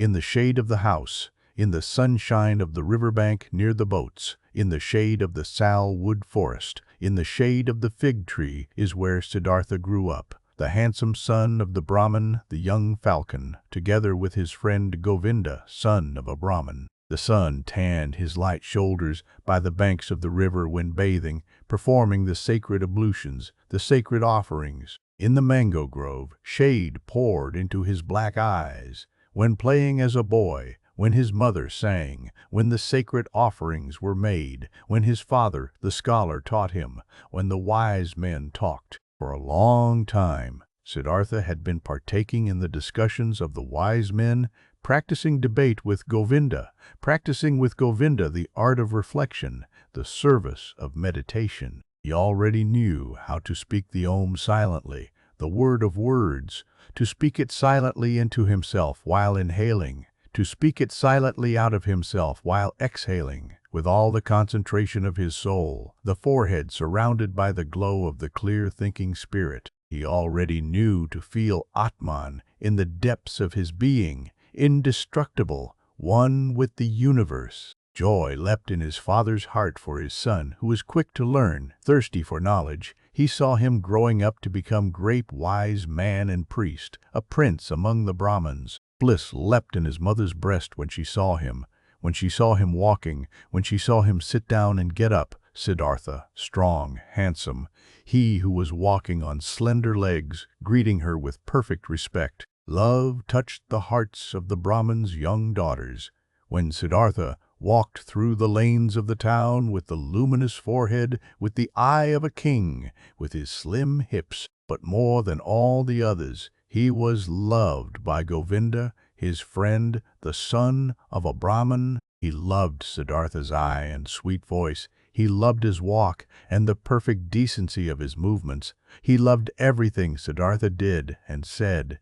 in the shade of the house, in the sunshine of the riverbank near the boats, in the shade of the sal wood forest, in the shade of the fig tree is where Siddhartha grew up, the handsome son of the Brahman, the young falcon, together with his friend Govinda, son of a Brahman. The sun tanned his light shoulders by the banks of the river when bathing, performing the sacred ablutions, the sacred offerings. In the mango grove, shade poured into his black eyes. When playing as a boy, when his mother sang, when the sacred offerings were made, when his father, the scholar, taught him, when the wise men talked. For a long time, Siddhartha had been partaking in the discussions of the wise men, practicing debate with Govinda, practicing with Govinda the art of reflection, the service of meditation. He already knew how to speak the Om silently, the word of words, to speak it silently into himself while inhaling, to speak it silently out of himself while exhaling, with all the concentration of his soul, the forehead surrounded by the glow of the clear thinking spirit. He already knew to feel Atman in the depths of his being, indestructible, one with the universe. Joy leapt in his father's heart for his son, who was quick to learn, thirsty for knowledge. He saw him growing up to become great wise man and priest, a prince among the Brahmins. Bliss leapt in his mother's breast when she saw him walking, when she saw him sit down and get up. Siddhartha, strong, handsome, he who was walking on slender legs, greeting her with perfect respect. Love touched the hearts of the Brahmins' young daughters. When Siddhartha walked through the lanes of the town with the luminous forehead, with the eye of a king, with his slim hips, but more than all the others, he was loved by Govinda, his friend, the son of a Brahmin. He loved Siddhartha's eye and sweet voice. He loved his walk and the perfect decency of his movements. He loved everything Siddhartha did and said.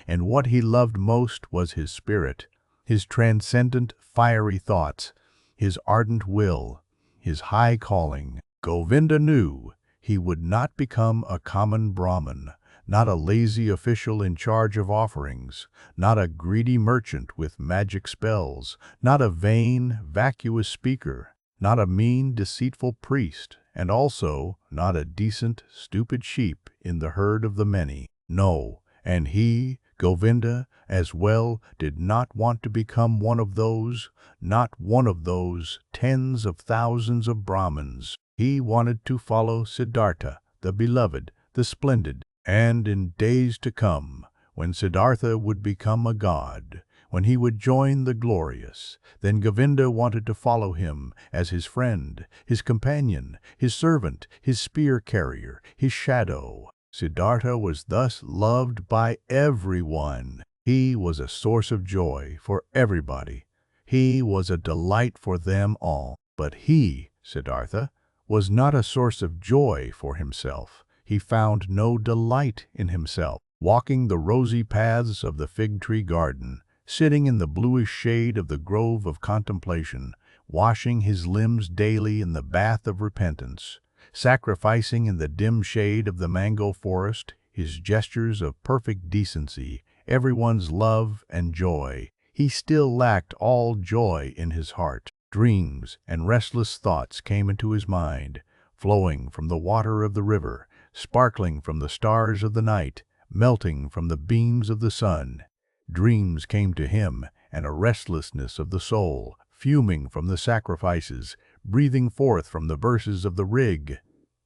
And what he loved most was his spirit, his transcendent, fiery thoughts, his ardent will, his high calling. Govinda knew he would not become a common Brahmin, not a lazy official in charge of offerings, not a greedy merchant with magic spells, not a vain, vacuous speaker, not a mean, deceitful priest, and also not a decent, stupid sheep in the herd of the many. No, and he, Govinda, as well, did not want to become one of those, not one of those tens of thousands of Brahmins. He wanted to follow Siddhartha, the beloved, the splendid. And in days to come, when Siddhartha would become a god, when he would join the glorious, then Govinda wanted to follow him as his friend, his companion, his servant, his spear carrier, his shadow. Siddhartha was thus loved by everyone. He was a source of joy for everybody. He was a delight for them all. But he, Siddhartha, was not a source of joy for himself. He found no delight in himself. Walking the rosy paths of the fig tree garden, sitting in the bluish shade of the grove of contemplation, washing his limbs daily in the bath of repentance, sacrificing in the dim shade of the mango forest, his gestures of perfect decency, everyone's love and joy, he still lacked all joy in his heart. Dreams and restless thoughts came into his mind, flowing from the water of the river, sparkling from the stars of the night, melting from the beams of the sun. Dreams came to him, and a restlessness of the soul, fuming from the sacrifices, breathing forth from the verses of the Rig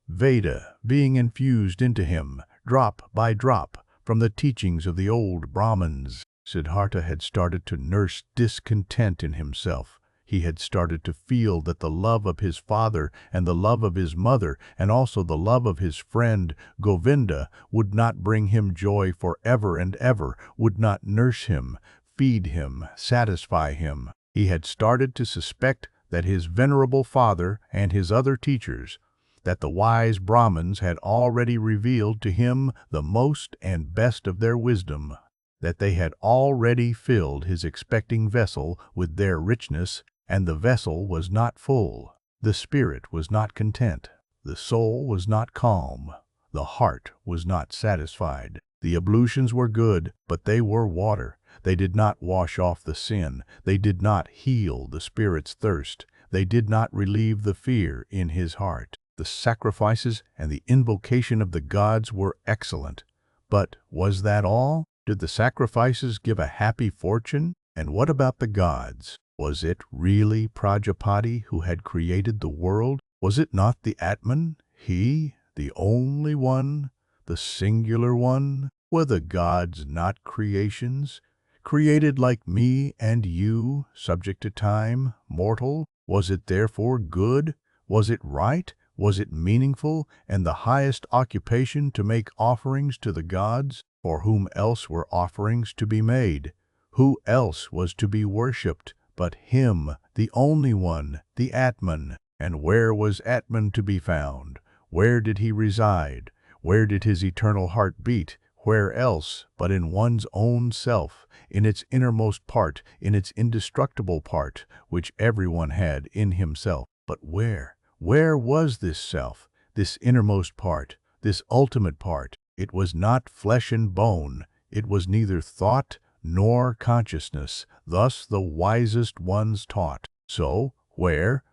Veda, being infused into him, drop by drop, from the teachings of the old Brahmins. Siddhartha had started to nurse discontent in himself. He had started to feel that the love of his father and the love of his mother and also the love of his friend Govinda would not bring him joy forever and ever, would not nurse him, feed him, satisfy him. He had started to suspect that his venerable father and his other teachers, that the wise Brahmins had already revealed to him the most and best of their wisdom, that they had already filled his expecting vessel with their richness, and the vessel was not full. The spirit was not content. The soul was not calm. The heart was not satisfied. The ablutions were good, but they were water. They did not wash off the sin. They did not heal the spirit's thirst. They did not relieve the fear in his heart. The sacrifices and the invocation of the gods were excellent. But was that all? Did the sacrifices give a happy fortune? And what about the gods? Was it really Prajapati who had created the world? Was it not the Atman, he, the only one, the singular one? Were the gods not creations, created like me and you, subject to time, mortal? Was it therefore good? Was it right? Was it meaningful and the highest occupation to make offerings to the gods? For whom else were offerings to be made? Who else was to be worshipped but him, the only one, the Atman? And where was Atman to be found? Where did he reside? Where did his eternal heart beat? Where else but in one's own self, in its innermost part, in its indestructible part, which everyone had in himself? But where? Where was this self, this innermost part, this ultimate part? It was not flesh and bone. It was neither thought nor consciousness. Thus the wisest ones taught. So, where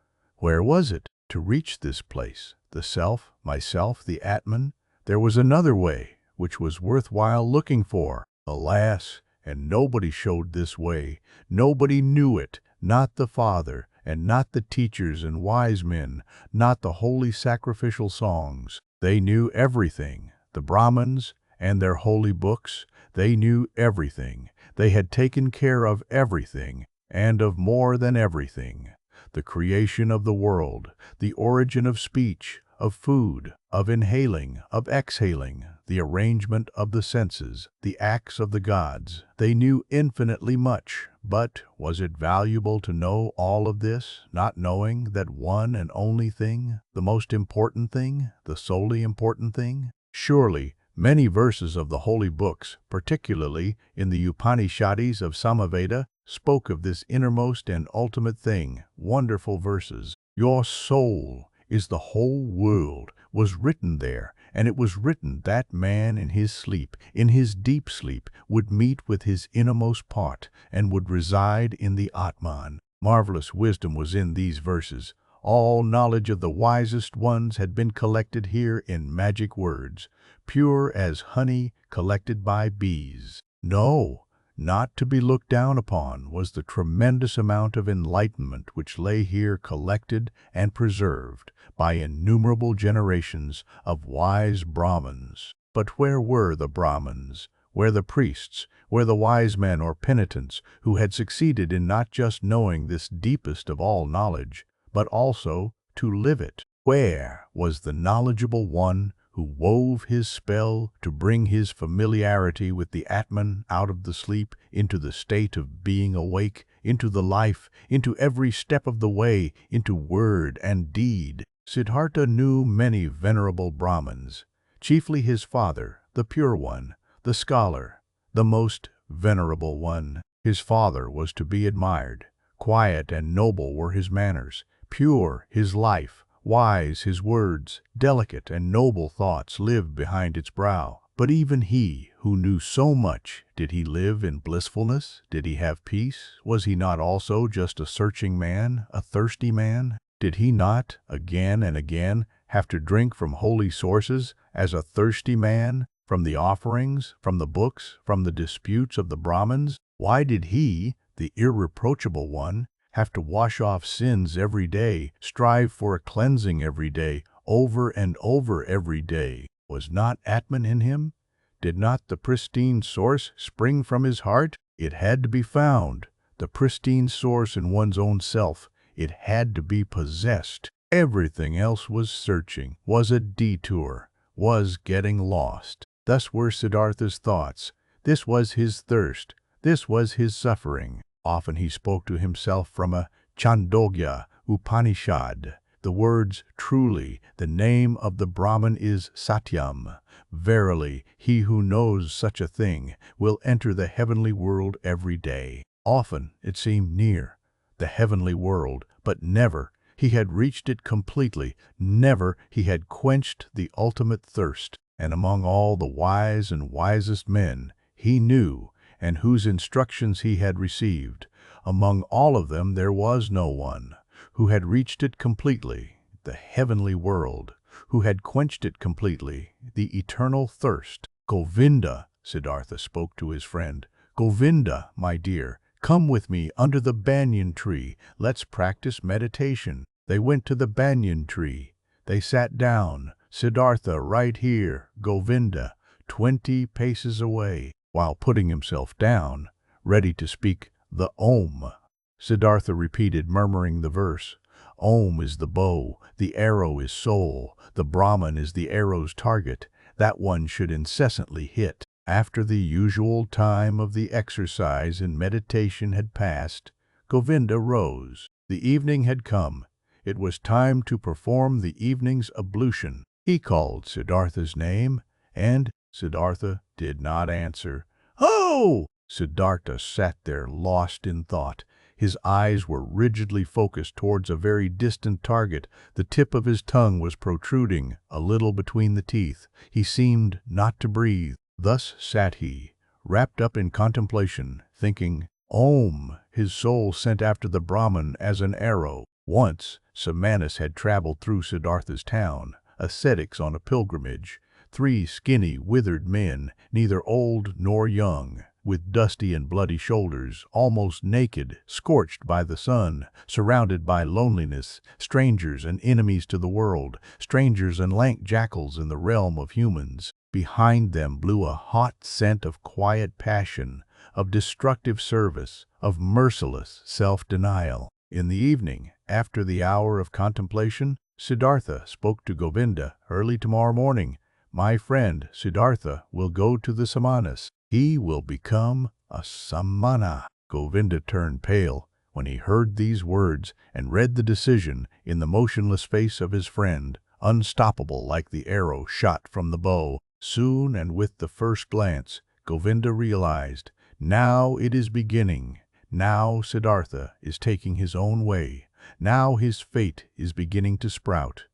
was it? To reach this place, the self, myself, the Atman, there was another way, which was worthwhile looking for. Alas, and nobody showed this way. Nobody knew it, not the Father, and not the teachers and wise men, not the holy sacrificial songs. They knew everything. The Brahmins and their holy books, they knew everything. They had taken care of everything, and of more than everything. The creation of the world, the origin of speech, of food, of inhaling, of exhaling, the arrangement of the senses, the acts of the gods. They knew infinitely much, but was it valuable to know all of this, not knowing that one and only thing, the most important thing, the solely important thing? Surely, many verses of the holy books, particularly in the Upanishads of Samaveda, spoke of this innermost and ultimate thing. Wonderful verses. Your soul is the whole world was written there, and it was written that man in his sleep, in his deep sleep, would meet with his innermost part and would reside in the Atman. Marvelous wisdom was in these verses. All knowledge of the wisest ones had been collected here in magic words, pure as honey collected by bees. No, not to be looked down upon was the tremendous amount of enlightenment which lay here collected and preserved by innumerable generations of wise Brahmins. But where were the Brahmins? Where the priests? Where the wise men or penitents who had succeeded in not just knowing this deepest of all knowledge, but also to live it? Where was the knowledgeable one who wove his spell to bring his familiarity with the Atman out of the sleep into the state of being awake, into the life, into every step of the way, into word and deed? Siddhartha knew many venerable Brahmins, chiefly his father, the pure one, the scholar, the most venerable one. His father was to be admired. Quiet and noble were his manners, pure his life, wise his words, delicate and noble thoughts lived behind its brow. But even he, who knew so much, did he live in blissfulness? Did he have peace? Was he not also just a searching man, a thirsty man? Did he not, again and again, have to drink from holy sources as a thirsty man, from the offerings, from the books, from the disputes of the Brahmins? Why did he, the irreproachable one, have to wash off sins every day, strive for a cleansing every day, over and over every day? Was not Atman in him? Did not the pristine source spring from his heart? It had to be found. The pristine source in one's own self. It had to be possessed. Everything else was searching, was a detour, was getting lost. Thus were Siddhartha's thoughts. This was his thirst. This was his suffering. Often he spoke to himself from a Chandogya Upanishad. The words, truly, the name of the Brahman is Satyam. Verily, he who knows such a thing will enter the heavenly world every day. Often it seemed near, the heavenly world, but never he had reached it completely, never he had quenched the ultimate thirst. And among all the wise and wisest men, he knew, and whose instructions he had received. Among all of them there was no one who had reached it completely, the heavenly world, who had quenched it completely, the eternal thirst. Govinda, Siddhartha spoke to his friend. Govinda, my dear, come with me under the banyan tree. Let's practice meditation. They went to the banyan tree. They sat down. Siddhartha right here, Govinda 20 paces away, while putting himself down, ready to speak the Om. Siddhartha repeated, murmuring the verse. Om is the bow, the arrow is soul, the Brahman is the arrow's target. That one should incessantly hit. After the usual time of the exercise and meditation had passed, Govinda rose. The evening had come. It was time to perform the evening's ablution. He called Siddhartha's name, and Siddhartha did not answer. "Oh!" Siddhartha sat there lost in thought. His eyes were rigidly focused towards a very distant target. The tip of his tongue was protruding a little between the teeth. He seemed not to breathe. Thus sat he, wrapped up in contemplation, thinking, Om, his soul sent after the Brahman as an arrow. Once, Samanas had traveled through Siddhartha's town, ascetics on a pilgrimage, 3 skinny, withered men, neither old nor young, with dusty and bloody shoulders, almost naked, scorched by the sun, surrounded by loneliness, strangers and enemies to the world, strangers and lank jackals in the realm of humans. Behind them blew a hot scent of quiet passion, of destructive service, of merciless self-denial. In the evening, after the hour of contemplation, Siddhartha spoke to Govinda. Early tomorrow morning, my friend Siddhartha will go to the Samanas. He will become a Samana. Govinda turned pale when he heard these words and read the decision in the motionless face of his friend, unstoppable like the arrow shot from the bow. Soon, and with the first glance, Govinda realized, now it is beginning. Now Siddhartha is taking his own way. Now his fate is beginning to sprout,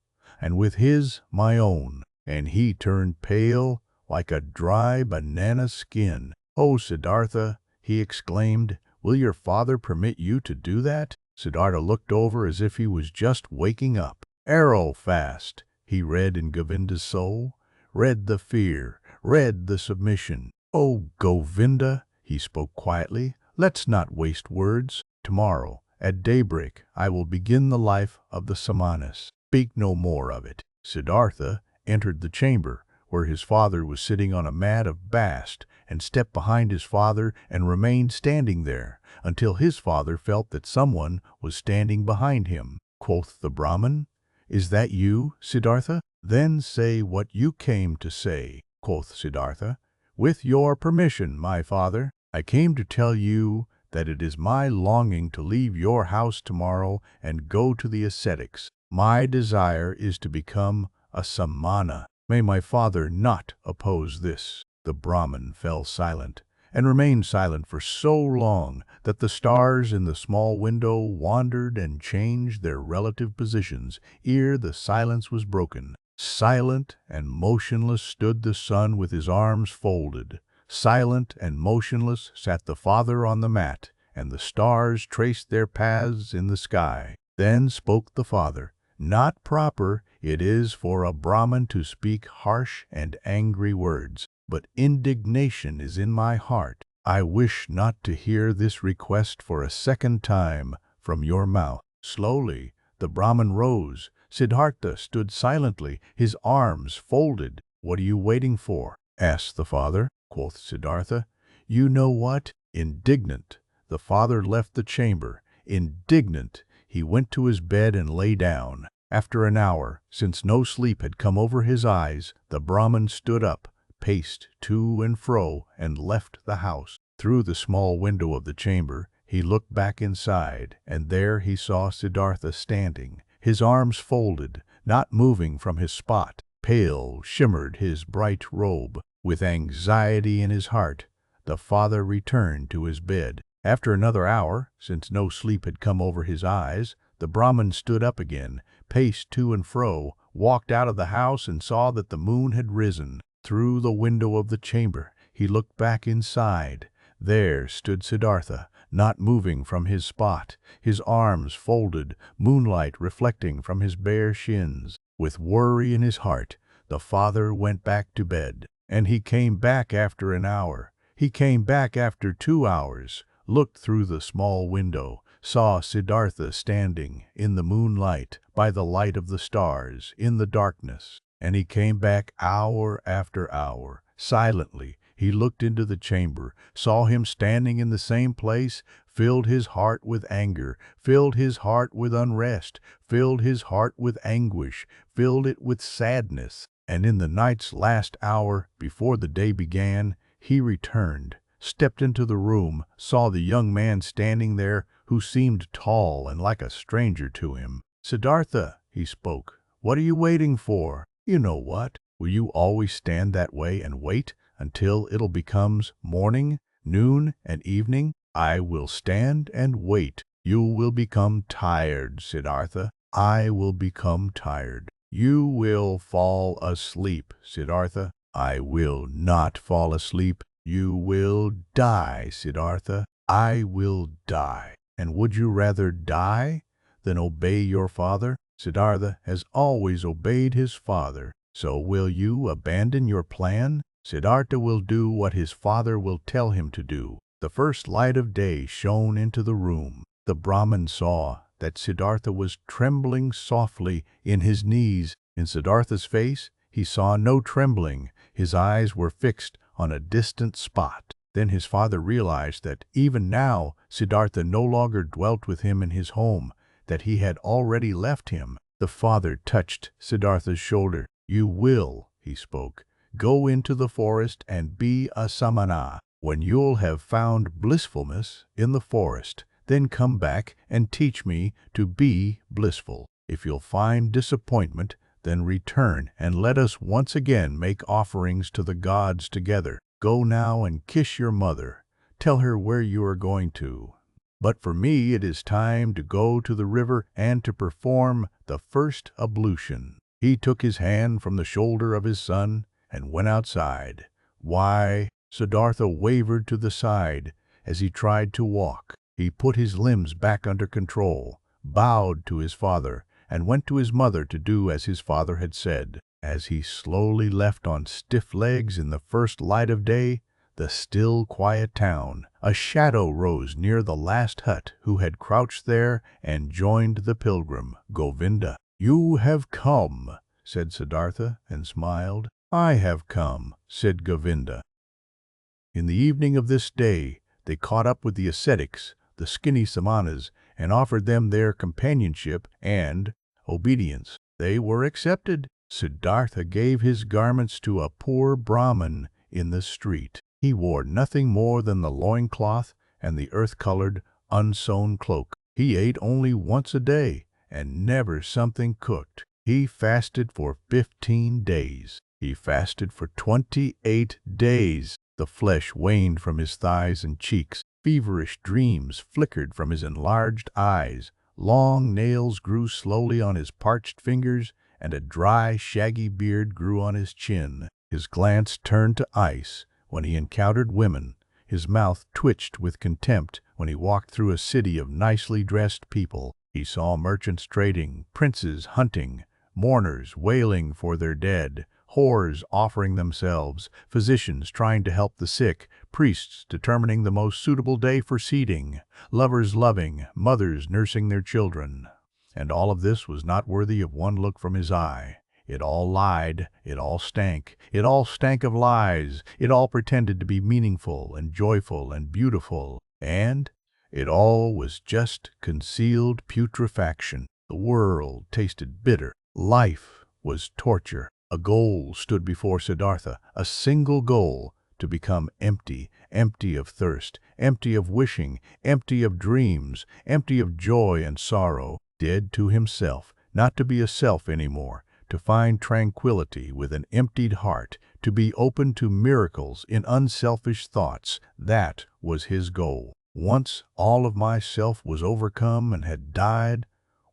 and with his, my own. And he turned pale like a dry banana skin. Oh, Siddhartha, he exclaimed, will your father permit you to do that? Siddhartha looked over as if he was just waking up. Arrow fast, he read in Govinda's soul, read the fear, read the submission. Oh, Govinda, he spoke quietly, let's not waste words. Tomorrow, at daybreak, I will begin the life of the Samanas. Speak no more of it. Siddhartha entered the chamber, where his father was sitting on a mat of bast, and stepped behind his father and remained standing there, until his father felt that someone was standing behind him. Quoth the Brahman, is that you, Siddhartha? Then say what you came to say. Quoth Siddhartha, with your permission, my father, I came to tell you that it is my longing to leave your house tomorrow and go to the ascetics. My desire is to become a Samana. May my father not oppose this. The Brahman fell silent, and remained silent for so long that the stars in the small window wandered and changed their relative positions ere the silence was broken. Silent and motionless stood the son with his arms folded. Silent and motionless sat the father on the mat, and the stars traced their paths in the sky. Then spoke the father, not proper it is for a Brahman to speak harsh and angry words, but indignation is in my heart. I wish not to hear this request for a second time from your mouth. Slowly, the Brahman rose. Siddhartha stood silently, his arms folded. What are you waiting for? Asked the father. Quoth Siddhartha, you know what? Indignant, the father left the chamber. Indignant, he went to his bed and lay down. After an hour, since no sleep had come over his eyes, the Brahman stood up, paced to and fro, and left the house. Through the small window of the chamber, he looked back inside, and there he saw Siddhartha standing, his arms folded, not moving from his spot. Pale shimmered his bright robe. With anxiety in his heart, the father returned to his bed. After another hour, since no sleep had come over his eyes, the Brahman stood up again, paced to and fro, walked out of the house and saw that the moon had risen. Through the window of the chamber, he looked back inside. There stood Siddhartha, not moving from his spot, his arms folded, moonlight reflecting from his bare shins. With worry in his heart, the father went back to bed. And he came back after an hour. He came back after 2 hours, looked through the small window, saw Siddhartha standing in the moonlight, by the light of the stars, in the darkness. And he came back hour after hour, silently. He looked into the chamber, saw him standing in the same place, filled his heart with anger, filled his heart with unrest, filled his heart with anguish, filled it with sadness. And in the night's last hour, before the day began, he returned, stepped into the room, saw the young man standing there, who seemed tall and like a stranger to him. "Siddhartha," he spoke, "what are you waiting for?" "You know what? Will you always stand that way and wait until it becomes morning, noon, and evening?" "I will stand and wait. You will become tired, Siddhartha. I will become tired. You will fall asleep, Siddhartha. I will not fall asleep. You will die, Siddhartha. I will die. And would you rather die than obey your father?" Siddhartha has always obeyed his father. So will you abandon your plan? Siddhartha will do what his father will tell him to do. The first light of day shone into the room. The Brahman saw that Siddhartha was trembling softly in his knees. In Siddhartha's face, he saw no trembling. His eyes were fixed on a distant spot. Then his father realized that even now Siddhartha no longer dwelt with him in his home, that he had already left him. The father touched Siddhartha's shoulder. "You will," he spoke, "go into the forest and be a Samana. When you'll have found blissfulness in the forest, then come back and teach me to be blissful. If you'll find disappointment, then return and let us once again make offerings to the gods together. Go now and kiss your mother. Tell her where you are going to. But for me it is time to go to the river and to perform the first ablution." He took his hand from the shoulder of his son and went outside. "Why?" Siddhartha wavered to the side as he tried to walk. He put his limbs back under control, bowed to his father, and went to his mother to do as his father had said. As he slowly left on stiff legs in the first light of day, the still, quiet town, a shadow rose near the last hut who had crouched there and joined the pilgrim, Govinda. "You have come," said Siddhartha, and smiled. "I have come," said Govinda. In the evening of this day, they caught up with the ascetics, the skinny Samanas, and offered them their companionship and obedience. They were accepted. Siddhartha gave his garments to a poor Brahmin in the street. He wore nothing more than the loincloth and the earth-colored, unsewn cloak. He ate only once a day, and never something cooked. He fasted for 15 days. He fasted for 28 days. The flesh waned from his thighs and cheeks. Feverish dreams flickered from his enlarged eyes. Long nails grew slowly on his parched fingers, and a dry, shaggy beard grew on his chin. His glance turned to ice when he encountered women. His mouth twitched with contempt when he walked through a city of nicely dressed people. He saw merchants trading, princes hunting, mourners wailing for their dead, whores offering themselves, physicians trying to help the sick, priests determining the most suitable day for seeding, lovers loving, mothers nursing their children. And all of this was not worthy of one look from his eye. It all lied, it all stank of lies, it all pretended to be meaningful and joyful and beautiful, and it all was just concealed putrefaction. The world tasted bitter. Life was torture. A goal stood before Siddhartha, a single goal, to become empty, empty of thirst, empty of wishing, empty of dreams, empty of joy and sorrow, dead to himself, not to be a self anymore, to find tranquility with an emptied heart, to be open to miracles in unselfish thoughts. That was his goal. Once all of myself was overcome and had died,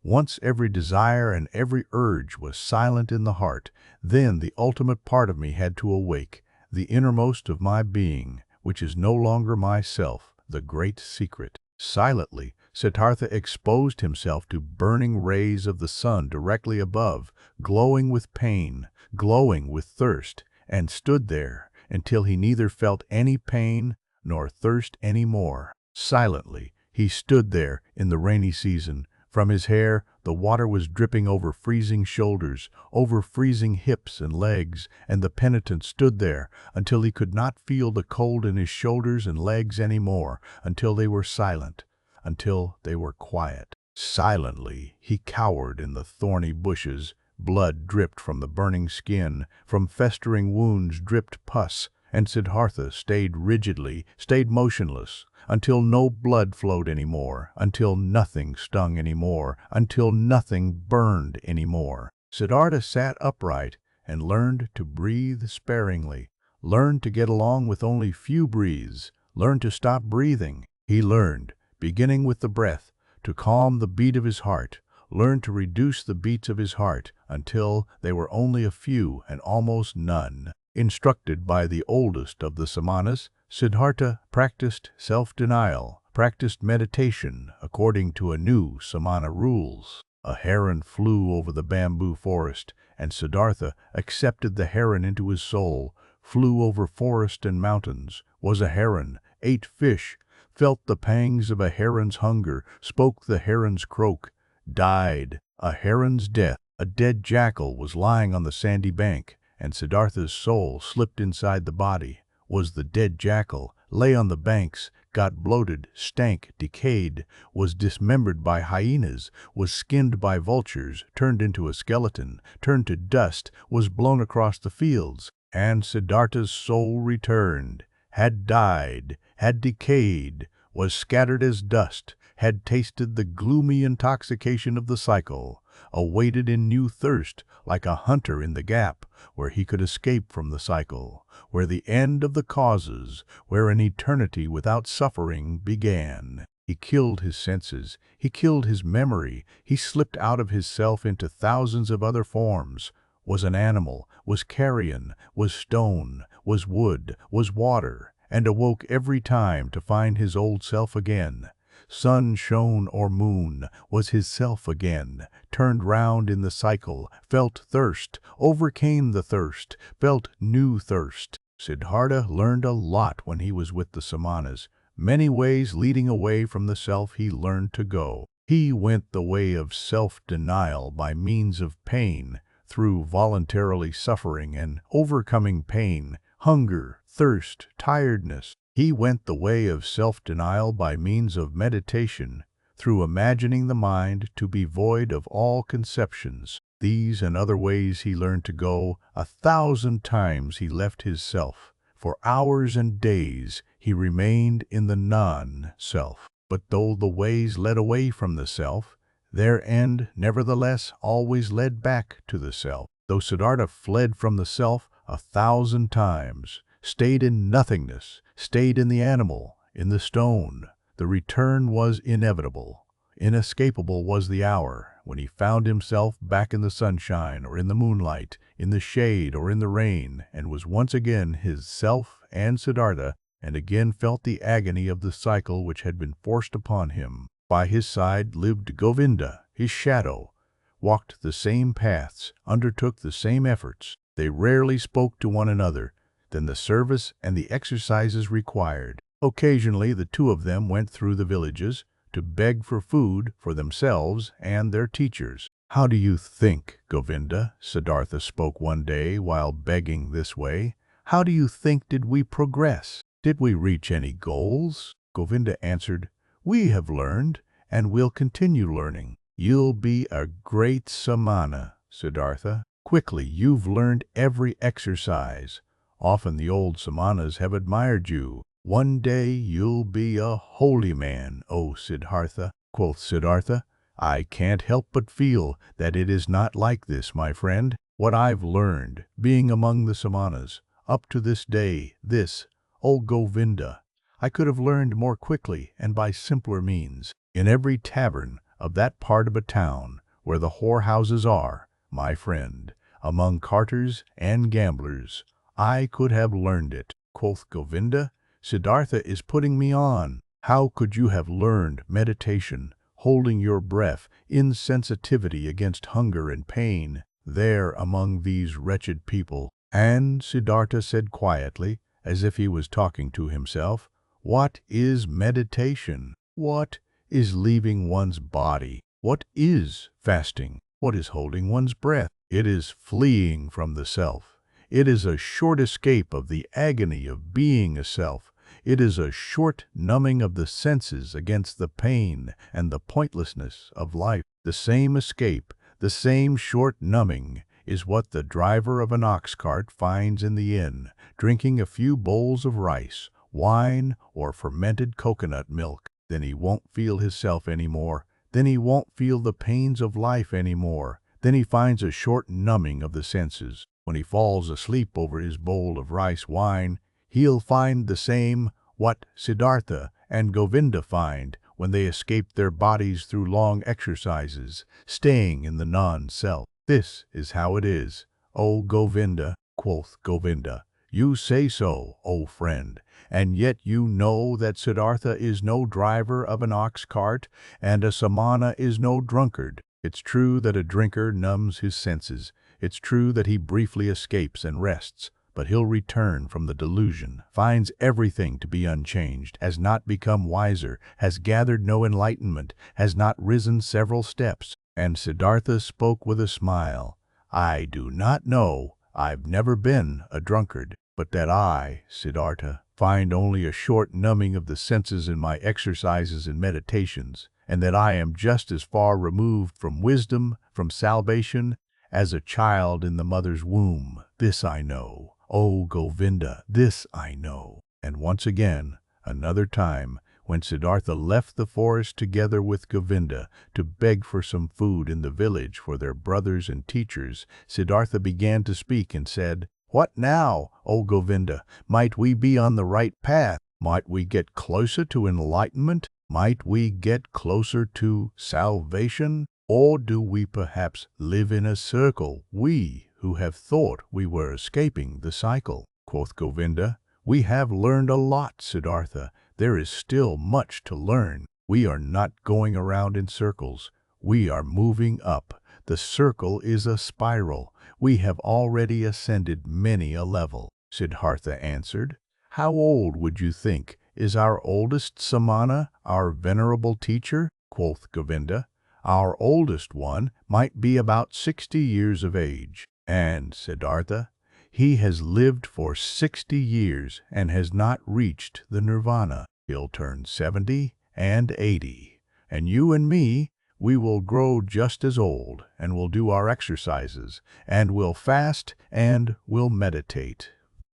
once every desire and every urge was silent in the heart, then the ultimate part of me had to awake, the innermost of my being, which is no longer myself, the great secret. Silently, Siddhartha exposed himself to burning rays of the sun directly above, glowing with pain, glowing with thirst, and stood there until he neither felt any pain nor thirst any more. Silently, he stood there in the rainy season. From his hair, the water was dripping over freezing shoulders, over freezing hips and legs, and the penitent stood there until he could not feel the cold in his shoulders and legs any more, until they were silent, until they were quiet. Silently, he cowered in the thorny bushes. Blood dripped from the burning skin, from festering wounds dripped pus, and Siddhartha stayed rigidly, stayed motionless, until no blood flowed anymore, until nothing stung anymore, until nothing burned anymore. Siddhartha sat upright and learned to breathe sparingly, learned to get along with only few breaths, learned to stop breathing. He learned, beginning with the breath, to calm the beat of his heart, learned to reduce the beats of his heart until they were only a few and almost none. Instructed by the oldest of the Samanas, Siddhartha practiced self-denial, practiced meditation according to a new Samana rules. A heron flew over the bamboo forest, and Siddhartha accepted the heron into his soul, flew over forest and mountains, was a heron, ate fish, felt the pangs of a heron's hunger, spoke the heron's croak, died a heron's death. A dead jackal was lying on the sandy bank, and Siddhartha's soul slipped inside the body, was the dead jackal, lay on the banks, got bloated, stank, decayed, was dismembered by hyenas, was skinned by vultures, turned into a skeleton, turned to dust, was blown across the fields, and Siddhartha's soul returned, had died, had decayed, was scattered as dust, had tasted the gloomy intoxication of the cycle, awaited in new thirst, like a hunter in the gap, where he could escape from the cycle, where the end of the causes, where an eternity without suffering began. He killed his senses, he killed his memory, he slipped out of his self into thousands of other forms, was an animal, was carrion, was stone, was wood, was water, and awoke every time to find his old self again. Sun shone or moon, was his self again, turned round in the cycle, felt thirst, overcame the thirst, felt new thirst. Siddhartha learned a lot when he was with the Samanas, many ways leading away from the self he learned to go. He went the way of self-denial by means of pain, through voluntarily suffering and overcoming pain, hunger, thirst, tiredness. He went the way of self-denial by means of meditation, through imagining the mind to be void of all conceptions. These and other ways he learned to go. 1,000 times he left his self. For hours and days he remained in the non-self. But though the ways led away from the self, their end nevertheless always led back to the self. Though Siddhartha fled from the self 1,000 times, stayed in nothingness, stayed in the animal, in the stone, the return was inevitable. Inescapable was the hour when he found himself back in the sunshine or in the moonlight, in the shade or in the rain, and was once again his self and Siddhartha, and again felt the agony of the cycle which had been forced upon him. By his side lived Govinda, his shadow, walked the same paths, undertook the same efforts. They rarely spoke to one another than the service and the exercises required. Occasionally the two of them went through the villages to beg for food for themselves and their teachers. "How do you think, Govinda?" Siddhartha spoke one day while begging this way. "How do you think did we progress? Did we reach any goals?" Govinda answered, "We have learned and will continue learning." "You'll be a great Samana, Siddhartha. Quickly, you've learned every exercise. Often the old Samanas have admired you. One day you'll be a holy man, O Siddhartha." Quoth Siddhartha, "I can't help but feel that it is not like this, my friend. What I've learned, being among the Samanas, up to this day, this, O Govinda, I could have learned more quickly and by simpler means. In every tavern of that part of a town where the whorehouses are, my friend, among carters and gamblers, I could have learned it." Quoth Govinda, Siddhartha is putting me on. How could you have learned meditation, holding your breath, insensitivity against hunger and pain, there among these wretched people?" And Siddhartha said quietly, as if he was talking to himself, "What is meditation? What is leaving one's body? What is fasting? What is holding one's breath? It is fleeing from the self. It is a short escape of the agony of being a self. It is a short numbing of the senses against the pain and the pointlessness of life. The same escape, the same short numbing, is what the driver of an ox cart finds in the inn, drinking a few bowls of rice, wine, or fermented coconut milk. Then he won't feel himself anymore. Then he won't feel the pains of life anymore. Then he finds a short numbing of the senses. When he falls asleep over his bowl of rice wine, he'll find the same what Siddhartha and Govinda find when they escape their bodies through long exercises, staying in the non-self. "This is how it is, O Govinda," quoth Govinda. "You say so, O friend, and yet you know that Siddhartha is no driver of an ox cart, and a Samana is no drunkard. It's true that a drinker numbs his senses. It's true that he briefly escapes and rests, but he'll return from the delusion, finds everything to be unchanged, has not become wiser, has gathered no enlightenment, has not risen several steps." And Siddhartha spoke with a smile. "I do not know, I've never been a drunkard, but that I, Siddhartha, find only a short numbing of the senses in my exercises and meditations, and that I am just as far removed from wisdom, from salvation, as a child in the mother's womb. This I know, O Govinda, this I know." And once again, another time, when Siddhartha left the forest together with Govinda to beg for some food in the village for their brothers and teachers, Siddhartha began to speak and said, "What now, O Govinda? Might we be on the right path? Might we get closer to enlightenment? Might we get closer to salvation? Or do we perhaps live in a circle, we who have thought we were escaping the cycle?" Quoth Govinda, "We have learned a lot, Siddhartha. There is still much to learn. We are not going around in circles. We are moving up. The circle is a spiral. We have already ascended many a level." Siddhartha answered, "How old would you think is our oldest Samana, our venerable teacher?" Quoth Govinda, "Our oldest one might be about 60 years of age." And Siddhartha, "He has lived for 60 years and has not reached the nirvana. He'll turn 70 and 80. And you and me, we will grow just as old, and will do our exercises, and will fast, and will meditate.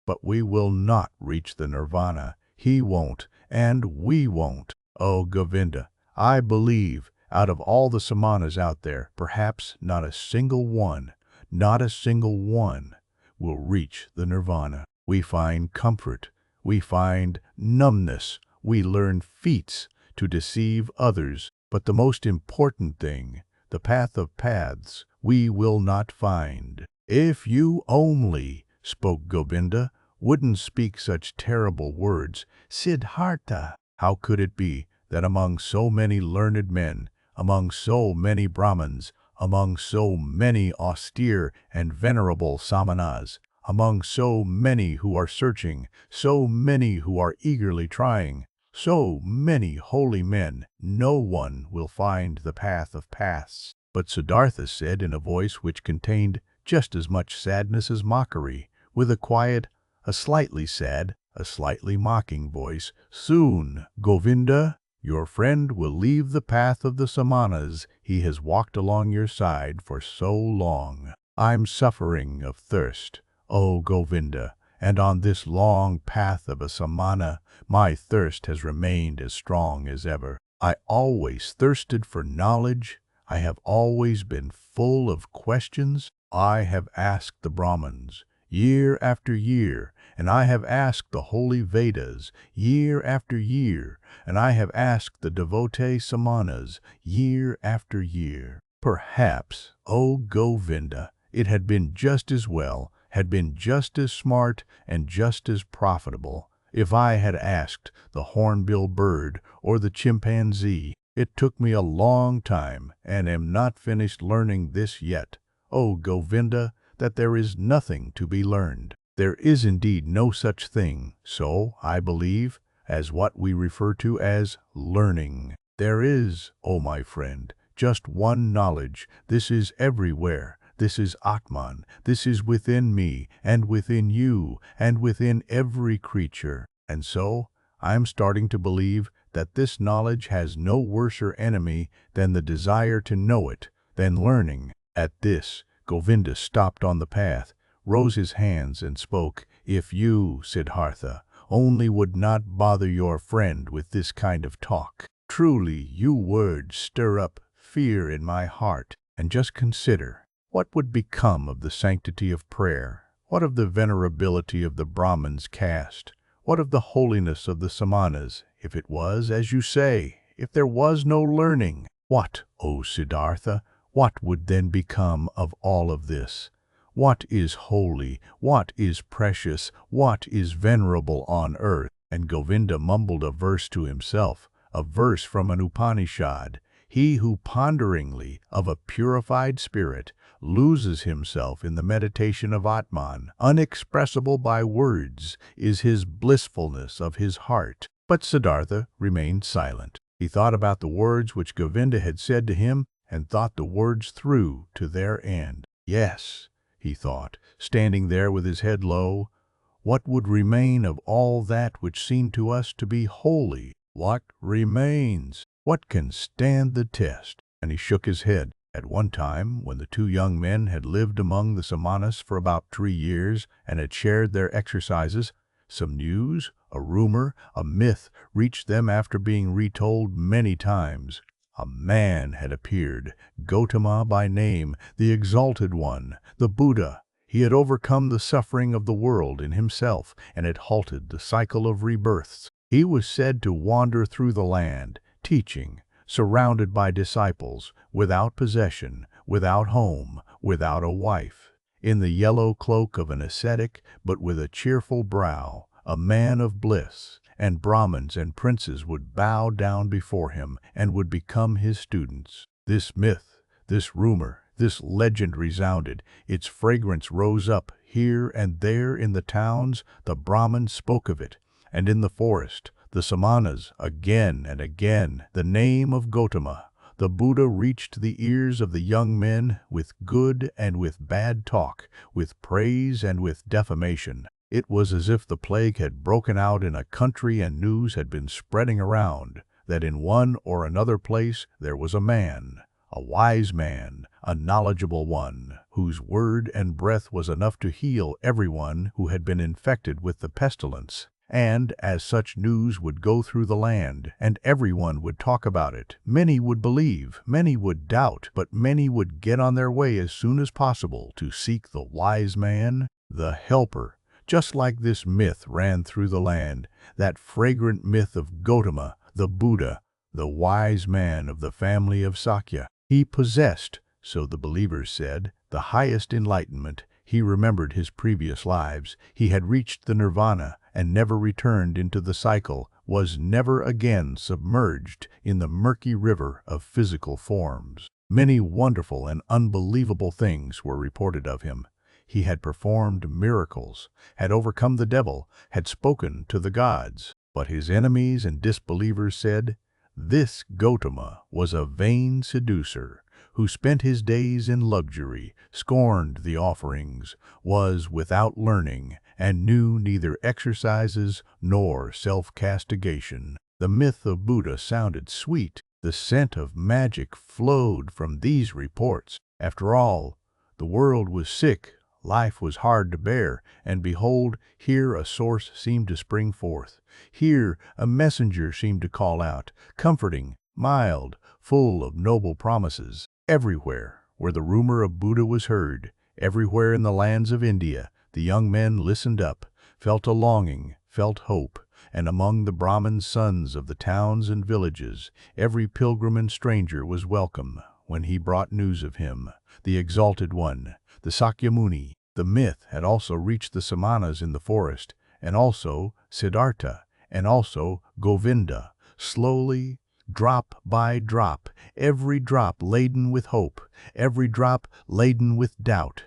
But we will not reach the nirvana. He won't, and we won't. Oh, Govinda, I believe out of all the Samanas out there, perhaps not a single one will reach the nirvana. We find comfort, we find numbness, we learn feats to deceive others, but the most important thing, the path of paths, we will not find. If you only," spoke Govinda, "wouldn't speak such terrible words, Siddhartha." How could it be that among so many learned men, among so many Brahmins, among so many austere and venerable Samanas, among so many who are searching, so many who are eagerly trying, so many holy men, no one will find the path of paths? But Siddhartha said in a voice which contained just as much sadness as mockery, with a quiet, a slightly sad, a slightly mocking voice, "Soon, Govinda, your friend will leave the path of the Samanas. He has walked along your side for so long. I'm suffering of thirst, O Govinda, and on this long path of a Samana, my thirst has remained as strong as ever. I always thirsted for knowledge. I have always been full of questions. I have asked the Brahmins year after year, and I have asked the holy Vedas year after year, and I have asked the devotee Samanas year after year. Perhaps, O Govinda, it had been just as well, had been just as smart and just as profitable, If I had asked the hornbill bird or the chimpanzee, it took me a long time and am not finished learning this yet, O Govinda, that there is nothing to be learned. There is indeed no such thing, so I believe, as what we refer to as learning. There is, O my friend, just one knowledge. This is everywhere. This is Atman. This is within me, and within you, and within every creature. And so, I'm starting to believe that this knowledge has no worser enemy than the desire to know it, than learning. At this, Govinda stopped on the path, rose his hands and spoke, "If you, Siddhartha, only would not bother your friend with this kind of talk. Truly, you words stir up fear in my heart. And just consider, what would become of the sanctity of prayer? What of the venerability of the Brahman's caste? What of the holiness of the Samanas, if it was, as you say, if there was no learning? What, O Siddhartha, what would then become of all of this? What is holy, what is precious, what is venerable on earth?" And Govinda mumbled a verse to himself, a verse from an Upanishad. "He who ponderingly, of a purified spirit, loses himself in the meditation of Atman, unexpressible by words, is his blissfulness of his heart." But Siddhartha remained silent. He thought about the words which Govinda had said to him, and thought the words through to their end. Yes, he thought, standing there with his head low, what would remain of all that which seemed to us to be holy? What remains? What can stand the test? And he shook his head. At one time, when the two young men had lived among the Samanas for about 3 years and had shared their exercises, some news, a rumor, a myth reached them after being retold many times. A man had appeared, Gotama by name, the Exalted One, the Buddha. He had overcome the suffering of the world in himself and had halted the cycle of rebirths. He was said to wander through the land, teaching, surrounded by disciples, without possession, without home, without a wife, in the yellow cloak of an ascetic, but with a cheerful brow, a man of bliss, and Brahmins and princes would bow down before him and would become his students. This myth, this rumor, this legend resounded. Its fragrance rose up here and there in the towns. The Brahmins spoke of it, and in the forest, the Samanas, again and again. The name of Gotama, the Buddha, reached the ears of the young men with good and with bad talk, with praise and with defamation. It was as if the plague had broken out in a country and news had been spreading around that in one or another place there was a man, a wise man, a knowledgeable one, whose word and breath was enough to heal everyone who had been infected with the pestilence. And as such news would go through the land, and everyone would talk about it, many would believe, many would doubt, but many would get on their way as soon as possible to seek the wise man, the helper. Just like this myth ran through the land, that fragrant myth of Gotama, the Buddha, the wise man of the family of Sakya. He possessed, so the believers said, the highest enlightenment. He remembered his previous lives. He had reached the nirvana and never returned into the cycle, was never again submerged in the murky river of physical forms. Many wonderful and unbelievable things were reported of him. He had performed miracles, had overcome the devil, had spoken to the gods. But his enemies and disbelievers said, "This Gotama was a vain seducer, who spent his days in luxury, scorned the offerings, was without learning, and knew neither exercises nor self-castigation." The myth of Buddha sounded sweet. The scent of magic flowed from these reports. After all, the world was sick, life was hard to bear, and behold, here a source seemed to spring forth. Here a messenger seemed to call out, comforting, mild, full of noble promises. Everywhere where the rumor of Buddha was heard, everywhere in the lands of India, the young men listened up, felt a longing, felt hope, and among the Brahmin sons of the towns and villages, every pilgrim and stranger was welcome when he brought news of him, the Exalted One, the Sakyamuni. The myth had also reached the Samanas in the forest, and also Siddharta, and also Govinda, slowly, drop by drop, every drop laden with hope, every drop laden with doubt.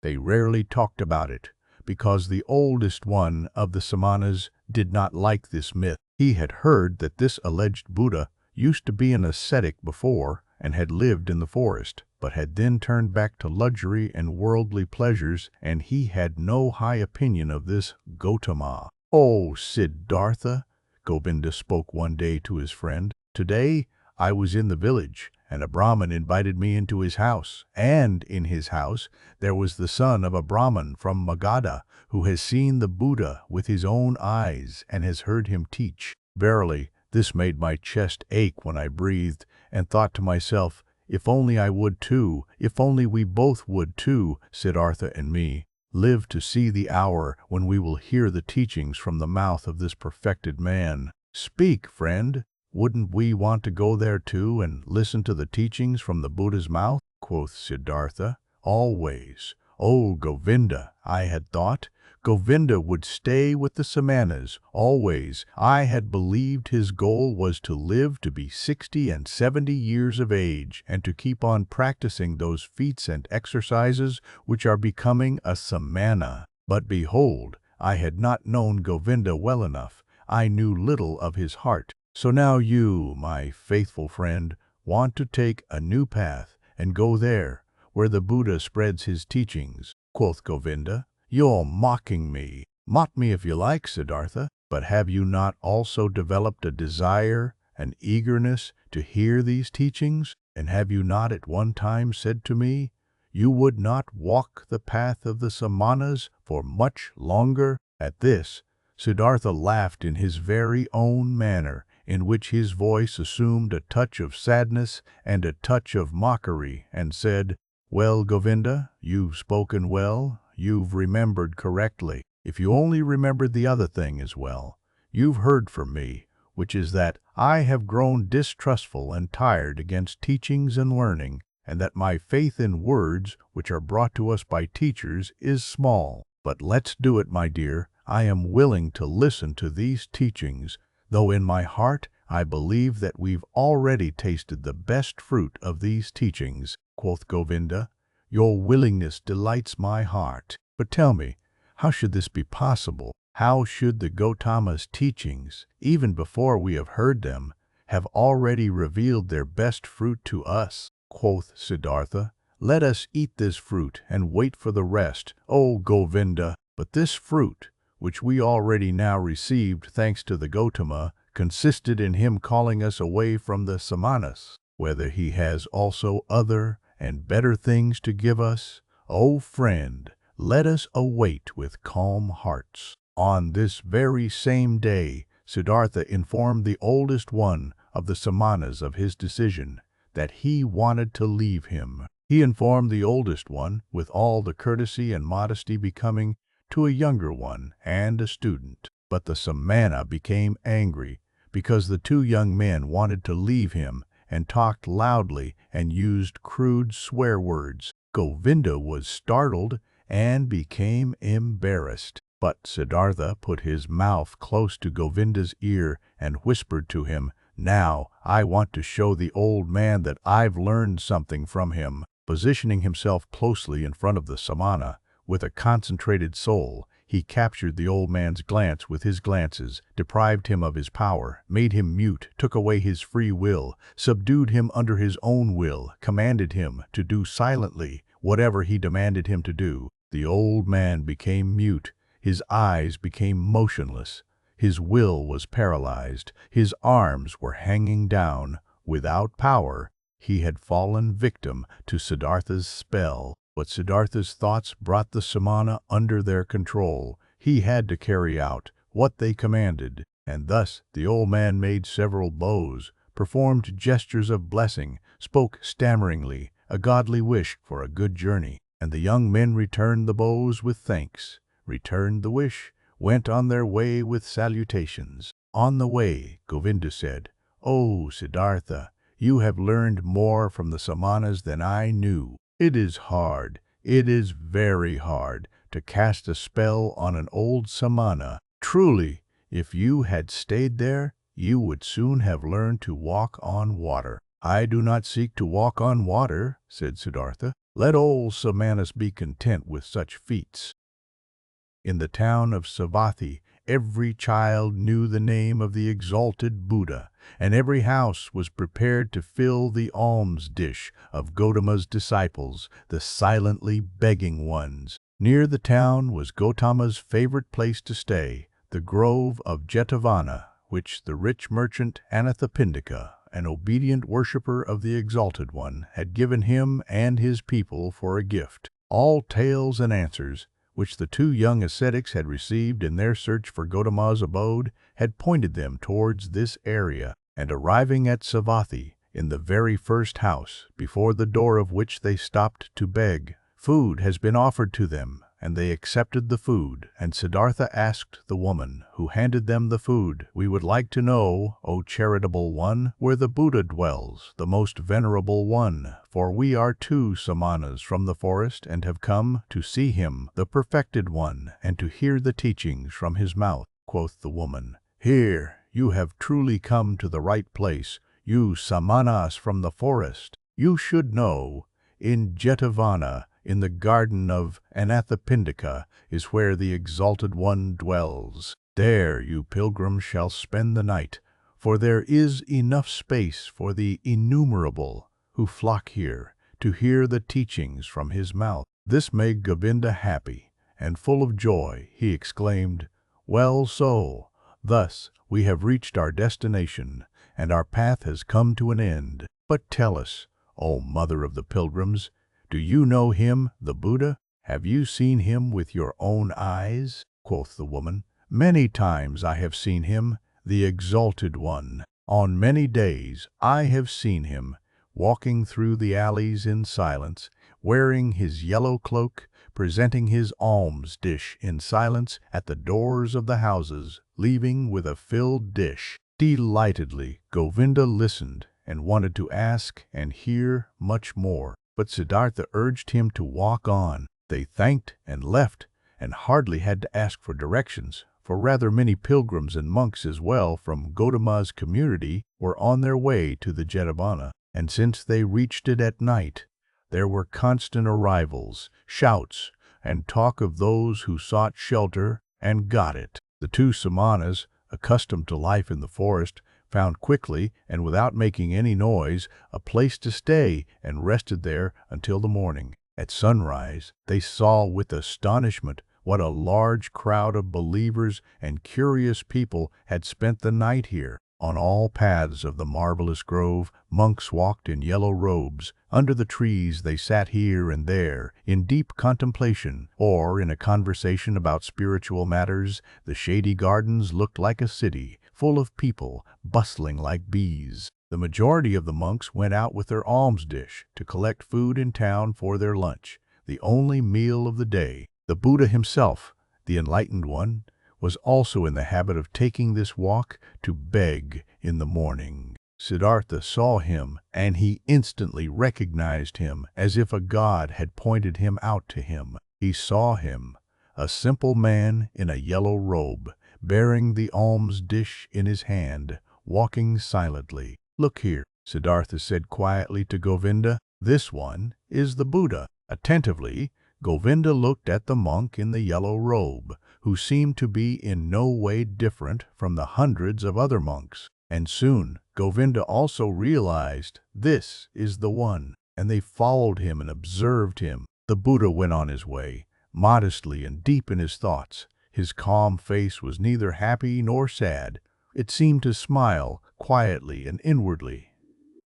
They rarely talked about it, because the oldest one of the Samanas did not like this myth. He had heard that this alleged Buddha used to be an ascetic before and had lived in the forest, but had then turned back to luxury and worldly pleasures, and he had no high opinion of this Gotama. "Oh, Siddhartha," Govinda spoke one day to his friend, "today I was in the village, and a Brahmin invited me into his house, and in his house there was the son of a Brahmin from Magadha, who has seen the Buddha with his own eyes and has heard him teach. Verily, this made my chest ache when I breathed, and thought to myself, if only I would too, if only we both would too, Siddhartha and me, live to see the hour when we will hear the teachings from the mouth of this perfected man. Speak, friend. Wouldn't we want to go there too and listen to the teachings from the Buddha's mouth?" quoth Siddhartha. "Always. Oh, Govinda, I had thought Govinda would stay with the Samanas, always. I had believed his goal was to live to be 60 and 70 years of age, and to keep on practicing those feats and exercises which are becoming a Samana. But behold, I had not known Govinda well enough. I knew little of his heart. So now you, my faithful friend, want to take a new path and go there, where the Buddha spreads his teachings," quoth Govinda. "You're mocking me. Mock me if you like, Siddhartha, but have you not also developed a desire, an eagerness to hear these teachings? And have you not at one time said to me, you would not walk the path of the Samanas for much longer?" At this, Siddhartha laughed in his very own manner, in which his voice assumed a touch of sadness and a touch of mockery, and said, "Well, Govinda, you've spoken well, you've remembered correctly. If you only remembered the other thing as well, you've heard from me, which is that I have grown distrustful and tired against teachings and learning, and that my faith in words which are brought to us by teachers is small. But let's do it, my dear. I am willing to listen to these teachings, though in my heart I believe that we've already tasted the best fruit of these teachings," quoth Govinda. "Your willingness delights my heart. But tell me, how should this be possible? How should the Gotama's teachings, even before we have heard them, have already revealed their best fruit to us?" quoth Siddhartha. "Let us eat this fruit and wait for the rest, O Govinda." But this fruit, which we already now received thanks to the Gotama, consisted in him calling us away from the Samanas. Whether he has also other and better things to give us, O friend, let us await with calm hearts. On this very same day, Siddhartha informed the oldest one of the Samanas of his decision, that he wanted to leave him. He informed the oldest one with all the courtesy and modesty becoming to a younger one and a student. But the Samana became angry because the two young men wanted to leave him and talked loudly and used crude swear words. Govinda was startled and became embarrassed. But Siddhartha put his mouth close to Govinda's ear and whispered to him, "Now I want to show the old man that I've learned something from him." Positioning himself closely in front of the Samana, with a concentrated soul, he captured the old man's glance with his glances, deprived him of his power, made him mute, took away his free will, subdued him under his own will, commanded him to do silently whatever he demanded him to do. The old man became mute, his eyes became motionless, his will was paralyzed, his arms were hanging down. Without power, he had fallen victim to Siddhartha's spell. But Siddhartha's thoughts brought the Samana under their control. He had to carry out what they commanded, and thus the old man made several bows, performed gestures of blessing, spoke stammeringly a godly wish for a good journey, and the young men returned the bows with thanks, returned the wish, went on their way with salutations. On the way, Govinda said, "O Siddhartha, you have learned more from the Samanas than I knew. It is hard, it is very hard, to cast a spell on an old Samana. Truly, If you had stayed there, you would soon have learned to walk on water." "I do not seek to walk on water," said Siddhartha. "Let old Samanas be content with such feats." In the town of Savatthi, every child knew the name of the exalted Buddha, and every house was prepared to fill the alms dish of Gotama's disciples, the silently begging ones. Near the town was Gotama's favorite place to stay, the grove of Jetavana, which the rich merchant Anathapindika, an obedient worshipper of the Exalted One, had given him and his people for a gift. All tales and answers, which the two young ascetics had received in their search for Gotama's abode, had pointed them towards this area, and arriving at Savatthi, in the very first house, before the door of which they stopped to beg, food has been offered to them, and they accepted the food, and Siddhartha asked the woman who handed them the food, "We would like to know, O charitable one, where the Buddha dwells, the most venerable one, for we are two Samanas from the forest and have come to see him, the perfected one, and to hear the teachings from his mouth." Quoth the woman, "Here, you have truly come to the right place, you Samanas from the forest. You should know, in Jetavana, in the garden of Anathapindika, is where the Exalted One dwells. There you pilgrims shall spend the night, for there is enough space for the innumerable who flock here to hear the teachings from his mouth." This made Govinda happy, and full of joy, he exclaimed, "Well so, thus we have reached our destination, and our path has come to an end. But tell us, O mother of the pilgrims, do you know him, the Buddha? Have you seen him with your own eyes?" Quoth the woman, "Many times I have seen him, the Exalted One. On many days I have seen him, walking through the alleys in silence, wearing his yellow cloak, presenting his alms dish in silence at the doors of the houses, leaving with a filled dish." Delightedly, Govinda listened and wanted to ask and hear much more. But Siddhartha urged him to walk on. They thanked and left, and hardly had to ask for directions, for rather many pilgrims and monks as well from Gotama's community were on their way to the Jetavana, and since they reached it at night, there were constant arrivals, shouts, and talk of those who sought shelter and got it. The two Samanas, accustomed to life in the forest, found quickly, and without making any noise, a place to stay and rested there until the morning. At sunrise, they saw with astonishment what a large crowd of believers and curious people had spent the night here. On all paths of the marvelous grove, monks walked in yellow robes. Under the trees they sat here and there, in deep contemplation, or in a conversation about spiritual matters. The shady gardens looked like a city, full of people, bustling like bees. The majority of the monks went out with their alms dish to collect food in town for their lunch, the only meal of the day. The Buddha himself, the enlightened one, was also in the habit of taking this walk to beg in the morning. Siddhartha saw him, and he instantly recognized him as if a god had pointed him out to him. He saw him, a simple man in a yellow robe, bearing the alms dish in his hand, walking silently. "Look here," Siddhartha said quietly to Govinda. "This one is the Buddha." Attentively, Govinda looked at the monk in the yellow robe, who seemed to be in no way different from the hundreds of other monks. And soon Govinda also realized, this is the one, and they followed him and observed him. The Buddha went on his way, modestly and deep in his thoughts. His calm face was neither happy nor sad. It seemed to smile quietly and inwardly.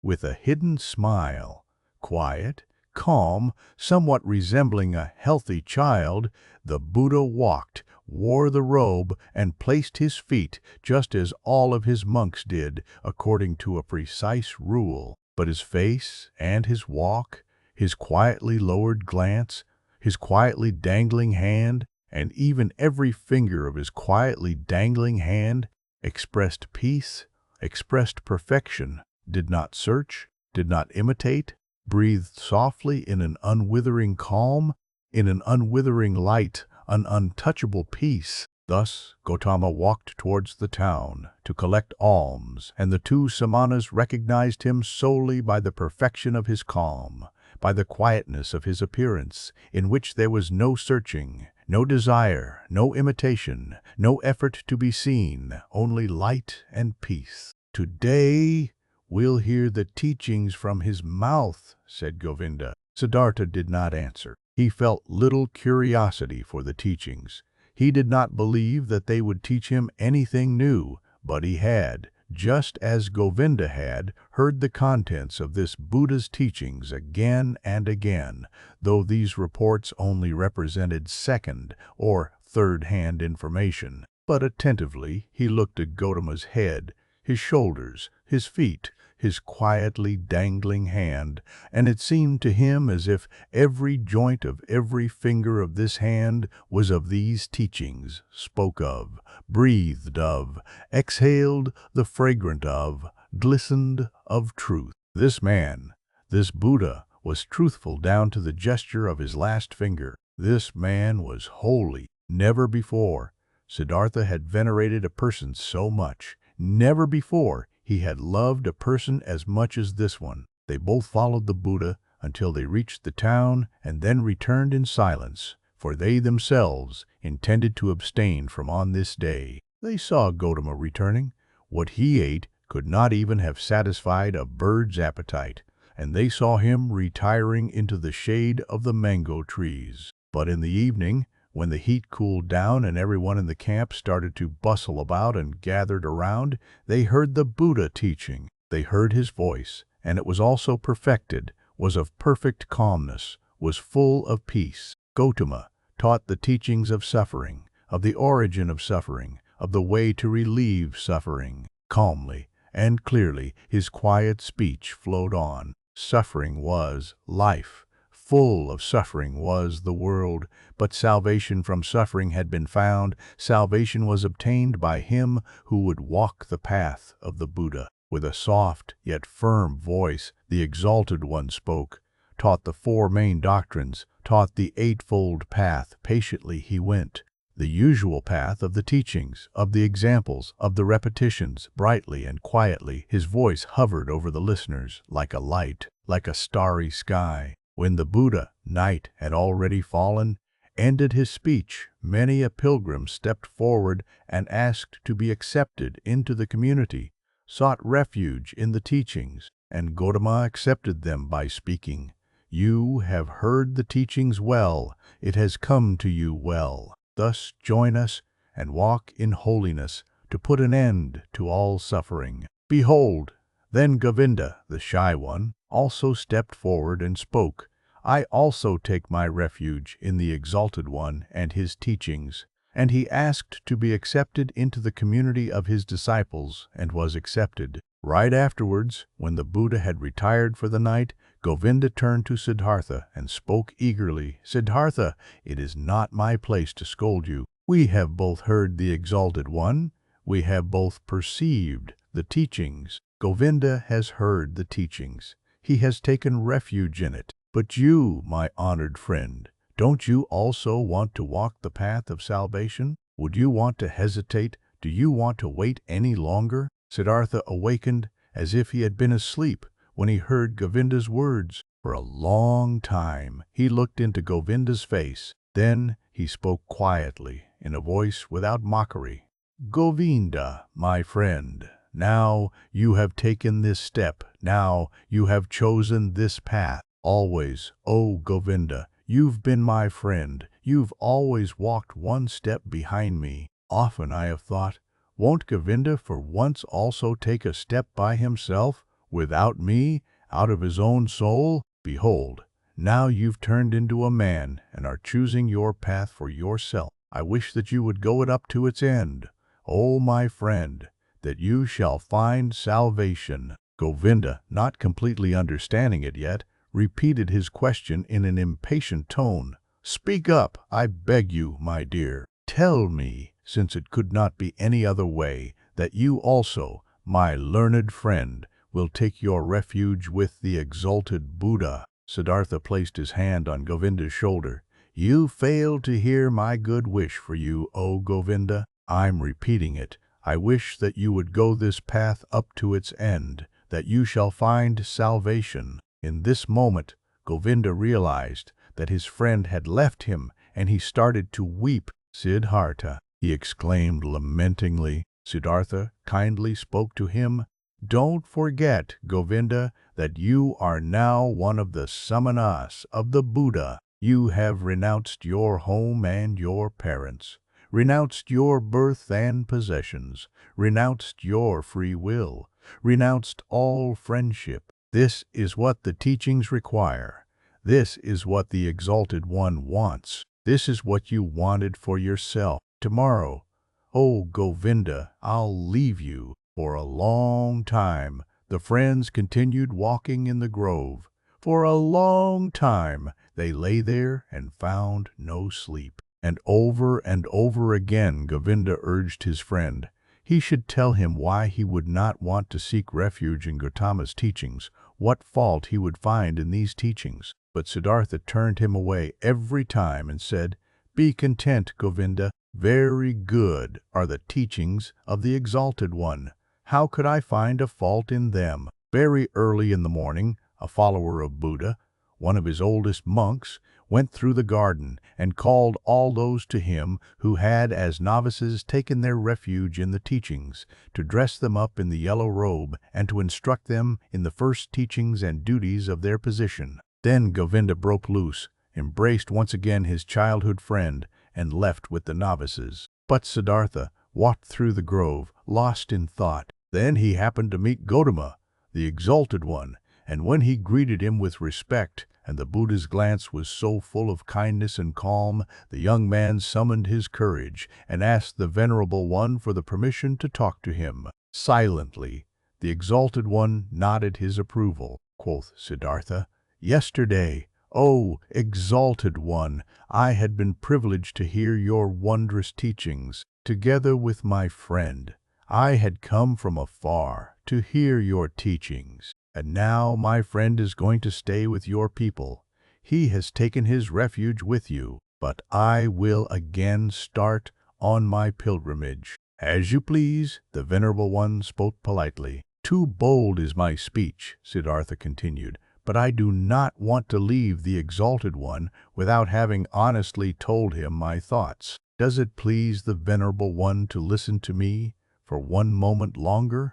With a hidden smile, quiet, calm, somewhat resembling a healthy child, the Buddha walked, wore the robe, and placed his feet, just as all of his monks did, according to a precise rule. But his face and his walk, his quietly lowered glance, his quietly dangling hand, and even every finger of his quietly dangling hand expressed peace, expressed perfection, did not search, did not imitate, breathed softly in an unwithering calm, in an unwithering light, an untouchable peace. Thus Gotama walked towards the town to collect alms, and the two Samanas recognized him solely by the perfection of his calm, by the quietness of his appearance, in which there was no searching, no desire, no imitation, no effort to be seen, only light and peace. "Today we'll hear the teachings from his mouth," said Govinda. Siddharta did not answer. He felt little curiosity for the teachings. He did not believe that they would teach him anything new, but he had, just as Govinda had, heard the contents of this Buddha's teachings again and again, though these reports only represented second or third-hand information. But attentively he looked at Gotama's head, his shoulders, his feet, his quietly dangling hand, and it seemed to him as if every joint of every finger of this hand was of these teachings, spoke of, breathed of, exhaled the fragrant of, glistened of truth. This man, this Buddha, was truthful down to the gesture of his last finger. This man was holy. Never before Siddhartha had venerated a person so much. Never before he had loved a person as much as this one. They both followed the Buddha until they reached the town and then returned in silence, for they themselves intended to abstain from on this day. They saw Gotama returning. What he ate could not even have satisfied a bird's appetite, and they saw him retiring into the shade of the mango trees. But in the evening, when the heat cooled down and everyone in the camp started to bustle about and gathered around, they heard the Buddha teaching. They heard his voice, and it was also perfected, was of perfect calmness, was full of peace. Gotama taught the teachings of suffering, of the origin of suffering, of the way to relieve suffering. Calmly and clearly his quiet speech flowed on. Suffering was life. Full of suffering was the world, but salvation from suffering had been found. Salvation was obtained by him who would walk the path of the Buddha. With a soft yet firm voice, the Exalted One spoke, taught the four main doctrines, taught the eightfold path. Patiently he went, the usual path of the teachings, of the examples, of the repetitions. Brightly and quietly his voice hovered over the listeners, like a light, like a starry sky. When the Buddha, night had already fallen, ended his speech, many a pilgrim stepped forward and asked to be accepted into the community, sought refuge in the teachings, and Gotama accepted them by speaking, "You have heard the teachings well, it has come to you well. Thus join us and walk in holiness to put an end to all suffering." Behold, then Govinda, the shy one, also stepped forward and spoke, "I also take my refuge in the Exalted One and his teachings." And he asked to be accepted into the community of his disciples, and was accepted. Right afterwards, when the Buddha had retired for the night, Govinda turned to Siddhartha and spoke eagerly, "Siddhartha, it is not my place to scold you. We have both heard the Exalted One. We have both perceived the teachings. Govinda has heard the teachings. He has taken refuge in it. But you, my honored friend, don't you also want to walk the path of salvation? Would you want to hesitate? Do you want to wait any longer?" Siddhartha awakened as if he had been asleep when he heard Govinda's words. For a long time he looked into Govinda's face. Then he spoke quietly, in a voice without mockery. "Govinda, my friend, now you have taken this step. Now you have chosen this path. Always, oh Govinda, you've been my friend. You've always walked one step behind me. Often I have thought, won't Govinda for once also take a step by himself, without me, out of his own soul? Behold, now you've turned into a man and are choosing your path for yourself. I wish that you would go it up to its end. Oh, my friend, that you shall find salvation." Govinda, not completely understanding it yet, repeated his question in an impatient tone. "Speak up, I beg you, my dear. Tell me, since it could not be any other way, that you also, my learned friend, will take your refuge with the exalted Buddha." Siddhartha placed his hand on Govinda's shoulder. You failed to hear my good wish for you, O Govinda. I'm repeating it. I wish that you would go this path up to its end, that you shall find salvation." In this moment, Govinda realized that his friend had left him, and he started to weep. "Siddhartha," he exclaimed lamentingly. Siddhartha kindly spoke to him. "Don't forget, Govinda, that you are now one of the Samanas of the Buddha. You have renounced your home and your parents, renounced your birth and possessions, renounced your free will, renounced all friendship. This is what the teachings require. This is what the Exalted One wants. This is what you wanted for yourself. Tomorrow, oh Govinda, I'll leave you." For a long time, the friends continued walking in the grove. For a long time, they lay there and found no sleep. And over again, Govinda urged his friend. He should tell him why he would not want to seek refuge in Gotama's teachings, what fault he would find in these teachings. But Siddhartha turned him away every time and said, "Be content, Govinda. Very good are the teachings of the Exalted One. How could I find a fault in them?" Very early in the morning, a follower of Buddha, one of his oldest monks, went through the garden and called all those to him who had as novices taken their refuge in the teachings, to dress them up in the yellow robe and to instruct them in the first teachings and duties of their position. Then Govinda broke loose, embraced once again his childhood friend, and left with the novices. But Siddhartha walked through the grove, lost in thought. Then he happened to meet Gotama, the Exalted One, and when he greeted him with respect, and the Buddha's glance was so full of kindness and calm, the young man summoned his courage and asked the Venerable One for the permission to talk to him. Silently, the Exalted One nodded his approval. Quoth Siddhartha, "Yesterday, O Exalted One, I had been privileged to hear your wondrous teachings. Together with my friend, I had come from afar to hear your teachings. And now my friend is going to stay with your people. He has taken his refuge with you, but I will again start on my pilgrimage." "As you please," the Venerable One spoke politely. "Too bold is my speech," Siddhartha continued, "but I do not want to leave the Exalted One without having honestly told him my thoughts. Does it please the Venerable One to listen to me for one moment longer?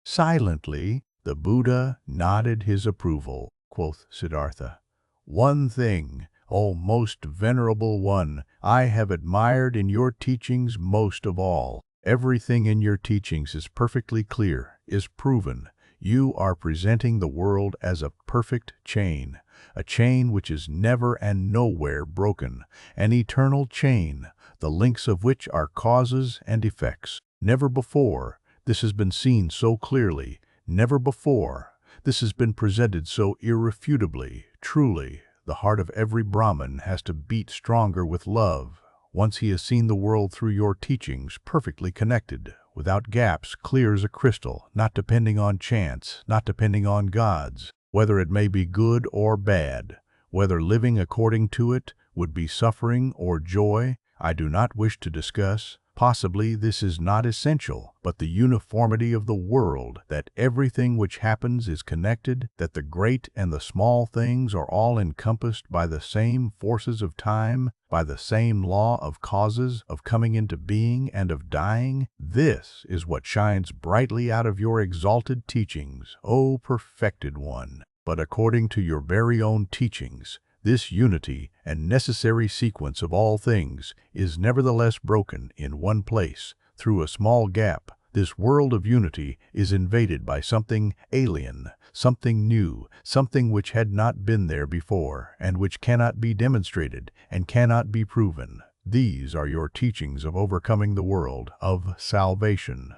Silently, the Buddha nodded his approval. Quoth Siddhartha, "One thing, O most Venerable One, I have admired in your teachings most of all. Everything in your teachings is perfectly clear, is proven. You are presenting the world as a perfect chain, a chain which is never and nowhere broken, an eternal chain, the links of which are causes and effects. Never before this has been seen so clearly. Never before this has been presented so irrefutably. Truly, the heart of every Brahmin has to beat stronger with love once he has seen the world through your teachings perfectly connected, without gaps, clear as a crystal, not depending on chance, not depending on gods, whether it may be good or bad, whether living according to it would be suffering or joy. I do not wish to discuss. Possibly this is not essential, but the uniformity of the world, that everything which happens is connected, that the great and the small things are all encompassed by the same forces of time, by the same law of causes, of coming into being and of dying. This is what shines brightly out of your exalted teachings, O perfected one. But according to your very own teachings, this unity and necessary sequence of all things is nevertheless broken in one place. Through a small gap, this world of unity is invaded by something alien, something new, something which had not been there before, and which cannot be demonstrated and cannot be proven. These are your teachings of overcoming the world, of salvation.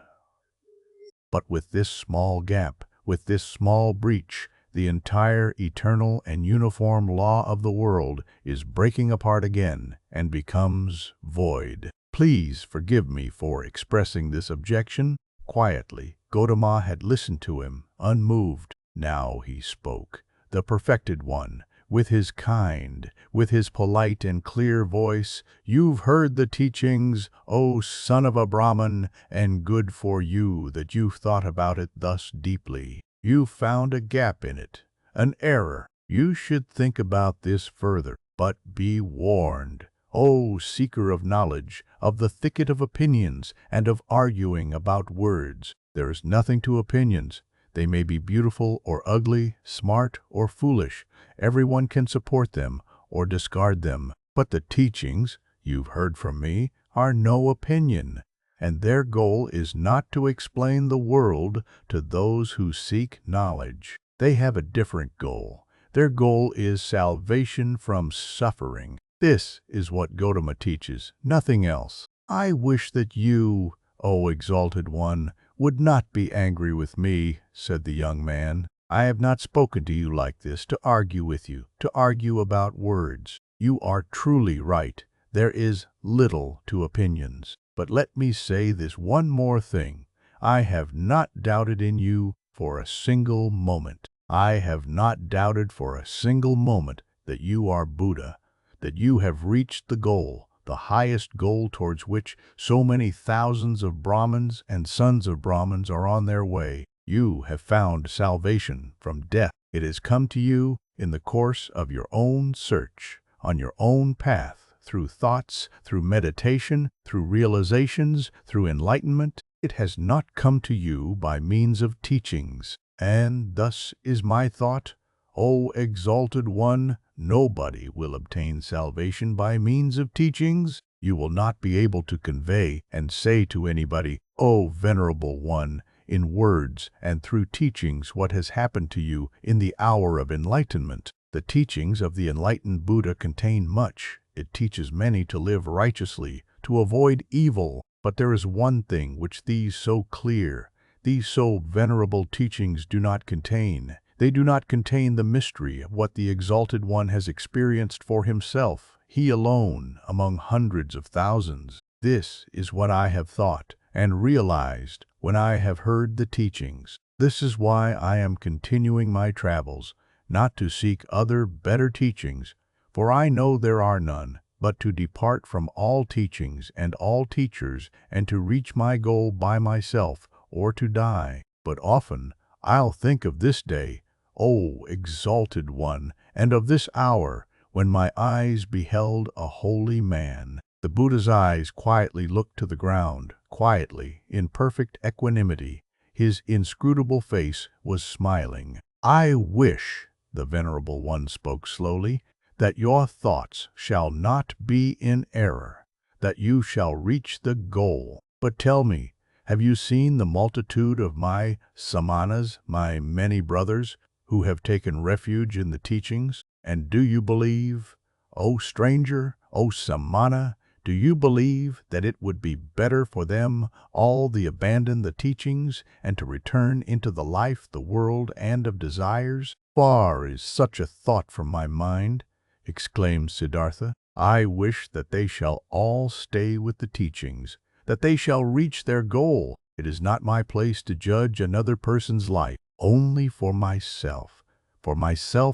But with this small gap, with this small breach, the entire eternal and uniform law of the world is breaking apart again and becomes void. Please forgive me for expressing this objection." Quietly, Gotama had listened to him, unmoved. Now he spoke. The perfected one, with his kind, with his polite and clear voice, "You've heard the teachings, O son of a Brahmin, and good for you that you've thought about it thus deeply. You've found a gap in it, an error. You should think about this further. But be warned, O seeker of knowledge, of the thicket of opinions and of arguing about words. There is nothing to opinions. They may be beautiful or ugly, smart or foolish. Everyone can support them or discard them. But the teachings, you've heard from me, are no opinion, and their goal is not to explain the world to those who seek knowledge. They have a different goal. Their goal is salvation from suffering. This is what Gotama teaches, nothing else. I wish that you, O exalted one, would not be angry with me," said the young man. "I have not spoken to you like this to argue with you, to argue about words. You are truly right. There is little to opinions. But let me say this one more thing. I have not doubted in you for a single moment. I have not doubted for a single moment that you are Buddha, that you have reached the goal, the highest goal towards which so many thousands of Brahmins and sons of Brahmins are on their way. You have found salvation from death. It has come to you in the course of your own search, on your own path, through thoughts, through meditation, through realizations, through enlightenment. It has not come to you by means of teachings. And thus is my thought, O exalted one, nobody will obtain salvation by means of teachings. You will not be able to convey and say to anybody, O venerable one, in words and through teachings what has happened to you in the hour of enlightenment. The teachings of the enlightened Buddha contain much. It teaches many to live righteously, to avoid evil. But there is one thing which these so clear, these so venerable teachings do not contain. They do not contain the mystery of what the exalted one has experienced for himself, he alone, among hundreds of thousands. This is what I have thought and realized when I have heard the teachings. This is why I am continuing my travels, not to seek other better teachings, for I know there are none, but to depart from all teachings and all teachers and to reach my goal by myself or to die. But often I'll think of this day, O exalted one, and of this hour when my eyes beheld a holy man. The Buddha's eyes quietly looked to the ground, quietly, in perfect equanimity. His inscrutable face was smiling. I wish, the Venerable One spoke slowly, that your thoughts shall not be in error, that you shall reach the goal. But tell me, have you seen the multitude of my Samanas, my many brothers, who have taken refuge in the teachings? And do you believe, O stranger, O Samana, do you believe that it would be better for them all to abandon the teachings and to return into the life, the world, and of desires? Far is such a thought from my mind, exclaimed Siddhartha. I wish that they shall all stay with the teachings, that they shall reach their goal. It is not my place to judge another person's life. Only for myself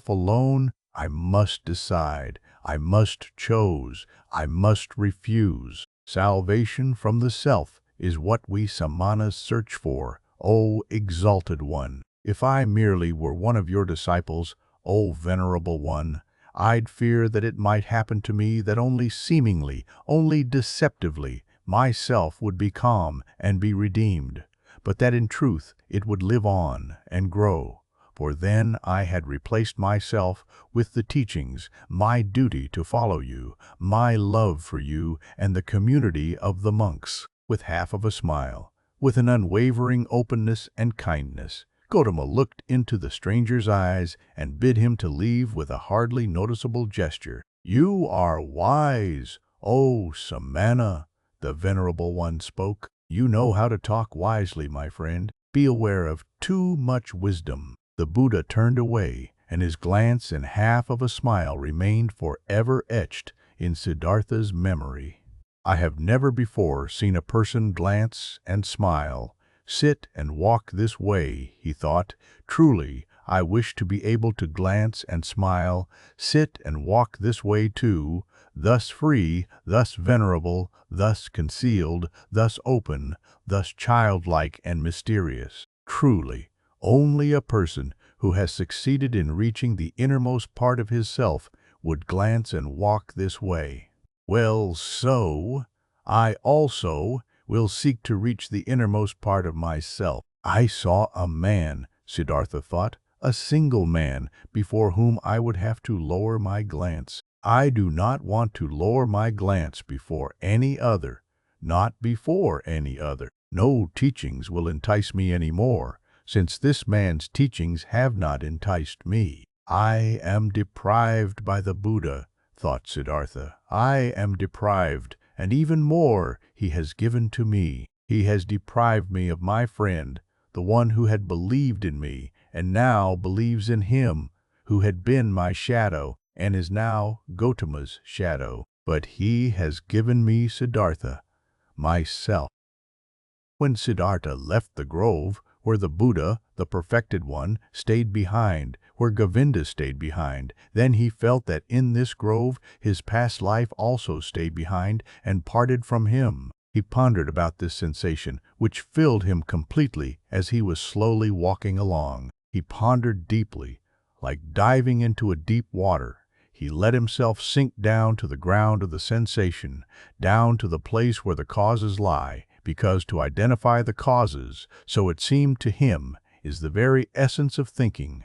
alone, I must decide, I must choose, I must refuse. Salvation from the self is what we Samanas search for, O exalted one. If I merely were one of your disciples, O venerable one, I'd fear that it might happen to me that only seemingly, only deceptively, myself would be calm and be redeemed, but that in truth it would live on and grow. For then I had replaced myself with the teachings, my duty to follow you, my love for you, and the community of the monks. With half of a smile, with an unwavering openness and kindness, Gotama looked into the stranger's eyes and bid him to leave with a hardly noticeable gesture. You are wise, O Samana, the Venerable One spoke. You know how to talk wisely, my friend. Be aware of too much wisdom. The Buddha turned away, and his glance and half of a smile remained forever etched in Siddhartha's memory. I have never before seen a person glance and smile, sit and walk this way, he thought. Truly, I wish to be able to glance and smile, sit and walk this way too, thus free, thus venerable, thus concealed, thus open, thus childlike and mysterious. Truly, only a person who has succeeded in reaching the innermost part of his self would glance and walk this way. Well, so I also will seek to reach the innermost part of myself. I saw a man, Siddhartha thought, a single man before whom I would have to lower my glance. I do not want to lower my glance before any other, not before any other. No teachings will entice me any more, since this man's teachings have not enticed me. I am deprived by the Buddha, thought Siddhartha. I am deprived, and even more he has given to me. He has deprived me of my friend, the one who had believed in me, and now believes in him, who had been my shadow, and is now Gotama's shadow. But he has given me Siddhartha, myself. When Siddhartha left the grove, where the Buddha, the perfected one, stayed behind, where Govinda stayed behind, then he felt that in this grove his past life also stayed behind and parted from him. He pondered about this sensation, which filled him completely as he was slowly walking along. He pondered deeply, like diving into a deep water. He let himself sink down to the ground of the sensation, down to the place where the causes lie, because to identify the causes, so it seemed to him, is the very essence of thinking.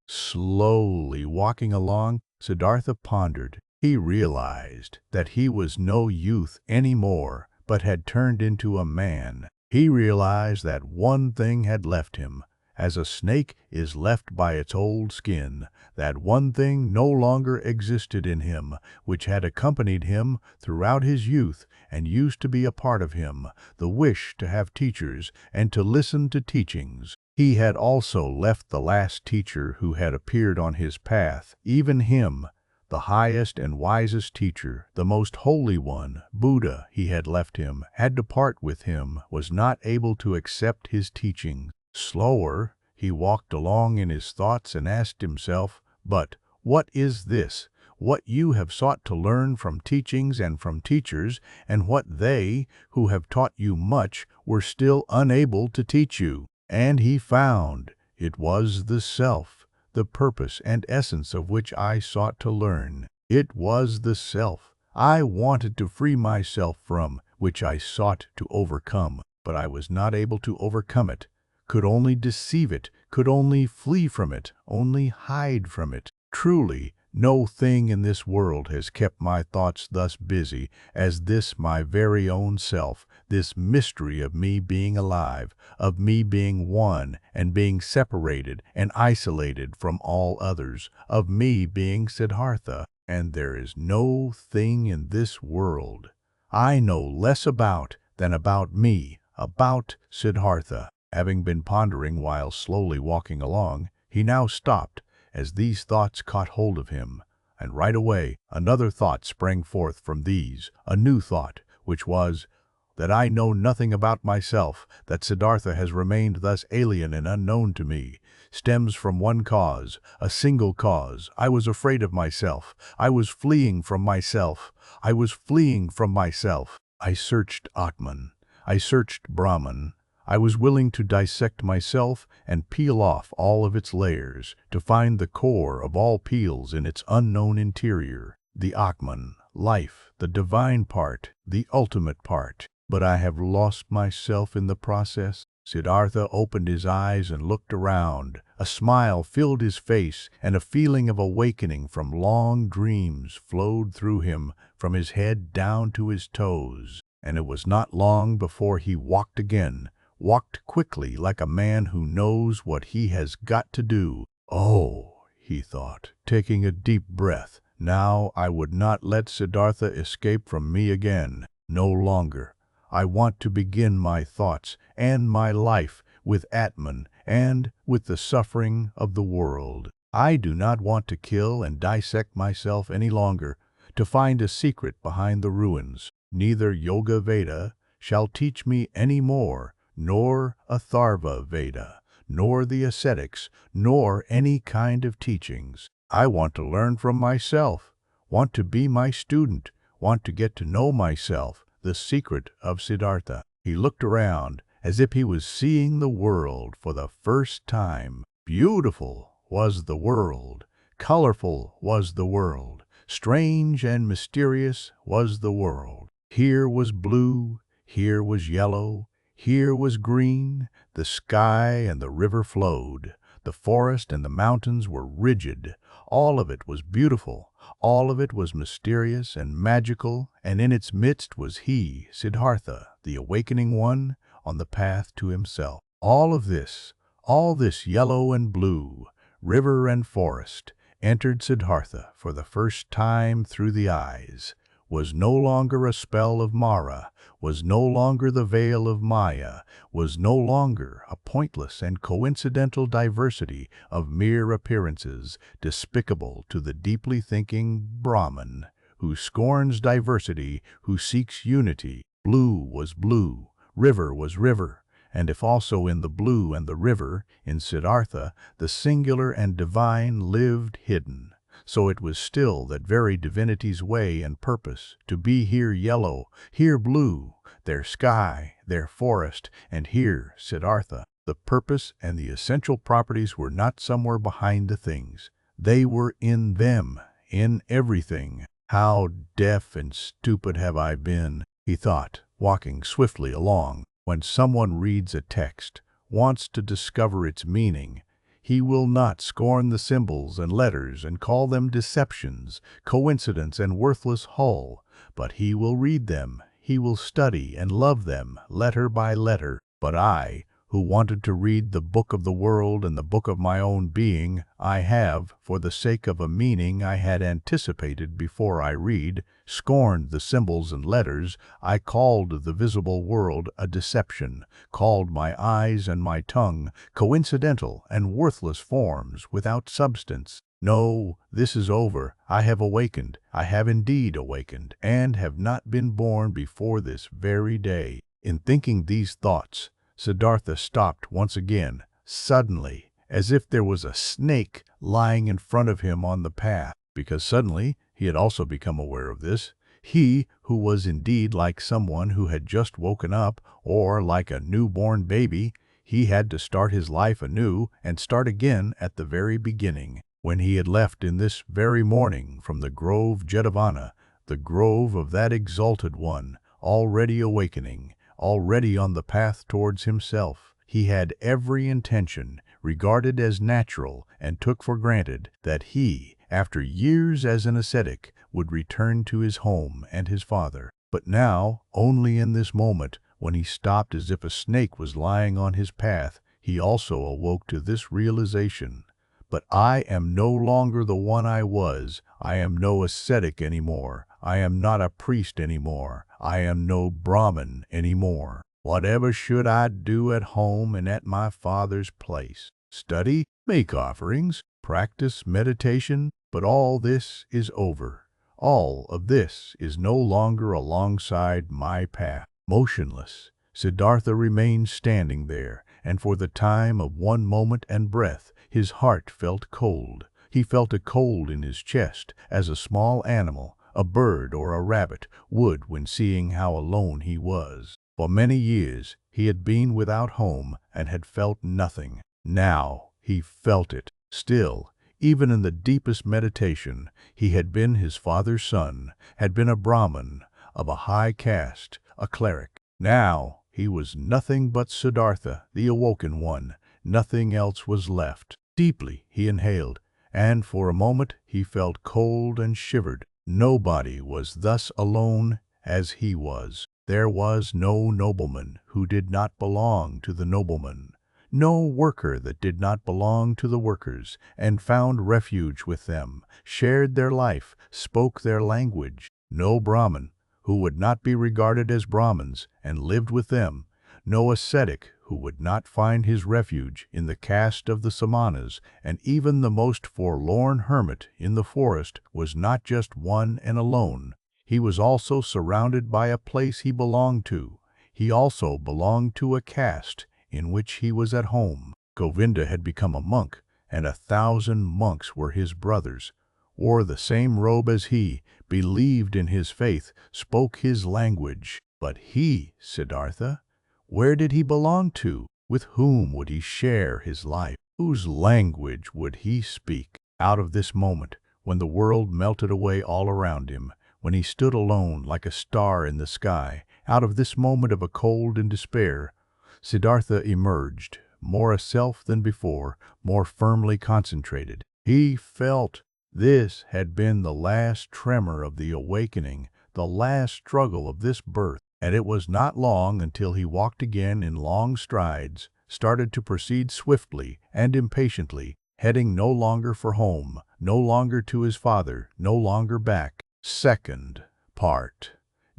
Slowly walking along, Siddhartha pondered. He realized that he was no youth any more, but had turned into a man. He realized that one thing had left him, as a snake is left by its old skin. That one thing no longer existed in him, which had accompanied him throughout his youth and used to be a part of him, the wish to have teachers and to listen to teachings. He had also left the last teacher who had appeared on his path, even him, the highest and wisest teacher, the most holy one, Buddha. He had left him, had to part with him, was not able to accept his teaching. Slower, he walked along in his thoughts and asked himself, "But what is this? What you have sought to learn from teachings and from teachers, and what they, who have taught you much, were still unable to teach you?" And he found it was the self, the purpose and essence of which I sought to learn. It was the self I wanted to free myself from, which I sought to overcome, but I was not able to overcome it, could only deceive it, could only flee from it, only hide from it. Truly, no thing in this world has kept my thoughts thus busy as this my very own self, this mystery of me being alive, of me being one and being separated and isolated from all others, of me being Siddhartha. And there is no thing in this world I know less about than about me, about Siddhartha. Having been pondering while slowly walking along, he now stopped, as these thoughts caught hold of him, and right away another thought sprang forth from these, a new thought, which was, that I know nothing about myself, that Siddhartha has remained thus alien and unknown to me, stems from one cause, a single cause. I was afraid of myself. I was fleeing from myself. I was fleeing from myself. I searched Atman. I searched Brahman. I was willing to dissect myself and peel off all of its layers, to find the core of all peels in its unknown interior, the Atman, life, the divine part, the ultimate part. But I have lost myself in the process. Siddhartha opened his eyes and looked around. A smile filled his face, and a feeling of awakening from long dreams flowed through him, from his head down to his toes. And it was not long before he walked again, walked quickly like a man who knows what he has got to do. "Oh," he thought, taking a deep breath, "now I would not let Siddhartha escape from me again. No longer. I want to begin my thoughts and my life with Atman and with the suffering of the world. I do not want to kill and dissect myself any longer, to find a secret behind the ruins. Neither Yoga Veda shall teach me any more, nor Atharva Veda, nor the ascetics, nor any kind of teachings. I want to learn from myself, want to be my student, want to get to know myself, the secret of Siddhartha. He looked around as if he was seeing the world for the first time. Beautiful was the world, colorful was the world, strange and mysterious was the world. Here was blue, here was yellow, here was green, the sky and the river flowed, the forest and the mountains were rigid. All of it was beautiful, all of it was mysterious and magical, and in its midst was he, Siddhartha, the awakening one, on the path to himself. All this yellow and blue, river and forest, entered Siddhartha for the first time through the eyes, was no longer a spell of Mara, was no longer the veil of Maya, was no longer a pointless and coincidental diversity of mere appearances, despicable to the deeply thinking Brahman, who scorns diversity, who seeks unity. Blue was blue, river was river, and if also in the blue and the river, in Siddhartha, the singular and divine lived hidden, so it was still that very divinity's way and purpose, to be here yellow, here blue, there sky, there forest, and here Siddhartha. The purpose and the essential properties were not somewhere behind the things. They were in them, in everything. How deaf and stupid have I been, he thought, walking swiftly along. When someone reads a text, wants to discover its meaning, he will not scorn the symbols and letters and call them deceptions, coincidence, and worthless hull, but he will read them, he will study and love them, letter by letter. But I, who wanted to read the book of the world and the book of my own being, I have, for the sake of a meaning I had anticipated before I read, scorned the symbols and letters. I called the visible world a deception, called my eyes and my tongue coincidental and worthless forms without substance. No, this is over. I have awakened. I have indeed awakened, and have not been born before this very day. In thinking these thoughts, Siddhartha stopped once again, suddenly, as if there was a snake lying in front of him on the path, because suddenly he had also become aware of this. He, who was indeed like someone who had just woken up, or like a newborn baby, he had to start his life anew and start again at the very beginning. When he had left in this very morning from the grove Jetavana, the grove of that exalted one, already awakening, already on the path towards himself, he had every intention, regarded as natural, and took for granted that he, after years as an ascetic, would return to his home and his father. But now, only in this moment, when he stopped as if a snake was lying on his path, he also awoke to this realization. But I am no longer the one I was. I am no ascetic anymore. I am not a priest anymore. I am no Brahmin anymore. Whatever should I do at home and at my father's place? Study, make offerings, practice meditation, but all this is over. All of this is no longer alongside my path. Motionless, Siddhartha remained standing there, and for the time of one moment and breath, his heart felt cold. He felt a cold in his chest, as a small animal, a bird or a rabbit, would when seeing how alone he was. For many years he had been without home and had felt nothing. Now he felt it. Still, even in the deepest meditation, he had been his father's son, had been a Brahmin, of a high caste, a cleric. Now he was nothing but Siddhartha, the awoken one. Nothing else was left. Deeply he inhaled, and for a moment he felt cold and shivered. Nobody was thus alone as he was. There was no nobleman who did not belong to the nobleman, no worker that did not belong to the workers, and found refuge with them, shared their life, spoke their language. No Brahmin who would not be regarded as Brahmins and lived with them, no ascetic who would not find his refuge in the caste of the Samanas, and even the most forlorn hermit in the forest was not just one and alone. He was also surrounded by a place he belonged to. He also belonged to a caste in which he was at home. Govinda had become a monk, and 1,000 monks were his brothers, wore the same robe as he, believed in his faith, spoke his language. But he, Siddhartha, where did he belong to? With whom would he share his life? Whose language would he speak? Out of this moment, when the world melted away all around him, when he stood alone like a star in the sky, out of this moment of a cold and despair, Siddhartha emerged, more a self than before, more firmly concentrated. He felt this had been the last tremor of the awakening, the last struggle of this birth, and it was not long until he walked again in long strides, started to proceed swiftly and impatiently, heading no longer for home, no longer to his father, no longer back. Second part,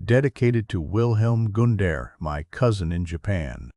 dedicated to Wilhelm Gundar, my cousin in Japan.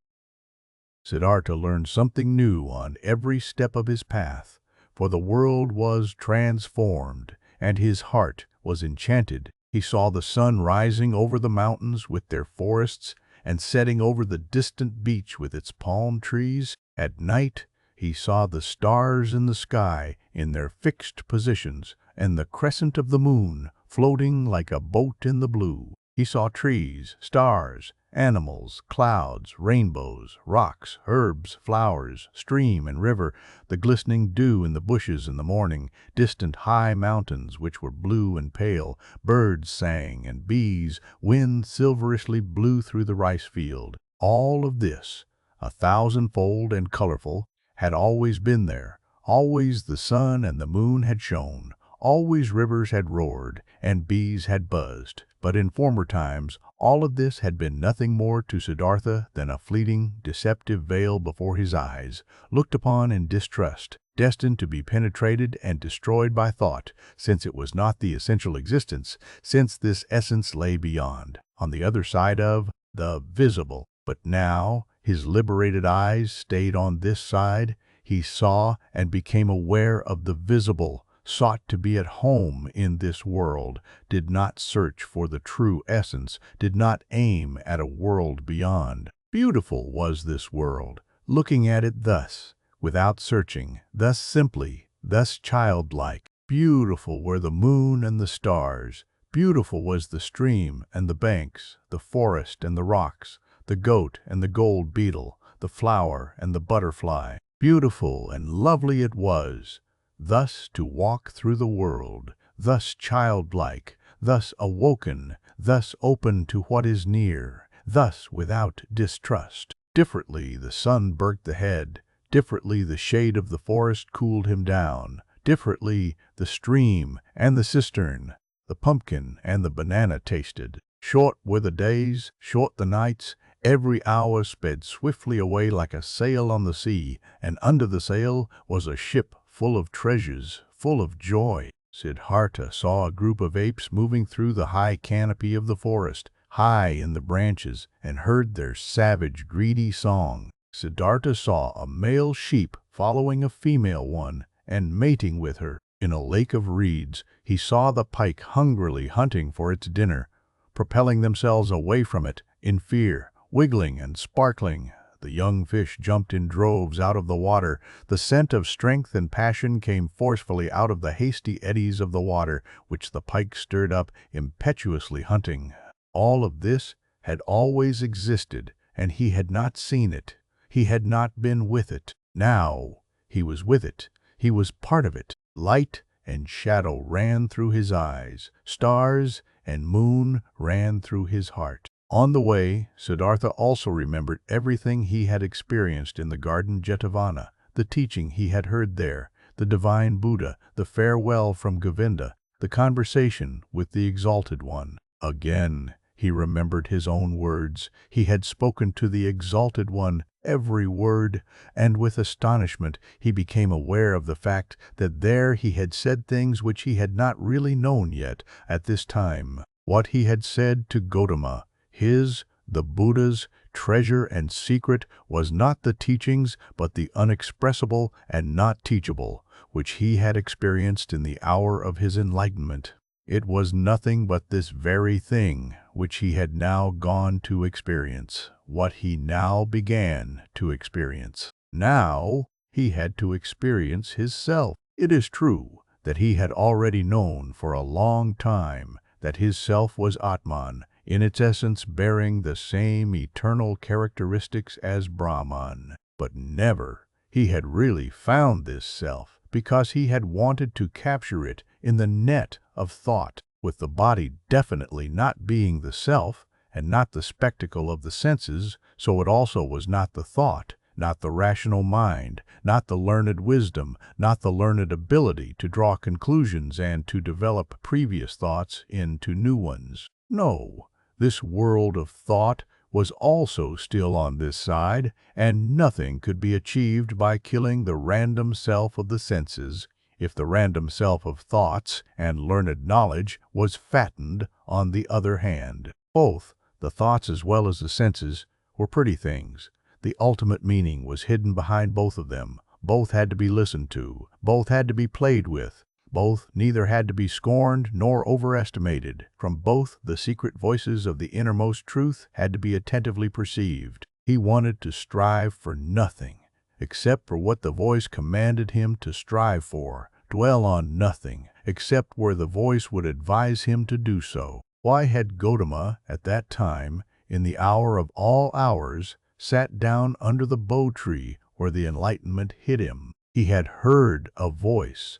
Siddhartha learned something new on every step of his path, for the world was transformed, and his heart was enchanted. He saw the sun rising over the mountains with their forests, and setting over the distant beach with its palm trees. At night, he saw the stars in the sky in their fixed positions, and the crescent of the moon floating like a boat in the blue. He saw trees, stars, animals, clouds, rainbows, rocks, herbs, flowers, stream and river, the glistening dew in the bushes in the morning, distant high mountains which were blue and pale, birds sang and bees, wind silverishly blew through the rice field. All of this, 1,000-fold and colorful, had always been there. Always the sun and the moon had shone. Always rivers had roared and bees had buzzed. But in former times, all of this had been nothing more to Siddhartha than a fleeting, deceptive veil before his eyes, looked upon in distrust, destined to be penetrated and destroyed by thought, since it was not the essential existence, since this essence lay beyond, on the other side of the visible. But now, his liberated eyes stayed on this side. He saw and became aware of the visible, sought to be at home in this world, did not search for the true essence, did not aim at a world beyond. Beautiful was this world, looking at it thus, without searching, thus simply, thus childlike. Beautiful were the moon and the stars, beautiful was the stream and the banks, the forest and the rocks, the goat and the gold beetle, the flower and the butterfly. Beautiful and lovely it was, thus to walk through the world, thus childlike, thus awoken, thus open to what is near, thus without distrust. Differently the sun burnt the head, differently the shade of the forest cooled him down, differently the stream and the cistern, the pumpkin and the banana tasted. Short were the days, short the nights, every hour sped swiftly away like a sail on the sea, and under the sail was a ship full of treasures, full of joy. Siddhartha saw a group of apes moving through the high canopy of the forest, high in the branches, and heard their savage, greedy song. Siddhartha saw a male sheep following a female one and mating with her. In a lake of reeds, he saw the pike hungrily hunting for its dinner, propelling themselves away from it in fear, wiggling and sparkling. The young fish jumped in droves out of the water. The scent of strength and passion came forcefully out of the hasty eddies of the water, which the pike stirred up, impetuously hunting. All of this had always existed, and he had not seen it. He had not been with it. Now he was with it. He was part of it. Light and shadow ran through his eyes. Stars and moon ran through his heart. On the way, Siddhartha also remembered everything he had experienced in the garden Jetavana, the teaching he had heard there, the divine Buddha, the farewell from Govinda, the conversation with the Exalted One. Again, he remembered his own words. He had spoken to the Exalted One, every word, and with astonishment he became aware of the fact that there he had said things which he had not really known yet at this time. What he had said to Gotama, the Buddha's, treasure and secret, was not the teachings, but the unexpressible and not teachable, which he had experienced in the hour of his enlightenment. It was nothing but this very thing which he had now gone to experience, what he now began to experience. Now he had to experience his self. It is true that he had already known for a long time that his self was Atman, in its essence bearing the same eternal characteristics as Brahman. But never he had really found this self, because he had wanted to capture it in the net of thought, with the body definitely not being the self and not the spectacle of the senses, so it also was not the thought, not the rational mind, not the learned wisdom, not the learned ability to draw conclusions and to develop previous thoughts into new ones. No, this world of thought was also still on this side, and nothing could be achieved by killing the random self of the senses, if the random self of thoughts and learned knowledge was fattened on the other hand. Both, the thoughts as well as the senses, were pretty things. The ultimate meaning was hidden behind both of them. Both had to be listened to. Both had to be played with. Both neither had to be scorned nor overestimated. From both, the secret voices of the innermost truth had to be attentively perceived. He wanted to strive for nothing, except for what the voice commanded him to strive for, dwell on nothing, except where the voice would advise him to do so. Why had Gotama, at that time, in the hour of all hours, sat down under the bo tree where the enlightenment hid him? He had heard a voice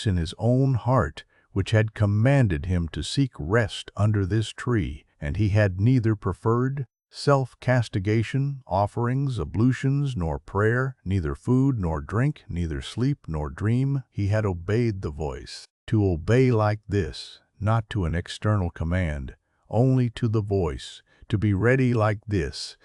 in his own heart which had commanded him to seek rest under this tree, and he had neither preferred self-castigation, offerings, ablutions, nor prayer, neither food nor drink, neither sleep nor dream. He had obeyed the voice. To obey like this, not to an external command, only to the voice, to be ready like this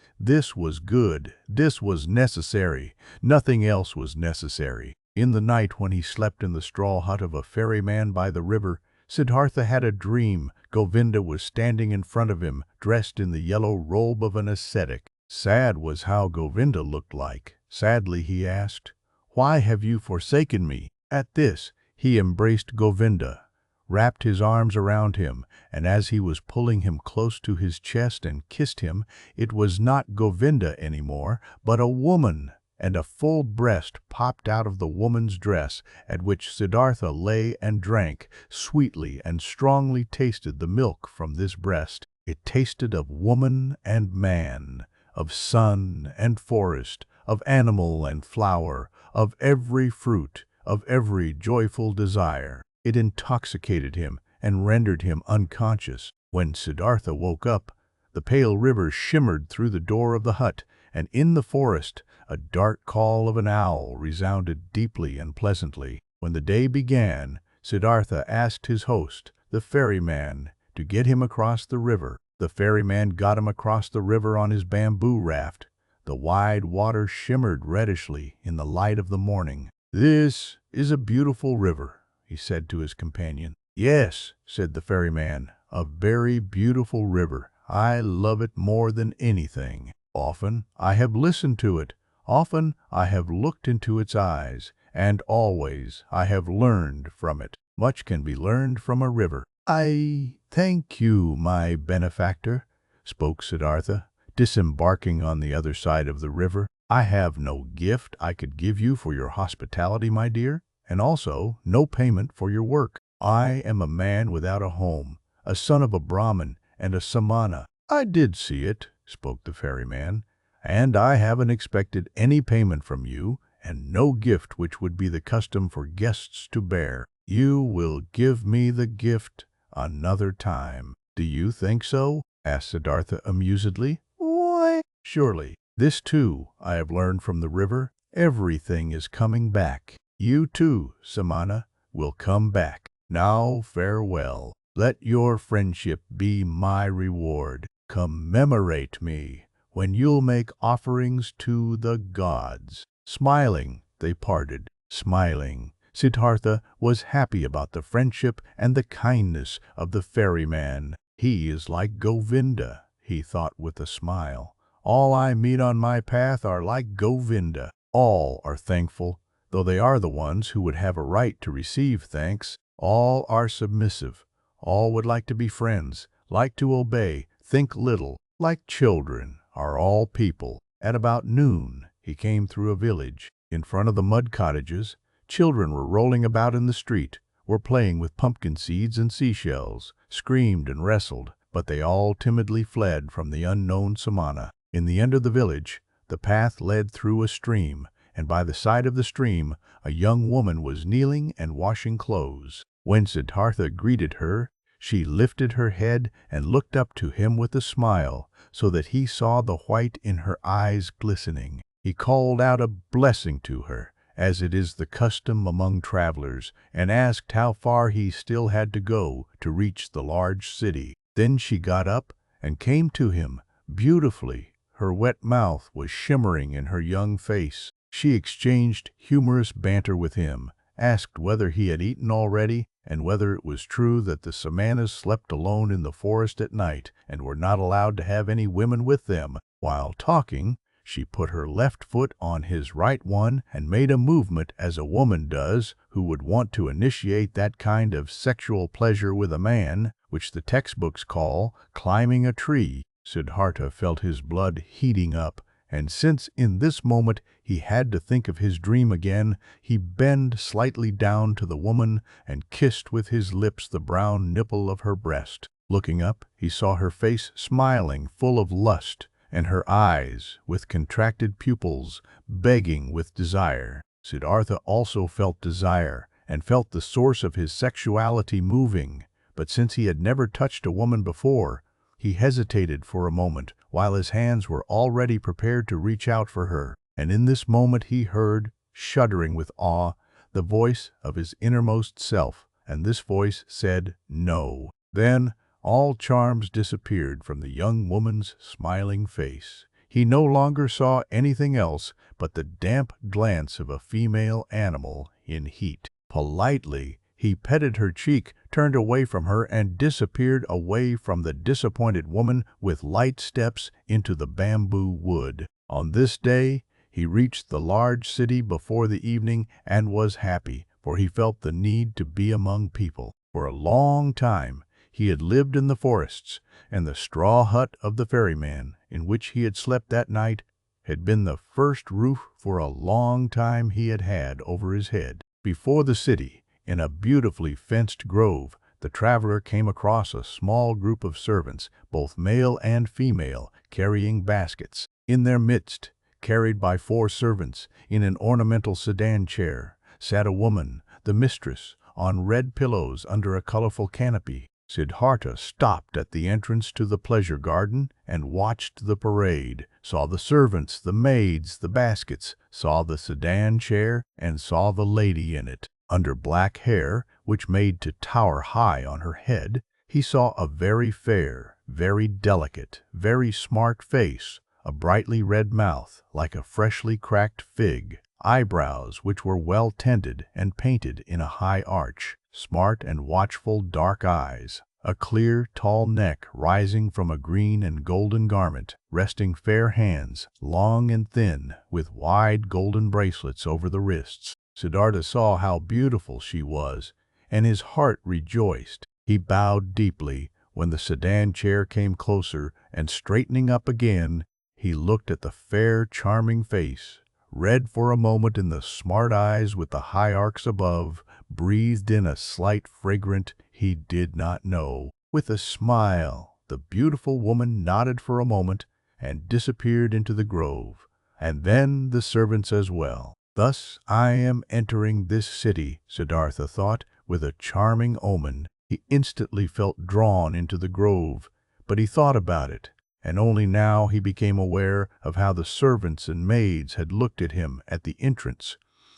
was good, this was necessary, nothing else was necessary. In the night when he slept in the straw hut of a ferryman by the river, Siddhartha had a dream. Govinda was standing in front of him, dressed in the yellow robe of an ascetic. Sad was how Govinda looked like. Sadly he asked, "Why have you forsaken me?" At this, he embraced Govinda, wrapped his arms around him, and as he was pulling him close to his chest and kissed him, it was not Govinda anymore, but a woman, and a full breast popped out of the woman's dress, at which Siddhartha lay and drank, sweetly and strongly tasted the milk from this breast. It tasted of woman and man, of sun and forest, of animal and flower, of every fruit, of every joyful desire. It intoxicated him and rendered him unconscious. When Siddhartha woke up, the pale river shimmered through the door of the hut, and in the forest a dark call of an owl resounded deeply and pleasantly. When the day began, Siddhartha asked his host, the ferryman, to get him across the river. The ferryman got him across the river on his bamboo raft. The wide water shimmered reddishly in the light of the morning. "This is a beautiful river," he said to his companion. "Yes," said the ferryman, "a very beautiful river. I love it more than anything. Often I have listened to it, often I have looked into its eyes, and always I have learned from it. Much can be learned from a river." "I thank you, my benefactor," spoke Siddhartha, disembarking on the other side of the river. "I have no gift I could give you for your hospitality, my dear, and also no payment for your work. I am a man without a home, a son of a Brahmin and a Samana." "I did see it," spoke the ferryman, "and I haven't expected any payment from you, and no gift which would be the custom for guests to bear. You will give me the gift another time." "Do you think so?" asked Siddhartha amusedly. "Why, surely. This too I have learned from the river. Everything is coming back. You too, Samana, will come back. Now farewell. Let your friendship be my reward. Commemorate me when you'll make offerings to the gods." Smiling, they parted. Smiling, Siddhartha was happy about the friendship and the kindness of the ferryman. "He is like Govinda," he thought with a smile. "All I meet on my path are like Govinda. All are thankful, though they are the ones who would have a right to receive thanks. All are submissive. All would like to be friends, like to obey, think little. Like children are all people." At about noon, he came through a village. In front of the mud cottages, children were rolling about in the street, were playing with pumpkin seeds and seashells, screamed and wrestled, but they all timidly fled from the unknown Samana. In the end of the village, the path led through a stream, and by the side of the stream, a young woman was kneeling and washing clothes. When Siddhartha greeted her, she lifted her head and looked up to him with a smile, so that he saw the white in her eyes glistening. He called out a blessing to her, as it is the custom among travelers, and asked how far he still had to go to reach the large city. Then she got up and came to him, beautifully. Her wet mouth was shimmering in her young face. She exchanged humorous banter with him, asked whether he had eaten already, and whether it was true that the Samanas slept alone in the forest at night and were not allowed to have any women with them. While talking, she put her left foot on his right one and made a movement as a woman does who would want to initiate that kind of sexual pleasure with a man, which the textbooks call climbing a tree. Siddhartha felt his blood heating up, and since in this moment he had to think of his dream again, he bent slightly down to the woman and kissed with his lips the brown nipple of her breast. Looking up, he saw her face smiling, full of lust, and her eyes, with contracted pupils, begging with desire. Siddhartha also felt desire, and felt the source of his sexuality moving, but since he had never touched a woman before, he hesitated for a moment, while his hands were already prepared to reach out for her. And in this moment he heard, shuddering with awe, the voice of his innermost self, and this voice said, "No." Then all charms disappeared from the young woman's smiling face. He no longer saw anything else but the damp glance of a female animal in heat. Politely, he petted her cheek, turned away from her, and disappeared away from the disappointed woman with light steps into the bamboo wood. On this day, he reached the large city before the evening and was happy, for he felt the need to be among people. For a long time, he had lived in the forests, and the straw hut of the ferryman, in which he had slept that night, had been the first roof for a long time he had had over his head. Before the city, in a beautifully fenced grove, the traveler came across a small group of servants, both male and female, carrying baskets. In their midst, carried by 4 servants, in an ornamental sedan chair, sat a woman, the mistress, on red pillows under a colorful canopy. Siddhartha stopped at the entrance to the pleasure garden and watched the parade, saw the servants, the maids, the baskets, saw the sedan chair, and saw the lady in it. Under black hair, which made to tower high on her head, he saw a very fair, very delicate, very smart face, a brightly red mouth like a freshly cracked fig, eyebrows which were well tended and painted in a high arch, smart and watchful dark eyes, a clear, tall neck rising from a green and golden garment, resting fair hands, long and thin, with wide golden bracelets over the wrists. Siddhartha saw how beautiful she was, and his heart rejoiced. He bowed deeply when the sedan chair came closer, and straightening up again, he looked at the fair, charming face, read for a moment in the smart eyes with the high arcs above, breathed in a slight fragrance he did not know. With a smile, the beautiful woman nodded for a moment and disappeared into the grove, and then the servants as well. Thus I am entering this city, Siddhartha thought, with a charming omen. He instantly felt drawn into the grove, but he thought about it, and only now he became aware of how the servants and maids had looked at him at the entrance.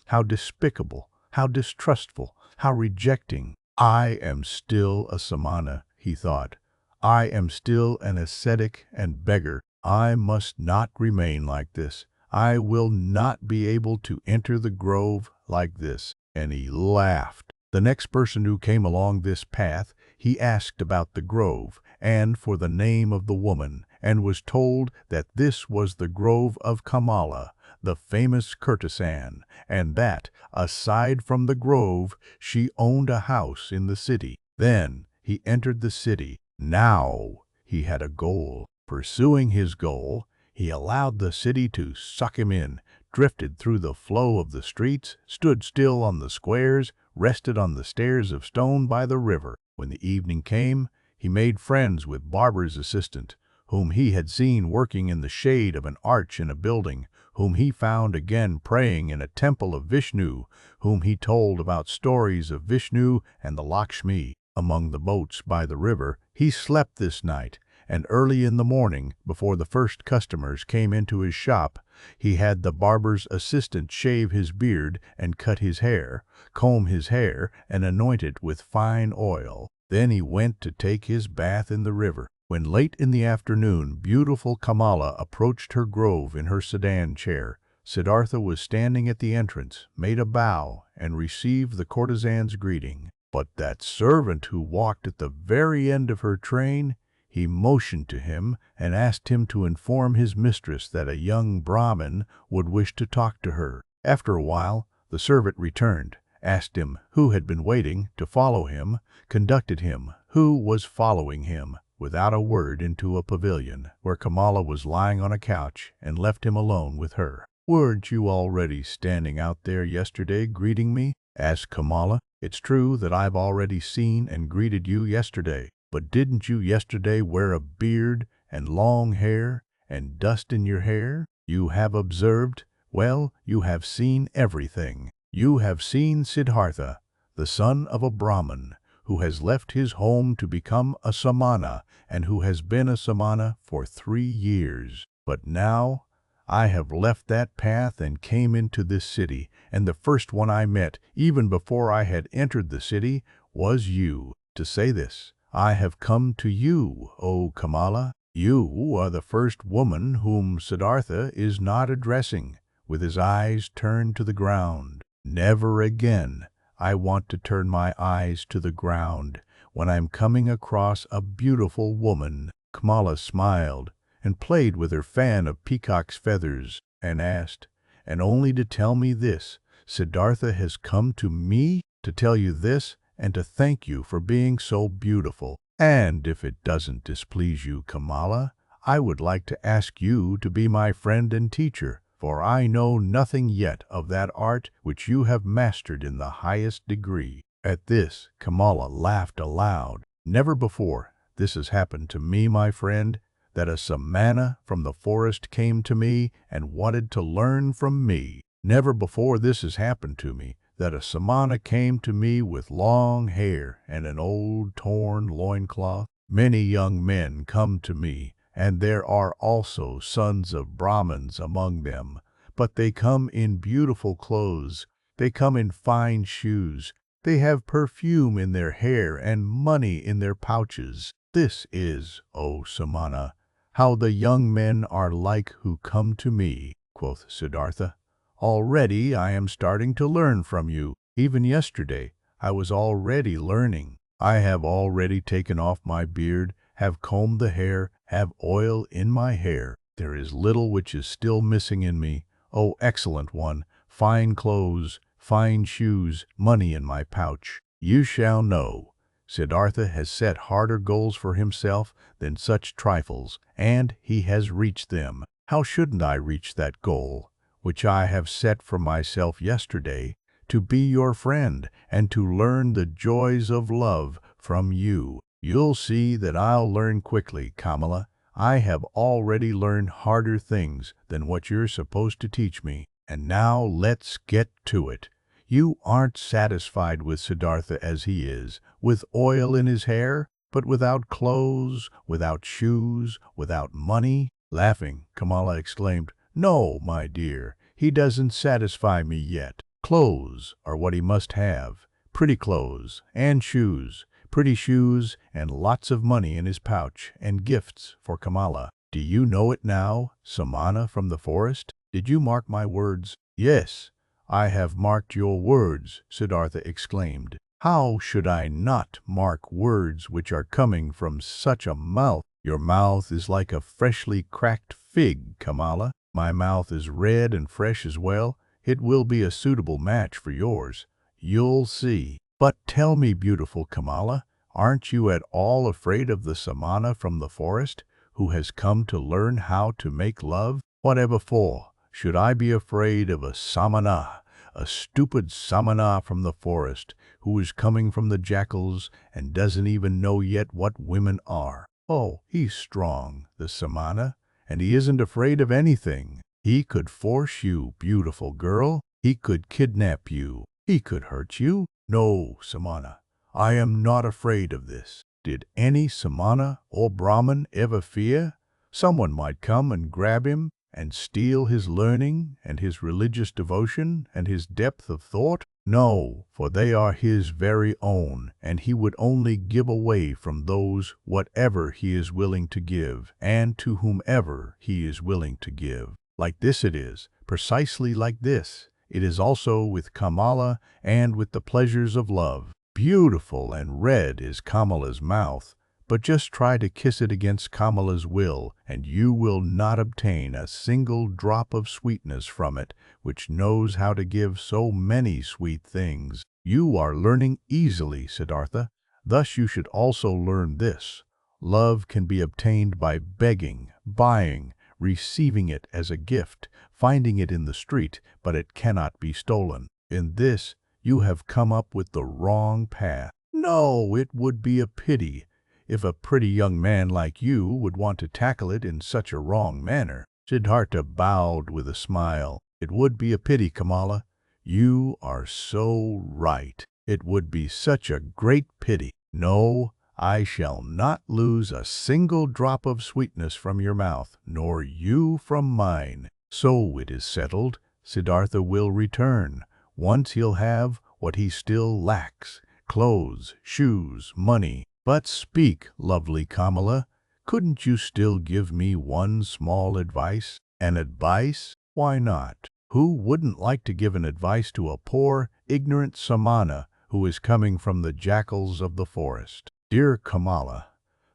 How despicable, how distrustful, how rejecting. I am still a Samana, he thought. I am still an ascetic and beggar. I must not remain like this. I will not be able to enter the grove like this. And he laughed. The next person who came along this path, he asked about the grove and for the name of the woman, and was told that this was the grove of Kamala, the famous courtesan, and that, aside from the grove, she owned a house in the city. Then he entered the city. Now he had a goal. Pursuing his goal, he allowed the city to suck him in, drifted through the flow of the streets, stood still on the squares, rested on the stairs of stone by the river. When the evening came, he made friends with Barber's assistant, whom he had seen working in the shade of an arch in a building, whom he found again praying in a temple of Vishnu, whom he told about stories of Vishnu and the Lakshmi. Among the boats by the river he slept this night, and early in the morning, before the first customers came into his shop, he had the barber's assistant shave his beard and cut his hair, comb his hair, and anoint it with fine oil. Then he went to take his bath in the river. When late in the afternoon beautiful Kamala approached her grove in her sedan chair, Siddhartha was standing at the entrance, made a bow, and received the courtesan's greeting. But that servant who walked at the very end of her train, he motioned to him and asked him to inform his mistress that a young Brahmin would wish to talk to her. After a while, the servant returned, asked him who had been waiting to follow him, conducted him, who was following him, without a word into a pavilion, where Kamala was lying on a couch, and left him alone with her. "Weren't you already standing out there yesterday greeting me?" asked Kamala. "It's true that I've already seen and greeted you yesterday, but didn't you yesterday wear a beard and long hair and dust in your hair? You have observed, well, you have seen everything. You have seen Siddhartha, the son of a Brahman, who has left his home to become a Samana, and who has been a Samana for 3 years. But now I have left that path and came into this city, and the first one I met, even before I had entered the city, was you. To say this, I have come to you, O Kamala. You are the first woman whom Siddhartha is not addressing, with his eyes turned to the ground. Never again I want to turn my eyes to the ground when I'm coming across a beautiful woman." Kamala smiled and played with her fan of peacock's feathers and asked, "And only to tell me this, Siddhartha has come to me to tell you this and to thank you for being so beautiful. And if it doesn't displease you, Kamala, I would like to ask you to be my friend and teacher, for I know nothing yet of that art which you have mastered in the highest degree." At this, Kamala laughed aloud. "Never before this has happened to me, my friend, that a Samana from the forest came to me and wanted to learn from me. Never before this has happened to me, that a Samana came to me with long hair and an old torn loincloth. Many young men come to me, and there are also sons of Brahmins among them, but they come in beautiful clothes, they come in fine shoes, they have perfume in their hair and money in their pouches. This is, O Samana, how the young men are like who come to me," quoth Siddhartha. "Already I am starting to learn from you. Even yesterday I was already learning. I have already taken off my beard, have combed the hair, have oil in my hair. There is little which is still missing in me. O excellent one, fine clothes, fine shoes, money in my pouch. You shall know. Siddhartha has set harder goals for himself than such trifles, and he has reached them. How shouldn't I reach that goal, which I have set for myself yesterday, to be your friend and to learn the joys of love from you? You'll see that I'll learn quickly, Kamala. I have already learned harder things than what you're supposed to teach me. And now let's get to it. You aren't satisfied with Siddhartha as he is, with oil in his hair, but without clothes, without shoes, without money?" Laughing, Kamala exclaimed, "No, my dear, he doesn't satisfy me yet. Clothes are what he must have, pretty clothes and shoes, pretty shoes and lots of money in his pouch, and gifts for Kamala. Do you know it now, Samana from the forest? Did you mark my words?" "Yes, I have marked your words," Siddhartha exclaimed. "How should I not mark words which are coming from such a mouth? Your mouth is like a freshly cracked fig, Kamala. My mouth is red and fresh as well. It will be a suitable match for yours. You'll see. But tell me, beautiful Kamala, aren't you at all afraid of the Samana from the forest, who has come to learn how to make love? Whatever for? should I be afraid of a samana, a stupid samana from the forest, who is coming from the jackals and doesn't even know yet what women are? Oh, he's strong, the samana, and he isn't afraid of anything. He could force you, beautiful girl. He could kidnap you. He could hurt you. No, samana, I am not afraid of this. Did any samana or brahmin ever fear? Someone might come and grab him and steal his learning and his religious devotion and his depth of thought? No, for they are his very own, and he would only give away from those whatever he is willing to give, and to whomever he is willing to give. Like this it is, precisely like this. It is also with Kamala and with the pleasures of love. Beautiful and red is Kamala's mouth, but just try to kiss it against Kamala's will, and you will not obtain a single drop of sweetness from it, which knows how to give so many sweet things. You are learning easily, Siddhartha. Thus you should also learn this. Love can be obtained by begging, buying, receiving it as a gift, finding it in the street, but it cannot be stolen. In this, you have come up with the wrong path. No, it would be a pity if a pretty young man like you would want to tackle it in such a wrong manner. Siddhartha bowed with a smile. It would be a pity, Kamala. You are so right. It would be such a great pity. No, I shall not lose a single drop of sweetness from your mouth, nor you from mine. So it is settled. Siddhartha will return. Once he'll have what he still lacks: clothes, shoes, money. But speak, lovely Kamala, couldn't you still give me one small advice? An advice? Why not? Who wouldn't like to give an advice to a poor, ignorant samana who is coming from the jackals of the forest? Dear Kamala,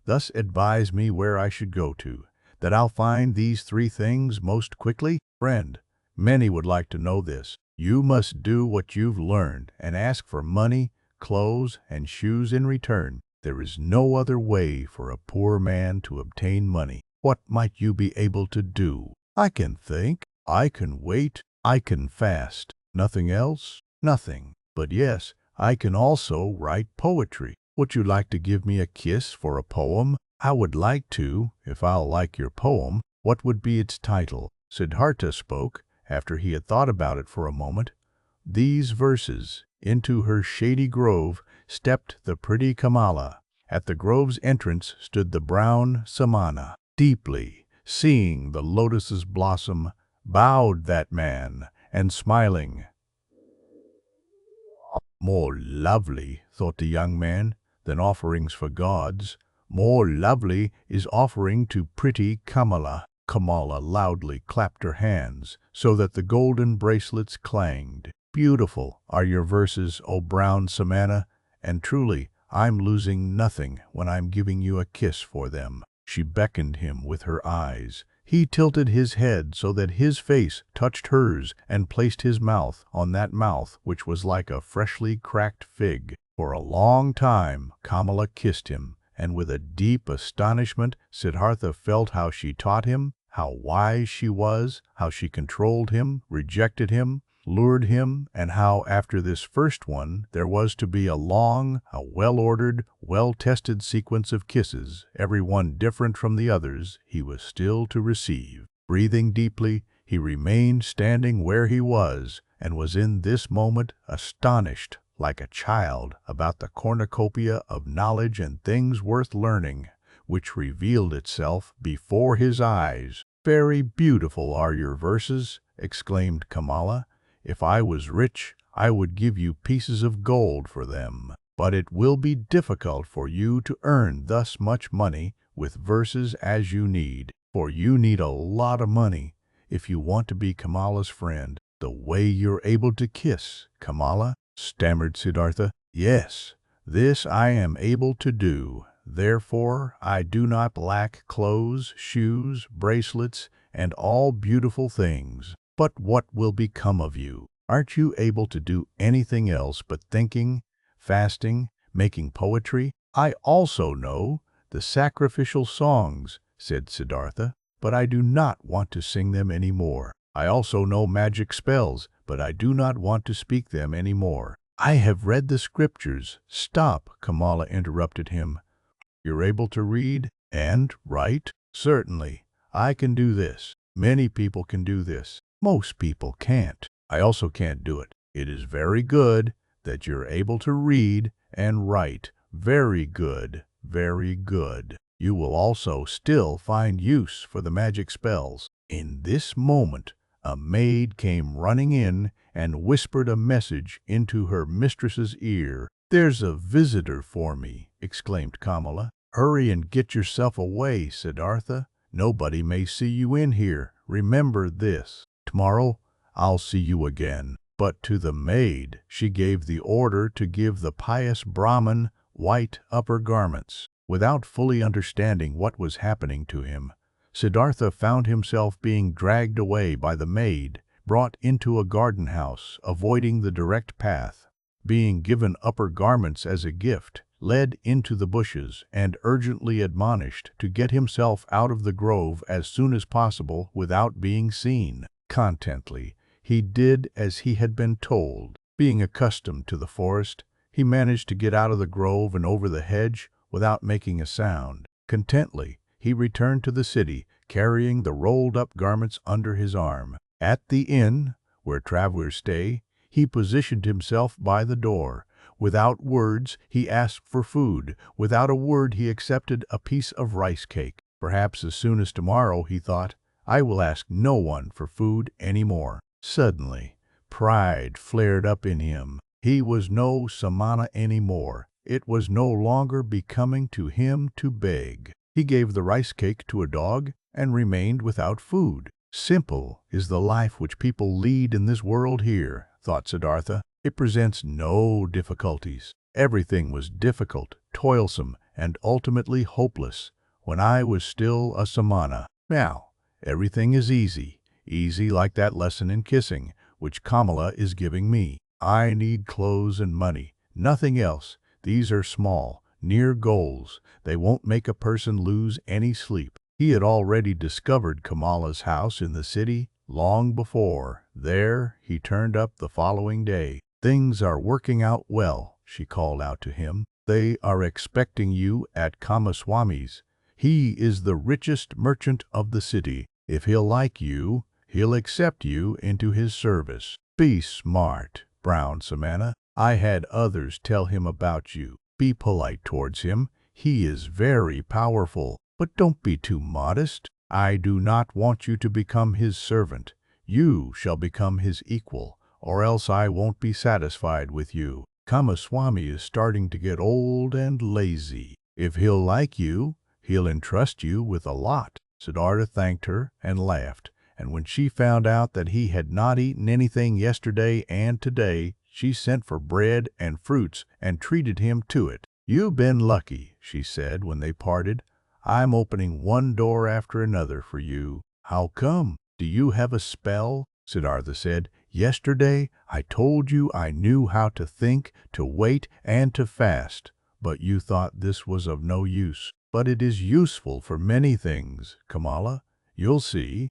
thus advise me where I should go to, that I'll find these 3 things most quickly? Friend, many would like to know this. You must do what you've learned and ask for money, clothes, and shoes in return. There is no other way for a poor man to obtain money. What might you be able to do? I can think, I can wait, I can fast. Nothing else? Nothing. But yes, I can also write poetry. Would you like to give me a kiss for a poem? I would like to, if I'll like your poem. What would be its title? Siddhartha spoke, after he had thought about it for a moment. These verses: into her shady grove stepped the pretty Kamala. At the grove's entrance stood the brown Samana. Deeply, seeing the lotus's blossom, bowed that man, and smiling. More lovely, thought the young man, than offerings for gods. More lovely is offering to pretty Kamala. Kamala loudly clapped her hands, so that the golden bracelets clanged. Beautiful are your verses, O brown Samana, and truly I'm losing nothing when I'm giving you a kiss for them. She beckoned him with her eyes. He tilted his head so that his face touched hers and placed his mouth on that mouth which was like a freshly cracked fig. For a long time Kamala kissed him, and with a deep astonishment Siddhartha felt how she taught him, how wise she was, how she controlled him, rejected him, lured him, and how after this first one there was to be a long, a well-ordered, well-tested sequence of kisses, every one different from the others, he was still to receive. Breathing deeply, he remained standing where he was, and was in this moment astonished, like a child, about the cornucopia of knowledge and things worth learning, which revealed itself before his eyes. Very beautiful are your verses, exclaimed Kamala. If I was rich, I would give you pieces of gold for them. But it will be difficult for you to earn thus much money with verses as you need, for you need a lot of money if you want to be Kamala's friend. The way you're able to kiss, Kamala, stammered Siddhartha. Yes, this I am able to do. Therefore, I do not lack clothes, shoes, bracelets, and all beautiful things. But what will become of you? Aren't you able to do anything else but thinking, fasting, making poetry? I also know the sacrificial songs, said Siddhartha, but I do not want to sing them any more. I also know magic spells, but I do not want to speak them any more. I have read the scriptures. Stop, Kamala interrupted him. You're able to read and write? Certainly. I can do this. Many people can do this. Most people can't. I also can't do it. It is very good that you're able to read and write. Very good. Very good. You will also still find use for the magic spells. In this moment, a maid came running in and whispered a message into her mistress's ear. "There's a visitor for me," exclaimed Kamala. "Hurry and get yourself away, Siddhartha. Nobody may see you in here. Remember this. Tomorrow, I'll see you again." But to the maid, she gave the order to give the pious Brahman white upper garments. Without fully understanding what was happening to him, Siddhartha found himself being dragged away by the maid, brought into a garden house, avoiding the direct path, being given upper garments as a gift, led into the bushes, and urgently admonished to get himself out of the grove as soon as possible without being seen. Contently, he did as he had been told. Being accustomed to the forest, he managed to get out of the grove and over the hedge without making a sound. Contently, he returned to the city, carrying the rolled-up garments under his arm. At the inn, where travelers stay, he positioned himself by the door. Without words, he asked for food. Without a word, he accepted a piece of rice cake. Perhaps as soon as tomorrow, he thought, I will ask no one for food any more. Suddenly, pride flared up in him. He was no Samana anymore. It was no longer becoming to him to beg. He gave the rice cake to a dog and remained without food. Simple is the life which people lead in this world here, thought Siddhartha. It presents no difficulties. Everything was difficult, toilsome, and ultimately hopeless when I was still a Samana. Now, everything is easy, easy like that lesson in kissing, which Kamala is giving me. I need clothes and money, nothing else. These are small, near goals. They won't make a person lose any sleep. He had already discovered Kamala's house in the city long before. There, he turned up the following day. Things are working out well, she called out to him. They are expecting you at Kamaswami's. He is the richest merchant of the city. If he'll like you, he'll accept you into his service. Be smart, Brown Samana. I had others tell him about you. Be polite towards him. He is very powerful. But don't be too modest. I do not want you to become his servant. You shall become his equal, or else I won't be satisfied with you. Kamaswami is starting to get old and lazy. If he'll like you, he'll entrust you with a lot. Siddhartha thanked her and laughed, and when she found out that he had not eaten anything yesterday and today, she sent for bread and fruits and treated him to it. You've been lucky, she said when they parted. I'm opening one door after another for you. How come? Do you have a spell? Siddhartha said. Yesterday I told you I knew how to think, to wait, and to fast, but you thought this was of no use. But it is useful for many things, Kamala. You'll see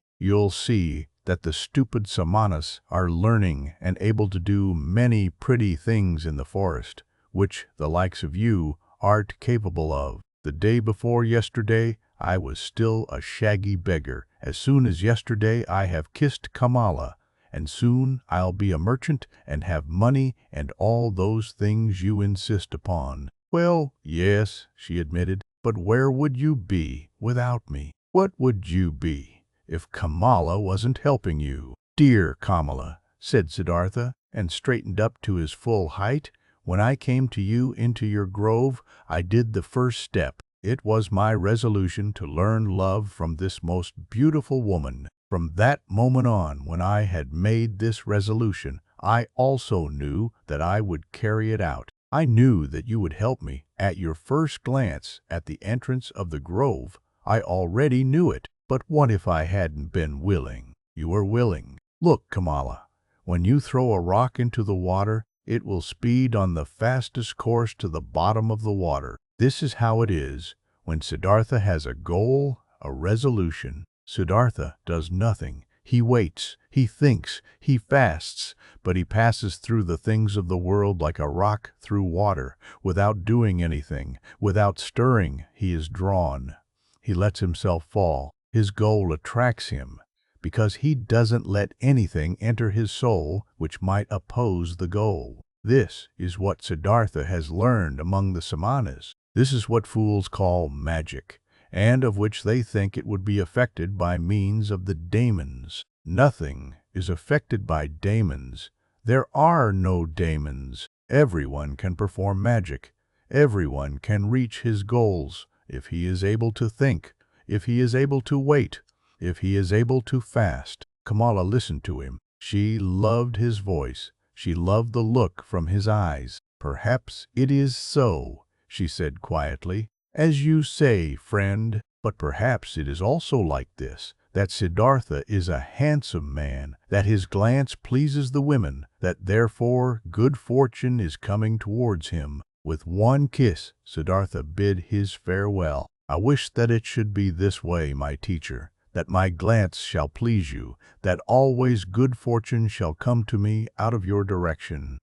that the stupid Samanas are learning and able to do many pretty things in the forest, which the likes of you aren't capable of. The day before yesterday, I was still a shaggy beggar. As soon as yesterday, I have kissed Kamala, and soon I'll be a merchant and have money and all those things you insist upon. Well, yes, she admitted, but where would you be without me? What would you be if Kamala wasn't helping you? Dear Kamala, said Siddhartha, and straightened up to his full height, when I came to you into your grove, I did the first step. It was my resolution to learn love from this most beautiful woman. From that moment on, when I had made this resolution, I also knew that I would carry it out. I knew that you would help me. At your first glance at the entrance of the grove, I already knew it. But what if I hadn't been willing? You are willing. Look, Kamala, when you throw a rock into the water, it will speed on the fastest course to the bottom of the water. This is how it is when Siddhartha has a goal, a resolution. Siddhartha does nothing. He waits, he thinks, he fasts, but he passes through the things of the world like a rock through water, without doing anything, without stirring. He is drawn. He lets himself fall. His goal attracts him, because he doesn't let anything enter his soul which might oppose the goal. This is what Siddhartha has learned among the Samanas. This is what fools call magic, and of which they think it would be affected by means of the daemons. Nothing is affected by daemons. There are no daemons. Everyone can perform magic. Everyone can reach his goals if he is able to think, if he is able to wait, if he is able to fast. Kamala listened to him. She loved his voice. She loved the look from his eyes. "Perhaps it is so," she said quietly, "as you say, friend. But perhaps it is also like this, that Siddhartha is a handsome man, that his glance pleases the women, that therefore good fortune is coming towards him." With one kiss, Siddhartha bid his farewell. "I wish that it should be this way, my teacher, that my glance shall please you, that always good fortune shall come to me out of your direction."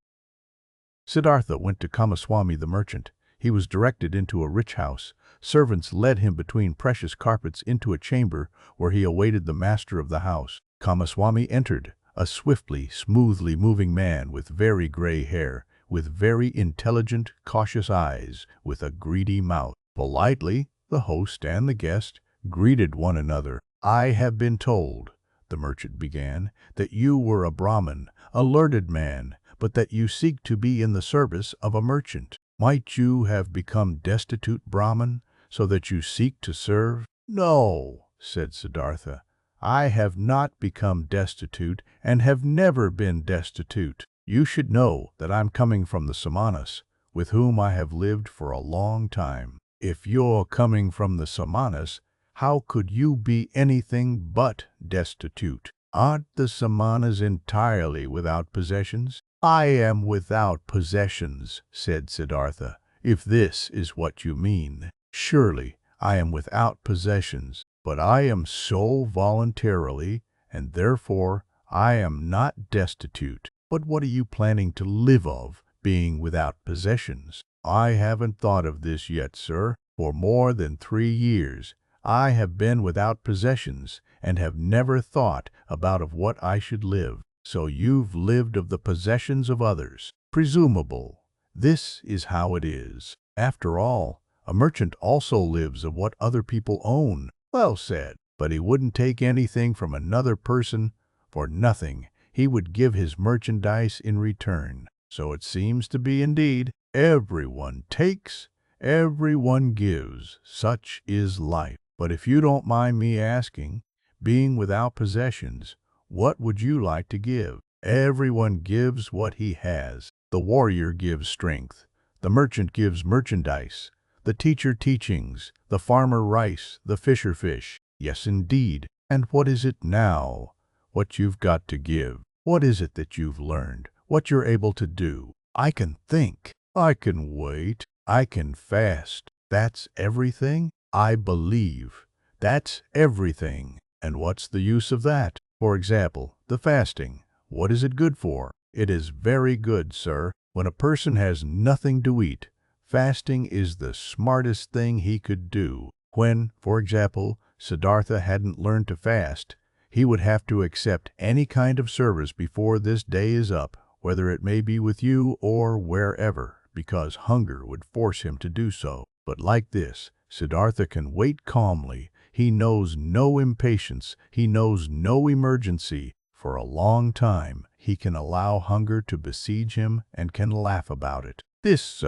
Siddhartha went to Kamaswami the merchant. He was directed into a rich house. Servants led him between precious carpets into a chamber where he awaited the master of the house. Kamaswami entered, a swiftly, smoothly moving man with very gray hair, with very intelligent, cautious eyes, with a greedy mouth. Politely, the host and the guest greeted one another. "I have been told," the merchant began, "that you were a Brahmin, a learned man, but that you seek to be in the service of a merchant. Might you have become destitute, Brahman, so that you seek to serve?" "No," said Siddhartha, "I have not become destitute and have never been destitute. You should know that I'm coming from the Samanas, with whom I have lived for a long time." "If you're coming from the Samanas, how could you be anything but destitute? Aren't the Samanas entirely without possessions?" "I am without possessions," said Siddhartha, "if this is what you mean. Surely I am without possessions, but I am so voluntarily, and therefore I am not destitute." "But what are you planning to live of, being without possessions?" "I haven't thought of this yet, sir. For more than 3 years I have been without possessions and have never thought about of what I should live." "So you've lived of the possessions of others." "Presumable. This is how it is. After all, a merchant also lives of what other people own." "Well said. But he wouldn't take anything from another person for nothing. He would give his merchandise in return." "So it seems to be indeed. Everyone takes, everyone gives. Such is life. But if you don't mind me asking, being without possessions, what would you like to give?" "Everyone gives what he has. The warrior gives strength. The merchant gives merchandise. The teacher teachings. The farmer rice. The fisher fish." "Yes, indeed. And what is it now? What you've got to give? What is it that you've learned? What you're able to do?" "I can think. I can wait. I can fast. That's everything?" "I believe. That's everything." "And what's the use of that? For example, the fasting. What is it good for?" "It is very good, sir. When a person has nothing to eat, fasting is the smartest thing he could do. When, for example, Siddhartha hadn't learned to fast, he would have to accept any kind of service before this day is up, whether it may be with you or wherever, because hunger would force him to do so. But like this, Siddhartha can wait calmly. He knows no impatience. He knows no emergency. For a long time, he can allow hunger to besiege him and can laugh about it. This,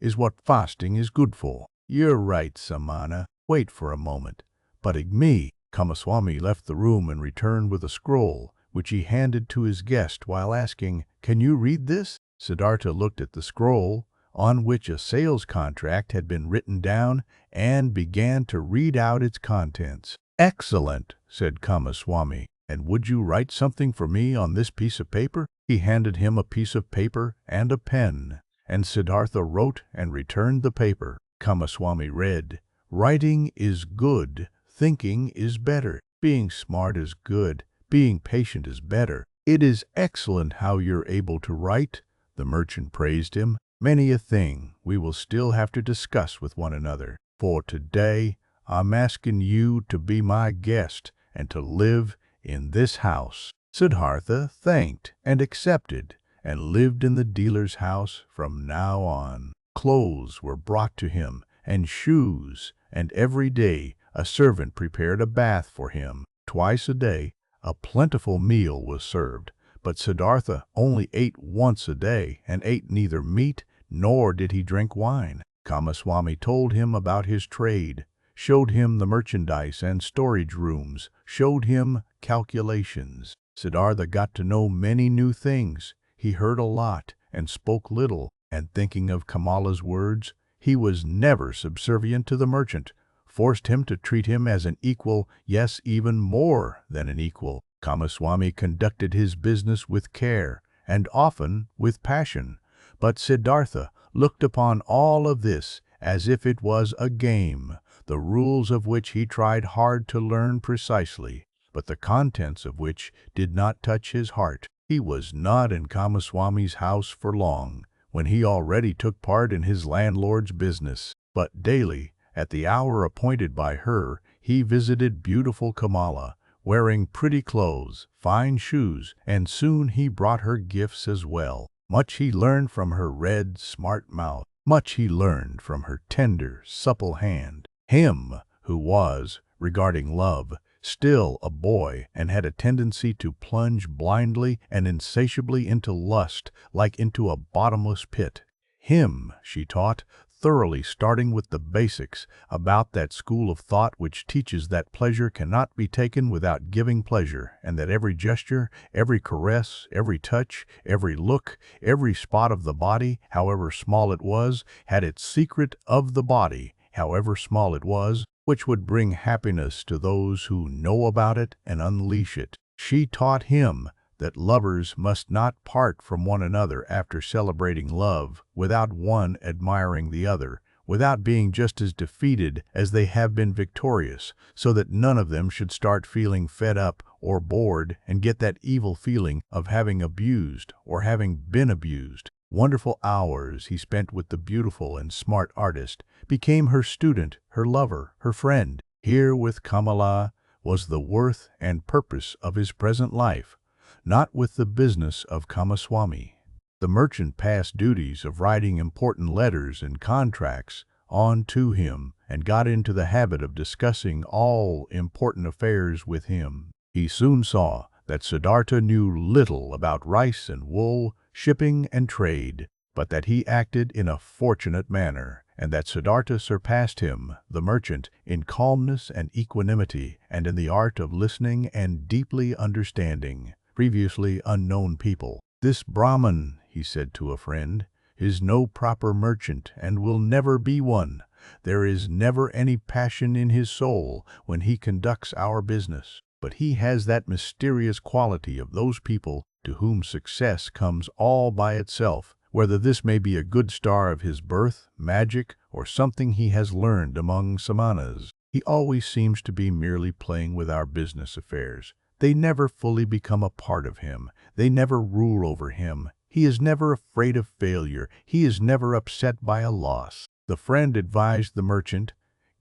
is what fasting is good for." "You're right, Samana. Wait for a moment. But me." Kamaswami left the room and returned with a scroll, which he handed to his guest while asking, "Can you read this?" Siddhartha looked at the scroll, on which a sales contract had been written down, and began to read out its contents. "Excellent," said Kamaswami. "And would you write something for me on this piece of paper?" He handed him a piece of paper and a pen, and Siddhartha wrote and returned the paper. Kamaswami read, "Writing is good, thinking is better. Being smart is good, Being patient is better. It is excellent how you're able to write. The merchant praised him. Many a thing we will still have to discuss with one another. For today, I'm asking you to be my guest and to live in this house. Siddhartha thanked and accepted, and lived in the dealer's house from now on. Clothes were brought to him, and shoes, and every day a servant prepared a bath for him. Twice a day a plentiful meal was served, but Siddhartha only ate once a day, and ate neither meat nor did he drink wine. Kamaswami told him about his trade, showed him the merchandise and storage rooms, showed him calculations. Siddhartha got to know many new things. He heard a lot and spoke little, and thinking of Kamala's words, he was never subservient to the merchant, forced him to treat him as an equal, yes, even more than an equal. Kamaswami conducted his business with care and often with passion, but Siddhartha looked upon all of this as if it was a game, the rules of which he tried hard to learn precisely, but the contents of which did not touch his heart. He was not in Kamaswami's house for long, when he already took part in his landlord's business, but daily, at the hour appointed by her, he visited beautiful Kamala, wearing pretty clothes, fine shoes, and soon he brought her gifts as well. Much he learned from her red, smart mouth. Much he learned from her tender, supple hand. Him who was, regarding love, still a boy and had a tendency to plunge blindly and insatiably into lust like into a bottomless pit. Him she taught, thoroughly, starting with the basics, about that school of thought which teaches that pleasure cannot be taken without giving pleasure, and that every gesture, every caress, every touch, every look, every spot of the body, however small it was, had its secret of the body, however small it was, which would bring happiness to those who know about it and unleash it. She taught him that lovers must not part from one another after celebrating love, without one admiring the other, without being just as defeated as they have been victorious, so that none of them should start feeling fed up or bored and get that evil feeling of having abused or having been abused. Wonderful hours he spent with the beautiful and smart artist, became her student, her lover, her friend. Here with Kamala was the worth and purpose of his present life, not with the business of Kamaswami. The merchant passed duties of writing important letters and contracts on to him, and got into the habit of discussing all important affairs with him. He soon saw that Siddhartha knew little about rice and wool, shipping and trade, but that he acted in a fortunate manner, and that Siddhartha surpassed him, the merchant, in calmness and equanimity, and in the art of listening and deeply understanding previously unknown people. This Brahman, he said to a friend, is no proper merchant and will never be one. There is never any passion in his soul when he conducts our business, but he has that mysterious quality of those people to whom success comes all by itself, whether this may be a good star of his birth, magic, or something he has learned among Samanas. He always seems to be merely playing with our business affairs. They never fully become a part of him. They never rule over him. He is never afraid of failure. He is never upset by a loss. The friend advised the merchant,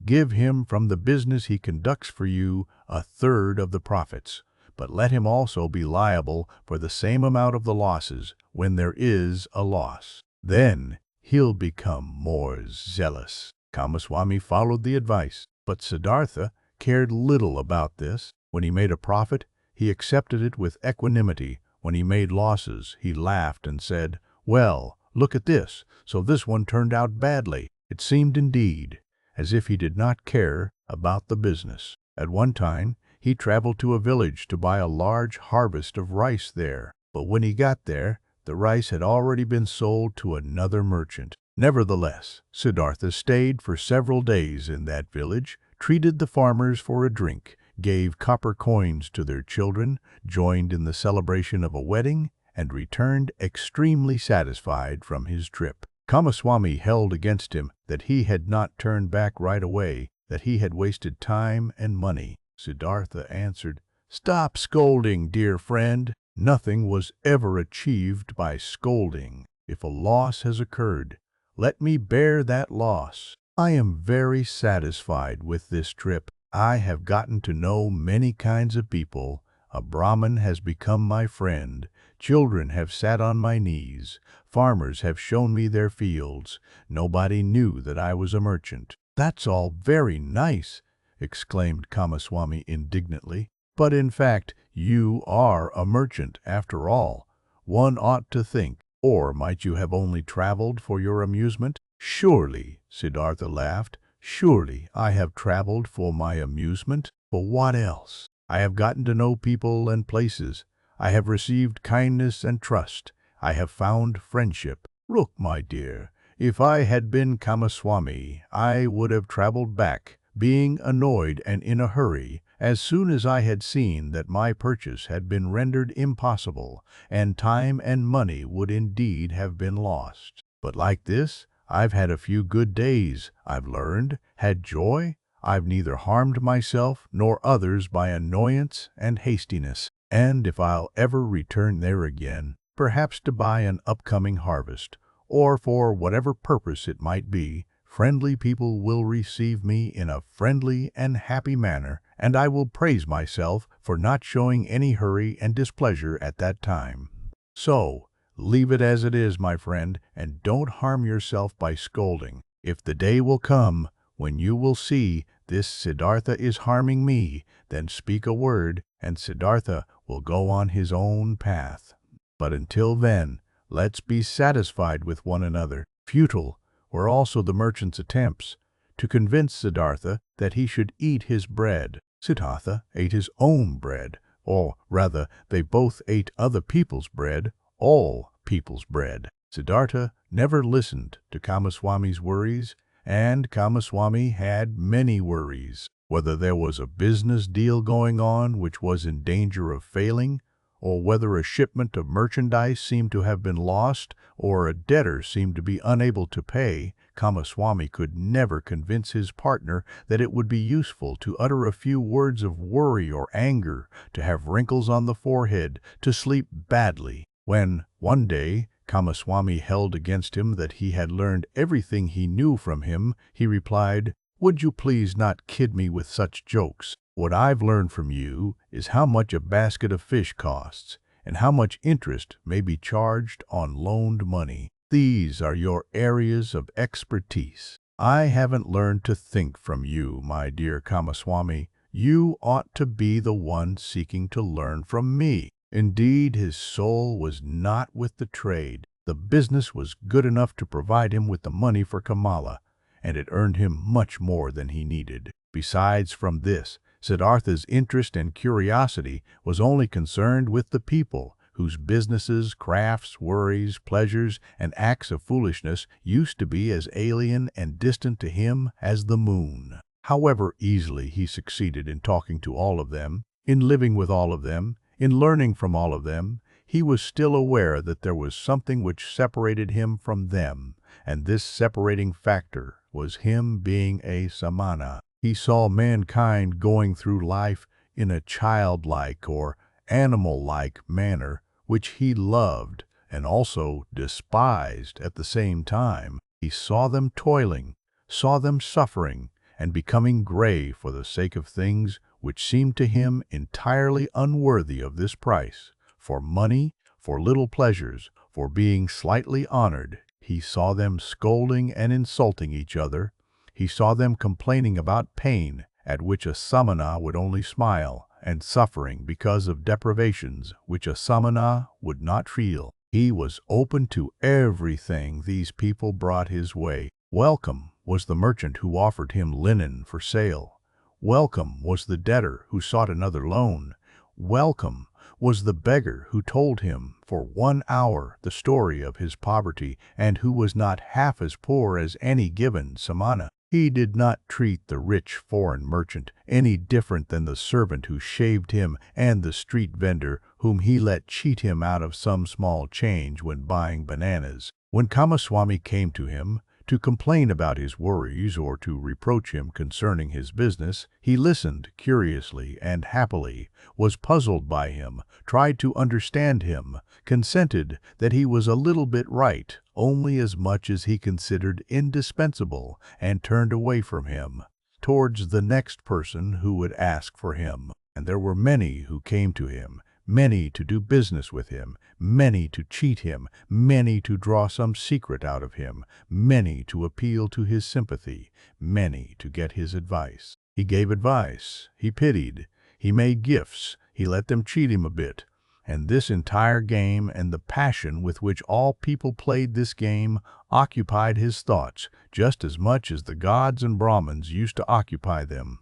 "Give him from the business he conducts for you 1/3 of the profits, but let him also be liable for the same amount of the losses when there is a loss. Then he'll become more zealous." Kamaswami followed the advice, but Siddhartha cared little about this. When he made a profit, he accepted it with equanimity. When he made losses, he laughed and said, "Well, look at this, so this one turned out badly." It seemed indeed as if he did not care about the business. At one time, he traveled to a village to buy a large harvest of rice there, but when he got there, the rice had already been sold to another merchant. Nevertheless, Siddhartha stayed for several days in that village, treated the farmers for a drink, gave copper coins to their children, joined in the celebration of a wedding, and returned extremely satisfied from his trip. Kamaswami held against him that he had not turned back right away, that he had wasted time and money. Siddhartha answered, Stop scolding, dear friend. Nothing was ever achieved by scolding. If a loss has occurred, let me bear that loss. I am very satisfied with this trip. I have gotten to know many kinds of people. A Brahmin has become my friend. Children have sat on my knees. Farmers have shown me their fields. Nobody knew that I was a merchant. That's all very nice, exclaimed Kamaswami indignantly. But in fact, you are a merchant after all. One ought to think. Or might you have only traveled for your amusement? Surely, Siddhartha laughed, surely I have traveled for my amusement. For what else? I have gotten to know people and places. I have received kindness and trust. I have found friendship. Look, my dear, if I had been Kamaswami, I would have traveled back, being annoyed and in a hurry, as soon as I had seen that my purchase had been rendered impossible, and time and money would indeed have been lost. But like this, I've had a few good days. I've learned, had joy. I've neither harmed myself nor others by annoyance and hastiness. And if I'll ever return there again, perhaps to buy an upcoming harvest, or for whatever purpose it might be, friendly people will receive me in a friendly and happy manner, and I will praise myself for not showing any hurry and displeasure at that time. So, leave it as it is, my friend, and don't harm yourself by scolding. If the day will come when you will see this Siddhartha is harming me, then speak a word, and Siddhartha will go on his own path. But until then, let's be satisfied with one another. Futile were also the merchant's attempts to convince Siddhartha that he should eat his bread. Siddhartha ate his own bread, or rather, they both ate other people's bread, all people's bread. Siddhartha never listened to Kamaswami's worries, and Kamaswami had many worries. Whether there was a business deal going on which was in danger of failing, or whether a shipment of merchandise seemed to have been lost, or a debtor seemed to be unable to pay, Kamaswami could never convince his partner that it would be useful to utter a few words of worry or anger, to have wrinkles on the forehead, to sleep badly. When, one day, Kamaswami held against him that he had learned everything he knew from him, he replied, "Would you please not kid me with such jokes? What I've learned from you is how much a basket of fish costs, and how much interest may be charged on loaned money. These are your areas of expertise. I haven't learned to think from you, my dear Kamaswami. You ought to be the one seeking to learn from me." Indeed, his soul was not with the trade. The business was good enough to provide him with the money for Kamala, and it earned him much more than he needed. Besides from this, Siddhartha's interest and curiosity was only concerned with the people, whose businesses, crafts, worries, pleasures, and acts of foolishness used to be as alien and distant to him as the moon. However easily he succeeded in talking to all of them, in living with all of them, in learning from all of them, he was still aware that there was something which separated him from them, and this separating factor was him being a Samana. He saw mankind going through life in a childlike or animal-like manner, which he loved and also despised at the same time. He saw them toiling, saw them suffering, and becoming gray for the sake of things which seemed to him entirely unworthy of this price. For money, for little pleasures, for being slightly honored, he saw them scolding and insulting each other. He saw them complaining about pain, at which a samana would only smile, and suffering because of deprivations which a samana would not feel. He was open to everything these people brought his way. Welcome was the merchant who offered him linen for sale. Welcome was the debtor who sought another loan. Welcome was the beggar who told him for 1 hour the story of his poverty, and who was not half as poor as any given samana. He did not treat the rich foreign merchant any different than the servant who shaved him and the street vendor whom he let cheat him out of some small change when buying bananas. When Kamaswami came to him to complain about his worries or to reproach him concerning his business. He listened curiously and happily, was puzzled by him, tried to understand him, consented that he was a little bit right, only as much as he considered indispensable, and turned away from him, towards the next person who would ask for him. And there were many who came to him, many to do business with him, many to cheat him, many to draw some secret out of him, many to appeal to his sympathy, many to get his advice. He gave advice, he pitied, he made gifts, he let them cheat him a bit. And this entire game and the passion with which all people played this game occupied his thoughts just as much as the gods and Brahmins used to occupy them.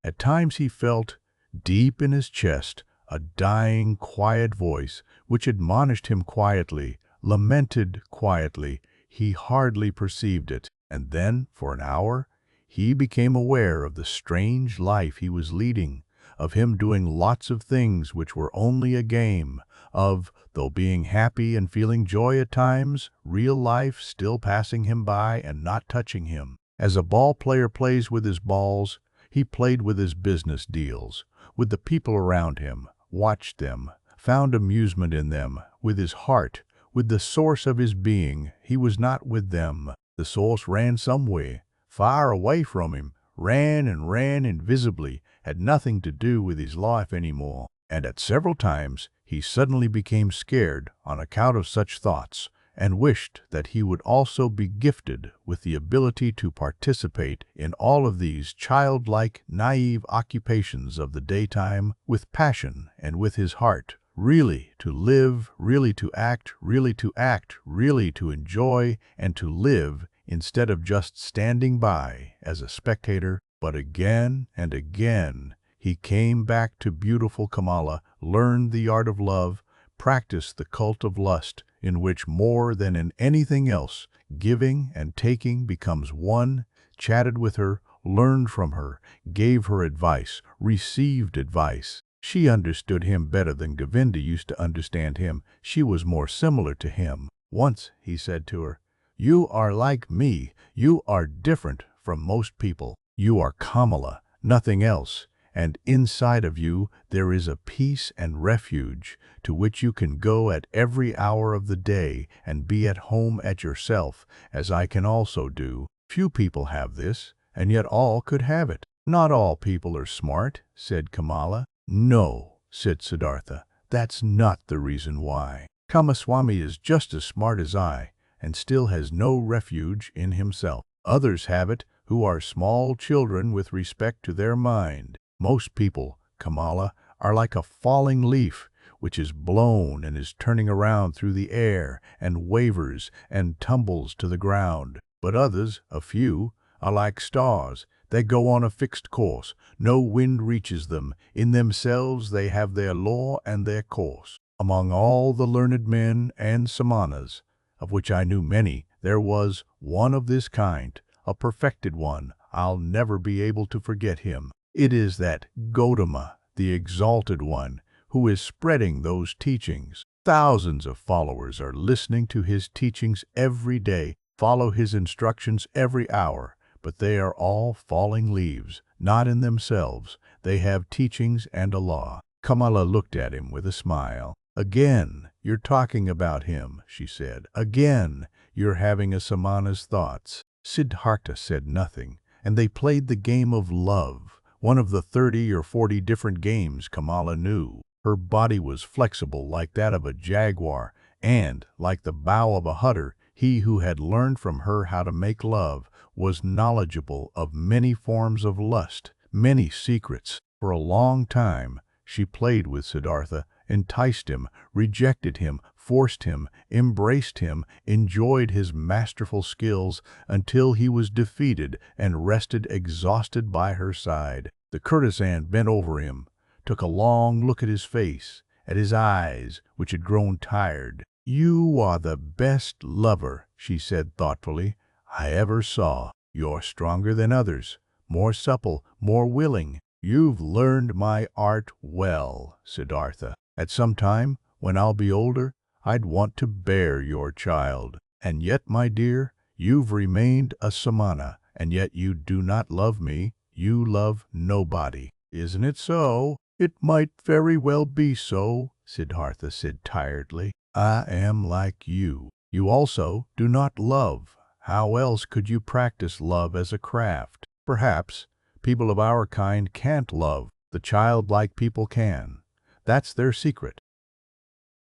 At times he felt, deep in his chest, a dying, quiet voice which admonished him quietly, lamented quietly. He hardly perceived it. And then, for an hour, he became aware of the strange life he was leading, of him doing lots of things which were only a game, of, though being happy and feeling joy at times, real life still passing him by and not touching him. As a ball player plays with his balls, he played with his business deals, with the people around him, watched them, found amusement in them, with his heart, with the source of his being. He was not with them. The source ran somewhere, far away from him, ran and ran invisibly, had nothing to do with his life anymore. And at several times he suddenly became scared on account of such thoughts, and wished that he would also be gifted with the ability to participate in all of these childlike, naive occupations of the daytime with passion and with his heart, really to live, really to act, really to act, really to enjoy and to live, instead of just standing by as a spectator. But again and again he came back to beautiful Kamala, learned the art of love, practiced the cult of lust, in which more than in anything else, giving and taking becomes one, chatted with her, learned from her, gave her advice, received advice. She understood him better than Govinda used to understand him. She was more similar to him. Once he said to her, "You are like me. You are different from most people. You are Kamala, nothing else. And inside of you there is a peace and refuge to which you can go at every hour of the day and be at home at yourself, as I can also do. Few people have this, and yet all could have it." "Not all people are smart," said Kamala. "No," said Siddhartha, "that's not the reason why. Kamaswami is just as smart as I, and still has no refuge in himself. Others have it who are small children with respect to their mind. Most people, Kamala, are like a falling leaf, which is blown and is turning around through the air, and wavers and tumbles to the ground. But others, a few, are like stars. They go on a fixed course. No wind reaches them. In themselves they have their law and their course. Among all the learned men and Samanas, of which I knew many, there was one of this kind, a perfected one. I'll never be able to forget him. It is that Gotama, the exalted one, who is spreading those teachings. Thousands of followers are listening to his teachings every day, follow his instructions every hour, but they are all falling leaves, not in themselves. They have teachings and a law." Kamala looked at him with a smile. "Again, you're talking about him," she said. "Again, you're having a Samanas thoughts." Siddhartha said nothing, and they played the game of love, one of the 30 or 40 different games Kamala knew. Her body was flexible like that of a jaguar, and, like the bow of a hunter, he who had learned from her how to make love was knowledgeable of many forms of lust, many secrets. For a long time she played with Siddhartha, enticed him, rejected him, forced him, embraced him, enjoyed his masterful skills, until he was defeated and rested exhausted by her side. The courtesan bent over him, took a long look at his face, at his eyes, which had grown tired. "You are the best lover," she said thoughtfully, "I ever saw. You're stronger than others, more supple, more willing. You've learned my art well, Siddhartha. At some time, when I'll be older, I'd want to bear your child. And yet, my dear, You've remained a samana, and yet you do not love me. You love nobody. Isn't it so? It might very well be so, Siddhartha said tiredly. I am like you. You also do not love. How else could you practice love as a craft? Perhaps people of our kind can't love. The childlike people can. That's their secret.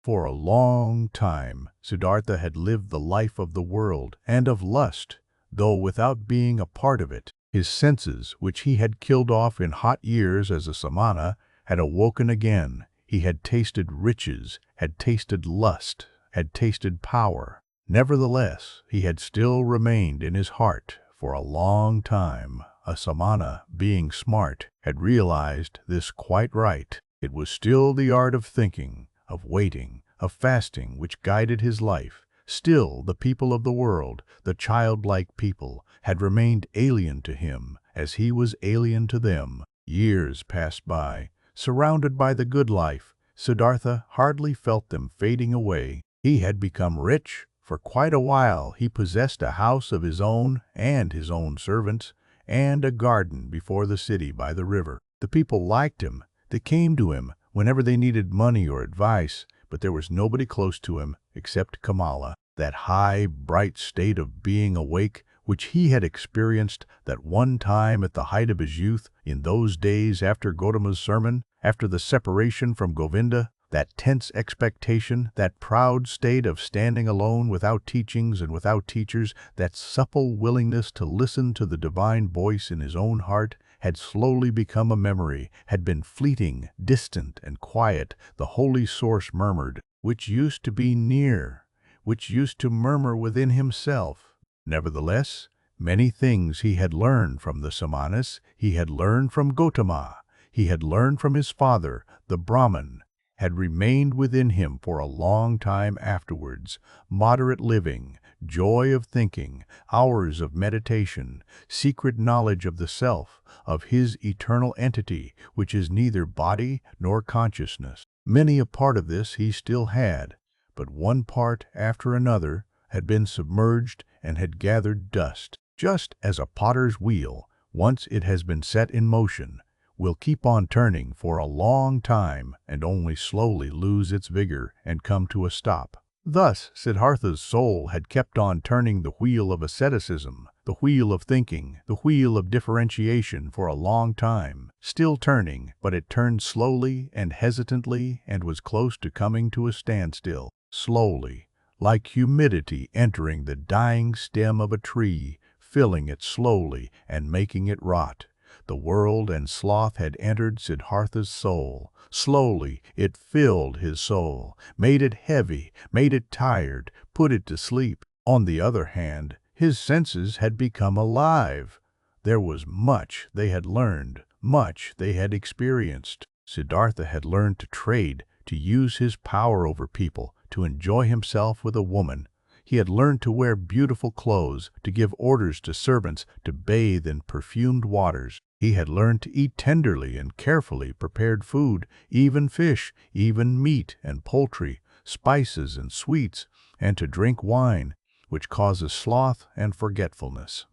For a long time, Siddhartha had lived the life of the world and of lust, though without being a part of it. His senses, which he had killed off in hot years as a samana, had awoken again. He had tasted riches, had tasted lust, had tasted power. Nevertheless, he had still remained in his heart for a long time. A samana, being smart, had realized this quite right. It was still the art of thinking, of waiting, of fasting which guided his life. Still, the people of the world, the childlike people, had remained alien to him, as he was alien to them. Years passed by. Surrounded by the good life, Siddhartha hardly felt them fading away. He had become rich. For quite a while he possessed a house of his own and his own servants, and a garden before the city by the river. The people liked him. They came to him whenever they needed money or advice, but there was nobody close to him except Kamala. That high, bright state of being awake which he had experienced that one time at the height of his youth, in those days after Gotama's sermon, after the separation from Govinda, that tense expectation, that proud state of standing alone without teachings and without teachers, that supple willingness to listen to the divine voice in his own heart, had slowly become a memory, had been fleeting, distant, and quiet. The holy source murmured, which used to be near, which used to murmur within himself. Nevertheless, many things he had learned from the Samanas, he had learned from Gotama, he had learned from his father, the Brahman, had remained within him for a long time afterwards. Moderate living, joy of thinking, hours of meditation, secret knowledge of the self, of his eternal entity, which is neither body nor consciousness. Many a part of this he still had, but one part after another had been submerged and had gathered dust. Just as a potter's wheel, once it has been set in motion, will keep on turning for a long time and only slowly lose its vigor and come to a stop. Thus, Siddhartha's soul had kept on turning the wheel of asceticism, the wheel of thinking, the wheel of differentiation for a long time, still turning, but it turned slowly and hesitantly and was close to coming to a standstill. Slowly, like humidity entering the dying stem of a tree, filling it slowly and making it rot. The world and sloth had entered Siddhartha's soul. Slowly it filled his soul, made it heavy, made it tired, put it to sleep. On the other hand, his senses had become alive. There was much they had learned, much they had experienced. Siddhartha had learned to trade, to use his power over people, to enjoy himself with a woman. He had learned to wear beautiful clothes, to give orders to servants, to bathe in perfumed waters. He had learned to eat tenderly and carefully prepared food, even fish, even meat and poultry, spices and sweets, and to drink wine, which causes sloth and forgetfulness.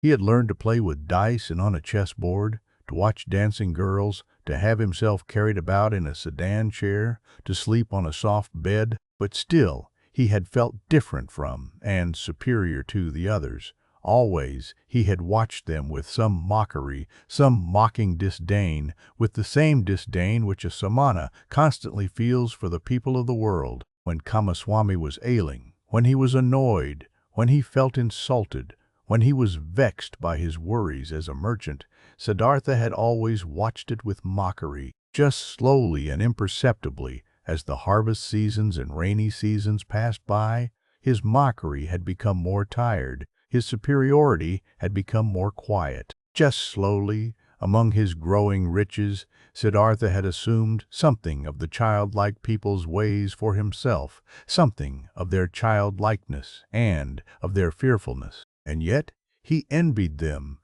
He had learned to play with dice and on a chessboard, to watch dancing girls, to have himself carried about in a sedan chair, to sleep on a soft bed, but still he had felt different from and superior to the others. Always he had watched them with some mockery, some mocking disdain, with the same disdain which a samana constantly feels for the people of the world. When Kamaswami was ailing, when he was annoyed, when he felt insulted, when he was vexed by his worries as a merchant, Siddhartha had always watched it with mockery. Just slowly and imperceptibly, as the harvest seasons and rainy seasons passed by, his mockery had become more tired. His superiority had become more quiet. Just slowly, among his growing riches, Siddhartha had assumed something of the childlike people's ways for himself, something of their childlikeness and of their fearfulness. And yet he envied them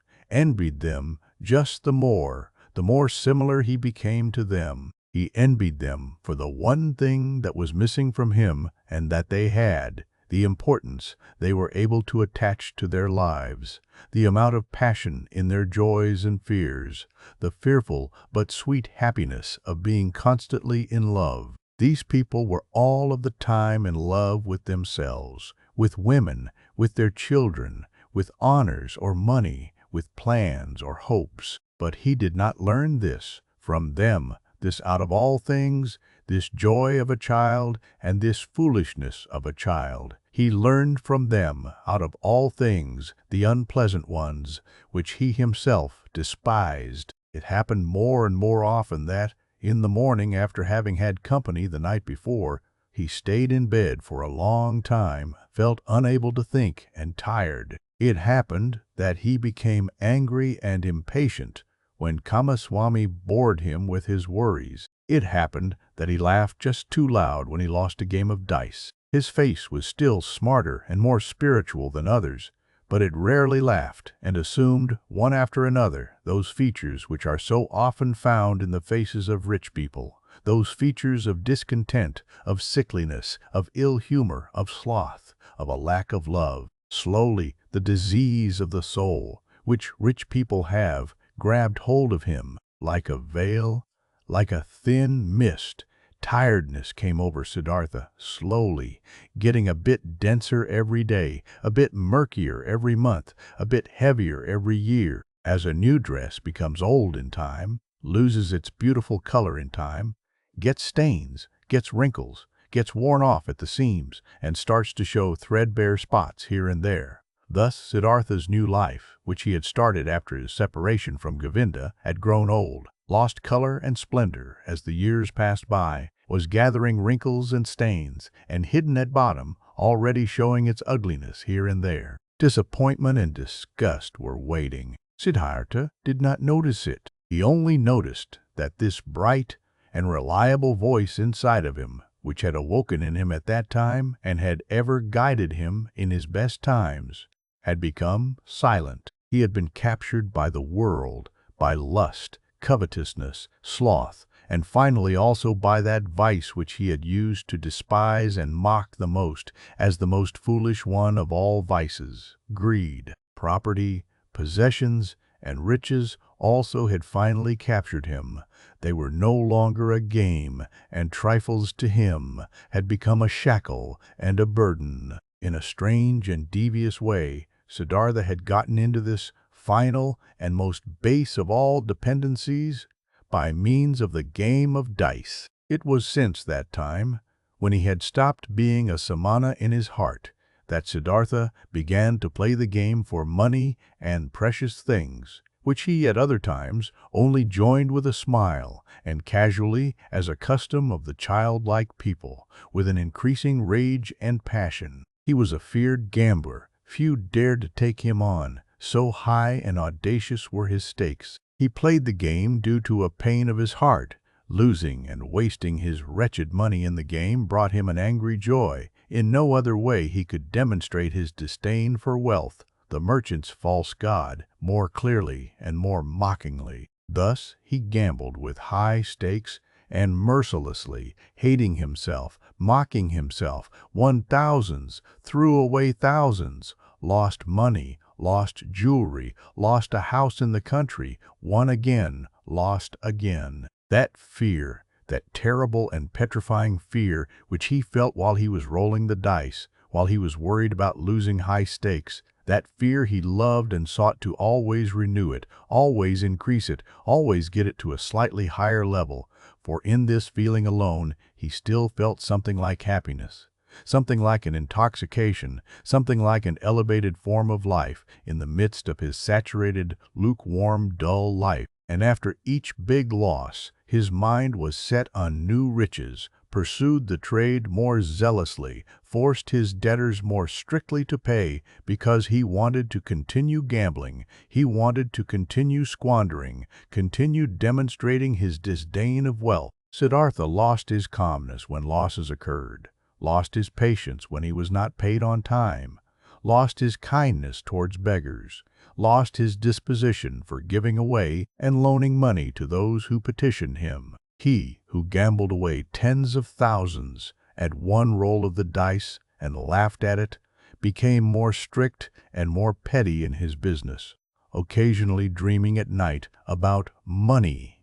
just the more similar he became to them. He envied them for the one thing that was missing from him and that they had, the importance they were able to attach to their lives, the amount of passion in their joys and fears, the fearful but sweet happiness of being constantly in love. These people were all of the time in love with themselves, with women, with their children, with honors or money, with plans or hopes. But he did not learn this from them, this out of all things, this joy of a child and this foolishness of a child. He learned from them out of all things, the unpleasant ones, which he himself despised. It happened more and more often that, in the morning after having had company the night before, he stayed in bed for a long time, felt unable to think and tired. It happened that he became angry and impatient when Kamaswami bored him with his worries. It happened that he laughed just too loud when he lost a game of dice. His face was still smarter and more spiritual than others, but it rarely laughed and assumed, one after another, those features which are so often found in the faces of rich people, those features of discontent, of sickliness, of ill humor, of sloth, of a lack of love. Slowly, the disease of the soul, which rich people have, grabbed hold of him like a veil, like a thin mist. Tiredness came over Siddhartha, slowly, getting a bit denser every day, a bit murkier every month, a bit heavier every year. As a new dress becomes old in time, loses its beautiful color in time, gets stains, gets wrinkles, gets worn off at the seams, and starts to show threadbare spots here and there. Thus Siddhartha's new life, which he had started after his separation from Govinda, had grown old, lost color and splendor as the years passed by, was gathering wrinkles and stains, and hidden at bottom, already showing its ugliness here and there. Disappointment and disgust were waiting. Siddhartha did not notice it. He only noticed that this bright and reliable voice inside of him, which had awoken in him at that time and had ever guided him in his best times, had become silent. He had been captured by the world, by lust, covetousness, sloth, and finally also by that vice which he had used to despise and mock the most as the most foolish one of all vices. Greed, property, possessions, and riches also had finally captured him. They were no longer a game, and trifles to him had become a shackle and a burden. In a strange and devious way, Siddhartha had gotten into this final and most base of all dependencies by means of the game of dice. It was since that time, when he had stopped being a samana in his heart, that Siddhartha began to play the game for money and precious things, which he at other times only joined with a smile and casually as a custom of the childlike people, with an increasing rage and passion. He was a feared gambler. Few dared to take him on, so high and audacious were his stakes. He played the game due to a pain of his heart. Losing and wasting his wretched money in the game brought him an angry joy. In no other way he could demonstrate his disdain for wealth, the merchant's false god, more clearly and more mockingly. Thus he gambled with high stakes and mercilessly, hating himself, mocking himself, won thousands, threw away thousands, lost money, lost jewelry, lost a house in the country, won again, lost again. That fear, that terrible and petrifying fear which he felt while he was rolling the dice, while he was worried about losing high stakes, that fear he loved and sought to always renew it, always increase it, always get it to a slightly higher level, for in this feeling alone he still felt something like happiness, something like an intoxication, something like an elevated form of life in the midst of his saturated, lukewarm, dull life. And after each big loss, his mind was set on new riches, pursued the trade more zealously, forced his debtors more strictly to pay because he wanted to continue gambling, he wanted to continue squandering, continue demonstrating his disdain of wealth. Siddhartha lost his calmness when losses occurred, lost his patience when he was not paid on time, lost his kindness towards beggars, lost his disposition for giving away and loaning money to those who petitioned him. He, who gambled away tens of thousands at one roll of the dice, and laughed at it, became more strict and more petty in his business, occasionally dreaming at night about money.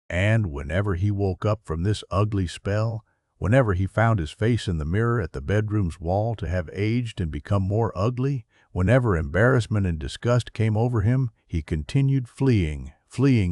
And whenever he woke up from this ugly spell, whenever he found his face in the mirror at the bedroom's wall to have aged and become more ugly, whenever embarrassment and disgust came over him, he continued fleeing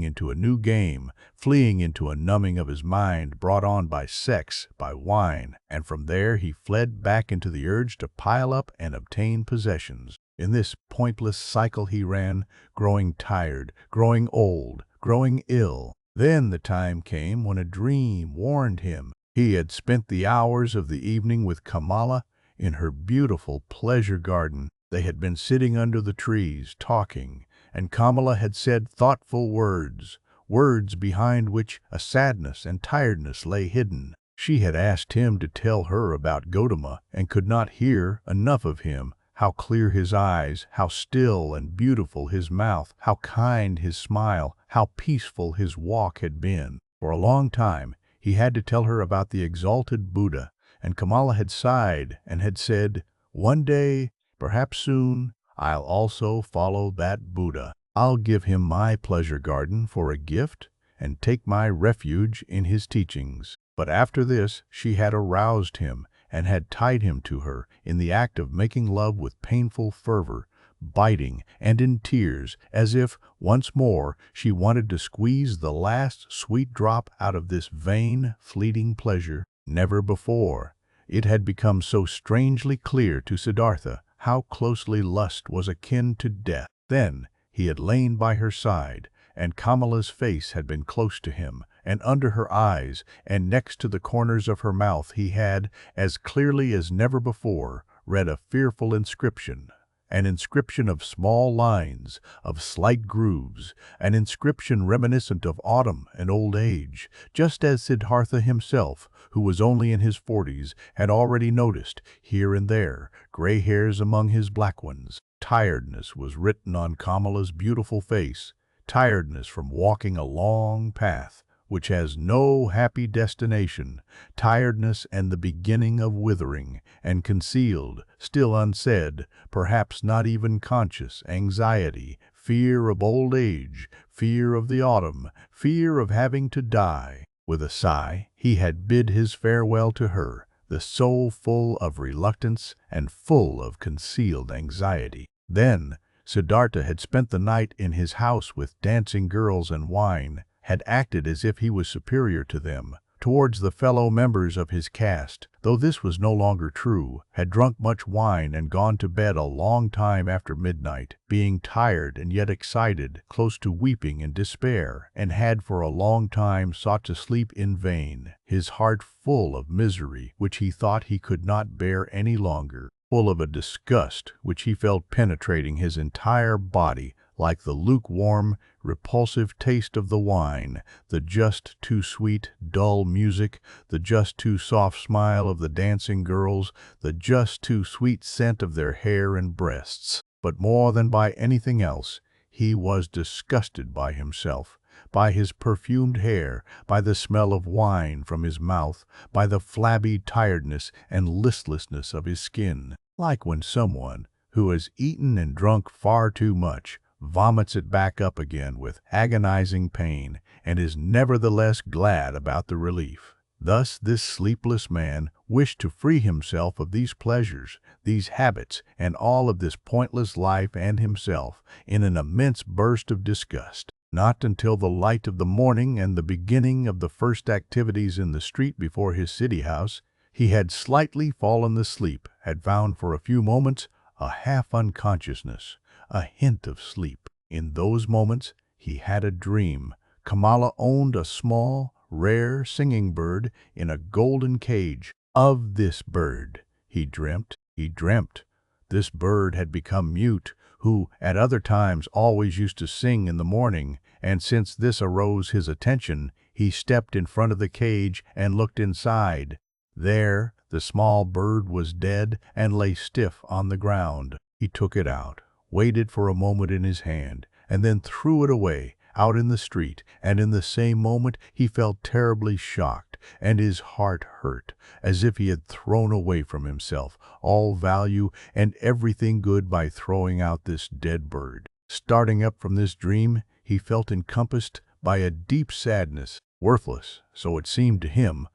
into a new game, fleeing into a numbing of his mind brought on by sex, by wine, and from there he fled back into the urge to pile up and obtain possessions. In this pointless cycle he ran, growing tired, growing old, growing ill. Then the time came when a dream warned him. He had spent the hours of the evening with Kamala in her beautiful pleasure garden. They had been sitting under the trees, talking, and Kamala had said thoughtful words, words behind which a sadness and tiredness lay hidden. She had asked him to tell her about Gotama and could not hear enough of him. How clear his eyes, how still and beautiful his mouth, how kind his smile, how peaceful his walk had been. For a long time, he had to tell her about the exalted Buddha, and Kamala had sighed and had said, "One day, perhaps soon, I'll also follow that Buddha. I'll give him my pleasure garden for a gift and take my refuge in his teachings." But after this, she had aroused him and had tied him to her in the act of making love with painful fervor, biting and in tears, as if, once more, she wanted to squeeze the last sweet drop out of this vain, fleeting pleasure. Never before it had become so strangely clear to Siddhartha how closely lust was akin to death. Then he had lain by her side, and Kamala's face had been close to him, and under her eyes, and next to the corners of her mouth he had, as clearly as never before, read a fearful inscription, an inscription of small lines, of slight grooves, an inscription reminiscent of autumn and old age, just as Siddhartha himself, who was only in his 40s, had already noticed, here and there, gray hairs among his black ones. Tiredness was written on Kamala's beautiful face, tiredness from walking a long path, which has no happy destination, tiredness and the beginning of withering, and concealed, still unsaid, perhaps not even conscious, anxiety, fear of old age, fear of the autumn, fear of having to die. With a sigh, he had bid his farewell to her, the soul full of reluctance and full of concealed anxiety. Then Siddhartha had spent the night in his house with dancing girls and wine, had acted as if he was superior to them, towards the fellow members of his caste, though this was no longer true, had drunk much wine and gone to bed a long time after midnight, being tired and yet excited, close to weeping and despair, and had for a long time sought to sleep in vain, his heart full of misery which he thought he could not bear any longer, full of a disgust which he felt penetrating his entire body, like the lukewarm, repulsive taste of the wine, the just too sweet, dull music, the just too soft smile of the dancing girls, the just too sweet scent of their hair and breasts. But more than by anything else, he was disgusted by himself, by his perfumed hair, by the smell of wine from his mouth, by the flabby tiredness and listlessness of his skin, like when someone who has eaten and drunk far too much vomits it back up again with agonizing pain, and is nevertheless glad about the relief. Thus this sleepless man wished to free himself of these pleasures, these habits, and all of this pointless life and himself, in an immense burst of disgust. Not until the light of the morning and the beginning of the first activities in the street before his city house, he had slightly fallen asleep, had found for a few moments a half-unconsciousness, a hint of sleep. In those moments, he had a dream. Kamala owned a small, rare singing bird in a golden cage. Of this bird he dreamt. This bird had become mute, who at other times always used to sing in the morning, and since this arose his attention, he stepped in front of the cage and looked inside. There, the small bird was dead and lay stiff on the ground. He took it out, waited for a moment in his hand, and then threw it away, out in the street, and in the same moment he felt terribly shocked, and his heart hurt, as if he had thrown away from himself all value and everything good by throwing out this dead bird. Starting up from this dream, he felt encompassed by a deep sadness. Worthless, so it seemed to him,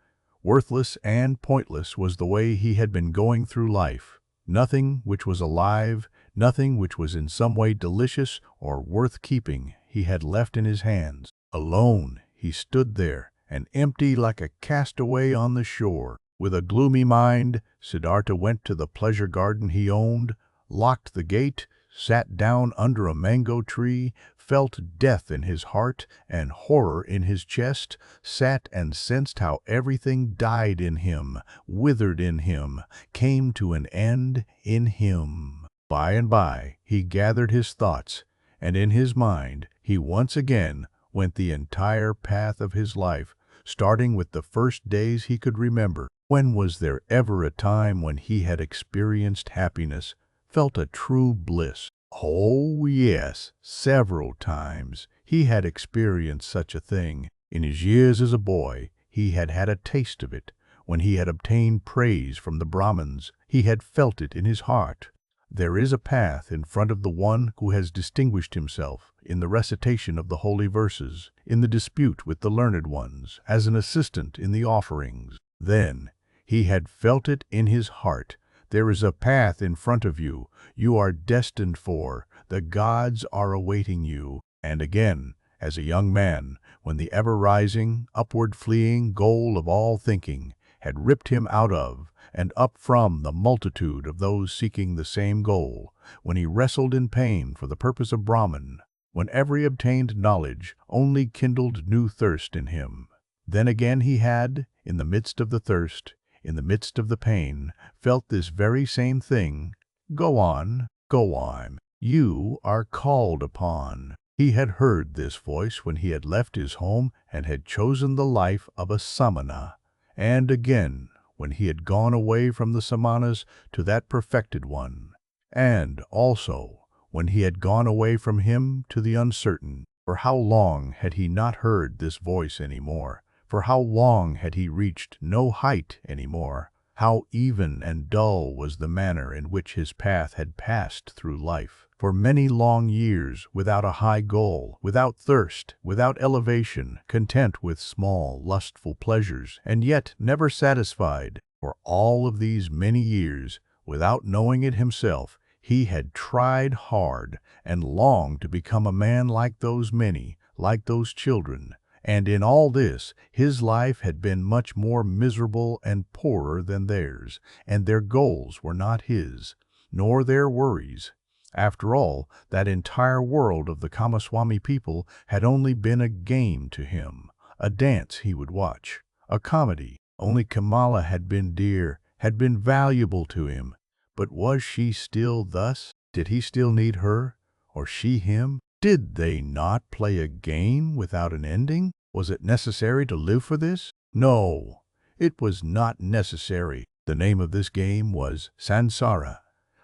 worthless and pointless was the way he had been going through life. Nothing which was alive, nothing which was in some way delicious or worth keeping, he had left in his hands. Alone, he stood there, and empty like a castaway on the shore. With a gloomy mind, Siddharta went to the pleasure garden he owned, locked the gate, sat down under a mango tree, felt death in his heart and horror in his chest, sat and sensed how everything died in him, withered in him, came to an end in him. By and by, he gathered his thoughts, and in his mind, he once again went the entire path of his life, starting with the first days he could remember. When was there ever a time when he had experienced happiness, felt a true bliss? Oh, yes, several times he had experienced such a thing. In his years as a boy, he had had a taste of it. When he had obtained praise from the Brahmins, he had felt it in his heart. There is a path in front of the one who has distinguished himself in the recitation of the holy verses, in the dispute with the learned ones, as an assistant in the offerings. Then he had felt it in his heart. There is a path in front of you. You are destined for. The gods are awaiting you. And again, as a young man, when the ever-rising, upward-fleeing goal of all thinking had ripped him out of and up from the multitude of those seeking the same goal, when he wrestled in pain for the purpose of Brahman, when every obtained knowledge only kindled new thirst in him, then again he had, in the midst of the thirst, in the midst of the pain, felt this very same thing. Go on, you are called upon. He had heard this voice when he had left his home and had chosen the life of a Samana, and again when he had gone away from the Samanas to that perfected one, and also when he had gone away from him to the uncertain. For how long had he not heard this voice any more? For how long had he reached no height any more? How even and dull was the manner in which his path had passed through life. For many long years, without a high goal, without thirst, without elevation, content with small, lustful pleasures, and yet never satisfied. For all of these many years, without knowing it himself, he had tried hard and longed to become a man like those many, like those children. And in all this, his life had been much more miserable and poorer than theirs, and their goals were not his, nor their worries. After all, that entire world of the Kamaswami people had only been a game to him, a dance he would watch, a comedy. Only Kamala had been dear, had been valuable to him. But was she still thus? Did he still need her, or she him? Did they not play a game without an ending? Was it necessary to live for this? No, it was not necessary. The name of this game was Sansara,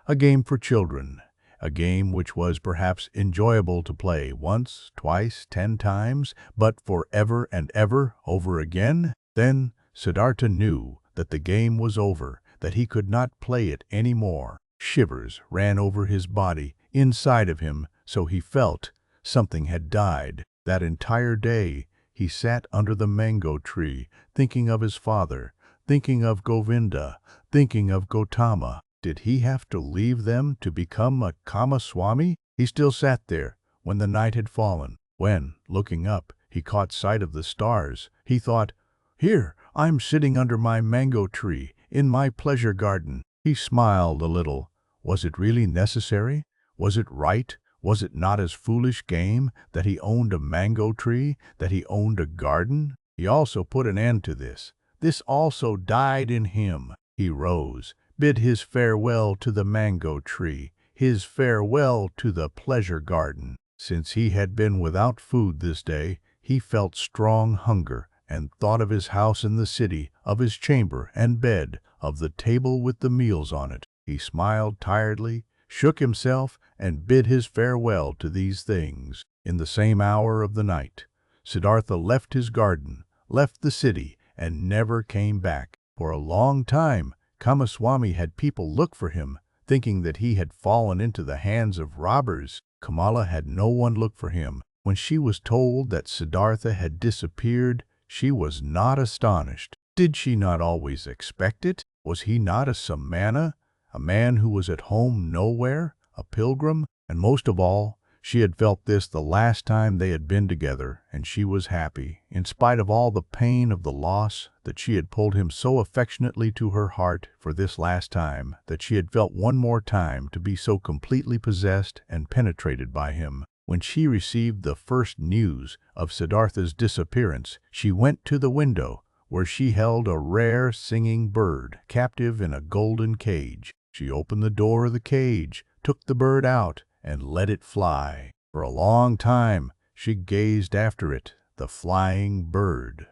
a game for children, a game which was perhaps enjoyable to play once, twice, 10 times, but for ever and ever over again. Then Siddharta knew that the game was over, that he could not play it any more. Shivers ran over his body, inside of him, so he felt something had died. That entire day he sat under the mango tree, thinking of his father, thinking of Govinda, thinking of Gotama. Did he have to leave them to become a Kamaswami? He still sat there when the night had fallen. When, looking up, he caught sight of the stars, he thought, "Here, I'm sitting under my mango tree, in my pleasure garden." He smiled a little. Was it really necessary? Was it right? Was it not as foolish game that he owned a mango tree, that he owned a garden? He also put an end to this. This also died in him. He rose, bid his farewell to the mango tree, his farewell to the pleasure garden. Since he had been without food this day, he felt strong hunger, and thought of his house in the city, of his chamber and bed, of the table with the meals on it. He smiled tiredly, shook himself, and bid his farewell to these things. In the same hour of the night, Siddhartha left his garden, left the city, and never came back. For a long time, Kamaswami had people look for him, thinking that he had fallen into the hands of robbers. Kamala had no one look for him. When she was told that Siddhartha had disappeared, she was not astonished. Did she not always expect it? Was he not a Samana, a man who was at home nowhere, a pilgrim? And most of all, she had felt this the last time they had been together, and she was happy, in spite of all the pain of the loss, that she had pulled him so affectionately to her heart for this last time, that she had felt one more time to be so completely possessed and penetrated by him. When she received the first news of Siddhartha's disappearance, she went to the window, where she held a rare singing bird, captive in a golden cage. She opened the door of the cage, took the bird out, and let it fly. For a long time, she gazed after it, the flying bird.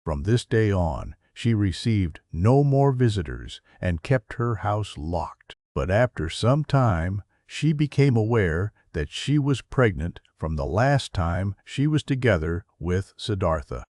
From this day on, she received no more visitors and kept her house locked. But after some time, she became aware that she was pregnant from the last time she was together with Siddhartha.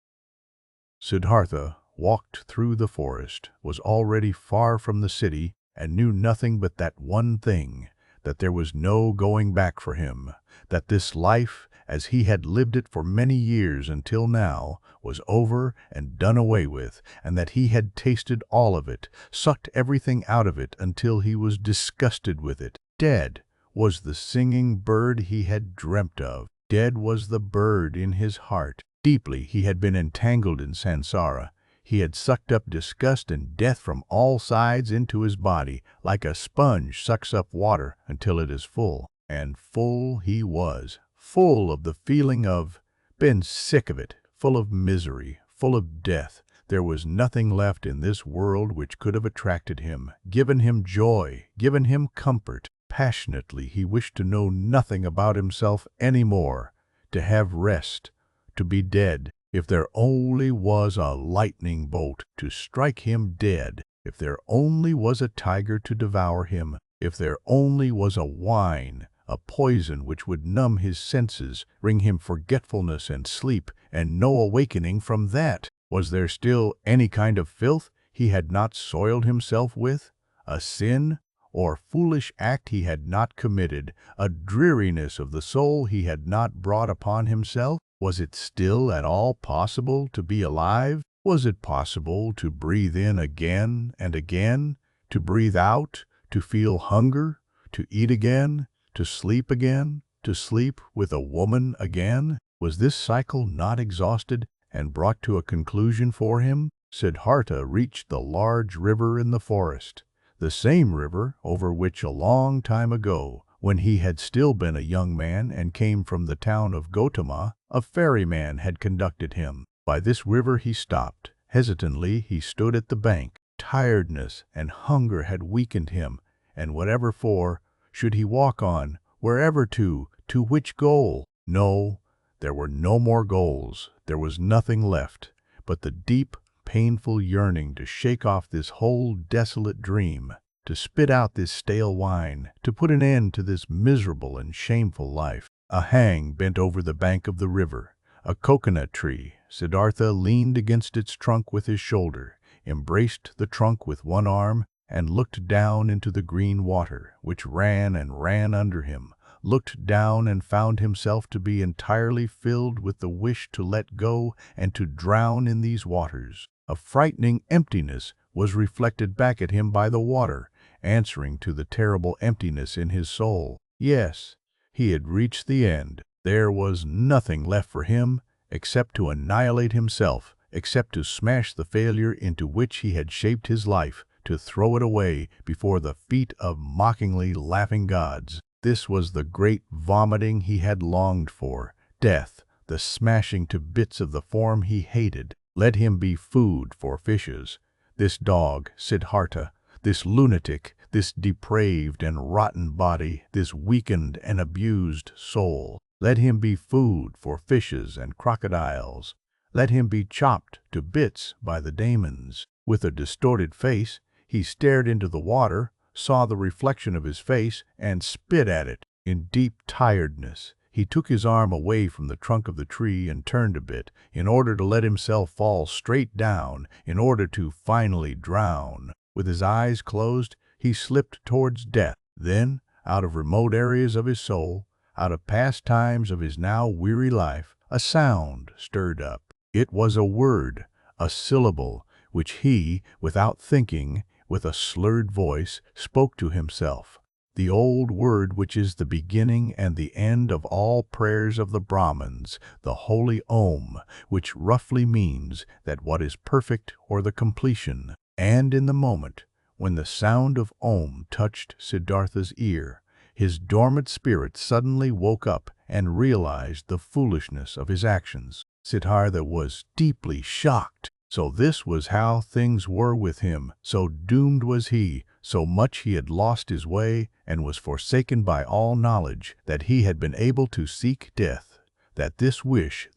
Siddhartha walked through the forest, was already far from the city, and knew nothing but that one thing, that there was no going back for him, that this life, as he had lived it for many years until now, was over and done away with, and that he had tasted all of it, sucked everything out of it until he was disgusted with it. Dead was the singing bird he had dreamt of. Dead was the bird in his heart. Deeply he had been entangled in Sansara. He had sucked up disgust and death from all sides into his body, like a sponge sucks up water until it is full. And full he was, full of the feeling of, been sick of it, full of misery, full of death. There was nothing left in this world which could have attracted him, given him joy, given him comfort. Passionately he wished to know nothing about himself any more, to have rest, to be dead. If there only was a lightning bolt to strike him dead, if there only was a tiger to devour him, if there only was a wine, a poison which would numb his senses, bring him forgetfulness and sleep, and no awakening from that. Was there still any kind of filth he had not soiled himself with, a sin or foolish act he had not committed, a dreariness of the soul he had not brought upon himself? Was it still at all possible to be alive? Was it possible to breathe in again and again, to breathe out, to feel hunger, to eat again, to sleep again, to sleep with a woman again? Was this cycle not exhausted and brought to a conclusion for him? Siddhartha reached the large river in the forest, the same river over which a long time ago, when he had still been a young man and came from the town of Gotama, a ferryman had conducted him. By this river he stopped. Hesitantly he stood at the bank. Tiredness and hunger had weakened him, and whatever for, should he walk on, wherever to which goal? No, there were no more goals. There was nothing left but the deep, painful yearning to shake off this whole desolate dream, to spit out this stale wine, to put an end to this miserable and shameful life. A hang bent over the bank of the river, a coconut tree. Siddhartha leaned against its trunk with his shoulder, embraced the trunk with one arm, and looked down into the green water, which ran and ran under him, looked down and found himself to be entirely filled with the wish to let go and to drown in these waters. A frightening emptiness was reflected back at him by the water, answering to the terrible emptiness in his soul. Yes, he had reached the end. There was nothing left for him except to annihilate himself, except to smash the failure into which he had shaped his life, to throw it away before the feet of mockingly laughing gods. This was the great vomiting he had longed for, death, the smashing to bits of the form he hated. Let him be food for fishes. This dog, Siddhartha, this lunatic, this depraved and rotten body, this weakened and abused soul. Let him be food for fishes and crocodiles. Let him be chopped to bits by the demons. With a distorted face, he stared into the water, saw the reflection of his face, and spit at it. In deep tiredness, He took his arm away from the trunk of the tree and turned a bit, in order to let himself fall straight down, in order to finally drown. With his eyes closed, he slipped towards death. Then, out of remote areas of his soul, out of past times of his now weary life, a sound stirred up. It was a word, a syllable, which he, without thinking, with a slurred voice, spoke to himself. The old word which is the beginning and the end of all prayers of the Brahmins, the holy Om, which roughly means that what is perfect or the completion. And in the moment when the sound of Om touched Siddhartha's ear, his dormant spirit suddenly woke up and realized the foolishness of his actions. Siddhartha was deeply shocked. So this was how things were with him. So doomed was he, so much he had lost his way and was forsaken by all knowledge, that he had been able to seek death, that this wish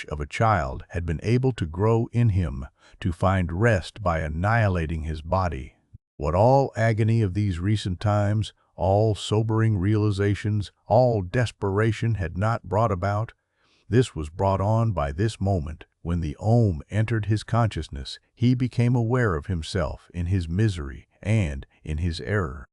of a child had been able to grow in him, to find rest by annihilating his body. What all agony of these recent times, all sobering realizations, all desperation had not brought about, this was brought on by this moment. When the Om entered his consciousness, he became aware of himself in his misery and in his error.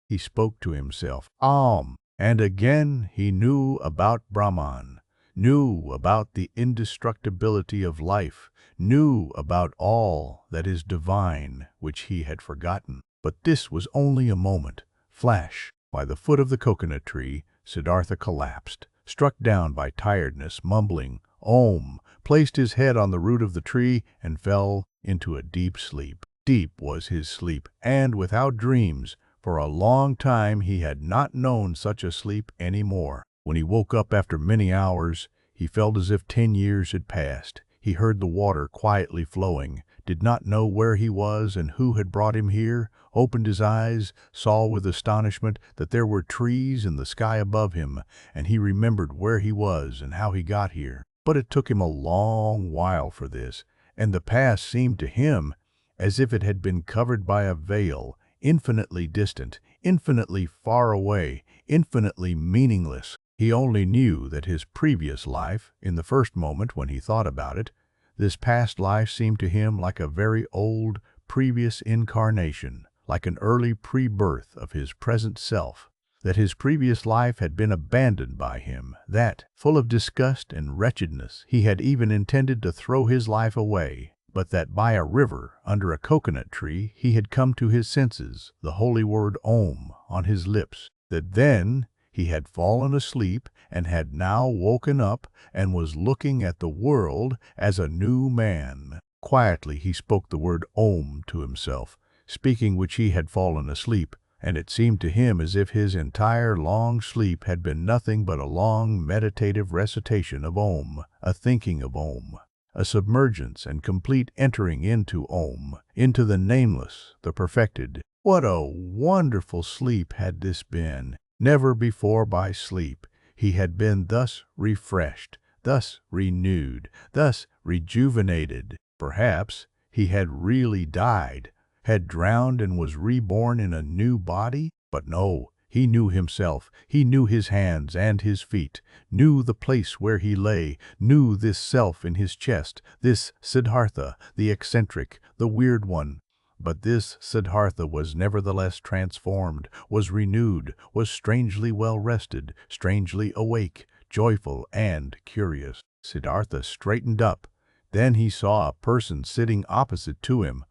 He spoke to himself. And again he knew about Brahman, knew about the indestructibility of life, knew about all that is divine, which he had forgotten. But this was only a moment. Flash! By the foot of the coconut tree, Siddhartha collapsed, struck down by tiredness, mumbling Om, placed his head on the root of the tree, and fell into a deep sleep. Deep was his sleep, and without dreams. For a long time he had not known such a sleep any more. When he woke up after many hours, he felt as if 10 years had passed. He heard the water quietly flowing, did not know where he was and who had brought him here, opened his eyes, saw with astonishment that there were trees in the sky above him, and he remembered where he was and how he got here. But it took him a long while for this, and the past seemed to him as if it had been covered by a veil, infinitely distant, infinitely far away, infinitely meaningless. He only knew that his previous life, in the first moment when he thought about it, this past life seemed to him like a very old, previous incarnation, like an early pre-birth of his present self, that his previous life had been abandoned by him, that, full of disgust and wretchedness, he had even intended to throw his life away, but that by a river, under a coconut tree, he had come to his senses, the holy word Om on his lips, that then he had fallen asleep and had now woken up and was looking at the world as a new man. Quietly he spoke the word Om to himself, speaking which he had fallen asleep, and it seemed to him as if his entire long sleep had been nothing but a long meditative recitation of Om, a thinking of Om, a submergence and complete entering into Om, into the nameless, the perfected. What a wonderful sleep had this been! Never before by sleep he had been thus refreshed, thus renewed, thus rejuvenated. Perhaps he had really died, had drowned and was reborn in a new body? But no, he knew himself, he knew his hands and his feet, knew the place where he lay, knew this self in his chest, this Siddhartha, the eccentric, the weird one. But this Siddhartha was nevertheless transformed, was renewed, was strangely well-rested, strangely awake, joyful and curious. Siddhartha straightened up. Then he saw a person sitting opposite to him,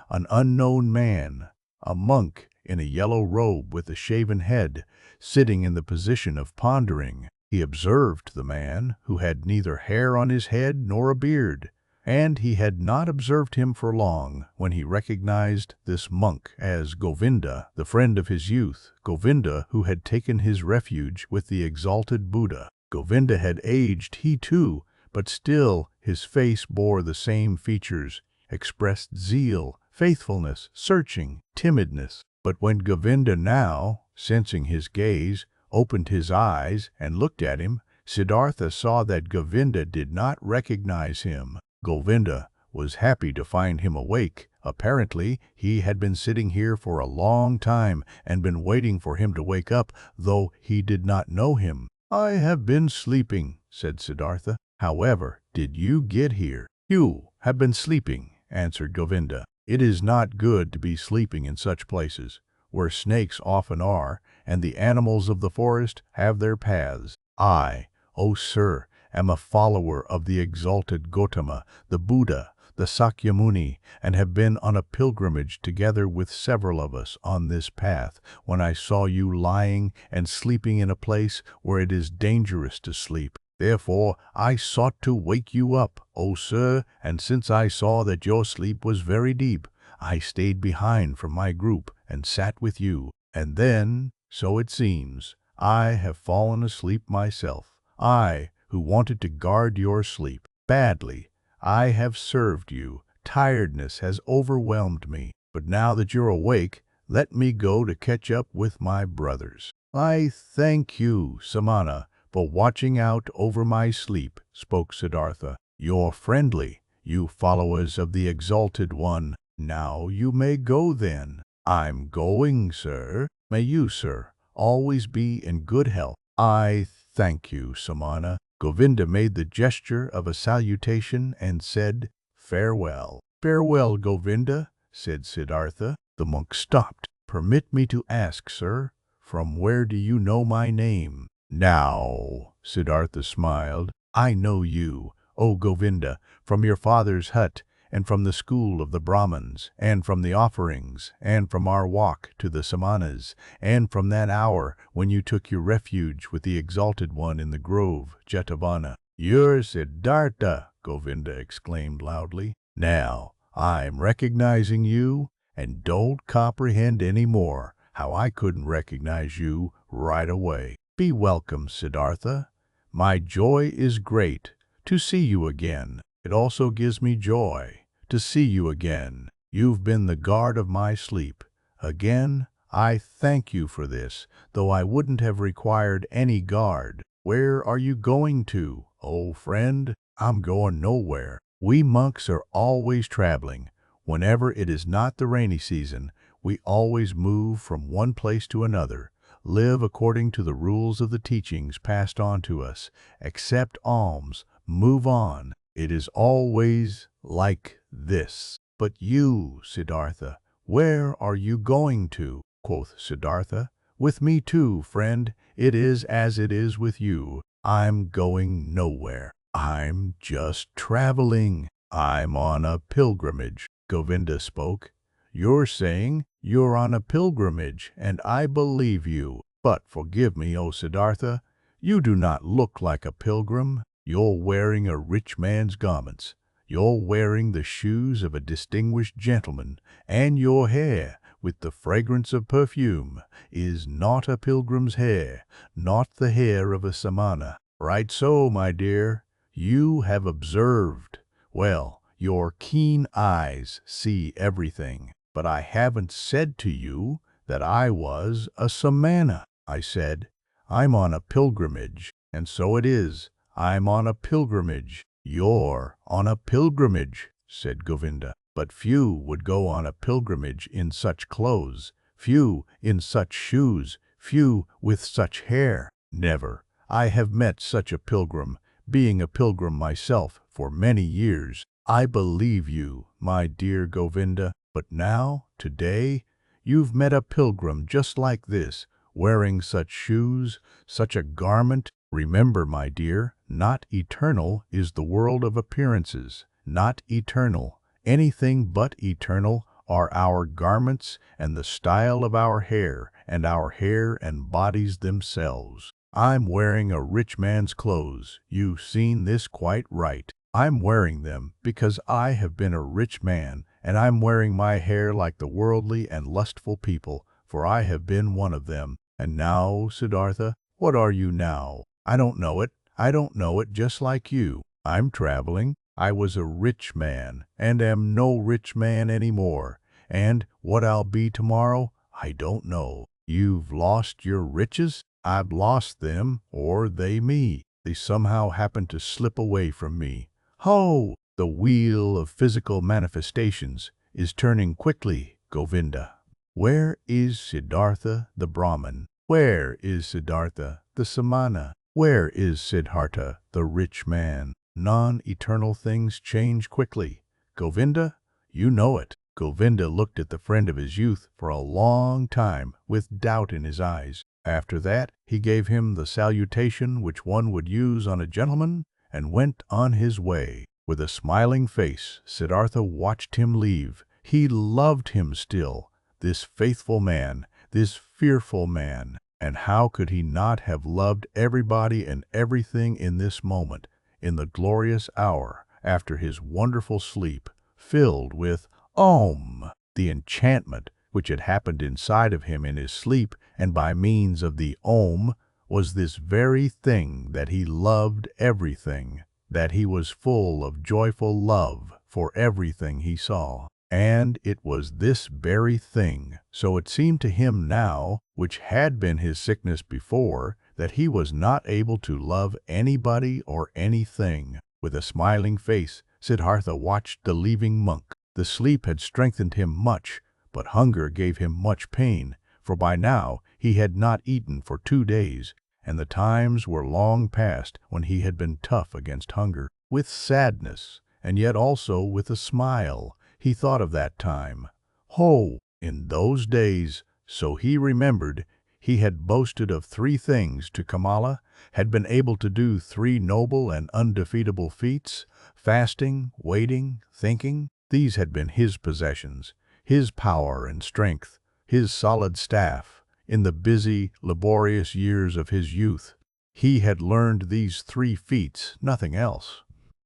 an unknown man, a monk in a yellow robe with a shaven head, sitting in the position of pondering. He observed the man, who had neither hair on his head nor a beard, and he had not observed him for long when he recognized this monk as Govinda, the friend of his youth, Govinda who had taken his refuge with the exalted Buddha. Govinda had aged, he too, but still his face bore the same features, expressed zeal, faithfulness, searching, timidness. But when Govinda now, sensing his gaze, opened his eyes and looked at him, Siddhartha saw that Govinda did not recognize him. Govinda was happy to find him awake. Apparently, he had been sitting here for a long time and been waiting for him to wake up, though he did not know him. I have been sleeping, said Siddhartha. However did you get here? You have been sleeping, answered Govinda. It is not good to be sleeping in such places, where snakes often are, and the animals of the forest have their paths. I, O sir, am a follower of the exalted Gotama, the Buddha, the Sakyamuni, and have been on a pilgrimage together with several of us on this path when I saw you lying and sleeping in a place where it is dangerous to sleep. Therefore I sought to wake you up, O sir, and since I saw that your sleep was very deep, I stayed behind from my group and sat with you. And then, so it seems, I have fallen asleep myself. I, who wanted to guard your sleep. Badly I have served you. Tiredness has overwhelmed me. But now that you're awake, let me go to catch up with my brothers. I thank you, Samana, for watching out over my sleep, spoke Siddhartha. You're friendly, you followers of the Exalted One. Now you may go then. I'm going, sir. May you, sir, always be in good health. I thank you, Samana. Govinda made the gesture of a salutation and said, Farewell. Farewell, Govinda, said Siddhartha. The monk stopped. Permit me to ask, sir, from where do you know my name? Now, Siddhartha smiled, I know you, O Govinda, from your father's hut, and from the school of the Brahmins, and from the offerings, and from our walk to the Samanas, and from that hour when you took your refuge with the Exalted One in the grove, Jetavana. You're Siddhartha, Govinda exclaimed loudly. Now, I'm recognizing you, and don't comprehend any more how I couldn't recognize you right away. Be welcome, Siddhartha. My joy is great to see you again. It also gives me joy to see you again. You've been the guard of my sleep. Again, I thank you for this, though I wouldn't have required any guard. Where are you going to, old friend? I'm going nowhere. We monks are always traveling. Whenever it is not the rainy season, we always move from one place to another, live according to the rules of the teachings passed on to us, accept alms, move on. It is always like this. But you, Siddhartha, where are you going to? Quoth Siddhartha. With me too, friend. It is as it is with you. I'm going nowhere. I'm just traveling. I'm on a pilgrimage. Govinda spoke. You're saying you're on a pilgrimage, and I believe you. But forgive me, O Siddhartha, you do not look like a pilgrim. You're wearing a rich man's garments. You're wearing the shoes of a distinguished gentleman, and your hair, with the fragrance of perfume, is not a pilgrim's hair, not the hair of a samana. Right so, my dear, you have observed. Well, your keen eyes see everything. But I haven't said to you that I was a samana. I said, I'm on a pilgrimage, and so it is. I'm on a pilgrimage. You're on a pilgrimage, said Govinda. But few would go on a pilgrimage in such clothes, few in such shoes, few with such hair. Never. I have met such a pilgrim, being a pilgrim myself for many years. I believe you, my dear Govinda. But now, today, you've met a pilgrim just like this, wearing such shoes, such a garment. Remember, my dear, not eternal is the world of appearances. Not eternal. Anything but eternal are our garments and the style of our hair and bodies themselves. I'm wearing a rich man's clothes. You've seen this quite right. I'm wearing them because I have been a rich man, and I'm wearing my hair like the worldly and lustful people, for I have been one of them. And now, Siddhartha, what are you now? I don't know it. I don't know it, just like you. I'm traveling. I was a rich man, and am no rich man anymore. And what I'll be tomorrow, I don't know. You've lost your riches? I've lost them, or they me. They somehow happened to slip away from me. Ho! The wheel of physical manifestations is turning quickly, Govinda. Where is Siddhartha the Brahman? Where is Siddhartha the Samana? Where is Siddhartha, the rich man? Non-eternal things change quickly. Govinda, you know it. Govinda looked at the friend of his youth for a long time with doubt in his eyes. After that, he gave him the salutation which one would use on a gentleman and went on his way. With a smiling face, Siddhartha watched him leave. He loved him still, this faithful man, this fearful man. And how could he not have loved everybody and everything in this moment, in the glorious hour after his wonderful sleep, filled with Om, the enchantment which had happened inside of him in his sleep, and by means of the Om was this very thing that he loved everything, that he was full of joyful love for everything he saw. And it was this very thing, so it seemed to him now, which had been his sickness before, that he was not able to love anybody or anything. With a smiling face, Siddhartha watched the leaving monk. The sleep had strengthened him much, but hunger gave him much pain, for by now he had not eaten for 2 days, and the times were long past when he had been tough against hunger. With sadness, and yet also with a smile, he thought of that time. Ho! In those days, so he remembered, he had boasted of 3 things to Kamala, had been able to do 3 noble and undefeatable feats, fasting, waiting, thinking. These had been his possessions, his power and strength, his solid staff. In the busy, laborious years of his youth, he had learned these 3 feats, nothing else.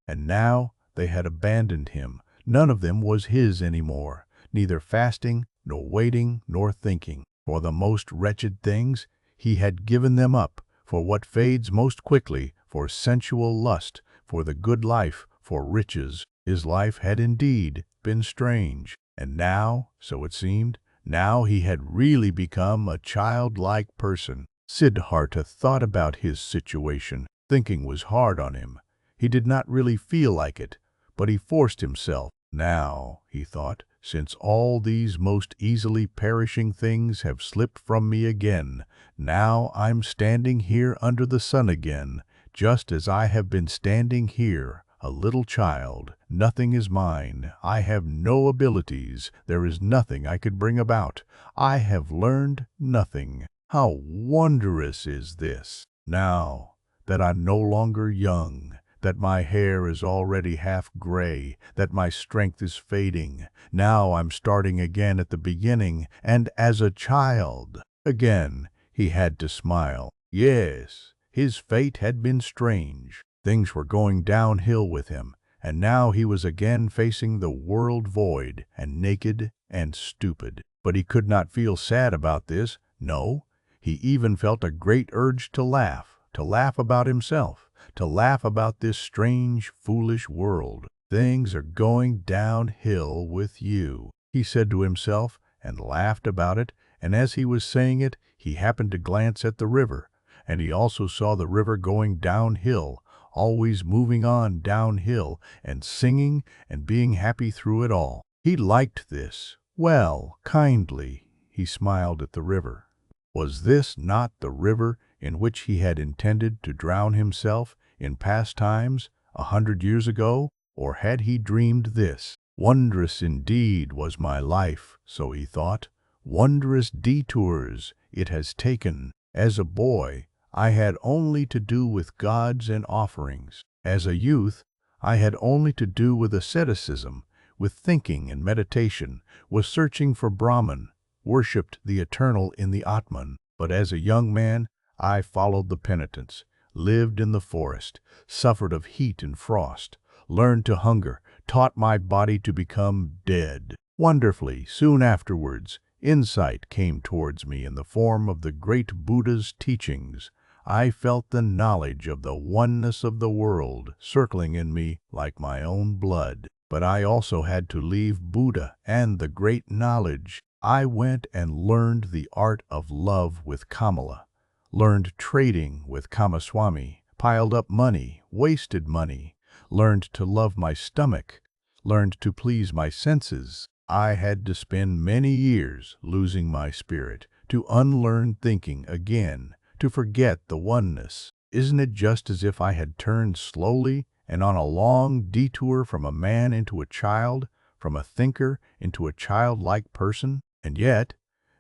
And now they had abandoned him. None of them was his anymore, neither fasting, nor waiting, nor thinking. For the most wretched things, he had given them up, for what fades most quickly, for sensual lust, for the good life, for riches. His life had indeed been strange. And now, so it seemed, now he had really become a childlike person. Siddhartha thought about his situation. Thinking was hard on him. He did not really feel like it, but he forced himself. Now, he thought, since all these most easily perishing things have slipped from me again, now I'm standing here under the sun again, just as I have been standing here, a little child. Nothing is mine. I have no abilities. There is nothing I could bring about. I have learned nothing. How wondrous is this! Now that I'm no longer young, that my hair is already half gray, that my strength is fading, now I'm starting again at the beginning, and as a child. Again he had to smile. Yes, his fate had been strange. Things were going downhill with him, and now he was again facing the world void, and naked and stupid. But he could not feel sad about this. No, he even felt a great urge to laugh about himself, to laugh about this strange, foolish world. Things are going downhill with you, he said to himself, and laughed about it. And as he was saying it, he happened to glance at the river, and he also saw the river going downhill, always moving on downhill, and singing and being happy through it all. He liked this. Well, kindly, he smiled at the river. Was this not the river in which he had intended to drown himself in past times, 100 years ago? Or had he dreamed this? Wondrous indeed was my life, so he thought. Wondrous detours it has taken. As a boy, I had only to do with gods and offerings. As a youth, I had only to do with asceticism, with thinking and meditation, with searching for Brahman, worshipped the eternal in the Atman. But as a young man, I followed the penitents, lived in the forest, suffered of heat and frost, learned to hunger, taught my body to become dead. Wonderfully, soon afterwards, insight came towards me in the form of the great Buddha's teachings. I felt the knowledge of the oneness of the world circling in me like my own blood. But I also had to leave Buddha and the great knowledge. I went and learned the art of love with Kamala, learned trading with Kamaswami, piled up money, wasted money, learned to love my stomach, learned to please my senses. I had to spend many years losing my spirit, to unlearn thinking again, to forget the oneness. Isn't it just as if I had turned slowly and on a long detour from a man into a child, from a thinker into a childlike person? And yet,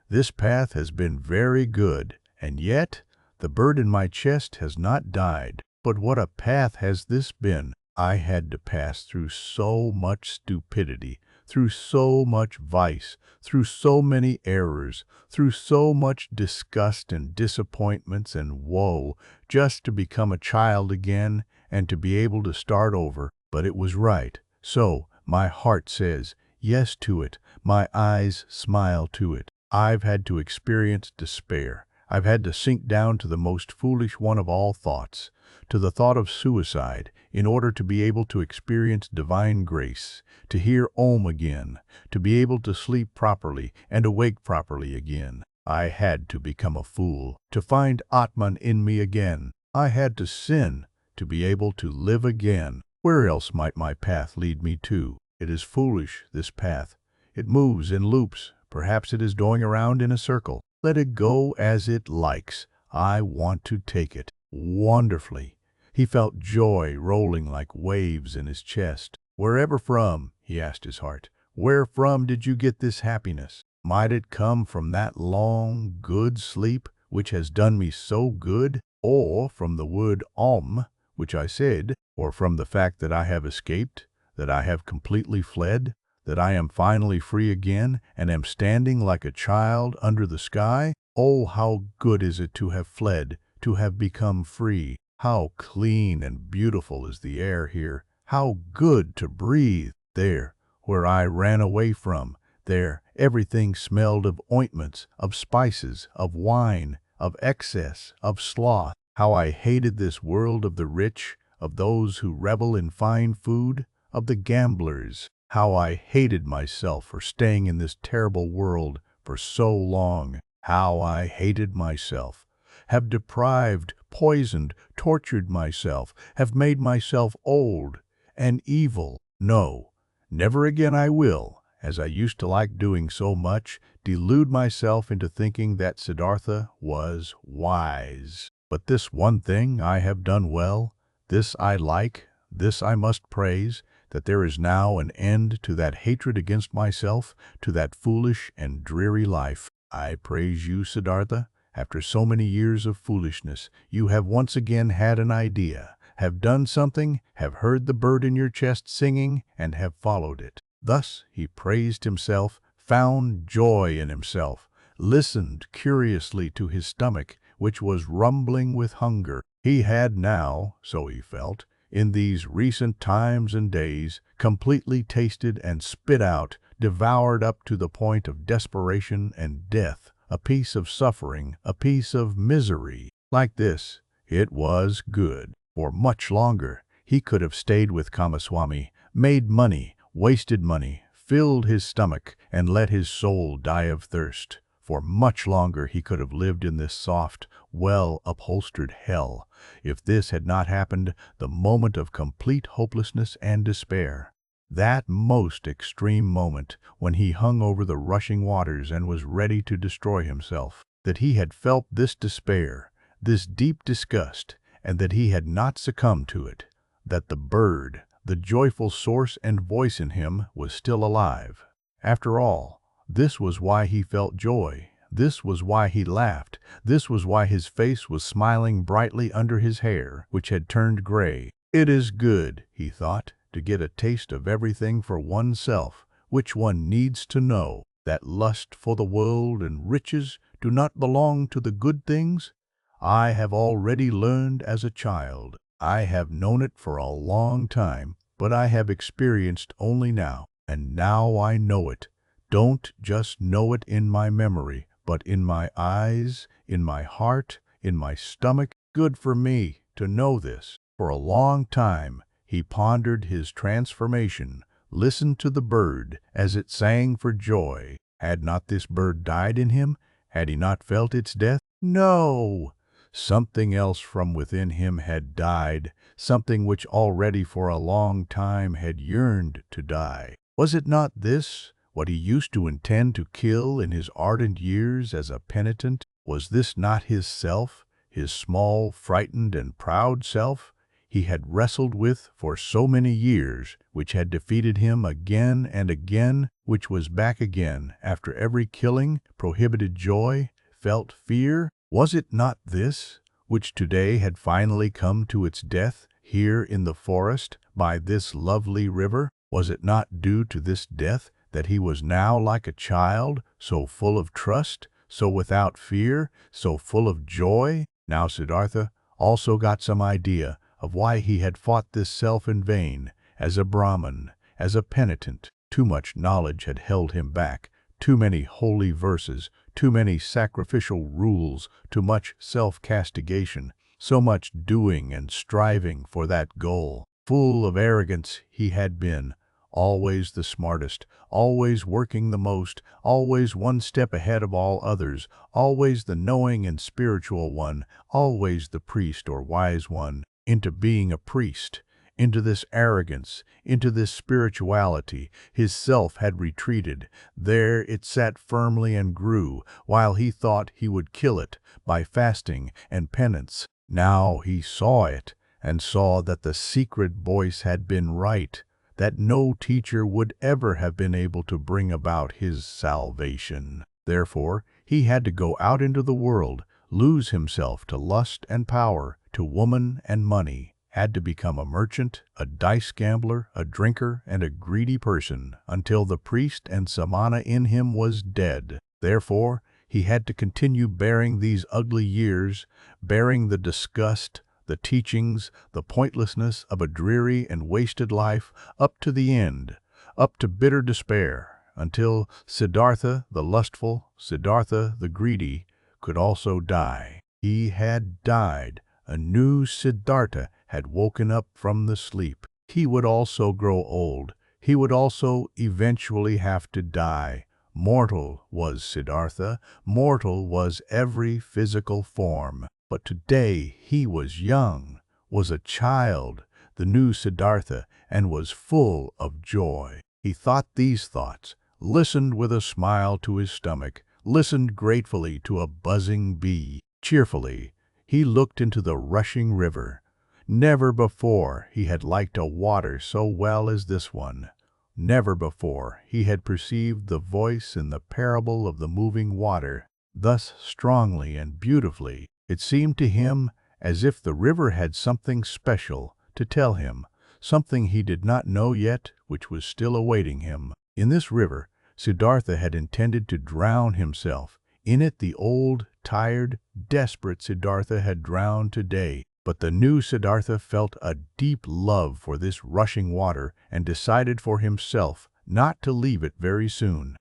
this path has been very good, and yet, the bird in my chest has not died. But what a path has this been! I had to pass through so much stupidity, through so much vice, through so many errors, through so much disgust and disappointments and woe, just to become a child again and to be able to start over. But it was right. So, my heart says yes to it. My eyes smile to it. I've had to experience despair. I've had to sink down to the most foolish one of all thoughts, to the thought of suicide, in order to be able to experience divine grace, to hear Om again, to be able to sleep properly and awake properly again. I had to become a fool, to find Atman in me again. I had to sin, to be able to live again. Where else might my path lead me to? It is foolish, this path. It moves in loops. Perhaps it is going around in a circle. Let it go as it likes. I want to take it. Wonderfully. He felt joy rolling like waves in his chest. Wherever from, he asked his heart, where from did you get this happiness? Might it come from that long, good sleep which has done me so good, or from the word Om, which I said, or from the fact that I have escaped, that I have completely fled, that I am finally free again and am standing like a child under the sky? Oh, how good is it to have fled, to have become free. How clean and beautiful is the air here. How good to breathe. There, where I ran away from, there everything smelled of ointments, of spices, of wine, of excess, of sloth. How I hated this world of the rich, of those who revel in fine food, of the gamblers. How I hated myself for staying in this terrible world for so long. How I hated myself. Have deprived, poisoned, tortured myself, have made myself old and evil. No, never again I will, as I used to like doing so much, delude myself into thinking that Siddhartha was wise. But this one thing I have done well, this I like, this I must praise, that there is now an end to that hatred against myself, to that foolish and dreary life. I praise you, Siddhartha. After so many years of foolishness, you have once again had an idea, have done something, have heard the bird in your chest singing, and have followed it. Thus he praised himself, found joy in himself, listened curiously to his stomach, which was rumbling with hunger. He had now, so he felt, in these recent times and days, completely tasted and spit out, devoured up to the point of desperation and death, a piece of suffering, a piece of misery. Like this, it was good. For much longer, he could have stayed with Kamaswami, made money, wasted money, filled his stomach, and let his soul die of thirst. For much longer he could have lived in this soft, well-upholstered hell, if this had not happened, the moment of complete hopelessness and despair. That most extreme moment when he hung over the rushing waters and was ready to destroy himself, that he had felt this despair, this deep disgust, and that he had not succumbed to it, that the bird, the joyful source and voice in him, was still alive. After all, this was why he felt joy, this was why he laughed, this was why his face was smiling brightly under his hair, which had turned gray. It is good, he thought, to get a taste of everything for oneself, which one needs to know, that lust for the world and riches do not belong to the good things. I have already learned as a child. I have known it for a long time, but I have experienced only now, and now I know it. Don't just know it in my memory, but in my eyes, in my heart, in my stomach. Good for me to know this. For a long time, he pondered his transformation, listened to the bird as it sang for joy. Had not this bird died in him? Had he not felt its death? No! Something else from within him had died, something which already for a long time had yearned to die. Was it not this, what he used to intend to kill in his ardent years as a penitent? Was this not his self, his small, frightened, and proud self, he had wrestled with for so many years, which had defeated him again and again, which was back again after every killing, prohibited joy, felt fear. Was it not this, which today had finally come to its death here in the forest by this lovely river? Was it not due to this death that he was now like a child, so full of trust, so without fear, so full of joy? Now Siddhartha also got some idea of why he had fought this self in vain, as a Brahmin, as a penitent. Too much knowledge had held him back, too many holy verses, too many sacrificial rules, too much self-castigation, so much doing and striving for that goal. Full of arrogance he had been, always the smartest, always working the most, always one step ahead of all others, always the knowing and spiritual one, always the priest or wise one. Into being a priest, into this arrogance, into this spirituality, his self had retreated. There it sat firmly and grew, while he thought he would kill it by fasting and penance. Now he saw it, and saw that the secret voice had been right, that no teacher would ever have been able to bring about his salvation. Therefore, he had to go out into the world, lose himself to lust and power, to woman and money, had to become a merchant, a dice gambler, a drinker, and a greedy person, until the priest and Samana in him was dead. Therefore, he had to continue bearing these ugly years, bearing the disgust, the teachings, the pointlessness of a dreary and wasted life, up to the end, up to bitter despair, until Siddhartha the lustful, Siddhartha the greedy, could also die. He had died. A new Siddhartha had woken up from the sleep. He would also grow old. He would also eventually have to die. Mortal was Siddhartha. Mortal was every physical form. But today he was young, was a child, the new Siddhartha, and was full of joy. He thought these thoughts, listened with a smile to his stomach, listened gratefully to a buzzing bee. Cheerfully, he looked into the rushing river. Never before he had liked a water so well as this one. Never before he had perceived the voice in the parable of the moving water thus strongly and beautifully. It seemed to him as if the river had something special to tell him, something he did not know yet, which was still awaiting him. In this river, Siddhartha had intended to drown himself. In it the old, tired, desperate Siddhartha had drowned today. But the new Siddhartha felt a deep love for this rushing water and decided for himself not to leave it very soon.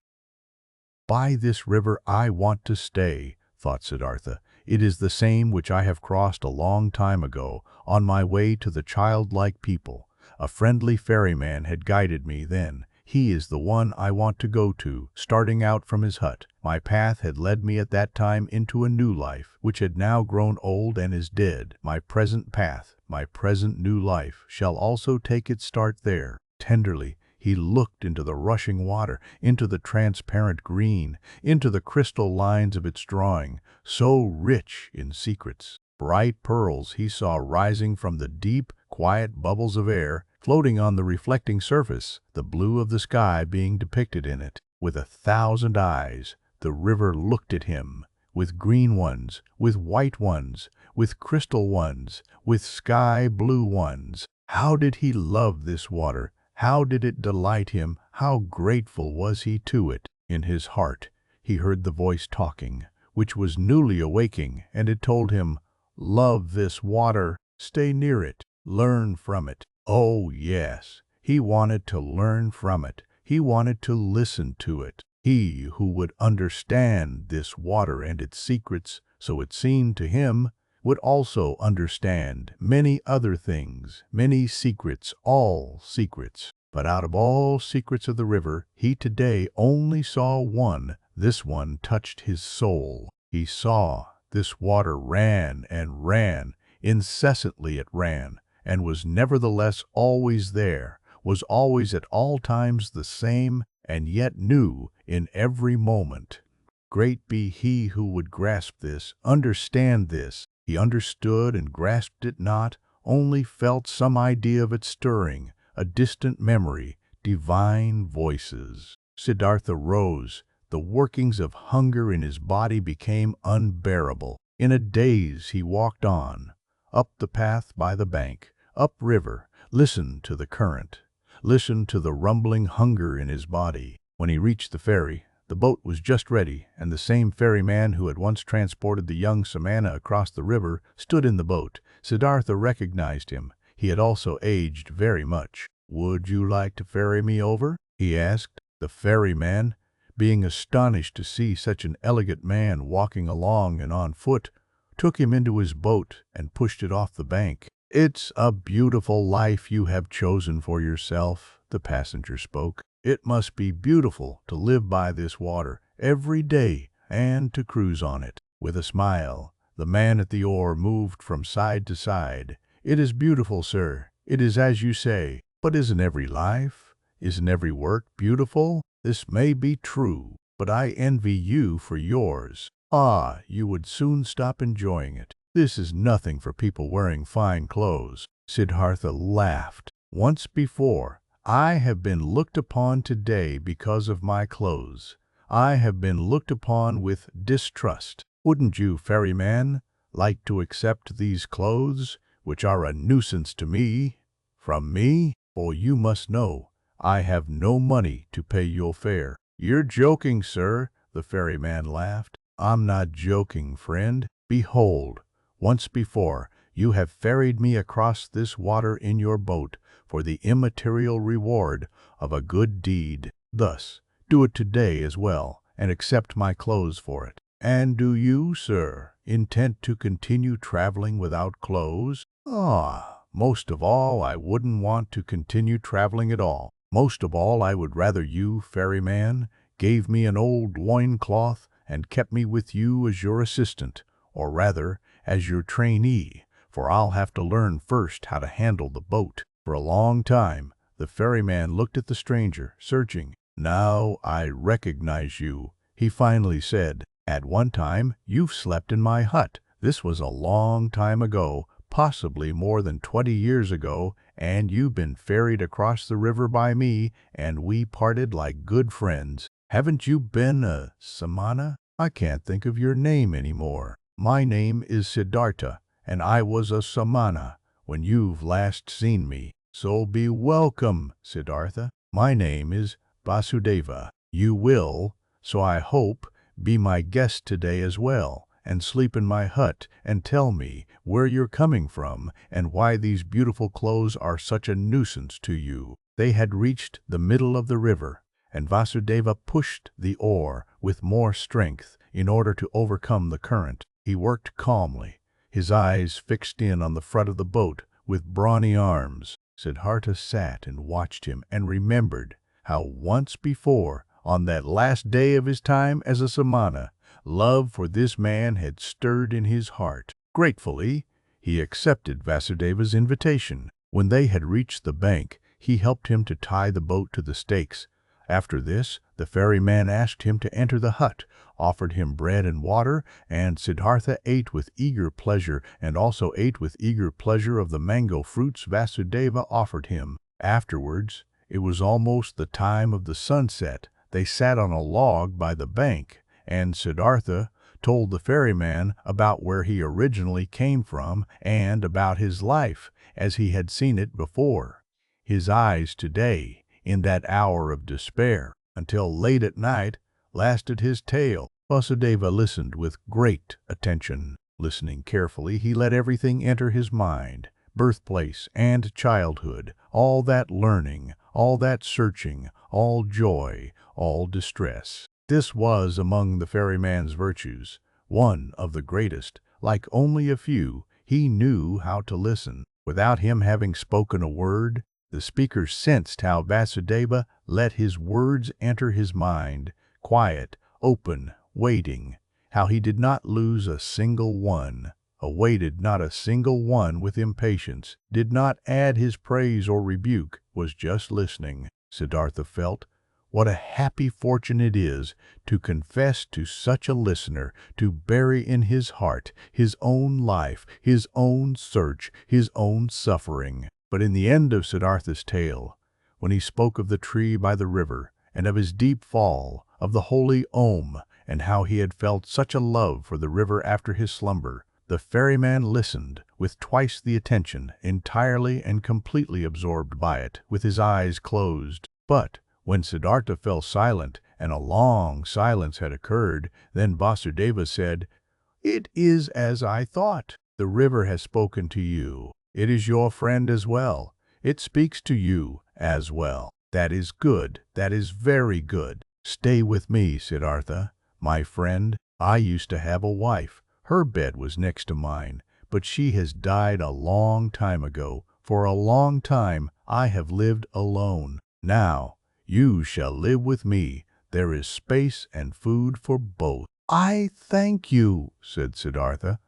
By this river I want to stay, thought Siddhartha. It is the same which I have crossed a long time ago, on my way to the childlike people. A friendly ferryman had guided me then. He is the one I want to go to. Starting out from his hut, my path had led me at that time into a new life, which had now grown old and is dead. My present path, my present new life, shall also take its start there. Tenderly, he looked into the rushing water, into the transparent green, into the crystal lines of its drawing, so rich in secrets. Bright pearls he saw rising from the deep, quiet bubbles of air, floating on the reflecting surface, the blue of the sky being depicted in it. With 1,000 eyes, the river looked at him, with green ones, with white ones, with crystal ones, with sky blue ones. How did he love this water? How did it delight him? How grateful was he to it? In his heart, he heard the voice talking, which was newly awaking, and it told him, "Love this water, stay near it, learn from it." Oh, yes, he wanted to learn from it. He wanted to listen to it. He who would understand this water and its secrets, so it seemed to him, would also understand many other things, many secrets, all secrets. But out of all secrets of the river, he today only saw one. This one touched his soul. He saw this water ran and ran, incessantly it ran, and was nevertheless always there, was always at all times the same, and yet new in every moment. Great be he who would grasp this, understand this, He understood and grasped it not, only felt some idea of it stirring, a distant memory, divine voices. Siddhartha rose. The workings of hunger in his body became unbearable. In a daze he walked on, up the path by the bank, upriver, listened to the current, listened to the rumbling hunger in his body. When he reached the ferry, the boat was just ready, and the same ferryman who had once transported the young Samana across the river stood in the boat. Siddhartha recognized him. He had also aged very much. "Would you like to ferry me over?" he asked. The ferryman, being astonished to see such an elegant man walking along and on foot, took him into his boat and pushed it off the bank. "It's a beautiful life you have chosen for yourself," the passenger spoke. "It must be beautiful to live by this water every day and to cruise on it." With a smile, the man at the oar moved from side to side. "It is beautiful, sir. It is as you say. But isn't every life, isn't every work beautiful? This may be true, but I envy you for yours. Ah, you would soon stop enjoying it. This is nothing for people wearing fine clothes." Siddhartha laughed. "Once before, I have been looked upon today because of my clothes. I have been looked upon with distrust. Wouldn't you, ferryman, like to accept these clothes, which are a nuisance to me, from me? For you must know, I have no money to pay your fare." "You're joking, sir," the ferryman laughed. "I'm not joking, friend. Behold, once before, you have ferried me across this water in your boat for the immaterial reward of a good deed. Thus, do it today as well, and accept my clothes for it." "And do you, sir, intend to continue traveling without clothes?" "Ah, most of all, I wouldn't want to continue traveling at all. Most of all, I would rather you, ferryman, gave me an old loincloth and kept me with you as your assistant, or rather, as your trainee, for I'll have to learn first how to handle the boat." For a long time, the ferryman looked at the stranger, searching. "Now I recognize you," he finally said. "At one time, you've slept in my hut. This was a long time ago, possibly more than 20 years ago, and you've been ferried across the river by me, and we parted like good friends. Haven't you been a Samana? I can't think of your name anymore." "My name is Siddharta, and I was a Samana when you've last seen me. So be welcome, Siddhartha. My name is Vasudeva. You will, so I hope, be my guest today as well, and sleep in my hut and tell me where you're coming from and why these beautiful clothes are such a nuisance to you." They had reached the middle of the river, and Vasudeva pushed the oar with more strength in order to overcome the current. He worked calmly, his eyes fixed in on the front of the boat with brawny arms. Siddhartha sat and watched him and remembered how once before, on that last day of his time as a Samana, love for this man had stirred in his heart. Gratefully, he accepted Vasudeva's invitation. When they had reached the bank, he helped him to tie the boat to the stakes. After this, the ferryman asked him to enter the hut, offered him bread and water, and Siddhartha ate with eager pleasure, and also ate with eager pleasure of the mango fruits Vasudeva offered him. Afterwards, it was almost the time of the sunset. They sat on a log by the bank, and Siddhartha told the ferryman about where he originally came from and about his life as he had seen it before. His eyes today, in that hour of despair, until late at night, lasted his tale. Vasudeva listened with great attention. Listening carefully, he let everything enter his mind, birthplace and childhood, all that learning, all that searching, all joy, all distress. This was among the ferryman's virtues, one of the greatest. Like only a few, he knew how to listen. Without him having spoken a word, the speaker sensed how Vasudeva let his words enter his mind, quiet, open, waiting, how he did not lose a single one, awaited not a single one with impatience, did not add his praise or rebuke, was just listening. Siddhartha felt, What a happy fortune it is to confess to such a listener, to bury in his heart his own life, his own search, his own suffering. But in the end of Siddhartha's tale, when he spoke of the tree by the river, and of his deep fall, of the holy Om, and how he had felt such a love for the river after his slumber, the ferryman listened with twice the attention, entirely and completely absorbed by it, with his eyes closed. But when Siddhartha fell silent, and a long silence had occurred, then Vasudeva said, "It is as I thought. The river has spoken to you. It is your friend as well. It speaks to you as well. That is good. That is very good. Stay with me, Siddhartha, my friend. I used to have a wife. Her bed was next to mine, but she has died a long time ago. For a long time I have lived alone. Now you shall live with me. There is space and food for both." "I thank you," said Siddhartha.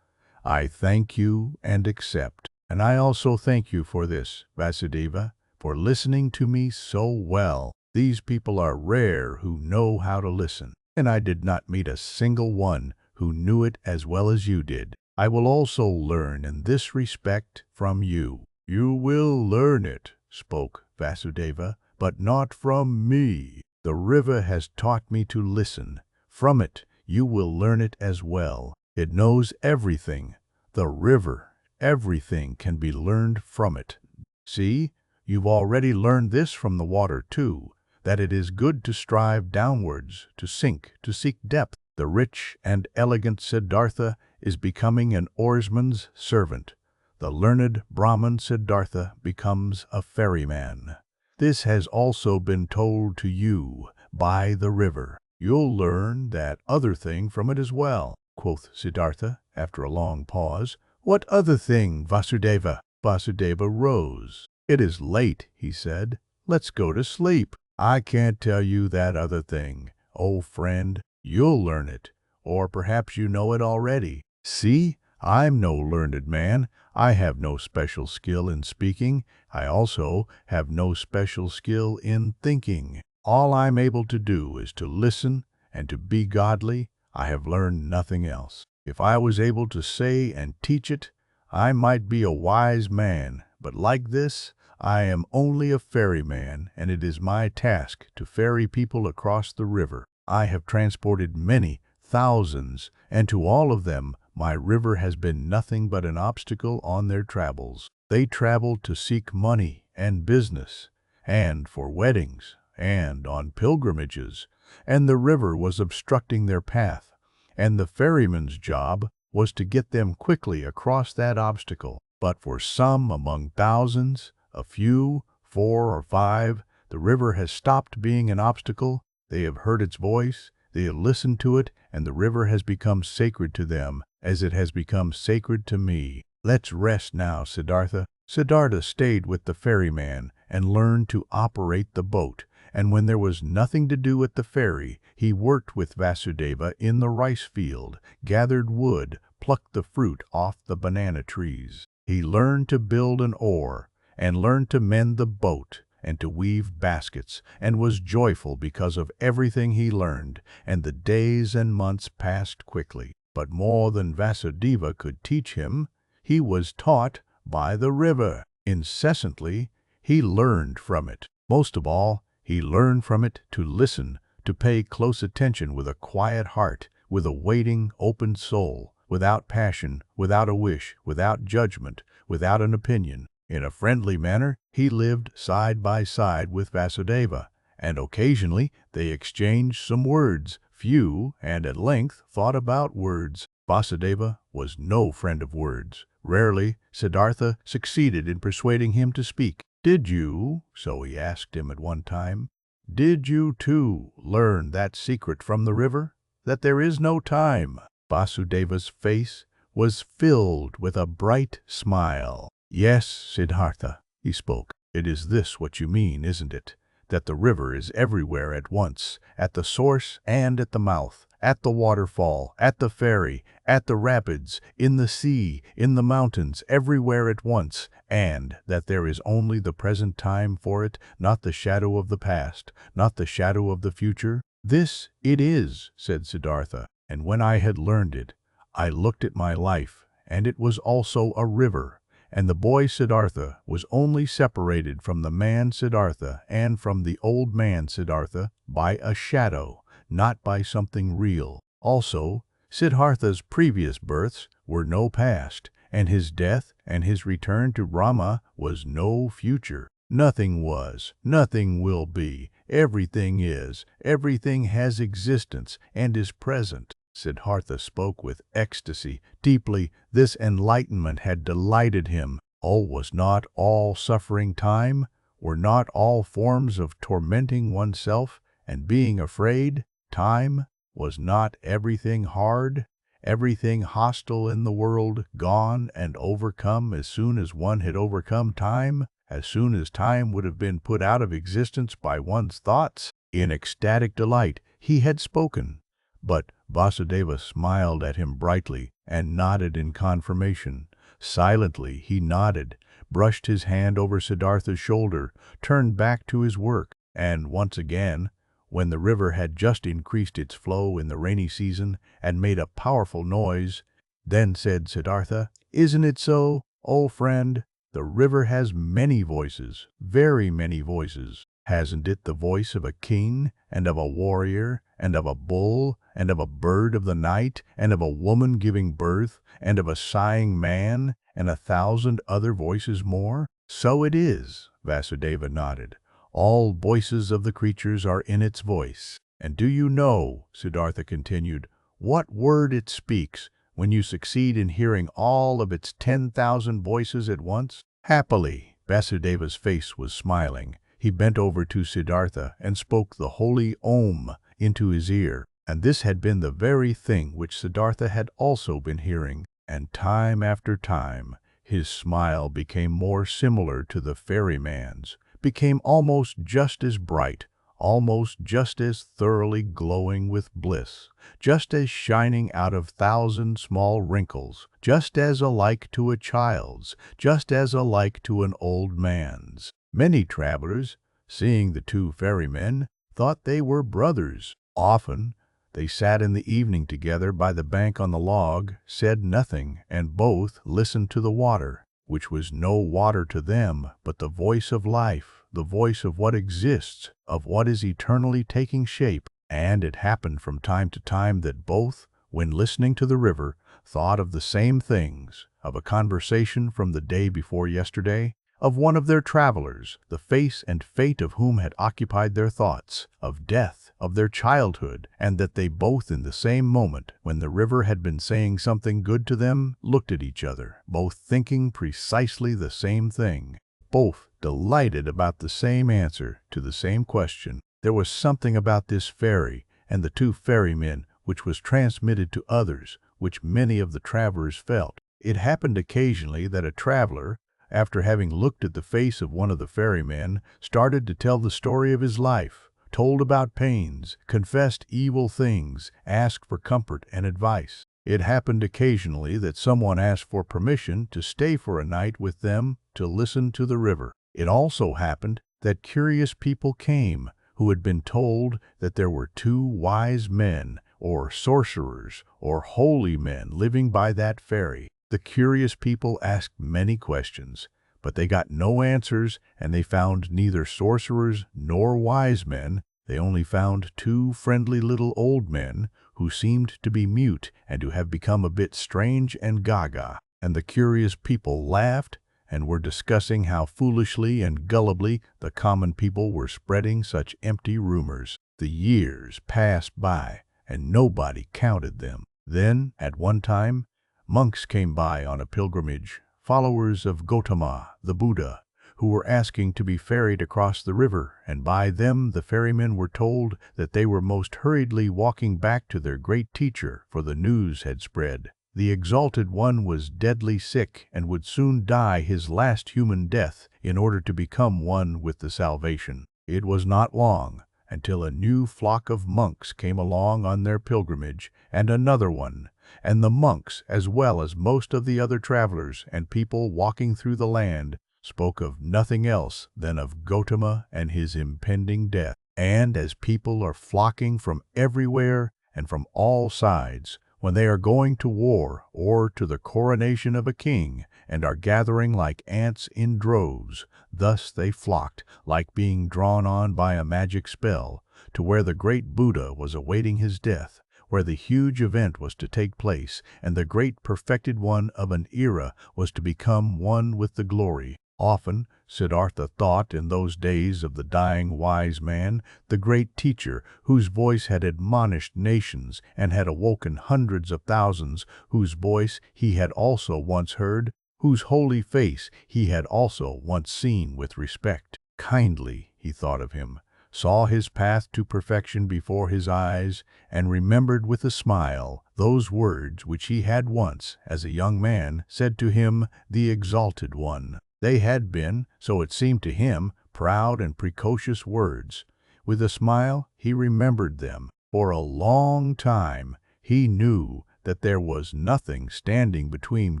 "I thank you and accept. And I also thank you for this, Vasudeva, for listening to me so well. These people are rare who know how to listen, and I did not meet a single one who knew it as well as you did. I will also learn in this respect from you." "You will learn it," spoke Vasudeva, "but not from me. The river has taught me to listen. From it you will learn it as well. It knows everything. The river, everything can be learned from it. See, you've already learned this from the water too, that it is good to strive downwards, to sink, to seek depth. The rich and elegant Siddhartha is becoming an oarsman's servant. The learned Brahman Siddhartha becomes a ferryman. This has also been told to you by the river. You'll learn that other thing from it as well," quoth Siddhartha after a long pause. "What other thing, Vasudeva?" Vasudeva rose. "It is late," he said. "Let's go to sleep. I can't tell you that other thing, old friend. You'll learn it, or perhaps you know it already. See, I'm no learned man. I have no special skill in speaking. I also have no special skill in thinking. All I'm able to do is to listen and to be godly. I have learned nothing else. If I was able to say and teach it, I might be a wise man, but like this, I am only a ferryman, and it is my task to ferry people across the river. I have transported many, thousands, and to all of them my river has been nothing but an obstacle on their travels. They traveled to seek money and business, and for weddings, and on pilgrimages, and the river was obstructing their path, and the ferryman's job was to get them quickly across that obstacle. But for some among thousands, a few, 4 or 5, the river has stopped being an obstacle. They have heard its voice, they have listened to it, and the river has become sacred to them, as it has become sacred to me. Let's rest now, Siddhartha." Siddhartha stayed with the ferryman and learned to operate the boat, and when there was nothing to do at the ferry, he worked with Vasudeva in the rice field, gathered wood, plucked the fruit off the banana trees. He learned to build an oar, and learned to mend the boat, and to weave baskets, and was joyful because of everything he learned, and the days and months passed quickly. But more than Vasudeva could teach him, he was taught by the river. Incessantly, he learned from it. Most of all, he learned from it to listen, to pay close attention with a quiet heart, with a waiting, open soul, without passion, without a wish, without judgment, without an opinion. In a friendly manner, he lived side by side with Vasudeva, and occasionally they exchanged some words, few, and at length thought about words. Vasudeva was no friend of words. Rarely Siddhartha succeeded in persuading him to speak. "Did you," so he asked him at one time, "did you too learn that secret from the river, that there is no time?" Vasudeva's face was filled with a bright smile. "Yes, Siddhartha," he spoke. "It is this what you mean, isn't it? That the river is everywhere at once, at the source and at the mouth, at the waterfall, at the ferry, at the rapids, in the sea, in the mountains, everywhere at once, and that there is only the present time for it, not the shadow of the past, not the shadow of the future? This it is, said Siddhartha, and when I had learned it, I looked at my life, and it was also a river, and the boy Siddhartha was only separated from the man Siddhartha and from the old man Siddhartha by a shadow, not by something real. Also, Siddhartha's previous births were no past, and his death and his return to Brahma was no future. Nothing was, nothing will be, everything is, everything has existence and is present. Siddhartha spoke with ecstasy. Deeply, this enlightenment had delighted him. Oh, was not all suffering time? Were not all forms of tormenting oneself and being afraid time? Was not everything hard, everything hostile in the world gone and overcome as soon as one had overcome time, as soon as time would have been put out of existence by one's thoughts? In ecstatic delight he had spoken. But Vasudeva smiled at him brightly and nodded in confirmation. Silently he nodded, brushed his hand over Siddhartha's shoulder, turned back to his work, and once again, when the river had just increased its flow in the rainy season and made a powerful noise, then said Siddhartha, "Isn't it so, old friend? The river has many voices, very many voices. Hasn't it the voice of a king, and of a warrior, and of a bull, and of a bird of the night, and of a woman giving birth, and of a sighing man, and 1,000 other voices more?" "So it is," Vasudeva nodded. "All voices of the creatures are in its voice. And do you know," Siddhartha continued, "what word it speaks when you succeed in hearing all of its 10,000 voices at once?" Happily, Vasudeva's face was smiling. He bent over to Siddhartha and spoke the holy Om into his ear, and this had been the very thing which Siddhartha had also been hearing, and time after time his smile became more similar to the ferryman's, became almost just as bright, almost just as thoroughly glowing with bliss, just as shining out of 1,000 small wrinkles, just as alike to a child's, just as alike to an old man's. Many travelers, seeing the two ferrymen, thought they were brothers. Often they sat in the evening together by the bank on the log, said nothing, and both listened to the water, which was no water to them, but the voice of life, the voice of what exists, of what is eternally taking shape. And it happened from time to time that both, when listening to the river, thought of the same things, of a conversation from the day before yesterday, of one of their travelers, the face and fate of whom had occupied their thoughts, of death, of their childhood, and that they both in the same moment, when the river had been saying something good to them, looked at each other, both thinking precisely the same thing, both delighted about the same answer to the same question. There was something about this ferry and the two ferrymen which was transmitted to others, which many of the travelers felt. It happened occasionally that a traveler, after having looked at the face of one of the ferrymen, started to tell the story of his life, told about pains, confessed evil things, asked for comfort and advice. It happened occasionally that someone asked for permission to stay for a night with them to listen to the river. It also happened that curious people came who had been told that there were two wise men, or sorcerers, or holy men living by that ferry. The curious people asked many questions, but they got no answers, and they found neither sorcerers nor wise men. They only found two friendly little old men who seemed to be mute and to have become a bit strange and gaga. And the curious people laughed and were discussing how foolishly and gullibly the common people were spreading such empty rumors. The years passed by, and nobody counted them. Then, at one time, monks came by on a pilgrimage, followers of Gotama, the Buddha, who were asking to be ferried across the river, and by them the ferrymen were told that they were most hurriedly walking back to their great teacher, for the news had spread. The exalted one was deadly sick and would soon die his last human death in order to become one with the salvation. It was not long, until a new flock of monks came along on their pilgrimage, and another one, and the monks, as well as most of the other travelers and people walking through the land, spoke of nothing else than of Gotama and his impending death. And as people are flocking from everywhere and from all sides, when they are going to war or to the coronation of a king, and are gathering like ants in droves, thus they flocked, like being drawn on by a magic spell, to where the great Buddha was awaiting his death, where the huge event was to take place, and the great perfected one of an era was to become one with the glory. Often, Siddhartha thought in those days of the dying wise man, the great teacher, whose voice had admonished nations and had awoken hundreds of thousands, whose voice he had also once heard, whose holy face he had also once seen with respect. Kindly, he thought of him, saw his path to perfection before his eyes, and remembered with a smile those words which he had once, as a young man, said to him, the Exalted One. They had been, so it seemed to him, proud and precocious words. With a smile, he remembered them. For a long time, he knew that there was nothing standing between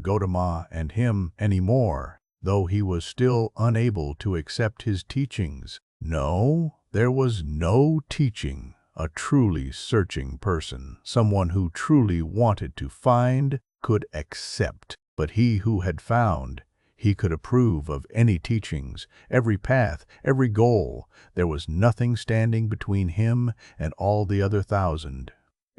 Gotama and him anymore, though he was still unable to accept his teachings. No, there was no teaching a truly searching person, someone who truly wanted to find, could accept. But he who had found, he could approve of any teachings, every path, every goal. There was nothing standing between him and all the other thousand,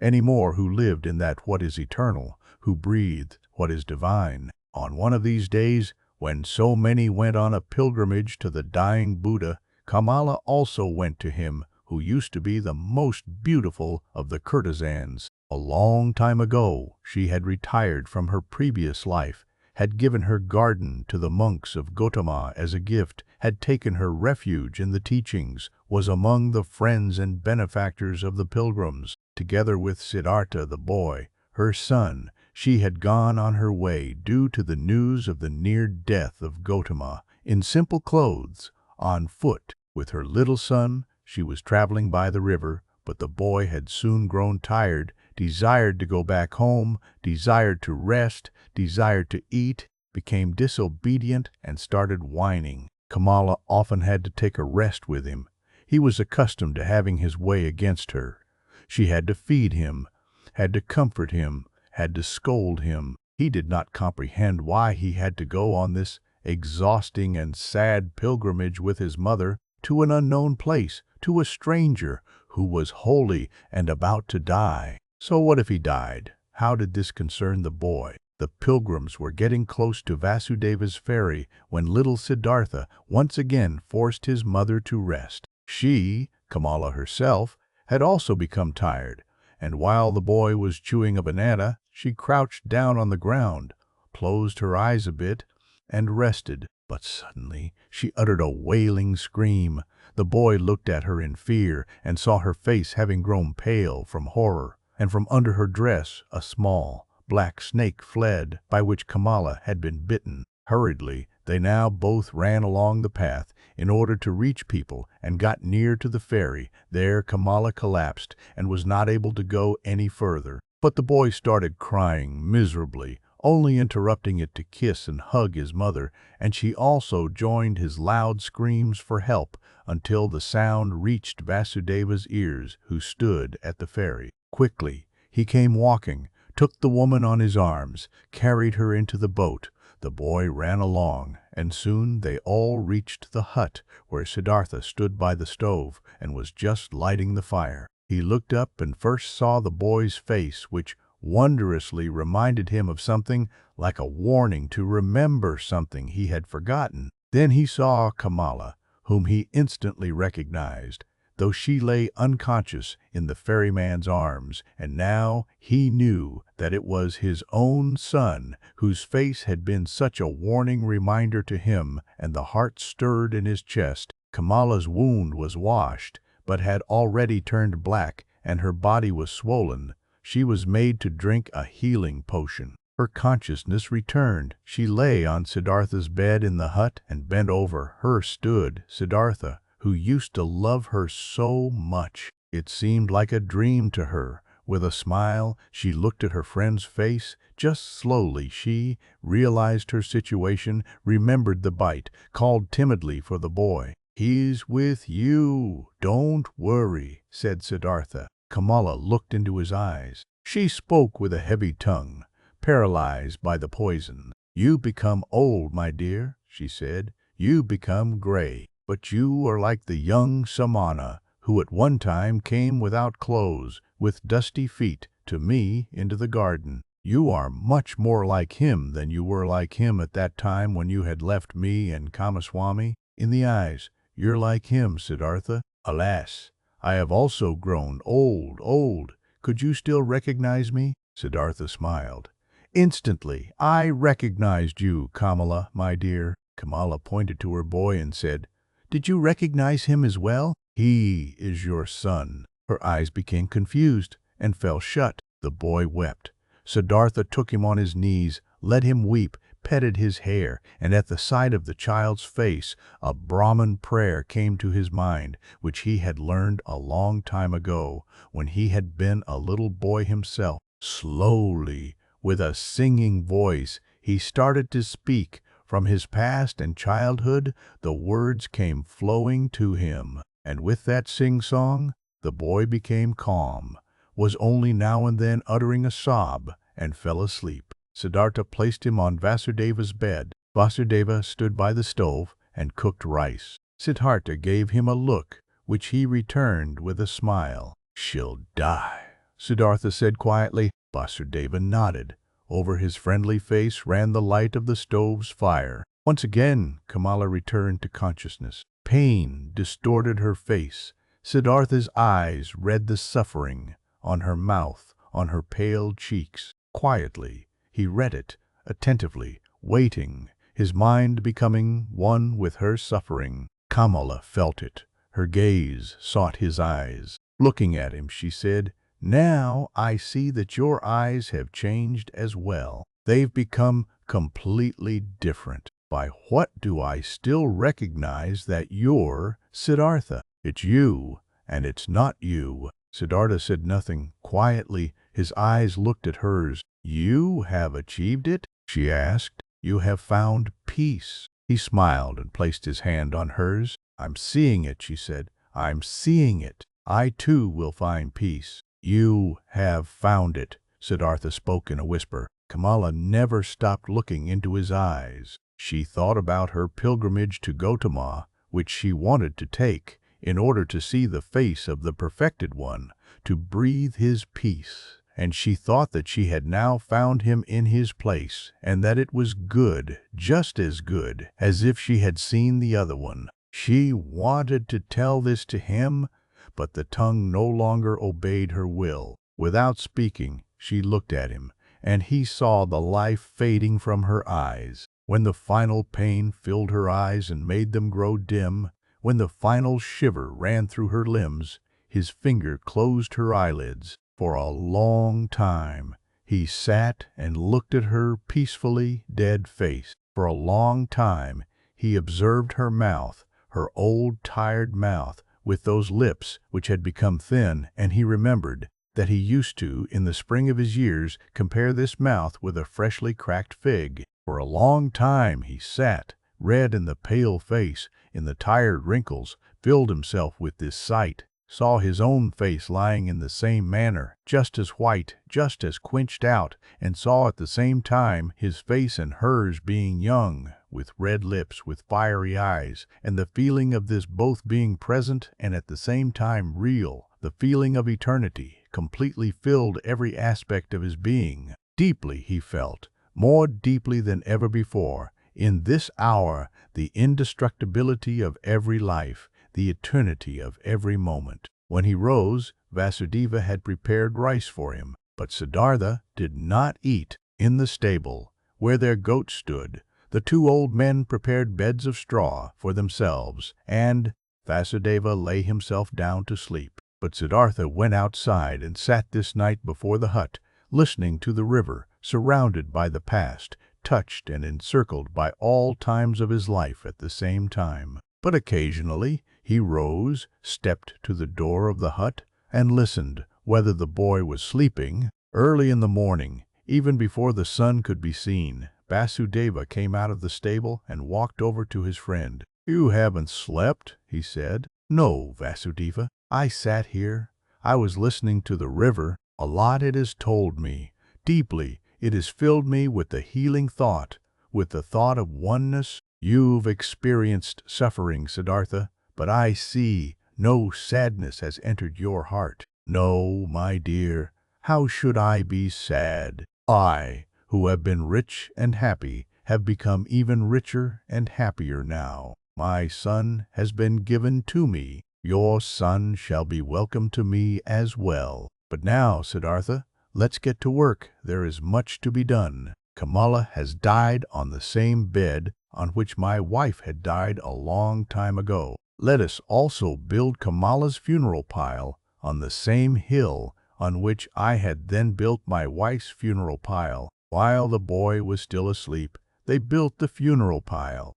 any more who lived in that what is eternal, who breathed what is divine. On one of these days, when so many went on a pilgrimage to the dying Buddha, Kamala also went to him, who used to be the most beautiful of the courtesans. A long time ago, she had retired from her previous life, had given her garden to the monks of Gotama as a gift, had taken her refuge in the teachings, was among the friends and benefactors of the pilgrims. Together with Siddharta the boy, her son, she had gone on her way due to the news of the near death of Gotama, in simple clothes, on foot. With her little son, she was traveling by the river, but the boy had soon grown tired, desired to go back home, desired to rest, desired to eat, became disobedient, and started whining. Kamala often had to take a rest with him. He was accustomed to having his way against her. She had to feed him, had to comfort him, had to scold him. He did not comprehend why he had to go on this exhausting and sad pilgrimage with his mother to an unknown place, to a stranger who was holy and about to die. So what if he died? How did this concern the boy? The pilgrims were getting close to Vasudeva's ferry when little Siddhartha once again forced his mother to rest. She, Kamala herself, had also become tired, and while the boy was chewing a banana, she crouched down on the ground, closed her eyes a bit, and rested. But suddenly she uttered a wailing scream. The boy looked at her in fear and saw her face having grown pale from horror, and from under her dress a small, black snake fled, by which Kamala had been bitten. Hurriedly, they now both ran along the path in order to reach people and got near to the ferry. There Kamala collapsed and was not able to go any further. But the boy started crying miserably, only interrupting it to kiss and hug his mother, and she also joined his loud screams for help until the sound reached Vasudeva's ears, who stood at the ferry. Quickly, he came walking, took the woman on his arms, carried her into the boat. The boy ran along, and soon they all reached the hut where Siddhartha stood by the stove and was just lighting the fire. He looked up and first saw the boy's face, which wondrously reminded him of something, like a warning to remember something he had forgotten. Then he saw Kamala, whom he instantly recognized, though she lay unconscious in the ferryman's arms, and now he knew that it was his own son, whose face had been such a warning reminder to him, and the heart stirred in his chest. Kamala's wound was washed, but had already turned black, and her body was swollen. She was made to drink a healing potion. Her consciousness returned. She lay on Siddhartha's bed in the hut, and bent over her stood Siddhartha, who used to love her so much. It seemed like a dream to her. With a smile, she looked at her friend's face. Just slowly she realized her situation, remembered the bite, called timidly for the boy. "He's with you. Don't worry," said Siddhartha. Kamala looked into his eyes. She spoke with a heavy tongue, paralyzed by the poison. "You become old, my dear," she said. "You become gray. But you are like the young Samana, who at one time came without clothes, with dusty feet, to me into the garden. You are much more like him than you were like him at that time when you had left me and Kamaswami. In the eyes, you're like him, Siddhartha. Alas, I have also grown old. Could you still recognize me?" Siddhartha smiled. "Instantly, I recognized you, Kamala, my dear." Kamala pointed to her boy and said, "Did you recognize him as well? He is your son." Her eyes became confused and fell shut. The boy wept. Siddhartha took him on his knees, let him weep, petted his hair, and at the sight of the child's face, a Brahmin prayer came to his mind, which he had learned a long time ago, when he had been a little boy himself. Slowly, with a singing voice, he started to speak. From his past and childhood, the words came flowing to him. And with that sing-song, the boy became calm, was only now and then uttering a sob, and fell asleep. Siddhartha placed him on Vasudeva's bed. Vasudeva stood by the stove and cooked rice. Siddhartha gave him a look, which he returned with a smile. "She'll die," Siddhartha said quietly. Vasudeva nodded. Over his friendly face ran the light of the stove's fire. Once again, Kamala returned to consciousness. Pain distorted her face. Siddhartha's eyes read the suffering on her mouth, on her pale cheeks. Quietly, he read it, attentively, waiting, his mind becoming one with her suffering. Kamala felt it. Her gaze sought his eyes. Looking at him, she said, "Now I see that your eyes have changed as well. They've become completely different. By what do I still recognize that you're Siddhartha? It's you, and it's not you." Siddhartha said nothing. Quietly, his eyes looked at hers. "You have achieved it?" she asked. "You have found peace?" He smiled and placed his hand on hers. "I'm seeing it," she said. "I'm seeing it. I too will find peace." "You have found it," Siddhartha spoke in a whisper. Kamala never stopped looking into his eyes. She thought about her pilgrimage to Gotama, which she wanted to take, in order to see the face of the perfected one, to breathe his peace. And she thought that she had now found him in his place, and that it was good, just as good, as if she had seen the other one. She wanted to tell this to him, but the tongue no longer obeyed her will. Without speaking, she looked at him, and he saw the life fading from her eyes. When the final pain filled her eyes and made them grow dim, when the final shiver ran through her limbs, his finger closed her eyelids. For a long time, he sat and looked at her peacefully dead face. For a long time, he observed her mouth, her old tired mouth, with those lips which had become thin, and he remembered that he used to, in the spring of his years, compare this mouth with a freshly cracked fig. For a long time he sat, red in the pale face, in the tired wrinkles, filled himself with this sight, saw his own face lying in the same manner, just as white, just as quenched out, and saw at the same time his face and hers being young, with red lips, with fiery eyes, and the feeling of this both being present and at the same time real, the feeling of eternity, completely filled every aspect of his being. Deeply he felt, more deeply than ever before, in this hour, the indestructibility of every life, the eternity of every moment. When he rose, Vasudeva had prepared rice for him, but Siddhartha did not eat. In the stable, where their goats stood, the two old men prepared beds of straw for themselves, and Vasudeva lay himself down to sleep. But Siddhartha went outside and sat this night before the hut, listening to the river, surrounded by the past, touched and encircled by all times of his life at the same time. But occasionally He rose, stepped to the door of the hut, and listened whether the boy was sleeping. Early in the morning, even before the sun could be seen, Vasudeva came out of the stable and walked over to his friend. "You haven't slept," he said. "No, Vasudeva. I sat here. I was listening to the river. A lot it has told me. Deeply, it has filled me with the healing thought, with the thought of oneness. You've experienced suffering, Siddhartha, but I see no sadness has entered your heart. No, my dear, how should I be sad? I, who have been rich and happy, have become even richer and happier now. My son has been given to me. Your son shall be welcome to me as well. But now, Siddhartha, let's get to work. There is much to be done. Kamala has died on the same bed on which my wife had died a long time ago. Let us also build Kamala's funeral pile on the same hill on which I had then built my wife's funeral pile. While the boy was still asleep, they built the funeral pile.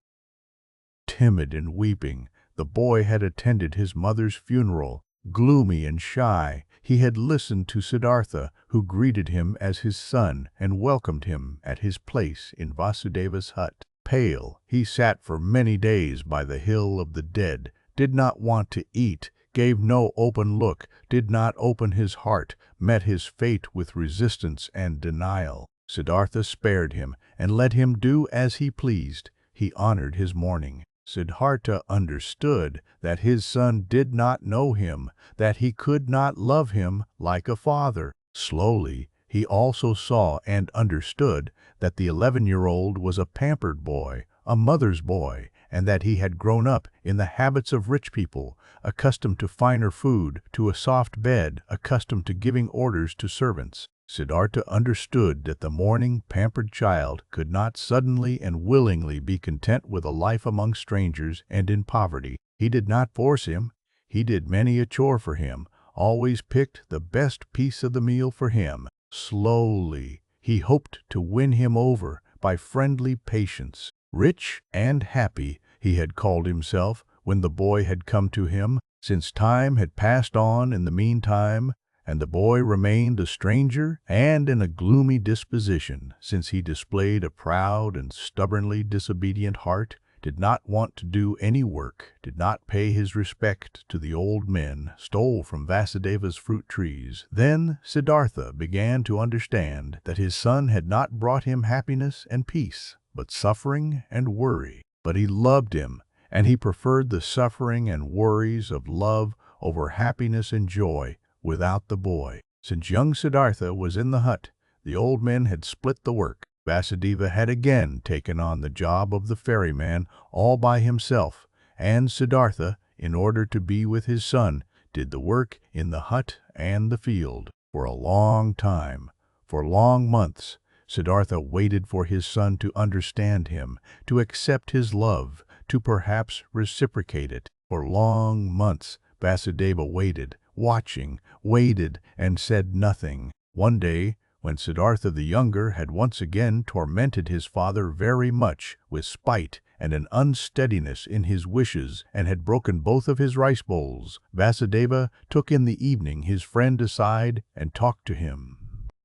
Timid and weeping, the boy had attended his mother's funeral. Gloomy and shy, he had listened to Siddhartha, who greeted him as his son and welcomed him at his place in Vasudeva's hut. Pale, he sat for many days by the hill of the dead, did not want to eat, gave no open look, did not open his heart, met his fate with resistance and denial. Siddhartha spared him and let him do as he pleased. He honored his mourning. Siddhartha understood that his son did not know him, that he could not love him like a father. Slowly, he also saw and understood that the 11-year-old was a pampered boy, a mother's boy, and that he had grown up in the habits of rich people, accustomed to finer food, to a soft bed, accustomed to giving orders to servants. Siddhartha understood that the mourning, pampered child could not suddenly and willingly be content with a life among strangers and in poverty. He did not force him. He did many a chore for him, always picked the best piece of the meal for him. Slowly, he hoped to win him over by friendly patience. Rich and happy, he had called himself when the boy had come to him, since time had passed on in the meantime, and the boy remained a stranger and in a gloomy disposition, since he displayed a proud and stubbornly disobedient heart, did not want to do any work, did not pay his respect to the old men, stole from Vasudeva's fruit trees. Then Siddhartha began to understand that his son had not brought him happiness and peace, but suffering and worry. But he loved him, and he preferred the suffering and worries of love over happiness and joy without the boy. Since young Siddhartha was in the hut, the old men had split the work. Vasudeva had again taken on the job of the ferryman all by himself, and Siddhartha, in order to be with his son, did the work in the hut and the field. For a long time, for long months, Siddhartha waited for his son to understand him, to accept his love, to perhaps reciprocate it. For long months, Vasudeva waited, watching, waited, and said nothing. One day, when Siddhartha the younger had once again tormented his father very much with spite and an unsteadiness in his wishes, and had broken both of his rice bowls, Vasudeva took in the evening his friend aside and talked to him.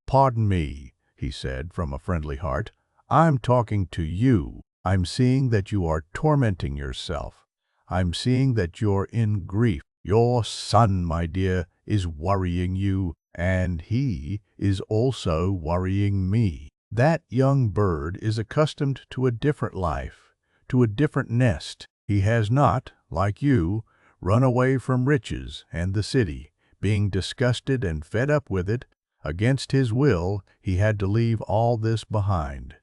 "Pardon me," he said from a friendly heart, "I'm talking to you. I'm seeing that you are tormenting yourself. I'm seeing that you're in grief. Your son, my dear, is worrying you, and he is also worrying me. That young bird is accustomed to a different life, to a different nest. He has not, like you, run away from riches and the city. Being disgusted and fed up with it, against his will, he had to leave all this behind.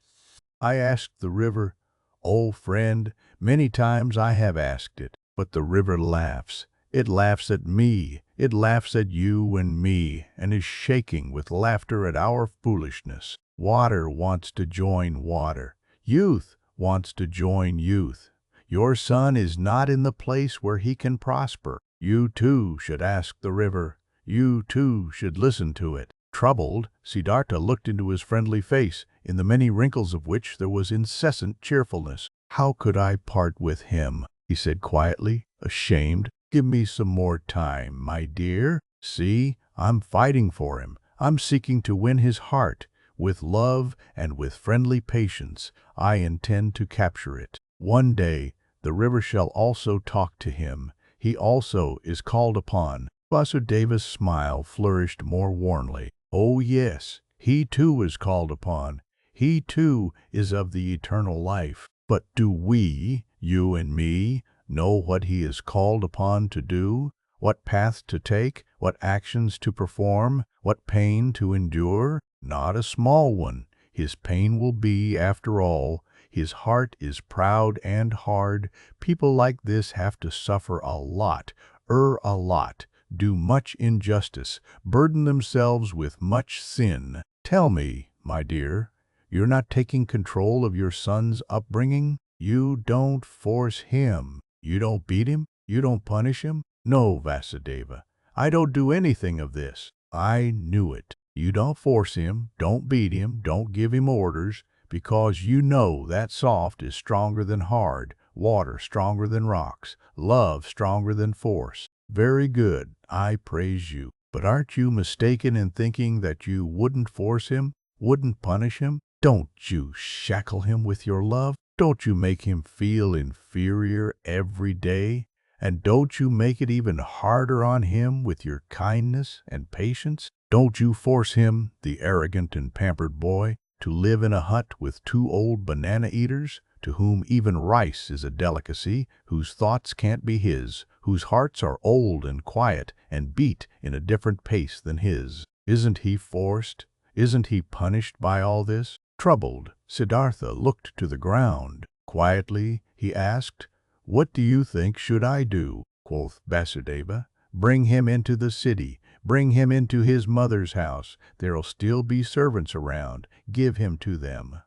I asked the river, oh friend, many times I have asked it, but the river laughs. It laughs at me, it laughs at you and me, and is shaking with laughter at our foolishness. Water wants to join water. Youth wants to join youth. Your son is not in the place where he can prosper. You too should ask the river. You too should listen to it." Troubled, Siddhartha looked into his friendly face, in the many wrinkles of which there was incessant cheerfulness. "How could I part with him?" he said quietly. Ashamed? Give me some more time, my dear. See, I'm fighting for him. I'm seeking to win his heart. With love and with friendly patience, I intend to capture it. One day, the river shall also talk to him. He also is called upon. Vasudeva's smile flourished more warmly. Oh yes, he too is called upon. He too is of the eternal life. But do we, you and me, know what he is called upon to do? What path to take? What actions to perform? What pain to endure? Not a small one. His pain will be, after all. His heart is proud and hard. People like this have to suffer a lot, do much injustice, burden themselves with much sin. Tell me, my dear, you're not taking control of your son's upbringing? You don't force him. You don't beat him? You don't punish him? No, Vasudeva, I don't do anything of this. I knew it. You don't force him, don't beat him, don't give him orders, because you know that soft is stronger than hard, water stronger than rocks, love stronger than force. Very good, I praise you. But aren't you mistaken in thinking that you wouldn't force him, wouldn't punish him? Don't you shackle him with your love? Don't you make him feel inferior every day? And don't you make it even harder on him with your kindness and patience? Don't you force him, the arrogant and pampered boy, to live in a hut with 2 old banana-eaters, to whom even rice is a delicacy, whose thoughts can't be his, whose hearts are old and quiet and beat in a different pace than his? Isn't he forced? Isn't he punished by all this? Troubled, Siddhartha looked to the ground. Quietly, he asked, "What do you think should I do?" Quoth Vasudeva, "Bring him into the city. Bring him into his mother's house. There'll still be servants around. Give him to them.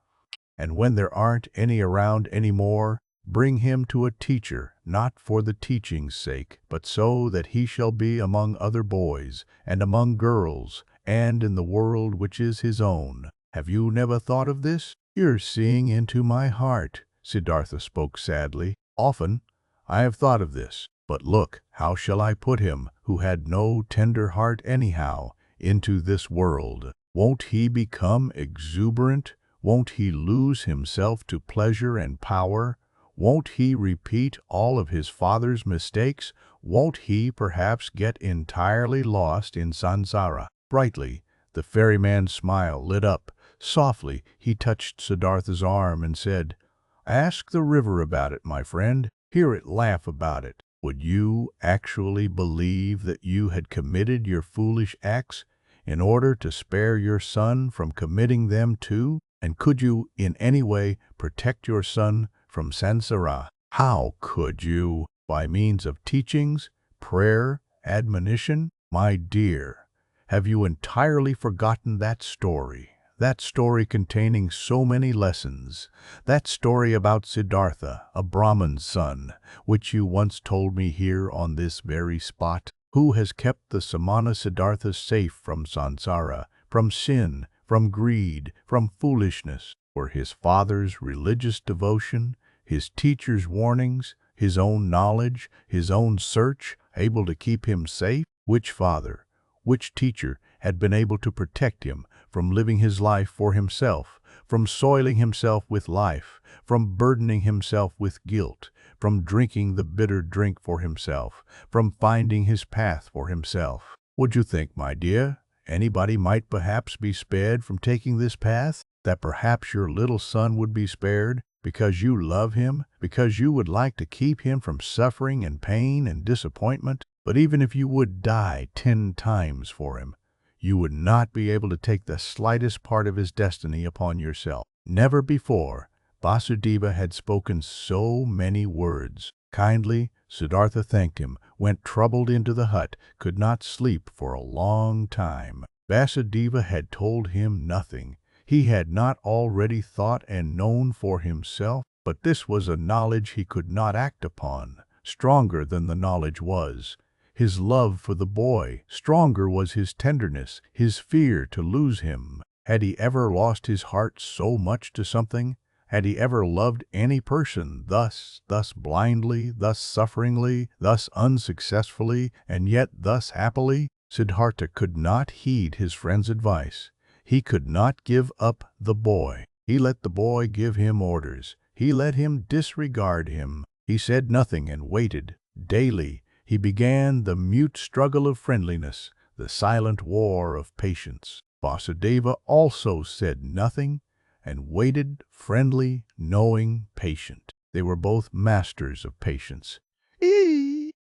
And when there aren't any around anymore, bring him to a teacher, not for the teaching's sake, but so that he shall be among other boys, and among girls, and in the world which is his own. Have you never thought of this?" "You're seeing into my heart," Siddhartha spoke sadly. "Often I have thought of this. But look, how shall I put him, who had no tender heart anyhow, into this world? Won't he become exuberant? Won't he lose himself to pleasure and power? Won't he repeat all of his father's mistakes? Won't he perhaps get entirely lost in Sansara?" Brightly, the ferryman's smile lit up. Softly, he touched Siddhartha's arm and said, "Ask the river about it, my friend. Hear it laugh about it. Would you actually believe that you had committed your foolish acts in order to spare your son from committing them too? And could you in any way protect your son from Sansara? How could you? By means of teachings, prayer, admonition? My dear, have you entirely forgotten that story? That story containing so many lessons, that story about Siddhartha, a Brahman's son, which you once told me here on this very spot? Who has kept the Samanas Siddhartha safe from Sansara, from sin, from greed, from foolishness? Were his father's religious devotion, his teacher's warnings, his own knowledge, his own search able to keep him safe? Which father, which teacher had been able to protect him from living his life for himself, from soiling himself with life, from burdening himself with guilt, from drinking the bitter drink for himself, from finding his path for himself? Would you think, my dear, anybody might perhaps be spared from taking this path? That perhaps your little son would be spared because you love him, because you would like to keep him from suffering and pain and disappointment? But even if you would die 10 times for him, you would not be able to take the slightest part of his destiny upon yourself. Never before Vasudeva had spoken so many words. Kindly, Siddhartha thanked him, went troubled into the hut, could not sleep for a long time. Vasudeva had told him nothing. He had not already thought and known for himself, but this was a knowledge he could not act upon. Stronger than the knowledge was his love for the boy. Stronger was his tenderness, his fear to lose him. Had he ever lost his heart so much to something Had he ever loved any person thus blindly, thus sufferingly, thus unsuccessfully, and yet thus happily? Siddhartha could not heed his friend's advice. He could not give up the boy. He let the boy give him orders. He let him disregard him. He said nothing and waited. Daily he began the mute struggle of friendliness, the silent war of patience. Vasudeva also said nothing and waited, friendly, knowing, patient. They were both masters of patience.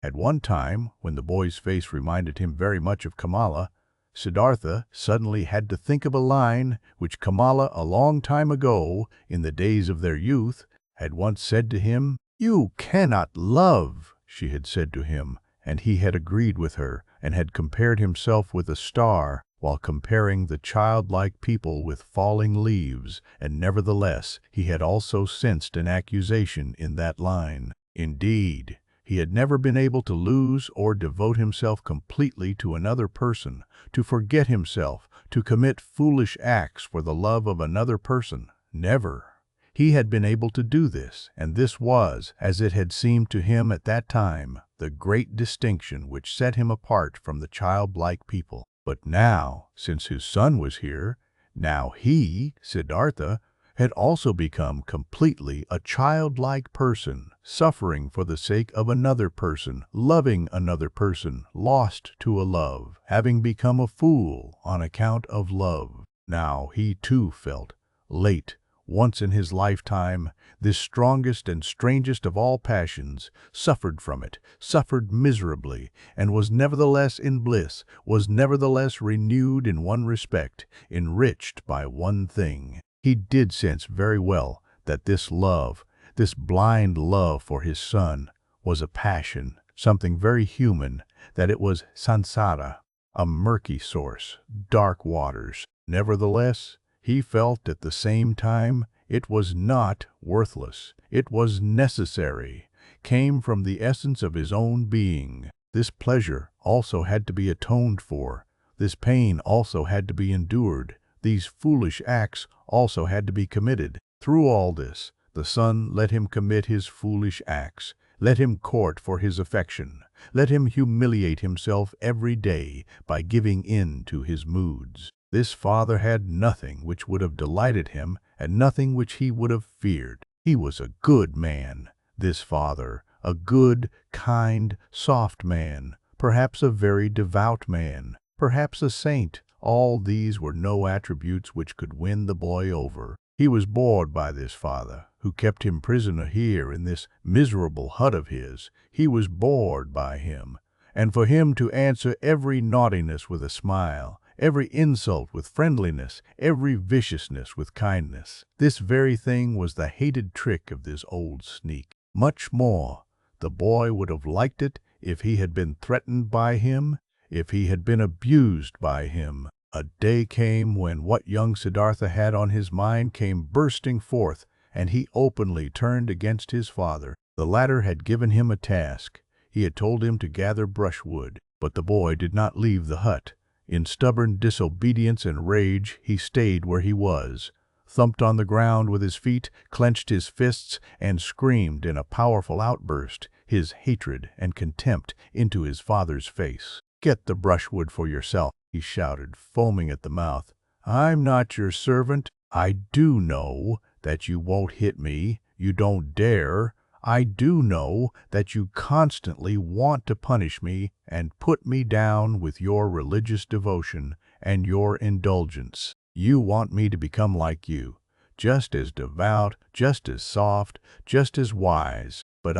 At one time, when the boy's face reminded him very much of Kamala, Siddhartha suddenly had to think of a line which Kamala, a long time ago, in the days of their youth, had once said to him. "You cannot love," she had said to him, and he had agreed with her, and had compared himself with a star, while comparing the childlike people with falling leaves, and nevertheless he had also sensed an accusation in that line. Indeed, he had never been able to lose or devote himself completely to another person, to forget himself, to commit foolish acts for the love of another person. Never. He had been able to do this, and this was, as it had seemed to him at that time, the great distinction which set him apart from the childlike people. But now, since his son was here, now he, Siddhartha, had also become completely a childlike person, suffering for the sake of another person, loving another person, lost to a love, having become a fool on account of love. Now he too felt, late, once in his lifetime, this strongest and strangest of all passions, suffered from it, suffered miserably, and was nevertheless in bliss, was nevertheless renewed in one respect, enriched by one thing. He did sense very well that this love, this blind love for his son, was a passion, something very human, that it was Sansara, a murky source, dark waters. Nevertheless, he felt at the same time it was not worthless. It was necessary, came from the essence of his own being. This pleasure also had to be atoned for. This pain also had to be endured. These foolish acts also had to be committed. Through all this, the son let him commit his foolish acts. Let him court for his affection. Let him humiliate himself every day by giving in to his moods. This father had nothing which would have delighted him, and nothing which he would have feared. He was a good man, this father, a good, kind, soft man, perhaps a very devout man, perhaps a saint. All these were no attributes which could win the boy over. He was bored by this father, who kept him prisoner here in this miserable hut of his. He was bored by him, and for him to answer every naughtiness with a smile, every insult with friendliness, every viciousness with kindness. This very thing was the hated trick of this old sneak. Much more, the boy would have liked it if he had been threatened by him, if he had been abused by him. A day came when what young Siddhartha had on his mind came bursting forth, and he openly turned against his father. The latter had given him a task. He had told him to gather brushwood, but the boy did not leave the hut. In stubborn disobedience and rage, he stayed where he was, thumped on the ground with his feet, clenched his fists, and screamed in a powerful outburst his hatred and contempt into his father's face. "Get the brushwood for yourself," he shouted, foaming at the mouth. "I'm not your servant. I do know that you won't hit me. You don't dare. I do know that you constantly want to punish me and put me down with your religious devotion and your indulgence. You want me to become like you, just as devout, just as soft, just as wise. But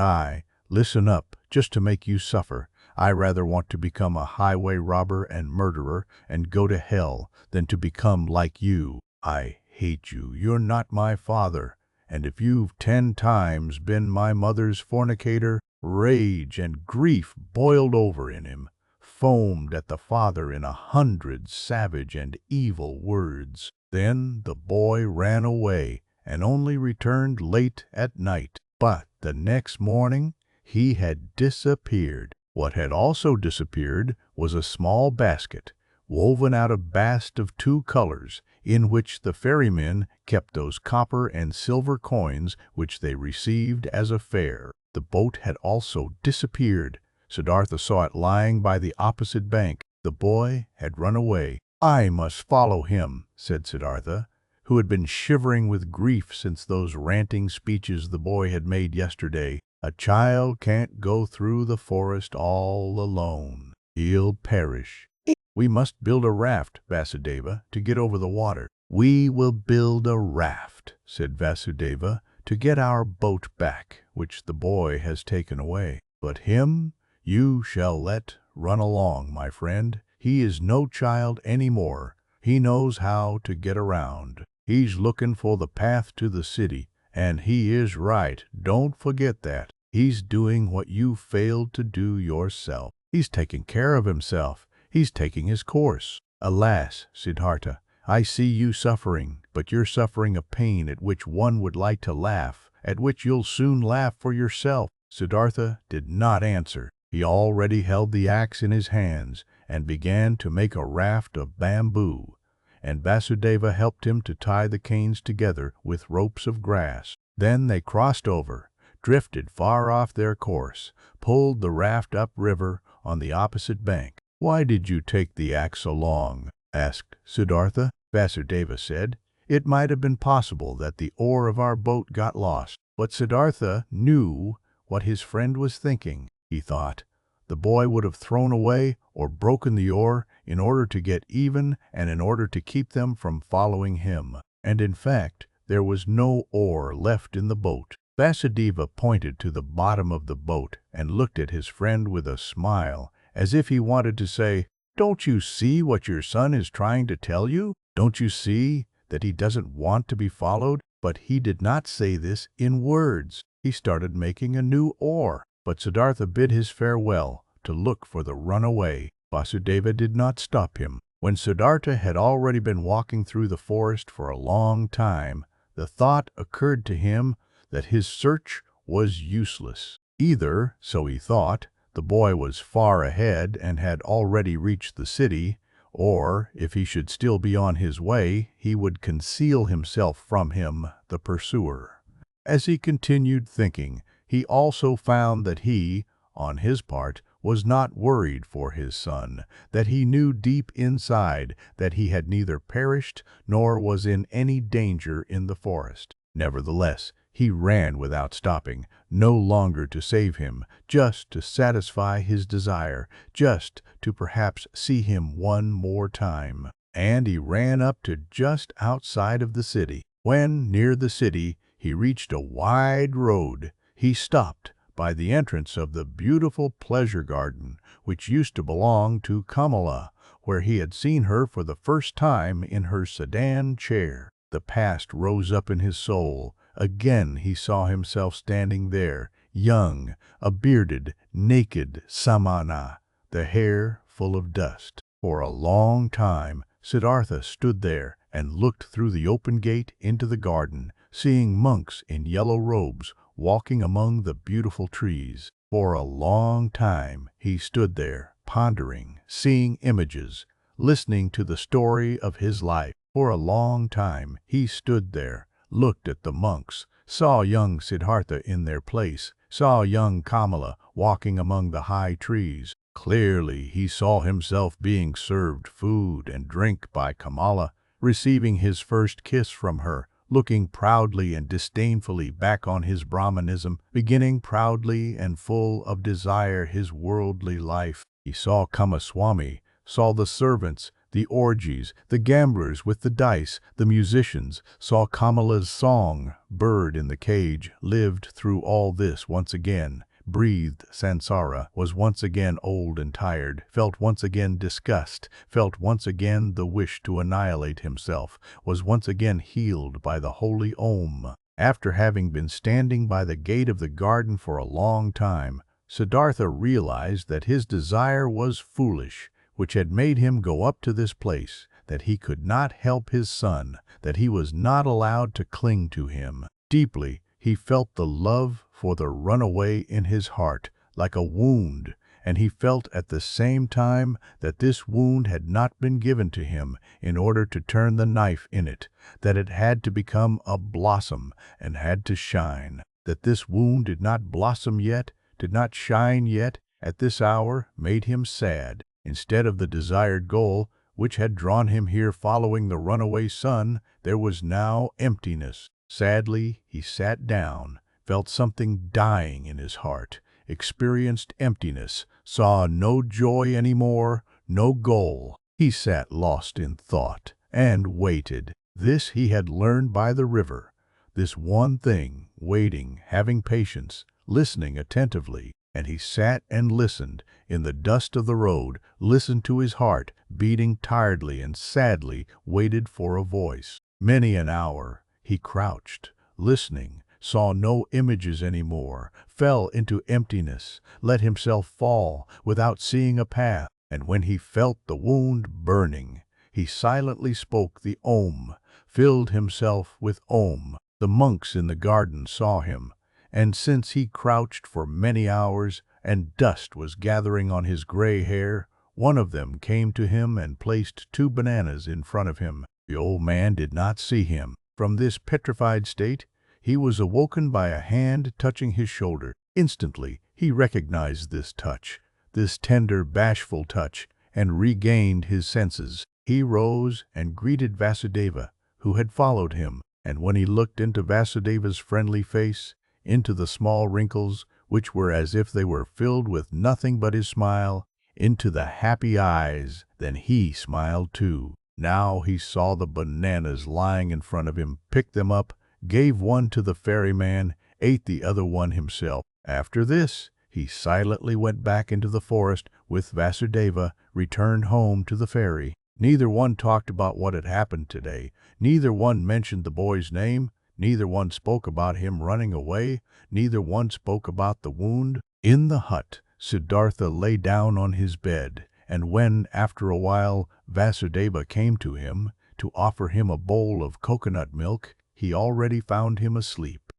listen up, just to make you suffer. I rather want to become a highway robber and murderer and go to hell than to become like you. I hate you. You're not my father. And if you've 10 times been my mother's fornicator," rage and grief boiled over in him, foamed at the father in 100 savage and evil words. Then the boy ran away and only returned late at night. But the next morning he had disappeared. What had also disappeared was a small basket, woven out of bast of 2 colors, in which the ferrymen kept those copper and silver coins which they received as a fare. The boat had also disappeared. Siddhartha saw it lying by the opposite bank. The boy had run away. "I must follow him," said Siddhartha, who had been shivering with grief since those ranting speeches the boy had made yesterday. "A child can't go through the forest all alone. He'll perish. We must build a raft, Vasudeva, to get over the water." "We will build a raft," said Vasudeva, "to get our boat back, which the boy has taken away. But him you shall let run along, my friend. He is no child any more. He knows how to get around. He's looking for the path to the city, and he is right. Don't forget that. He's doing what you failed to do yourself. He's taking care of himself. He's taking his course." "Alas, Siddhartha, I see you suffering, but you're suffering a pain at which one would like to laugh, at which you'll soon laugh for yourself." Siddhartha did not answer. He already held the axe in his hands and began to make a raft of bamboo, and Vasudeva helped him to tie the canes together with ropes of grass. Then they crossed over, drifted far off their course, pulled the raft upriver on the opposite bank. "Why did you take the axe along?" asked Siddhartha. Vasudeva said, "It might have been possible that the oar of our boat got lost." But Siddhartha knew what his friend was thinking. He thought, the boy would have thrown away or broken the oar in order to get even and in order to keep them from following him. And in fact, there was no oar left in the boat. Vasudeva pointed to the bottom of the boat and looked at his friend with a smile, as if he wanted to say, "Don't you see what your son is trying to tell you? Don't you see that he doesn't want to be followed?" But he did not say this in words. He started making a new oar. But Siddhartha bid his farewell to look for the runaway. Vasudeva did not stop him. When Siddhartha had already been walking through the forest for a long time, the thought occurred to him that his search was useless. Either, so he thought, the boy was far ahead and had already reached the city, or, if he should still be on his way, he would conceal himself from him, the pursuer. As he continued thinking, he also found that he, on his part, was not worried for his son, that he knew deep inside that he had neither perished nor was in any danger in the forest. Nevertheless, he ran without stopping, no longer to save him, just to satisfy his desire, just to perhaps see him one more time. And he ran up to just outside of the city. When near the city, he reached a wide road. He stopped by the entrance of the beautiful pleasure garden, which used to belong to Kamala, where he had seen her for the first time in her sedan chair. The past rose up in his soul. Again he saw himself standing there, young, a bearded, naked Samana, the hair full of dust. For a long time, Siddhartha stood there and looked through the open gate into the garden, seeing monks in yellow robes walking among the beautiful trees. For a long time he stood there, pondering, seeing images, listening to the story of his life. For a long time he stood there, looked at the monks, saw young Siddhartha in their place, saw young Kamala walking among the high trees. Clearly he saw himself being served food and drink by Kamala, receiving his first kiss from her, looking proudly and disdainfully back on his Brahmanism, beginning proudly and full of desire his worldly life. He saw Kamaswami, saw the servants, the orgies, the gamblers with the dice, the musicians, saw Kamala's song, Bird in the Cage, lived through all this once again, breathed Sansara, was once again old and tired, felt once again disgust, felt once again the wish to annihilate himself, was once again healed by the holy Om. After having been standing by the gate of the garden for a long time, Siddhartha realized that his desire was foolish, which had made him go up to this place, that he could not help his son, that he was not allowed to cling to him. Deeply, he felt the love for the runaway in his heart, like a wound, and he felt at the same time that this wound had not been given to him in order to turn the knife in it, that it had to become a blossom and had to shine, that this wound did not blossom yet, did not shine yet, at this hour made him sad. Instead of the desired goal, which had drawn him here following the runaway sun, there was now emptiness. Sadly, he sat down, felt something dying in his heart, experienced emptiness, saw no joy anymore, no goal. He sat lost in thought and waited. This he had learned by the river. This one thing, waiting, having patience, listening attentively. And he sat and listened in the dust of the road, listened to his heart, beating tiredly and sadly, waited for a voice. Many an hour he crouched, listening, saw no images anymore, fell into emptiness, let himself fall without seeing a path. And when he felt the wound burning, he silently spoke the Om, filled himself with Om. The monks in the garden saw him, and since he crouched for many hours and dust was gathering on his gray hair, one of them came to him and placed 2 bananas in front of him. The old man did not see him. From this petrified state, he was awoken by a hand touching his shoulder. Instantly, he recognized this touch, this tender, bashful touch, and regained his senses. He rose and greeted Vasudeva, who had followed him, and when he looked into Vasudeva's friendly face, into the small wrinkles, which were as if they were filled with nothing but his smile, into the happy eyes, then he smiled too. Now he saw the bananas lying in front of him, picked them up, gave one to the ferryman, ate the other one himself. After this, he silently went back into the forest with Vasudeva, returned home to the ferry. Neither one talked about what had happened today. Neither one mentioned the boy's name. Neither one spoke about him running away. Neither one spoke about the wound. In the hut, Siddhartha lay down on his bed, and when, after a while, Vasudeva came to him to offer him a bowl of coconut milk, he already found him asleep.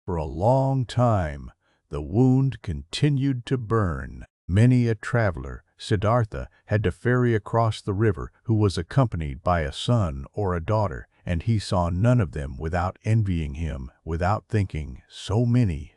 For a long time, the wound continued to burn. Many a traveler, Siddhartha, had to ferry across the river who was accompanied by a son or a daughter, and he saw none of them without envying him, without thinking, so many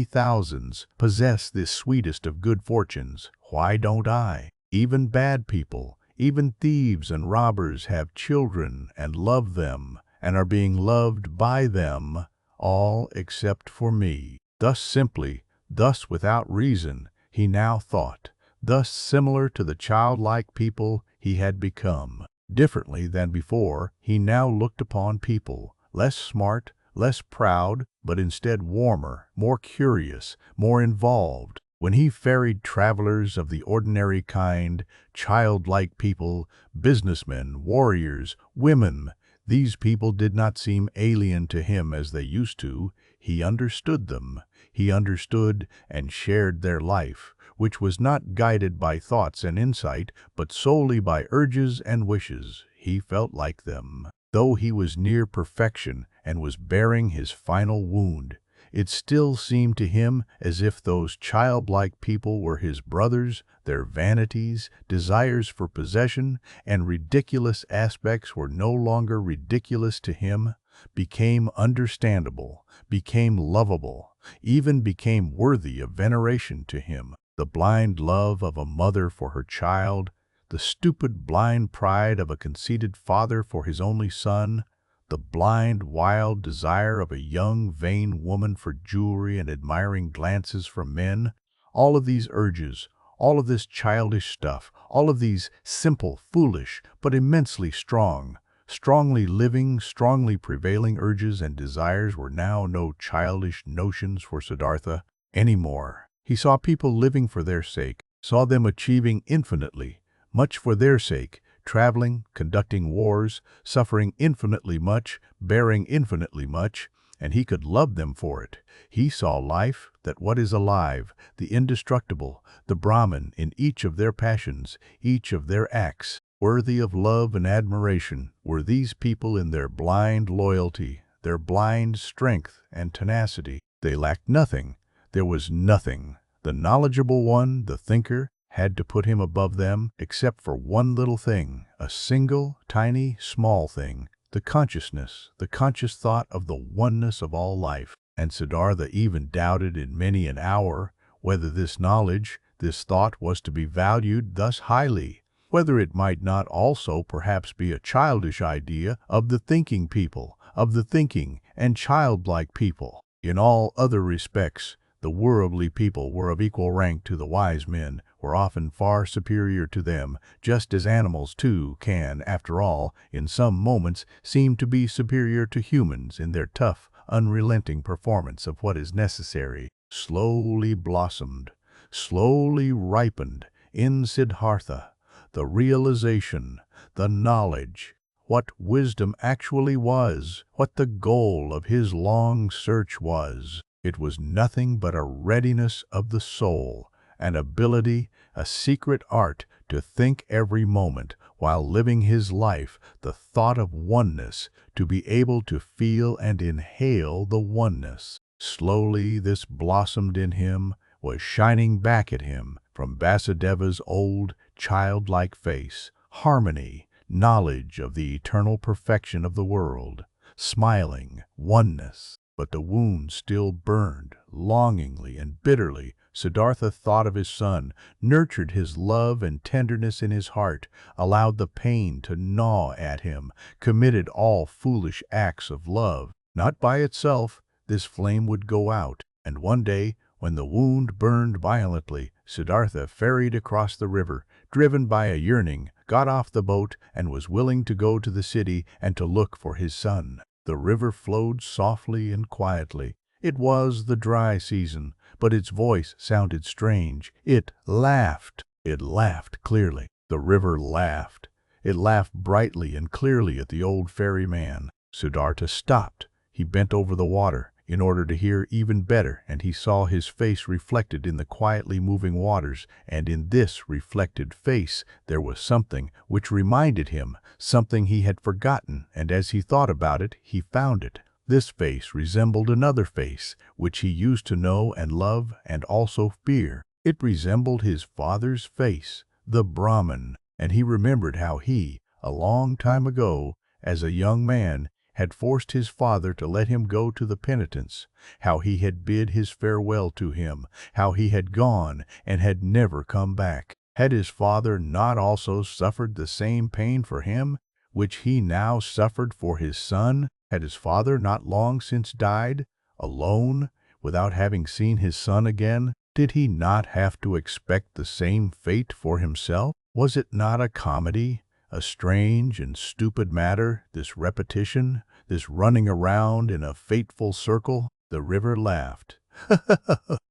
thousands possess this sweetest of good fortunes. Why don't I? Even bad people, even thieves and robbers have children and love them, and are being loved by them, all except for me. Thus simply, thus without reason, he now thought, thus similar to the childlike people he had become. Differently than before, he now looked upon people, less smart, less proud, but instead warmer, more curious, more involved. When he ferried travelers of the ordinary kind, childlike people, businessmen, warriors, women, these people did not seem alien to him as they used to. He understood them. He understood and shared their life, which was not guided by thoughts and insight, but solely by urges and wishes. He felt like them. Though he was near perfection and was bearing his final wound, it still seemed to him as if those childlike people were his brothers. Their vanities, desires for possession, and ridiculous aspects were no longer ridiculous to him, became understandable, became lovable, even became worthy of veneration to him. The blind love of a mother for her child, the stupid blind pride of a conceited father for his only son, the blind, wild desire of a young, vain woman for jewelry and admiring glances from men, all of these urges, all of this childish stuff, all of these simple, foolish, but immensely strong, strongly living, strongly prevailing urges and desires were now no childish notions for Siddhartha anymore. He saw people living for their sake, saw them achieving infinitely, much for their sake, traveling, conducting wars, suffering infinitely much, bearing infinitely much, and he could love them for it. He saw life, that what is alive, the indestructible, the Brahman in each of their passions, each of their acts, worthy of love and admiration, were these people in their blind loyalty, their blind strength and tenacity. They lacked nothing. There was nothing. The knowledgeable one, the thinker, had to put him above them, except for one little thing, a single, tiny, small thing, the consciousness, the conscious thought of the oneness of all life. And Siddhartha even doubted in many an hour whether this knowledge, this thought was to be valued thus highly, whether it might not also perhaps be a childish idea of the thinking people, of the thinking and childlike people. In all other respects, the worldly people were of equal rank to the wise men, were often far superior to them, just as animals too can, after all, in some moments seem to be superior to humans in their tough, unrelenting performance of what is necessary. Slowly blossomed, slowly ripened in Siddhartha the realization, the knowledge, what wisdom actually was, what the goal of his long search was. It was nothing but a readiness of the soul, an ability, a secret art to think every moment while living his life, the thought of oneness, to be able to feel and inhale the oneness. Slowly this blossomed in him, was shining back at him from Vasudeva's old, childlike face, harmony, knowledge of the eternal perfection of the world, smiling, oneness. But the wound still burned, longingly and bitterly. Siddhartha thought of his son, nurtured his love and tenderness in his heart, allowed the pain to gnaw at him, committed all foolish acts of love. Not by itself, this flame would go out, and one day, when the wound burned violently, Siddhartha ferried across the river, driven by a yearning, got off the boat, and was willing to go to the city and to look for his son. The river flowed softly and quietly. It was the dry season, but its voice sounded strange. It laughed. It laughed clearly. The river laughed. It laughed brightly and clearly at the old ferryman. Siddhartha stopped. He bent over the water in order to hear even better, and he saw his face reflected in the quietly moving waters, and in this reflected face there was something which reminded him, something he had forgotten, and as he thought about it, he found it. This face resembled another face, which he used to know and love and also fear. It resembled his father's face, the Brahman, and he remembered how he, a long time ago, as a young man, had forced his father to let him go to the penitence, how he had bid his farewell to him, how he had gone and had never come back. Had his father not also suffered the same pain for him, which he now suffered for his son? Had his father not long since died, alone, without having seen his son again? Did he not have to expect the same fate for himself? Was it not a comedy? A strange and stupid matter, this repetition, this running around in a fateful circle? The river laughed.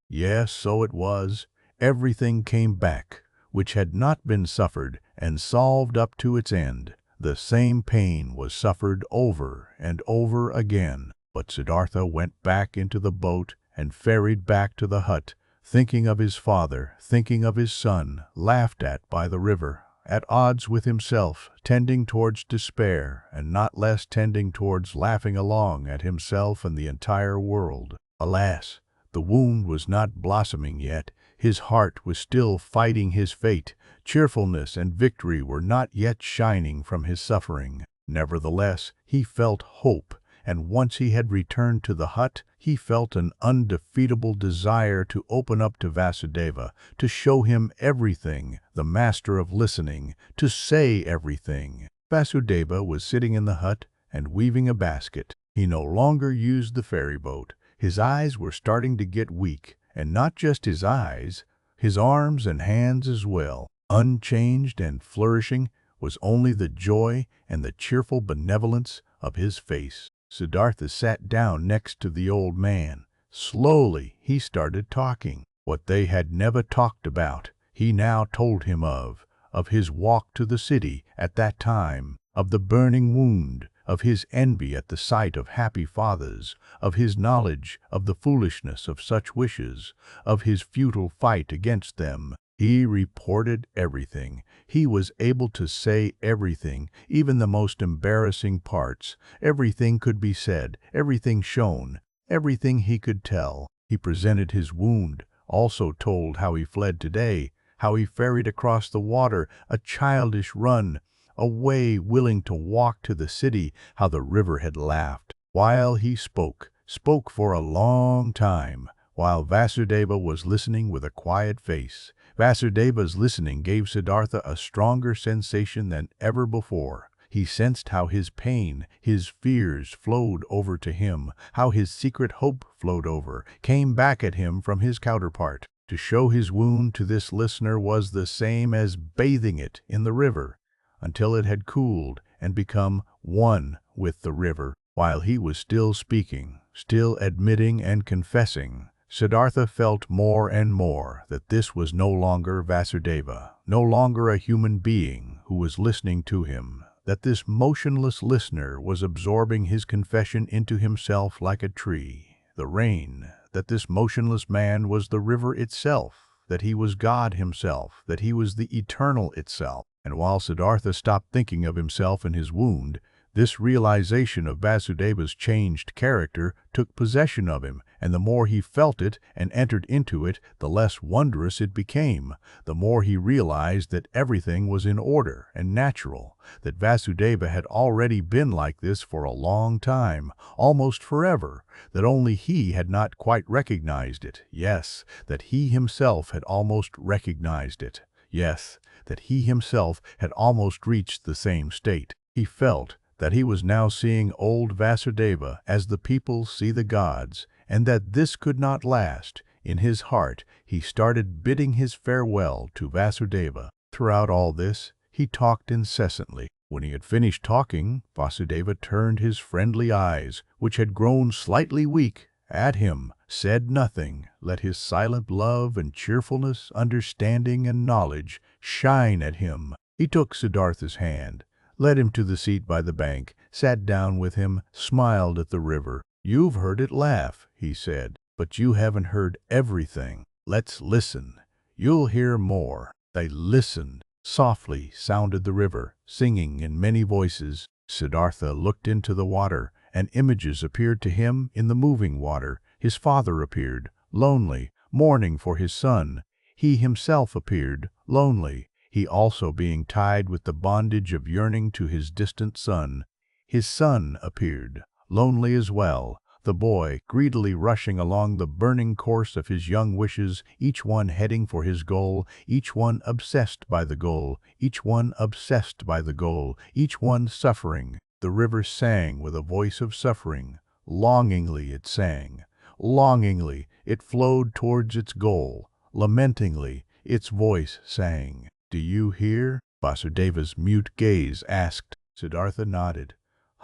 Yes, so it was. Everything came back, which had not been suffered, and solved up to its end. The same pain was suffered over and over again. But Siddhartha went back into the boat and ferried back to the hut, thinking of his father, thinking of his son, laughed at by the river, at odds with himself, tending towards despair, and not less tending towards laughing along at himself and the entire world. Alas, the wound was not blossoming yet. His heart was still fighting his fate. Cheerfulness and victory were not yet shining from his suffering. Nevertheless, he felt hope, and once he had returned to the hut, he felt an undefeatable desire to open up to Vasudeva, to show him everything, the master of listening, to say everything. Vasudeva was sitting in the hut and weaving a basket. He no longer used the ferry boat. His eyes were starting to get weak, and not just his eyes, his arms and hands as well. Unchanged and flourishing was only the joy and the cheerful benevolence of his face. Siddhartha sat down next to the old man. Slowly he started talking. What they had never talked about, he now told him of his walk to the city at that time, of the burning wound, of his envy at the sight of happy fathers, of his knowledge of the foolishness of such wishes, of his futile fight against them. He reported everything. He was able to say everything, even the most embarrassing parts. Everything could be said, everything shown, everything he could tell. He presented his wound, also told how he fled today, how he ferried across the water, a childish run, away willing to walk to the city, how the river had laughed. While he spoke for a long time, while Vasudeva was listening with a quiet face. Vasudeva's listening gave Siddhartha a stronger sensation than ever before. He sensed how his pain, his fears flowed over to him, how his secret hope flowed over, came back at him from his counterpart. To show his wound to this listener was the same as bathing it in the river, until it had cooled and become one with the river. While he was still speaking, still admitting and confessing, Siddhartha felt more and more that this was no longer Vasudeva, no longer a human being who was listening to him, that this motionless listener was absorbing his confession into himself like a tree, the rain, that this motionless man was the river itself, that he was God himself, that he was the eternal itself. And while Siddhartha stopped thinking of himself and his wound, this realization of Vasudeva's changed character took possession of him, and the more he felt it and entered into it, the less wondrous it became. The more he realized that everything was in order and natural, that Vasudeva had already been like this for a long time, almost forever, that only he had not quite recognized it. Yes, that he himself had almost recognized it. Yes, that he himself had almost reached the same state. He felt that he was now seeing old Vasudeva as the people see the gods, and that this could not last. In his heart, he started bidding his farewell to Vasudeva. Throughout all this, he talked incessantly. When he had finished talking, Vasudeva turned his friendly eyes, which had grown slightly weak, at him, said nothing, let his silent love and cheerfulness, understanding and knowledge shine at him. He took Siddhartha's hand, led him to the seat by the bank, sat down with him, smiled at the river. "You've heard it laugh," he said, "but you haven't heard everything. Let's listen. You'll hear more." They listened. Softly sounded the river, singing in many voices. Siddhartha looked into the water, and images appeared to him in the moving water. His father appeared, lonely, mourning for his son. He himself appeared, lonely, he also being tied with the bondage of yearning to his distant son. His son appeared, lonely as well, the boy greedily rushing along the burning course of his young wishes, each one heading for his goal, each one obsessed by the goal, each one obsessed by the goal, each one suffering. The river sang with a voice of suffering. Longingly it sang. Longingly it flowed towards its goal. Lamentingly its voice sang. "Do you hear?" Vasudeva's mute gaze asked. Siddhartha nodded.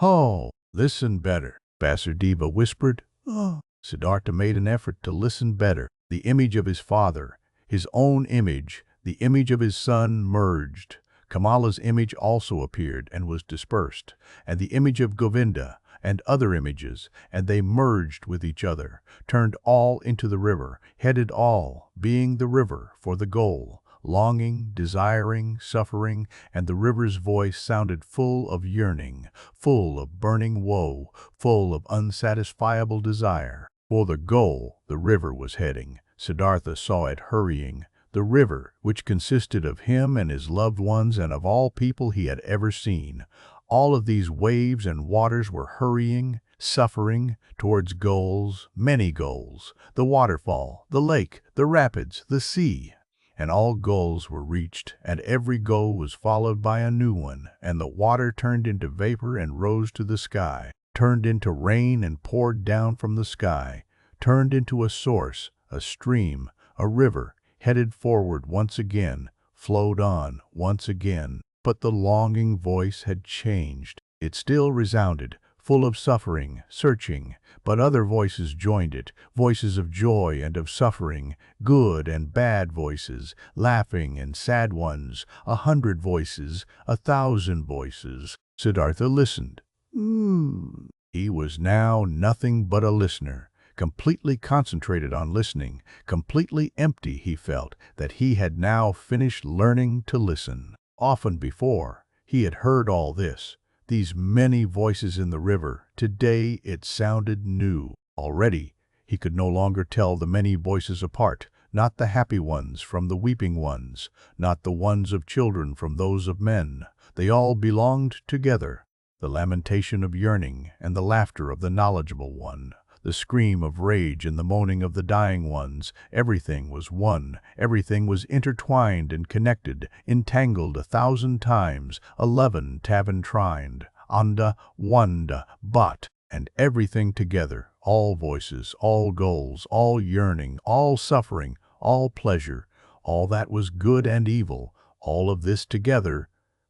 "Oh, listen better," Vasudeva whispered. "Oh." Siddhartha made an effort to listen better. The image of his father, his own image, the image of his son merged. Kamala's image also appeared and was dispersed, and the image of Govinda, and other images, and they merged with each other, turned all into the river, headed all, being the river, for the goal. Longing, desiring, suffering, and the river's voice sounded full of yearning, full of burning woe, full of unsatisfiable desire. For the goal the river was heading. Siddhartha saw it hurrying. The river, which consisted of him and his loved ones and of all people he had ever seen. All of these waves and waters were hurrying, suffering, towards goals, many goals. The waterfall, the lake, the rapids, the sea. And all goals were reached, and every goal was followed by a new one, and the water turned into vapor and rose to the sky, turned into rain and poured down from the sky, turned into a source, a stream, a river, headed forward once again, flowed on once again. But the longing voice had changed. It still resounded, full of suffering, searching, but other voices joined it, voices of joy and of suffering, good and bad voices, laughing and sad ones, 100 voices, 1,000 voices. Siddhartha listened. He was now nothing but a listener, completely concentrated on listening, completely empty. He felt that he had now finished learning to listen. Often before, he had heard all this, these many voices in the river. Today it sounded new. Already, he could no longer tell the many voices apart, not the happy ones from the weeping ones, not the ones of children from those of men. They all belonged together. The lamentation of yearning and the laughter of the knowledgeable one, the scream of rage and the moaning of the dying ones, everything was one, everything was intertwined and connected, entangled 1,000 times, 11 tavern-trined, anda, wanda, bot, and everything together, all voices, all goals, all yearning, all suffering, all pleasure, all that was good and evil, all of this together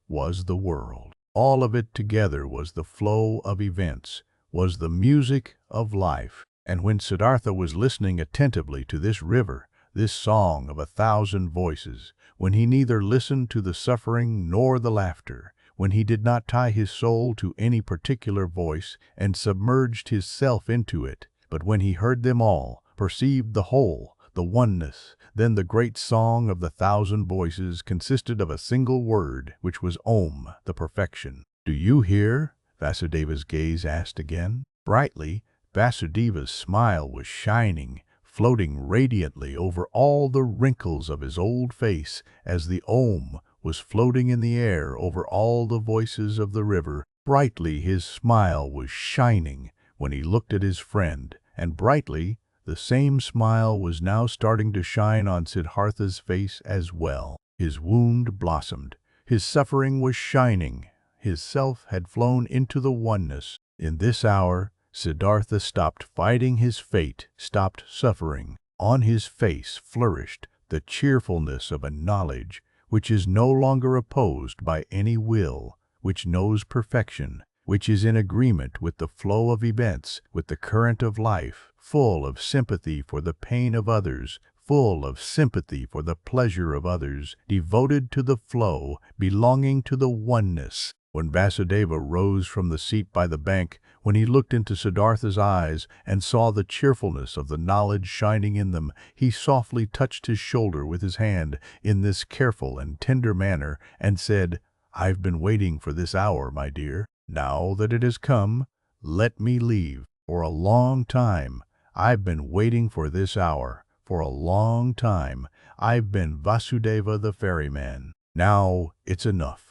was the world. All of it together was the flow of events, was the music of life. And when Siddhartha was listening attentively to this river, this song of 1,000 voices, when he neither listened to the suffering nor the laughter, when he did not tie his soul to any particular voice and submerged his self into it, but when he heard them all, perceived the whole, the oneness, then the great song of the 1,000 voices consisted of a single word, which was Om, the perfection. "Do you hear?" Vasudeva's gaze asked again. Brightly, Vasudeva's smile was shining, floating radiantly over all the wrinkles of his old face as the Om was floating in the air over all the voices of the river. Brightly his smile was shining when he looked at his friend, and brightly the same smile was now starting to shine on Siddhartha's face as well. His wound blossomed, his suffering was shining, his self had flown into the oneness. In this hour, Siddhartha stopped fighting his fate, stopped suffering. On his face flourished the cheerfulness of a knowledge which is no longer opposed by any will, which knows perfection, which is in agreement with the flow of events, with the current of life, full of sympathy for the pain of others, full of sympathy for the pleasure of others, devoted to the flow, belonging to the oneness. When Vasudeva rose from the seat by the bank, when he looked into Siddhartha's eyes and saw the cheerfulness of the knowledge shining in them, he softly touched his shoulder with his hand in this careful and tender manner and said, "I've been waiting for this hour, my dear. Now that it has come, let me leave. For a long time, I've been waiting for this hour. For a long time, I've been Vasudeva the ferryman. Now it's enough.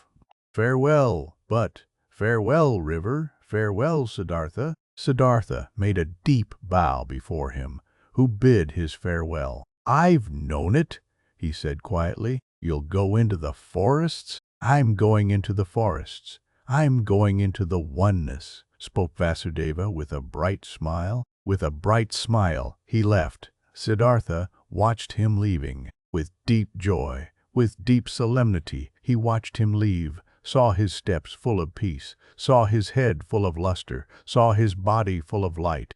Farewell, but farewell, river, farewell, Siddhartha." Siddhartha made a deep bow before him, who bid his farewell. "I've known it," he said quietly. "You'll go into the forests?" "I'm going into the forests. I'm going into the oneness," spoke Vasudeva with a bright smile. With a bright smile, he left. Siddhartha watched him leaving. With deep joy, with deep solemnity, he watched him leave, saw his steps full of peace, saw his head full of luster, saw his body full of light.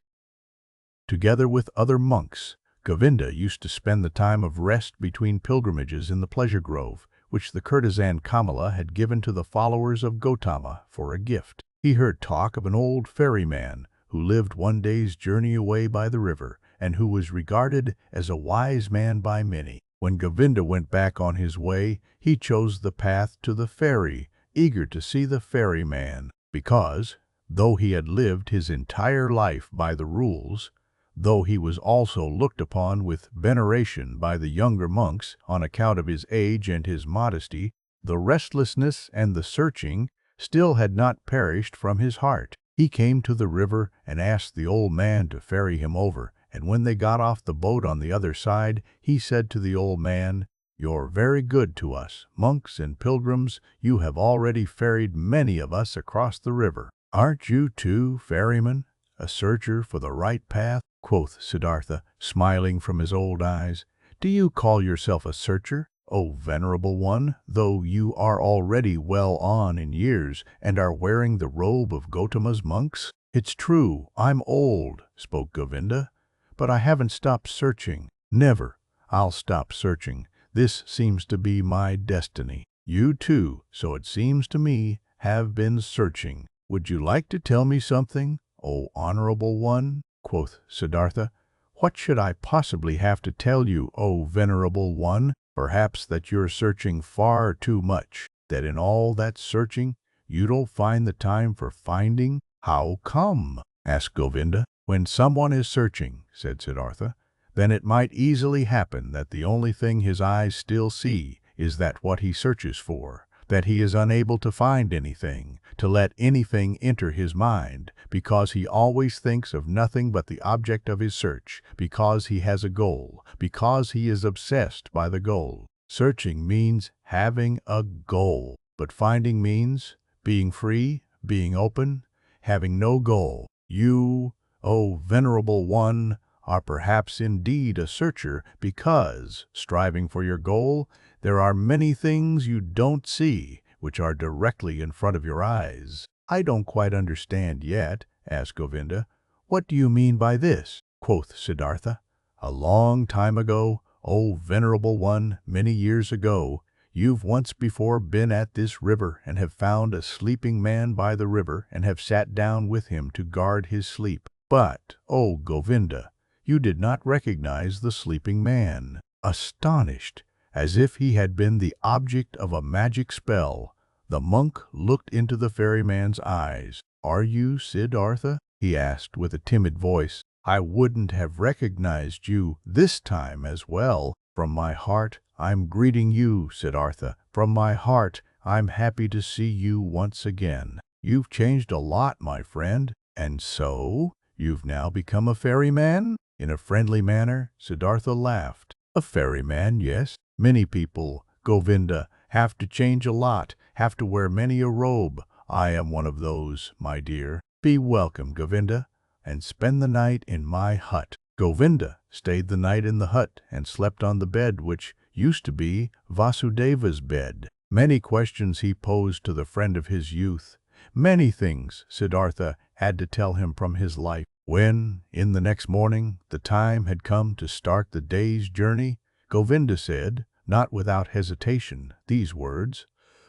Together with other monks, Govinda used to spend the time of rest between pilgrimages in the pleasure grove, which the courtesan Kamala had given to the followers of Gotama for a gift. He heard talk of an old ferryman who lived one day's journey away by the river, and who was regarded as a wise man by many. When Govinda went back on his way, he chose the path to the ferry, eager to see the ferryman, because, though he had lived his entire life by the rules, though he was also looked upon with veneration by the younger monks on account of his age and his modesty, the restlessness and the searching still had not perished from his heart. He came to the river and asked the old man to ferry him over, and when they got off the boat on the other side, he said to the old man, "You're very good to us, monks and pilgrims. You have already ferried many of us across the river. Aren't you too, ferryman, a searcher for the right path?" quoth Siddhartha, smiling from his old eyes. "Do you call yourself a searcher, O venerable one, though you are already well on in years and are wearing the robe of Gotama's monks?" "It's true, I'm old," spoke Govinda, "but I haven't stopped searching. Never. I'll stop searching. This seems to be my destiny. You too, so it seems to me, have been searching. Would you like to tell me something, O honorable one?" quoth Siddhartha. "What should I possibly have to tell you, O venerable one? Perhaps that you're searching far too much, that in all that searching you don't find the time for finding." "How come?" asked Govinda. "When someone is searching," said Siddhartha, then it might easily happen that the only thing his eyes still see is that what he searches for, that he is unable to find anything, to let anything enter his mind, because he always thinks of nothing but the object of his search, because he has a goal, because he is obsessed by the goal. Searching means having a goal, but finding means being free, being open, having no goal. You, O Venerable One, are perhaps indeed a searcher because, striving for your goal, there are many things you don't see which are directly in front of your eyes. I don't quite understand yet, asked Govinda. What do you mean by this? Quoth Siddhartha. A long time ago, O Venerable One, many years ago, you've once before been at this river and have found a sleeping man by the river and have sat down with him to guard his sleep. But, O Govinda, you did not recognize the sleeping man. Astonished, as if he had been the object of a magic spell, the monk looked into the ferryman's eyes. Are you Siddhartha? He asked with a timid voice. I wouldn't have recognized you this time as well. From my heart, I'm greeting you, Siddhartha. From my heart, I'm happy to see you once again. You've changed a lot, my friend. And so, you've now become a ferryman? In a friendly manner, Siddhartha laughed. A ferryman, yes. Many people, Govinda, have to change a lot, have to wear many a robe. I am one of those, my dear. Be welcome, Govinda, and spend the night in my hut. Govinda stayed the night in the hut and slept on the bed which used to be Vasudeva's bed. Many questions he posed to the friend of his youth. Many things Siddhartha had to tell him from his life. When, in the next morning, the time had come to start the day's journey, Govinda said, not without hesitation, these words,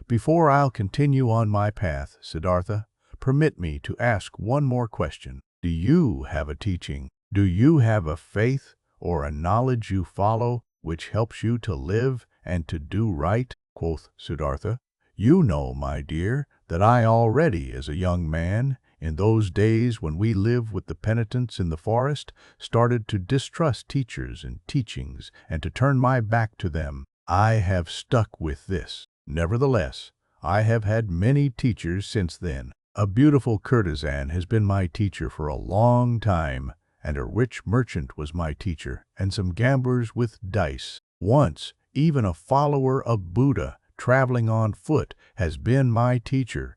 Before I'll continue on my path, Siddhartha, permit me to ask one more question. Do you have a teaching? Do you have a faith or a knowledge you follow which helps you to live and to do right? Quoth Siddhartha. You know, my dear, that I already, as a young man, in those days when we lived with the penitents in the forest, started to distrust teachers and teachings and to turn my back to them. I have stuck with this. Nevertheless, I have had many teachers since then. A beautiful courtesan has been my teacher for a long time, and a rich merchant was my teacher, and some gamblers with dice. Once, even a follower of Buddha, traveling on foot, has been my teacher.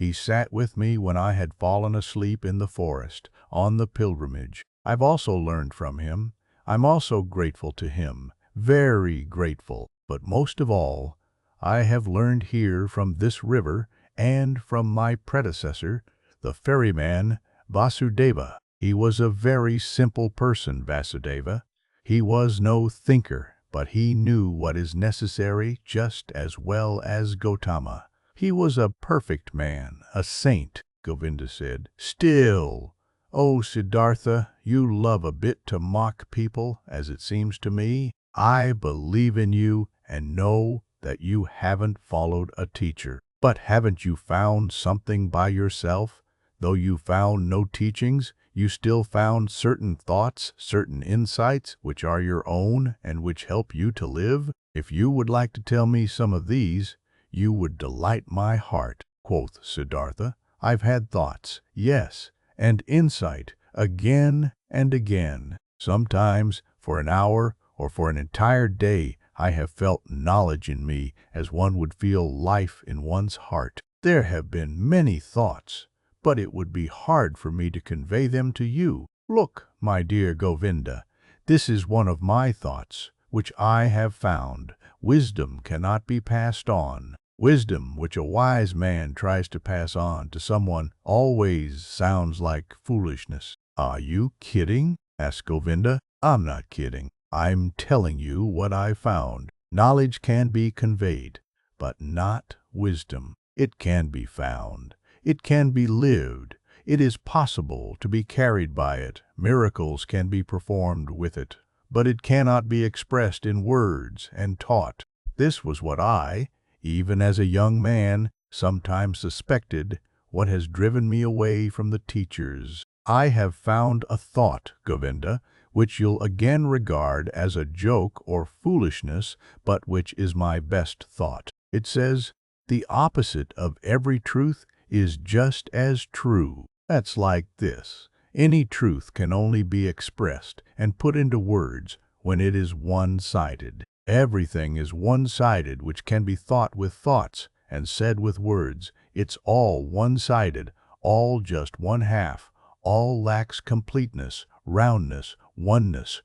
He sat with me when I had fallen asleep in the forest, on the pilgrimage. I've also learned from him. I'm also grateful to him, very grateful. But most of all, I have learned here from this river and from my predecessor, the ferryman Vasudeva. He was a very simple person, Vasudeva. He was no thinker, but he knew what is necessary just as well as Gotama. He was a perfect man, a saint, Govinda said. Still, oh Siddhartha, you love a bit to mock people, as it seems to me. I believe in you and know that you haven't followed a teacher. But haven't you found something by yourself? Though you found no teachings, you still found certain thoughts, certain insights, which are your own and which help you to live. If you would like to tell me some of these, you would delight my heart, quoth Siddhartha. I've had thoughts, yes, and insight, again and again. Sometimes, for an hour or for an entire day, I have felt knowledge in me as one would feel life in one's heart. There have been many thoughts, but it would be hard for me to convey them to you. Look, my dear Govinda, this is one of my thoughts, which I have found. Wisdom cannot be passed on. Wisdom which a wise man tries to pass on to someone always sounds like foolishness. Are you kidding? Asked Govinda. I'm not kidding. I'm telling you what I found. Knowledge can be conveyed, but not wisdom. It can be found. It can be lived. It is possible to be carried by it. Miracles can be performed with it, but it cannot be expressed in words and taught. This was what I, even as a young man, sometimes suspected, what has driven me away from the teachers. I have found a thought, Govinda, which you'll again regard as a joke or foolishness, but which is my best thought. It says, the opposite of every truth is just as true. That's like this. Any truth can only be expressed and put into words when it is one-sided. Everything is one-sided which can be thought with thoughts and said with words. It's all one-sided, all just one half, all lacks completeness, roundness, oneness.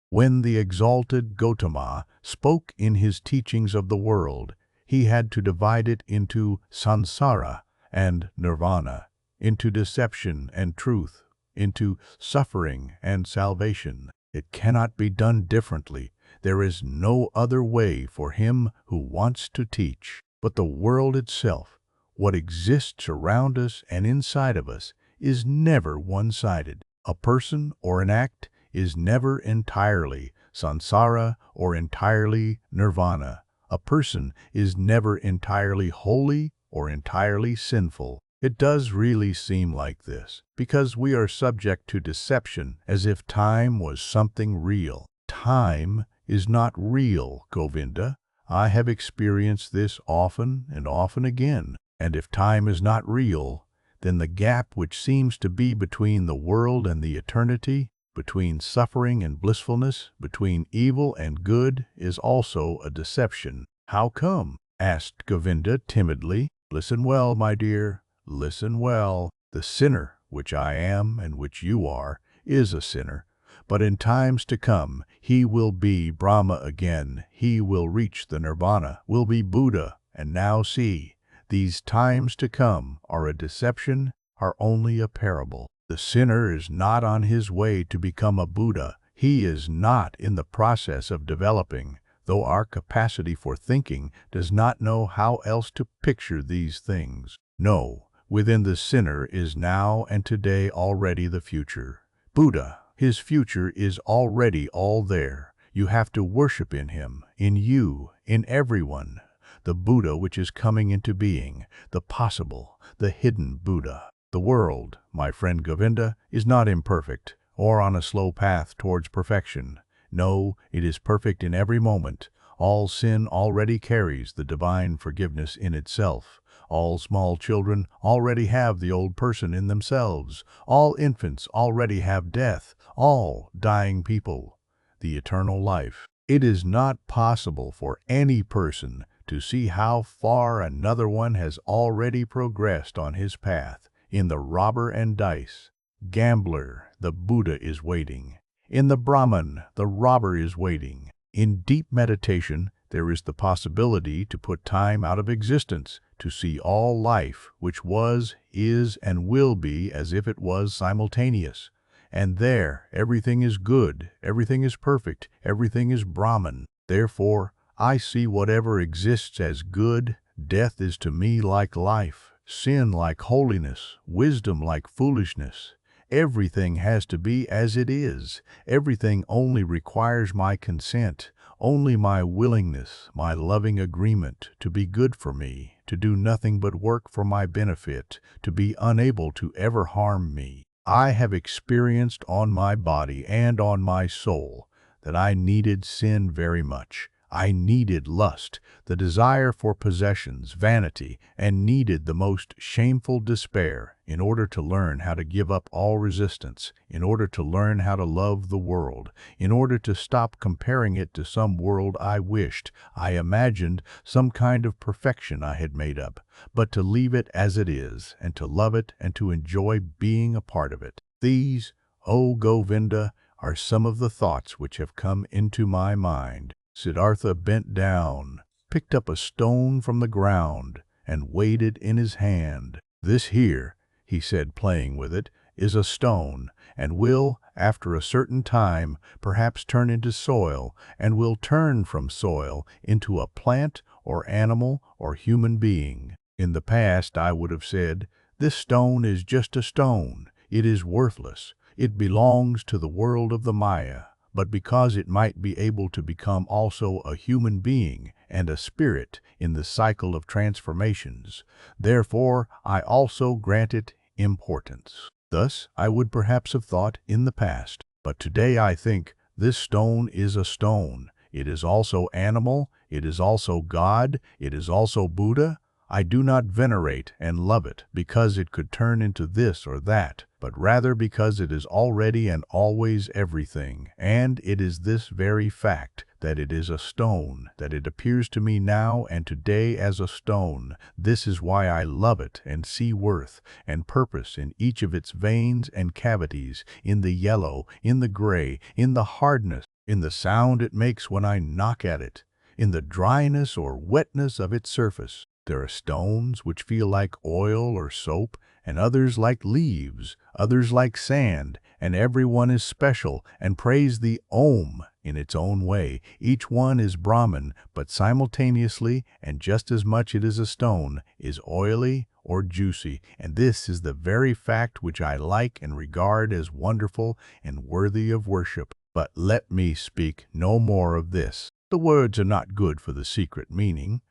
When the exalted Gotama spoke in his teachings of the world, he had to divide it into Sansara and Nirvana, into deception and truth, into suffering and salvation. It cannot be done differently. There is no other way for him who wants to teach. But the world itself, what exists around us and inside of us, is never one-sided. A person or an act is never entirely Sansara or entirely Nirvana. A person is never entirely holy or entirely sinful. It does really seem like this, because we are subject to deception as if time was something real. Time is not real, Govinda. I have experienced this often and often again. And if time is not real, then the gap which seems to be between the world and the eternity, between suffering and blissfulness, between evil and good, is also a deception. How come? Asked Govinda timidly. Listen well, my dear. Listen well. The sinner, which I am and which you are, is a sinner. But in times to come, he will be Brahma again. He will reach the Nirvana, will be Buddha. And now see, these times to come are a deception, are only a parable. The sinner is not on his way to become a Buddha. He is not in the process of developing, though our capacity for thinking does not know how else to picture these things. No, within the sinner is now and today already the future. Buddha, his future is already all there. You have to worship in him, in you, in everyone. The Buddha which is coming into being, the possible, the hidden Buddha. The world, my friend Govinda, is not imperfect or on a slow path towards perfection. No, it is perfect in every moment. All sin already carries the divine forgiveness in itself. All small children already have the old person in themselves. All infants already have death. All dying people, the eternal life. It is not possible for any person to see how far another one has already progressed on his path. In the robber and dice gambler, the Buddha is waiting. In the Brahman, the robber is waiting. In deep meditation, there is the possibility to put time out of existence, to see all life, which was, is, and will be as if it was simultaneous. And there, everything is good, everything is perfect, everything is Brahman. Therefore, I see whatever exists as good. Death is to me like life, sin like holiness, wisdom like foolishness. Everything has to be as it is. Everything only requires my consent, only my willingness, my loving agreement to be good for me, to do nothing but work for my benefit, to be unable to ever harm me. I have experienced on my body and on my soul that I needed sin very much. I needed lust, the desire for possessions, vanity, and needed the most shameful despair in order to learn how to give up all resistance, in order to learn how to love the world, in order to stop comparing it to some world I wished, I imagined, some kind of perfection I had made up, but to leave it as it is, and to love it and to enjoy being a part of it. These, O Govinda, are some of the thoughts which have come into my mind. Siddhartha bent down, picked up a stone from the ground, and weighed it in his hand. This here, he said, playing with it, is a stone, and will, after a certain time, perhaps turn into soil, and will turn from soil into a plant or animal or human being. In the past, I would have said, this stone is just a stone. It is worthless. It belongs to the world of the Maya. But because it might be able to become also a human being and a spirit in the cycle of transformations, therefore I also grant it importance. Thus I would perhaps have thought in the past. But today I think this stone is a stone. It is also animal, it is also God, it is also Buddha. I do not venerate and love it because it could turn into this or that, but rather because it is already and always everything. And it is this very fact that it is a stone, that it appears to me now and today as a stone. This is why I love it and see worth and purpose in each of its veins and cavities, in the yellow, in the gray, in the hardness, in the sound it makes when I knock at it, in the dryness or wetness of its surface. There are stones which feel like oil or soap, and others like leaves, others like sand, and every one is special and praise the Om in its own way. Each one is Brahman, but simultaneously, and just as much it is a stone, is oily or juicy, and this is the very fact which I like and regard as wonderful and worthy of worship. But let me speak no more of this. The words are not good for the secret meaning.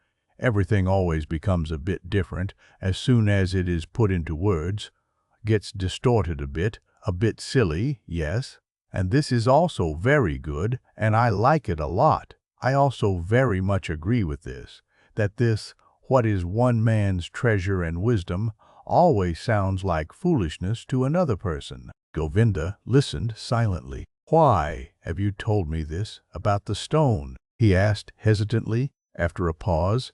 Everything always becomes a bit different as soon as it is put into words, gets distorted a bit silly, yes. And this is also very good, and I like it a lot. I also very much agree with this, that this, what is one man's treasure and wisdom, always sounds like foolishness to another person. Govinda listened silently. "Why have you told me this about the stone?" he asked hesitantly, after a pause.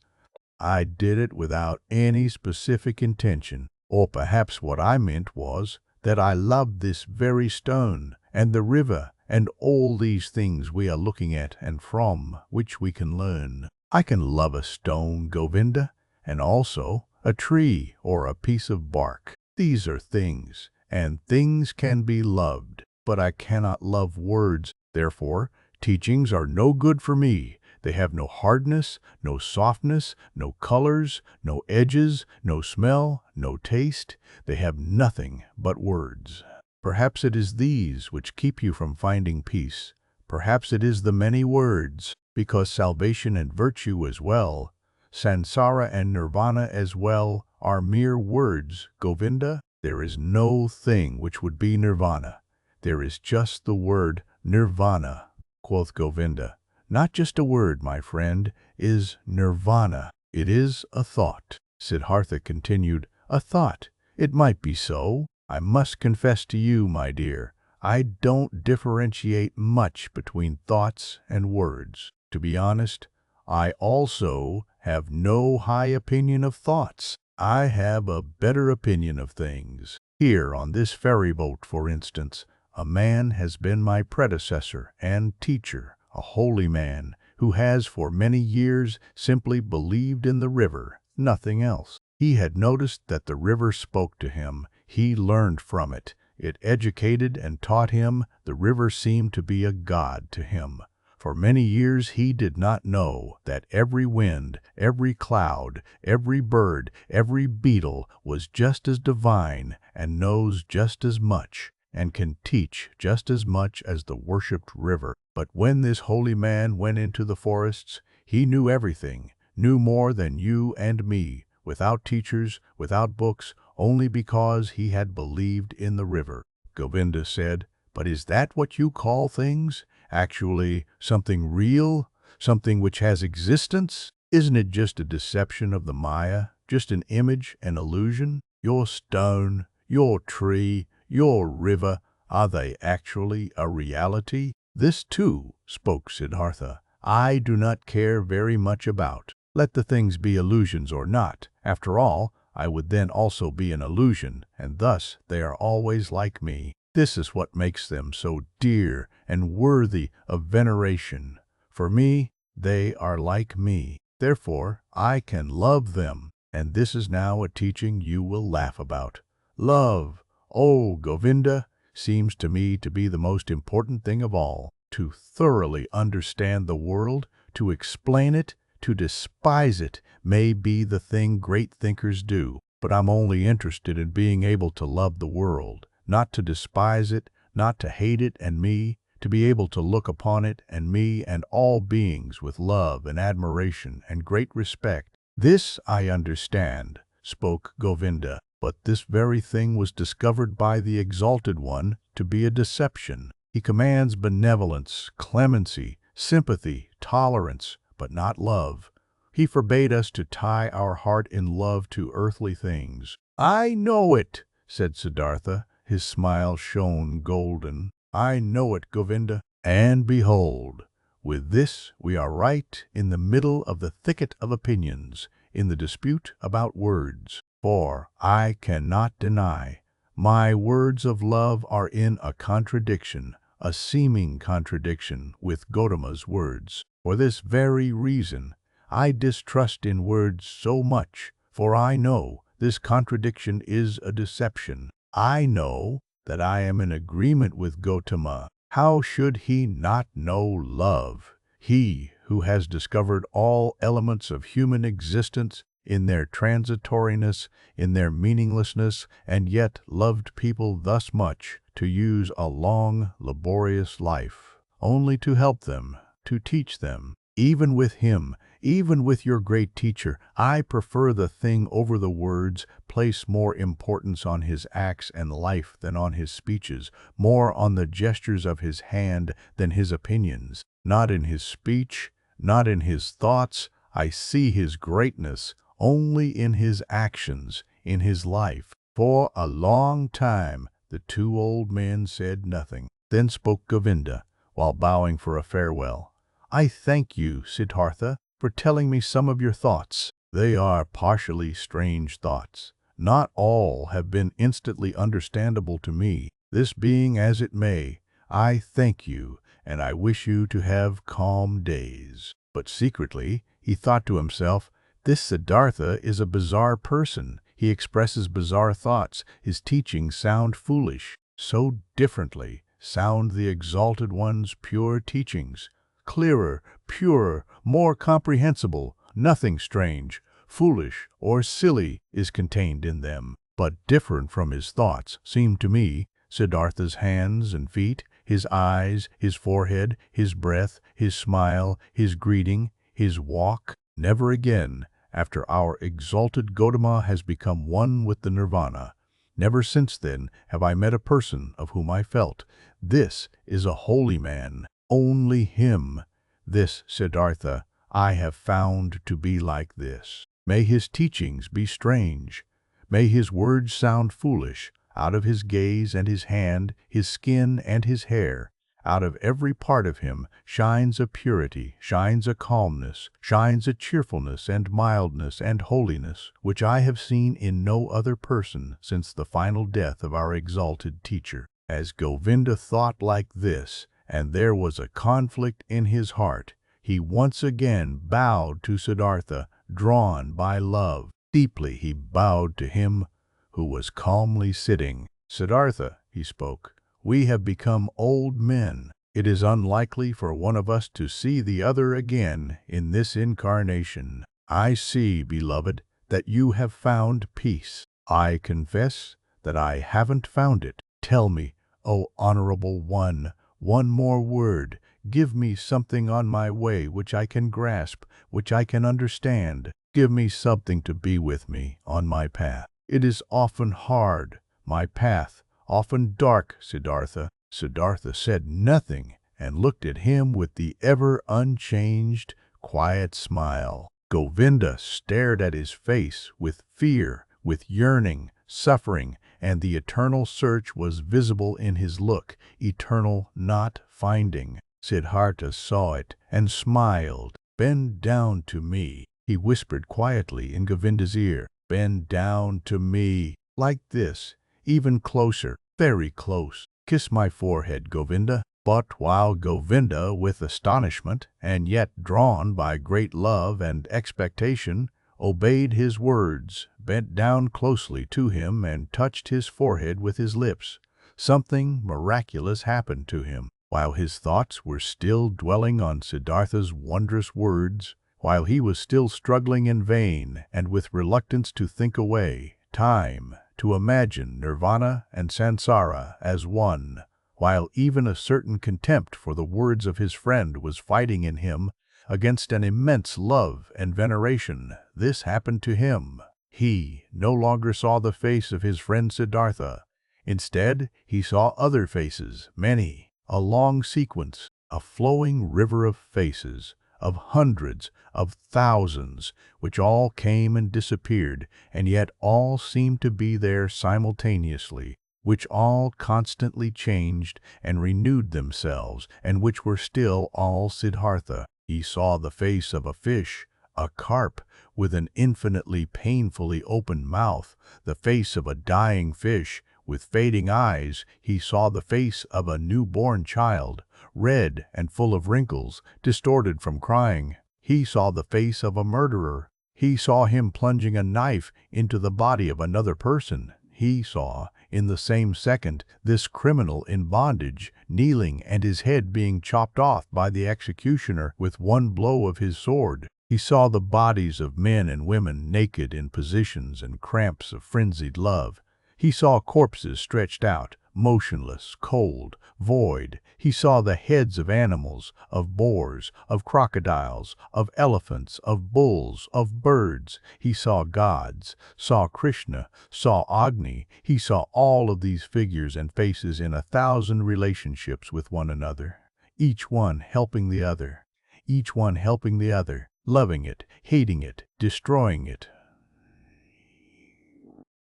"I did it without any specific intention. Or perhaps what I meant was that I loved this very stone, and the river, and all these things we are looking at and from which we can learn. I can love a stone, Govinda, and also a tree or a piece of bark. These are things, and things can be loved, but I cannot love words. Therefore, teachings are no good for me. They have no hardness, no softness, no colors, no edges, no smell, no taste. They have nothing but words. Perhaps it is these which keep you from finding peace. Perhaps it is the many words, because salvation and virtue as well, Sansara and nirvana as well, are mere words, Govinda. There is no thing which would be nirvana. There is just the word nirvana," quoth Govinda. "Not just a word, my friend, is nirvana. It is a thought." Siddhartha continued, "A thought. It might be so. I must confess to you, my dear, I don't differentiate much between thoughts and words. To be honest, I also have no high opinion of thoughts. I have a better opinion of things. Here on this ferry boat, for instance, a man has been my predecessor and teacher, a holy man who has for many years simply believed in the river, nothing else. He had noticed that the river spoke to him. He learned from it. It educated and taught him. The river seemed to be a god to him. For many years he did not know that every wind, every cloud, every bird, every beetle was just as divine and knows just as much and can teach just as much as the worshipped river. But when this holy man went into the forests, he knew everything, knew more than you and me, without teachers, without books, only because he had believed in the river." Govinda said, "But is that what you call things? Actually, something real? Something which has existence? Isn't it just a deception of the Maya, just an image, an illusion? Your stone, your tree, your river, are they actually a reality?" "This too," spoke Siddhartha, "I do not care very much about. Let the things be illusions or not. After all, I would then also be an illusion, and thus they are always like me. This is what makes them so dear and worthy of veneration. For me, they are like me. Therefore, I can love them. And this is now a teaching you will laugh about. Love, oh Govinda, seems to me to be the most important thing of all. To thoroughly understand the world, to explain it, to despise it, may be the thing great thinkers do. But I'm only interested in being able to love the world, not to despise it, not to hate it and me, to be able to look upon it and me and all beings with love and admiration and great respect. This I understand," spoke Govinda, "but this very thing was discovered by the Exalted One to be a deception. He commands benevolence, clemency, sympathy, tolerance, but not love. He forbade us to tie our heart in love to earthly things. "I know it," said Siddhartha. His smile shone golden. "I know it, Govinda. And behold, with this we are right in the middle of the thicket of opinions, in the dispute about words. For I cannot deny, my words of love are in a contradiction, a seeming contradiction with Gotama's words. For this very reason, I distrust in words so much, for I know this contradiction is a deception. I know that I am in agreement with Gotama. How should he not know love? He who has discovered all elements of human existence in their transitoriness, in their meaninglessness, and yet loved people thus much to use a long, laborious life, only to help them, to teach them. Even with him, even with your great teacher, I prefer the thing over the words, place more importance on his acts and life than on his speeches, more on the gestures of his hand than his opinions. Not in his speech, not in his thoughts, I see his greatness, only in his actions, in his life." For a long time the two old men said nothing. Then spoke Govinda, while bowing for a farewell. "I thank you, Siddhartha, for telling me some of your thoughts. They are partially strange thoughts. Not all have been instantly understandable to me. This being as it may, I thank you, and I wish you to have calm days." But secretly he thought to himself, "This Siddhartha is a bizarre person. He expresses bizarre thoughts. His teachings sound foolish. So differently sound the exalted one's pure teachings. Clearer, purer, more comprehensible. Nothing strange, foolish, or silly is contained in them. But different from his thoughts seem to me Siddhartha's hands and feet, his eyes, his forehead, his breath, his smile, his greeting, his walk. Never again, after our exalted Gotama has become one with the nirvana, never since then have I met a person of whom I felt, this is a holy man. Only him, this Siddhartha, I have found to be like this. May his teachings be strange. May his words sound foolish. Out of his gaze and his hand, his skin and his hair, out of every part of him shines a purity, shines a calmness, shines a cheerfulness and mildness and holiness, which I have seen in no other person since the final death of our exalted teacher." As Govinda thought like this, and there was a conflict in his heart, he once again bowed to Siddhartha, drawn by love. Deeply he bowed to him who was calmly sitting. "Siddhartha," he spoke, "we have become old men. It is unlikely for one of us to see the other again in this incarnation. I see, beloved, that you have found peace. I confess that I haven't found it. Tell me, O honorable one more word. Give me something on my way which I can grasp, which I can understand. Give me something to be with me on my path. It is often hard, my path, often dark, Siddhartha." Siddhartha said nothing and looked at him with the ever unchanged, quiet smile. Govinda stared at his face with fear, with yearning, suffering, and the eternal search was visible in his look, eternal not finding. Siddhartha saw it and smiled. "Bend down to me," he whispered quietly in Govinda's ear. "Bend down to me, like this, even closer, very close. Kiss my forehead, Govinda." But while Govinda, with astonishment, and yet drawn by great love and expectation, obeyed his words, bent down closely to him and touched his forehead with his lips, something miraculous happened to him. While his thoughts were still dwelling on Siddhartha's wondrous words, while he was still struggling in vain and with reluctance to think away time, to imagine nirvana and sansara as one, while even a certain contempt for the words of his friend was fighting in him against an immense love and veneration, this happened to him. He no longer saw the face of his friend Siddhartha. Instead, he saw other faces, many, a long sequence, a flowing river of faces, of hundreds, of thousands, which all came and disappeared, and yet all seemed to be there simultaneously, which all constantly changed and renewed themselves, and which were still all Siddhartha. He saw the face of a fish, a carp, with an infinitely painfully open mouth, the face of a dying fish, with fading eyes. He saw the face of a newborn child, red and full of wrinkles, distorted from crying. He saw the face of a murderer. He saw him plunging a knife into the body of another person. He saw, in the same second, this criminal in bondage, kneeling and his head being chopped off by the executioner with one blow of his sword. He saw the bodies of men and women naked in positions and cramps of frenzied love. He saw corpses stretched out, motionless, cold, void. He saw the heads of animals, of boars, of crocodiles, of elephants, of bulls, of birds. He saw gods, saw Krishna, saw Agni. He saw all of these figures and faces in 1,000 relationships with one another, each one helping the other, each one helping the other, loving it, hating it, destroying it.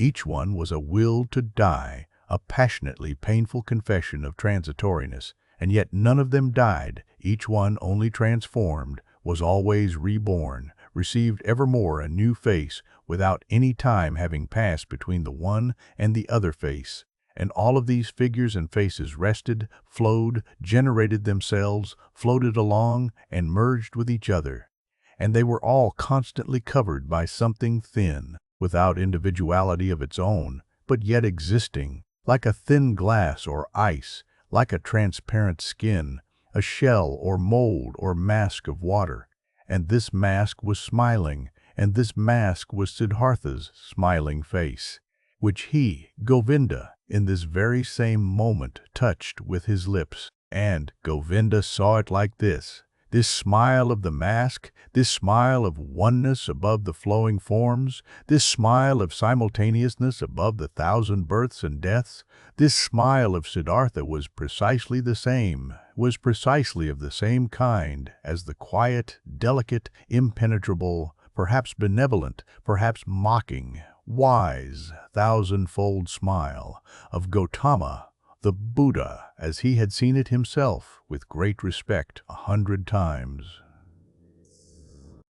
Each one was a will to die, a passionately painful confession of transitoriness, and yet none of them died. Each one only transformed, was always reborn, received evermore a new face, without any time having passed between the one and the other face. And all of these figures and faces rested, flowed, generated themselves, floated along, and merged with each other. And they were all constantly covered by something thin, without individuality of its own, but yet existing, like a thin glass or ice, like a transparent skin, a shell or mold or mask of water. And this mask was smiling, and this mask was Siddhartha's smiling face, which he, Govinda, in this very same moment touched with his lips. And Govinda saw it like this smile of the mask, this smile of oneness above the flowing forms, this smile of simultaneousness above the 1,000 births and deaths, this smile of Siddhartha was precisely the same, was precisely of the same kind as the quiet, delicate, impenetrable, perhaps benevolent, perhaps mocking, wise, 1,000-fold smile of Gotama, the Buddha, as he had seen it himself, with great respect 100 times.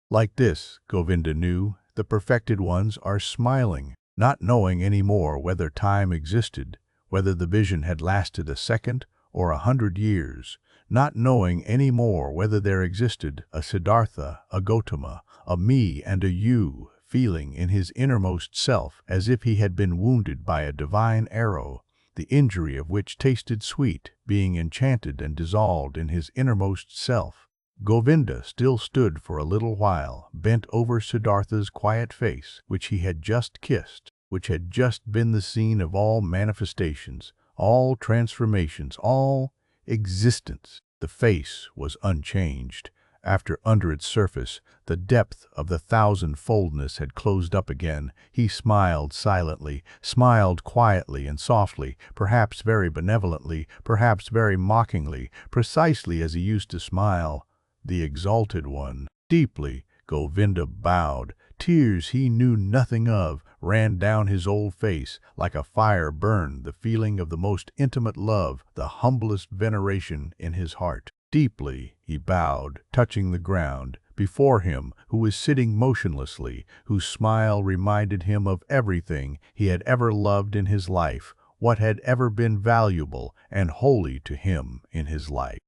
Like this, Govinda knew, the perfected ones are smiling, not knowing any more whether time existed, whether the vision had lasted a second or 100 years, not knowing any more whether there existed a Siddhartha, a Gotama, a me and a you, feeling in his innermost self as if he had been wounded by a divine arrow, the injury of which tasted sweet, being enchanted and dissolved in his innermost self. Govinda still stood for a little while, bent over Siddhartha's quiet face, which he had just kissed, which had just been the scene of all manifestations, all transformations, all existence. The face was unchanged. Under its surface, the depth of the 1,000-foldness had closed up again. He smiled silently, smiled quietly and softly, perhaps very benevolently, perhaps very mockingly, precisely as he used to smile, the exalted one. Deeply, Govinda bowed. Tears he knew nothing of ran down his old face. Like a fire burned the feeling of the most intimate love, the humblest veneration in his heart. Deeply he bowed, touching the ground, before him who was sitting motionlessly, whose smile reminded him of everything he had ever loved in his life, what had ever been valuable and holy to him in his life.